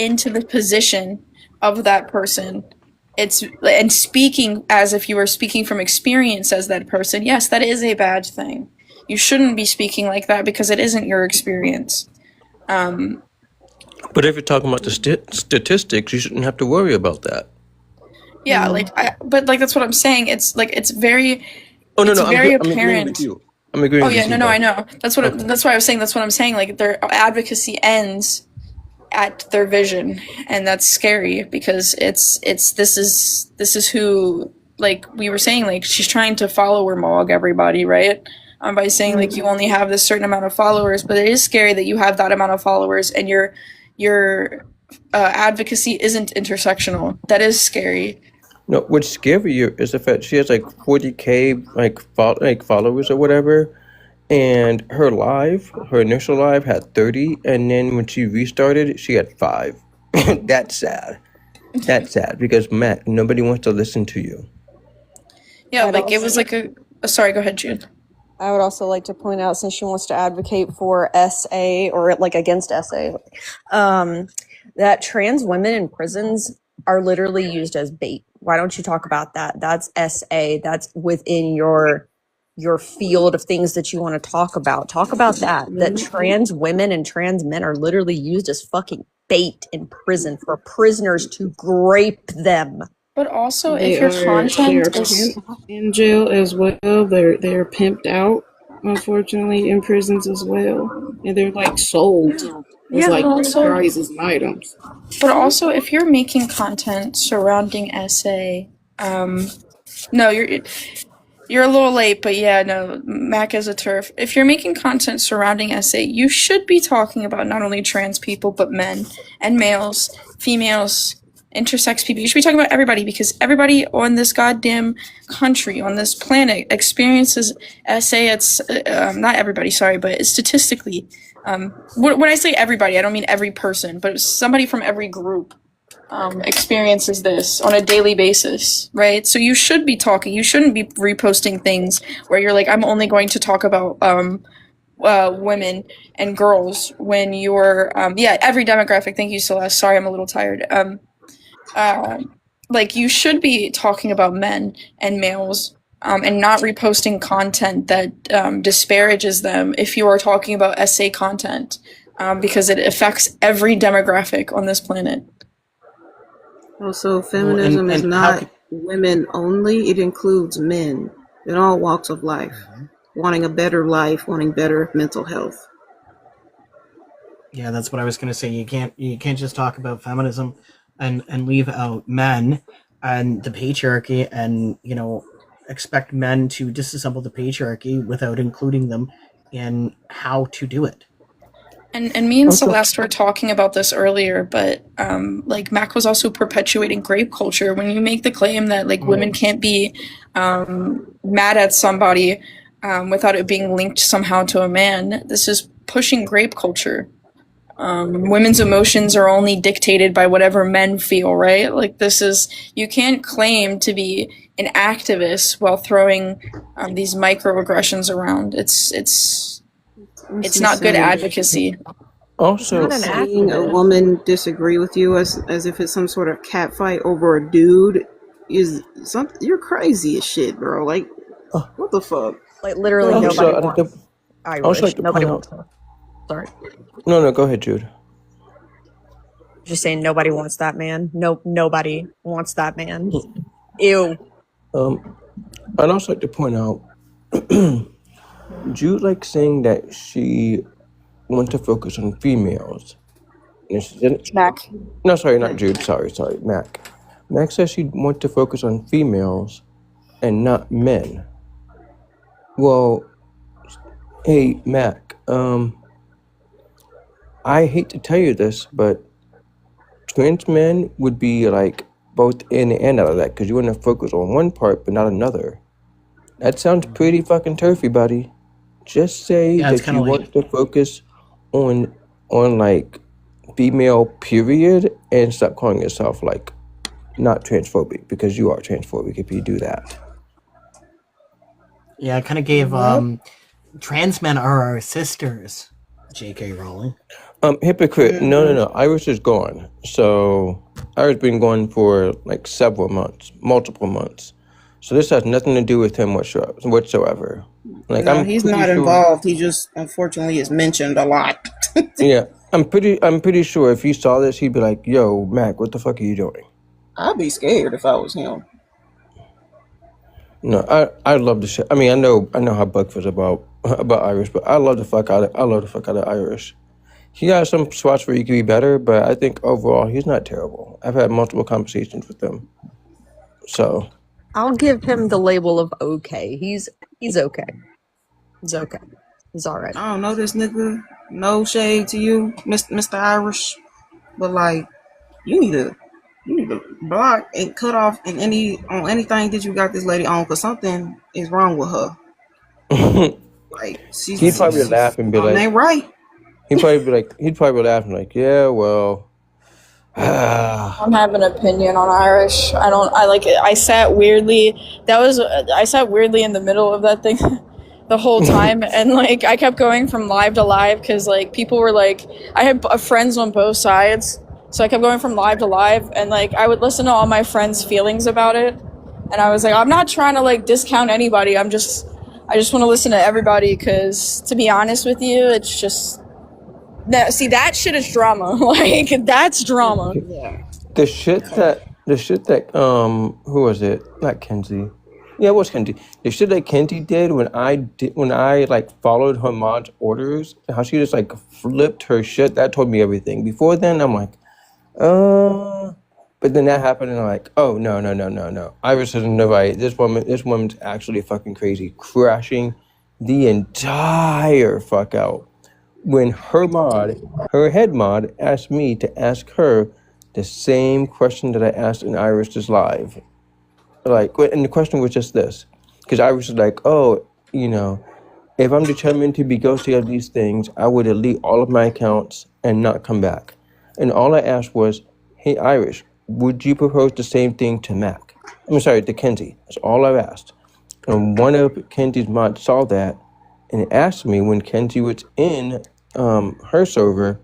into the position of that person, and speaking as if you were speaking from experience as that person, yes, that is a bad thing. You shouldn't be speaking like that because it isn't your experience. But if you're talking about the statistics, you shouldn't have to worry about that. Yeah, but that's what I'm saying. It's very, Oh no, it's no, very I'm agreeing with apparent. you. I'm agreeing Oh with yeah, you. no, I though. know. That's why I was saying. That's what I'm saying. Like their advocacy ends at their vision, and that's scary because this is who, like we were saying, like she's trying to follower mog everybody, right? By saying like you only have this certain amount of followers, but it is scary that you have that amount of followers and your advocacy isn't intersectional. That is scary. No, what's scarier is the fact she has like 40K like followers or whatever, and her initial live had 30, and then when she restarted, she had 5. That's sad. That's sad because Matt, nobody wants to listen to you. Yeah, like it was like sorry, go ahead, Jude. I would also like to point out, since she wants to advocate for SA or like against SA, that trans women in prisons are literally used as bait. Why don't you talk about that? That's SA. That's within your field of things that you want to talk about. Talk about that. That trans women and trans men are literally used as fucking bait in prison for prisoners to grape them. But also, They if your are content is pimped in jail as well. They're pimped out, unfortunately, in prisons as well, and they're like sold as like prizes and items. But also, if you're making content surrounding SA, no, you're a little late, but yeah, no, Mac is a turf. If you're making content surrounding SA, you should be talking about not only trans people, but men and males, females, intersex people. You should be talking about everybody because everybody on this goddamn country, on this planet, experiences SA. It's not everybody, sorry, but statistically, when I say everybody, I don't mean every person, but somebody from every group experiences this on a daily basis, right? So you should be talking. You shouldn't be reposting things where you're like, I'm only going to talk about women and girls when you're every demographic. Thank you, Celeste. Sorry, I'm a little tired. Like you should be talking about men and males. And not reposting content that disparages them if you are talking about SA content, because it affects every demographic on this planet. Also, feminism is not women only. It includes men in all walks of life, wanting a better life, wanting better mental health. Yeah, that's what I was going to say. You can't just talk about feminism and leave out men and the patriarchy and, expect men to disassemble the patriarchy without including them in how to do it. And me and Celeste were talking about this earlier, but like Mac was also perpetuating grape culture. When you make the claim that like women can't be mad at somebody without it being linked somehow to a man, this is pushing grape culture. Women's emotions are only dictated by whatever men feel, right? Like you can't claim to be an activist while throwing these microaggressions around. It's not good advocacy. Also, seeing a woman disagree with you as if it's some sort of cat fight over a dude is something. You're crazy as shit, bro. Like, what the fuck? Like literally nobody wants Irish. Nobody wants her. Sorry. No, go ahead, Jude. Just saying nobody wants that man. Nobody wants that man. Ew. I'd also like to point out, Jude likes saying that she wants to focus on females. Mac. No, sorry, not Jude. Sorry, Mac. Mac says she wants to focus on females and not men. Well, hey, Mac, I hate to tell you this, but trans men would be like both in and out of that because you want to focus on one part but not another. That sounds pretty fucking turfy, buddy. Just say that you want to focus on like female period and stop calling yourself like not transphobic because you are transphobic if you do that. Yeah, I kind of gave trans men are our sisters, J.K. Rowling. Hypocrite. No. Iris is gone. So Iris been gone for like several months, multiple months. So this has nothing to do with him whatsoever. Like No, I'm he's pretty not sure. involved. He just unfortunately is mentioned a lot. Yeah, I'm pretty sure if he saw this, he'd be like, "Yo, Mac, what the fuck are you doing?" I'd be scared if I was him. No, I love the shit. I mean, I know how Buck feels about Iris, but I love the fuck out of Iris. He has some spots where he could be better, but I think overall he's not terrible. I've had multiple conversations with him, so I'll give him the label of okay. He's okay. He's okay. He's all right. I don't know this nigga. No shade to you, Mr. Irish, but like you need to block and cut off on anything that you got this lady on, because something is wrong with her. Like he'd probably laugh and be like, ain't right. he'd probably laugh and like, yeah, well. I don't have an opinion on Irish. I sat weirdly. I sat weirdly in the middle of that thing the whole time, and like I kept going from live to live because like people were like, I had friends on both sides, so I kept going from live to live, and like I would listen to all my friends' feelings about it, and I was like, I'm not trying to like discount anybody. I just want to listen to everybody because, to be honest with you, it's just. No, see, that shit is drama. Like, that's drama. The shit that who was it? Not Kenzie. Yeah, it was Kenzie. The shit that Kenzie did when I like followed her mom's orders, how she just like flipped her shit, that told me everything. Before then, I'm like, but then that happened and I'm like, oh no. Iris isn't nobody. This woman's actually fucking crazy, crashing the entire fuck out. When her head mod, asked me to ask her the same question that I asked in Iris's live. Like, and the question was just this. Because Iris was like, oh, if I'm determined to be ghosted of these things, I would delete all of my accounts and not come back. And all I asked was, hey, Iris, would you propose the same thing to Mac? To Kenzie. That's all I asked. And one of Kenzie's mods saw that and asked me when Kenzie was in her server,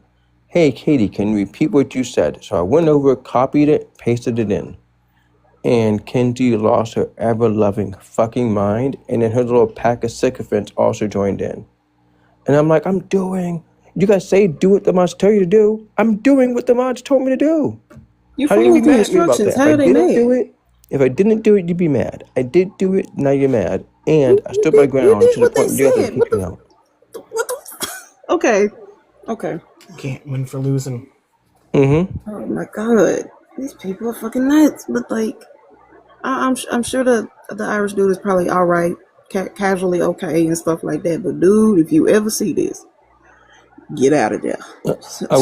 hey, Katie, can you repeat what you said? So I went over, copied it, pasted it in. And Kenzie lost her ever-loving fucking mind, and then her little pack of sycophants also joined in. And I'm like, you guys say do what the mods tell you to do. I'm doing what the mods told me to do. You How do you followed be the mad at me about instructions. that? How are they mad? If I didn't do it, you'd be mad. I did do it, now you're mad. And I stood my ground to the point where you have to kick me out. Okay. Can't win for losing. Mm-hmm. Oh my god, these people are fucking nuts. But like, I'm sure the Irish dude is probably all right, casually okay and stuff like that. But dude, if you ever see this, get out of there. I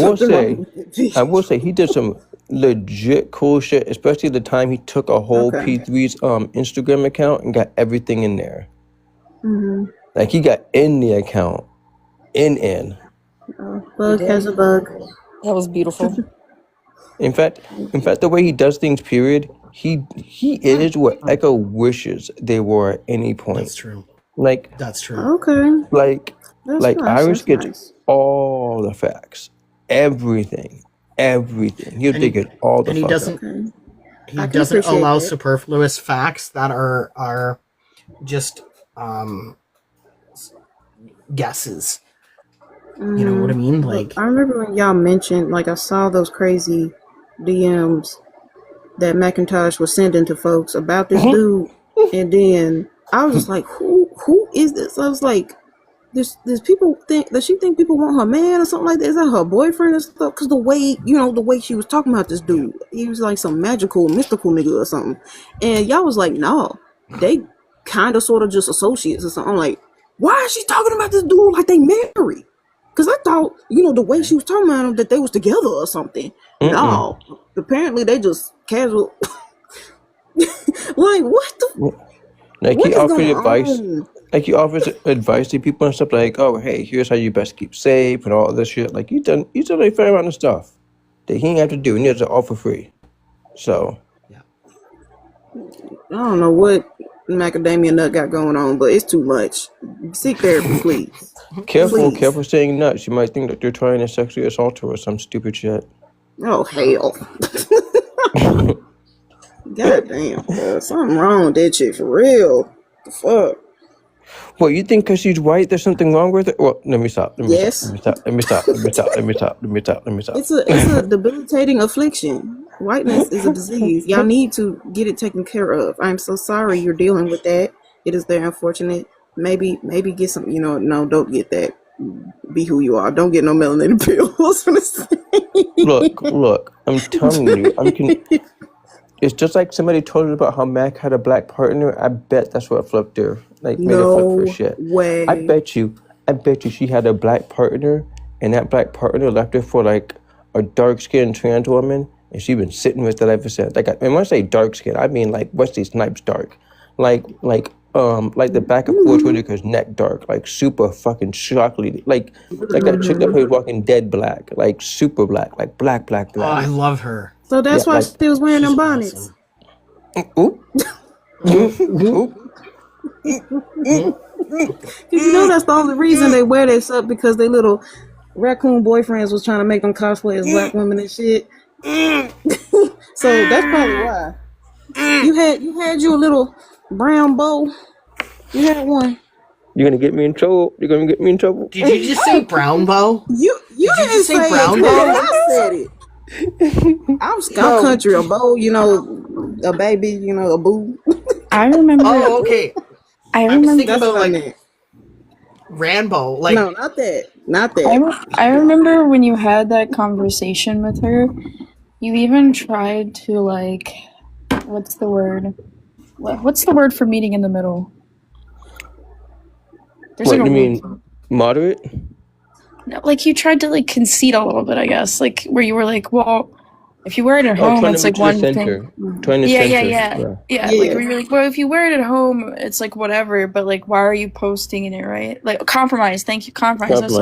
will say he did some legit cool shit, especially the time he took a whole P3's Instagram account and got everything in there. Mm-hmm. Like he got in the account. In. Bug has a bug. That was beautiful. In fact, the way he does things, period, he is what Echo wishes they were at any point. That's true. Like that's true. Okay. That's nice. Iris gets all the facts, everything. He'll dig it all the. And he doesn't. He doesn't allow superfluous facts that are just guesses. You know what I mean? Like, I remember when y'all mentioned, like, I saw those crazy DMs that Macintosh was sending to folks about this dude, and then I was just like, who is this? I was like, does people think, does she think people want her man or something like that? Is that her boyfriend and stuff? Because the way she was talking about this dude, he was like some magical, mystical nigga or something, and y'all was like, no, they kind of sort of just associates or something. I'm like, why is she talking about this dude like they married? Because I thought, the way she was talking about him, that they was together or something. Mm-mm. No. Apparently, they just casual. Like, what the? Like, he offers advice. Like, he offers advice to people and stuff like, oh, hey, here's how you best keep safe and all this shit. Like, he's done a fair amount of stuff that he ain't have to do. And he has to offer free. So. Yeah. I don't know what macadamia nut got going on, but it's too much. Seek therapy, please. Careful, Please. careful saying nuts. You might think that they're trying to sexually assault her or some stupid shit. Oh hell. God damn, bro. Something wrong with that chick for real. The fuck? Well, you think because she's white, there's something wrong with her? Well, let me stop. Yes. It's a debilitating affliction. Whiteness is a disease. Y'all need to get it taken care of. I'm so sorry you're dealing with that. It is very unfortunate. Maybe get some, no, don't get that. Be who you are. Don't get no melanated pills. Look, I'm telling you, it's just like somebody told us about how Mac had a black partner. I bet that's what flipped her. Like, made her flip for shit. Way. I bet you she had a black partner, and that black partner left her for, like, a dark-skinned trans woman, and she been sitting with that ever since. Like, and when I say dark-skinned, I mean, like, Wesley Snipes dark. Like the back of Forrest Whitaker's neck dark. Like, super fucking shockingly. Like that chick that plays Walking Dead black. Like, super black. Like, black. Oh, I love her. So that's why she was wearing them bonnets. Oop. Oop. You know that's the only reason they wear this up, because their little raccoon boyfriends was trying to make them cosplay as black women and shit. So that's probably why. You had your little brown bow. You had one. You're gonna get me in trouble. Did you just say brown bow? You didn't just say brown it, bow? I said it. I'm country, a bow, a baby, a boo. I remember. Oh, okay. I was remember. thinking about like Rambo. Like, no, not that. I remember when you had that conversation with her. You even tried to like, what's the word? What's the word for meeting in the middle? There's what, like, you mean moderate? No, like you tried to like concede a little bit, I guess. Like where you were like, well, if you wear it at home, it's like one thing. Yeah. Like where you're like, well, if you wear it at home, it's like whatever. But like, why are you posting in it, right? Like compromise. Thank you, compromise.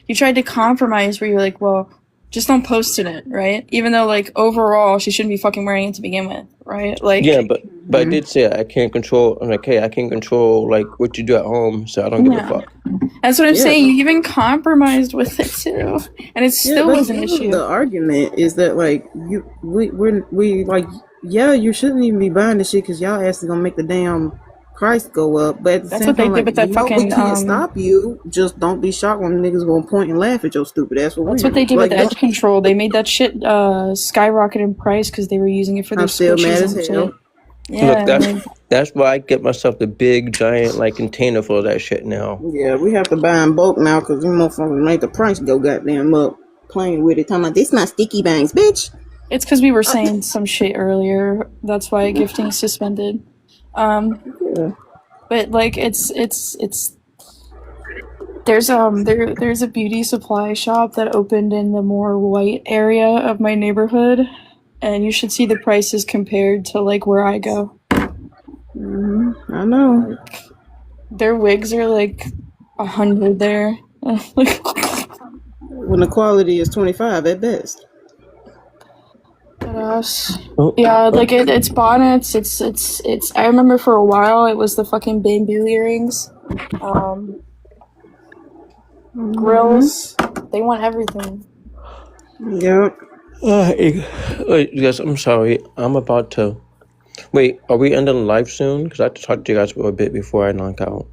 You tried to compromise where you're like, well, just don't post in it, right? Even though like overall, she shouldn't be fucking wearing it to begin with, right? Like but I did say I can't control. I'm like, hey, I can't control like what you do at home, so I don't give a fuck. That's what I'm saying. You even compromised with it too, and it still was an issue. The argument is that like we like you shouldn't even be buying the shit because y'all actually gonna make the damn price go up. But at the that's same what they time, did with that fucking. We can't stop you. Just don't be shocked when niggas gonna point and laugh at your stupid ass. That's what they did with the edge control. They made that shit skyrocket in price because they were using it for their squishes and shit. Yeah, look, that's why I get myself the big giant like container full of that shit now. Yeah, we have to buy in bulk now because them motherfuckers make the price go goddamn up. Playing with it, talking about this not sticky bangs, bitch. It's because we were saying some shit earlier. That's why gifting is suspended. But like it's there's a beauty supply shop that opened in the more white area of my neighborhood. And you should see the prices compared to like where I go. I know. Like, their wigs are like 100 there. When the quality is 25 at best. Yeah, like it's bonnets. It's. I remember for a while it was the fucking bamboo earrings, grills. They want everything. Yep. Yes, I'm sorry. I'm about to. Wait, are we ending live soon? Because I have to talk to you guys for a bit before I knock out.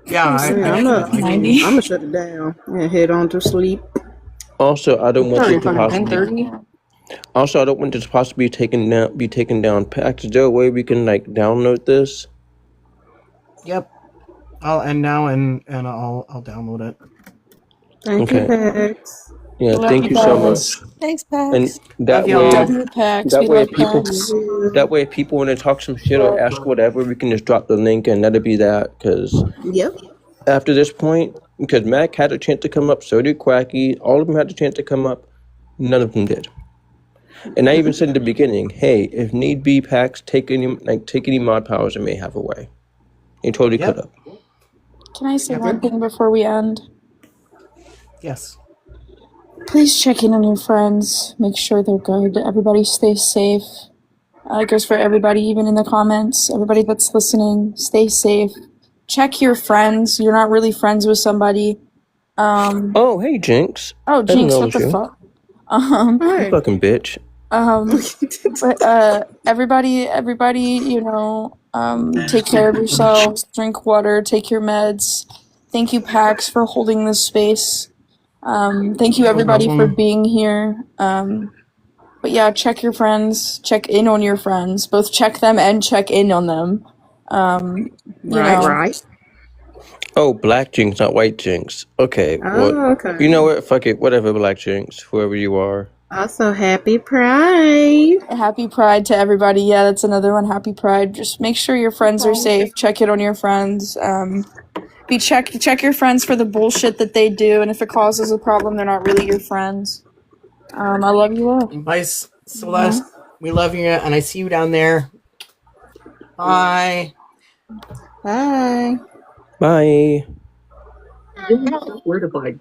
Yeah, I'm gonna shut it down and head on to sleep. Also, I don't want this to possibly. Also, I don't want this to possibly be taken down. Pax, is there a way we can like download this? Yep. I'll end now and I'll download it. Thank you, Pax. Yeah, thank you so much. Thanks, Pax. And that way, if people want to talk some shit or ask whatever, we can just drop the link and that'll be that. Because after this point, because Mac had a chance to come up, so did Quacky. All of them had a chance to come up. None of them did. And I even said in the beginning, hey, if need be, Pax, take any mod powers and may have a way. He totally could have. Can I say one thing before we end? Yes. Please check in on your friends. Make sure they're good. Everybody stay safe. It goes for everybody, even in the comments. Everybody that's listening, stay safe. check your friends. You're not really friends with somebody. Oh, hey, Jinx. Oh, I didn't Jinx, know it what was the you. fuck? You fucking bitch. But everybody, take care of yourselves, drink water, take your meds. Thank you, Pax, for holding this space. Thank you, everybody, for being here. But yeah, check your friends, check in on your friends, both check them and check in on them. Right. Oh, black Jinx, not white Jinx. Okay, what? Okay. You know what? Fuck it. Whatever, black Jinx. Whoever you are. Also, happy Pride. Happy Pride to everybody. Yeah, that's another one. Happy Pride. Just make sure your friends are safe. Check in on your friends. Check your friends for the bullshit that they do, and if it causes a problem, they're not really your friends. I love you all. Bye, Celeste. We love you, and I see you down there. Bye. Bye. Bye. Where to buy?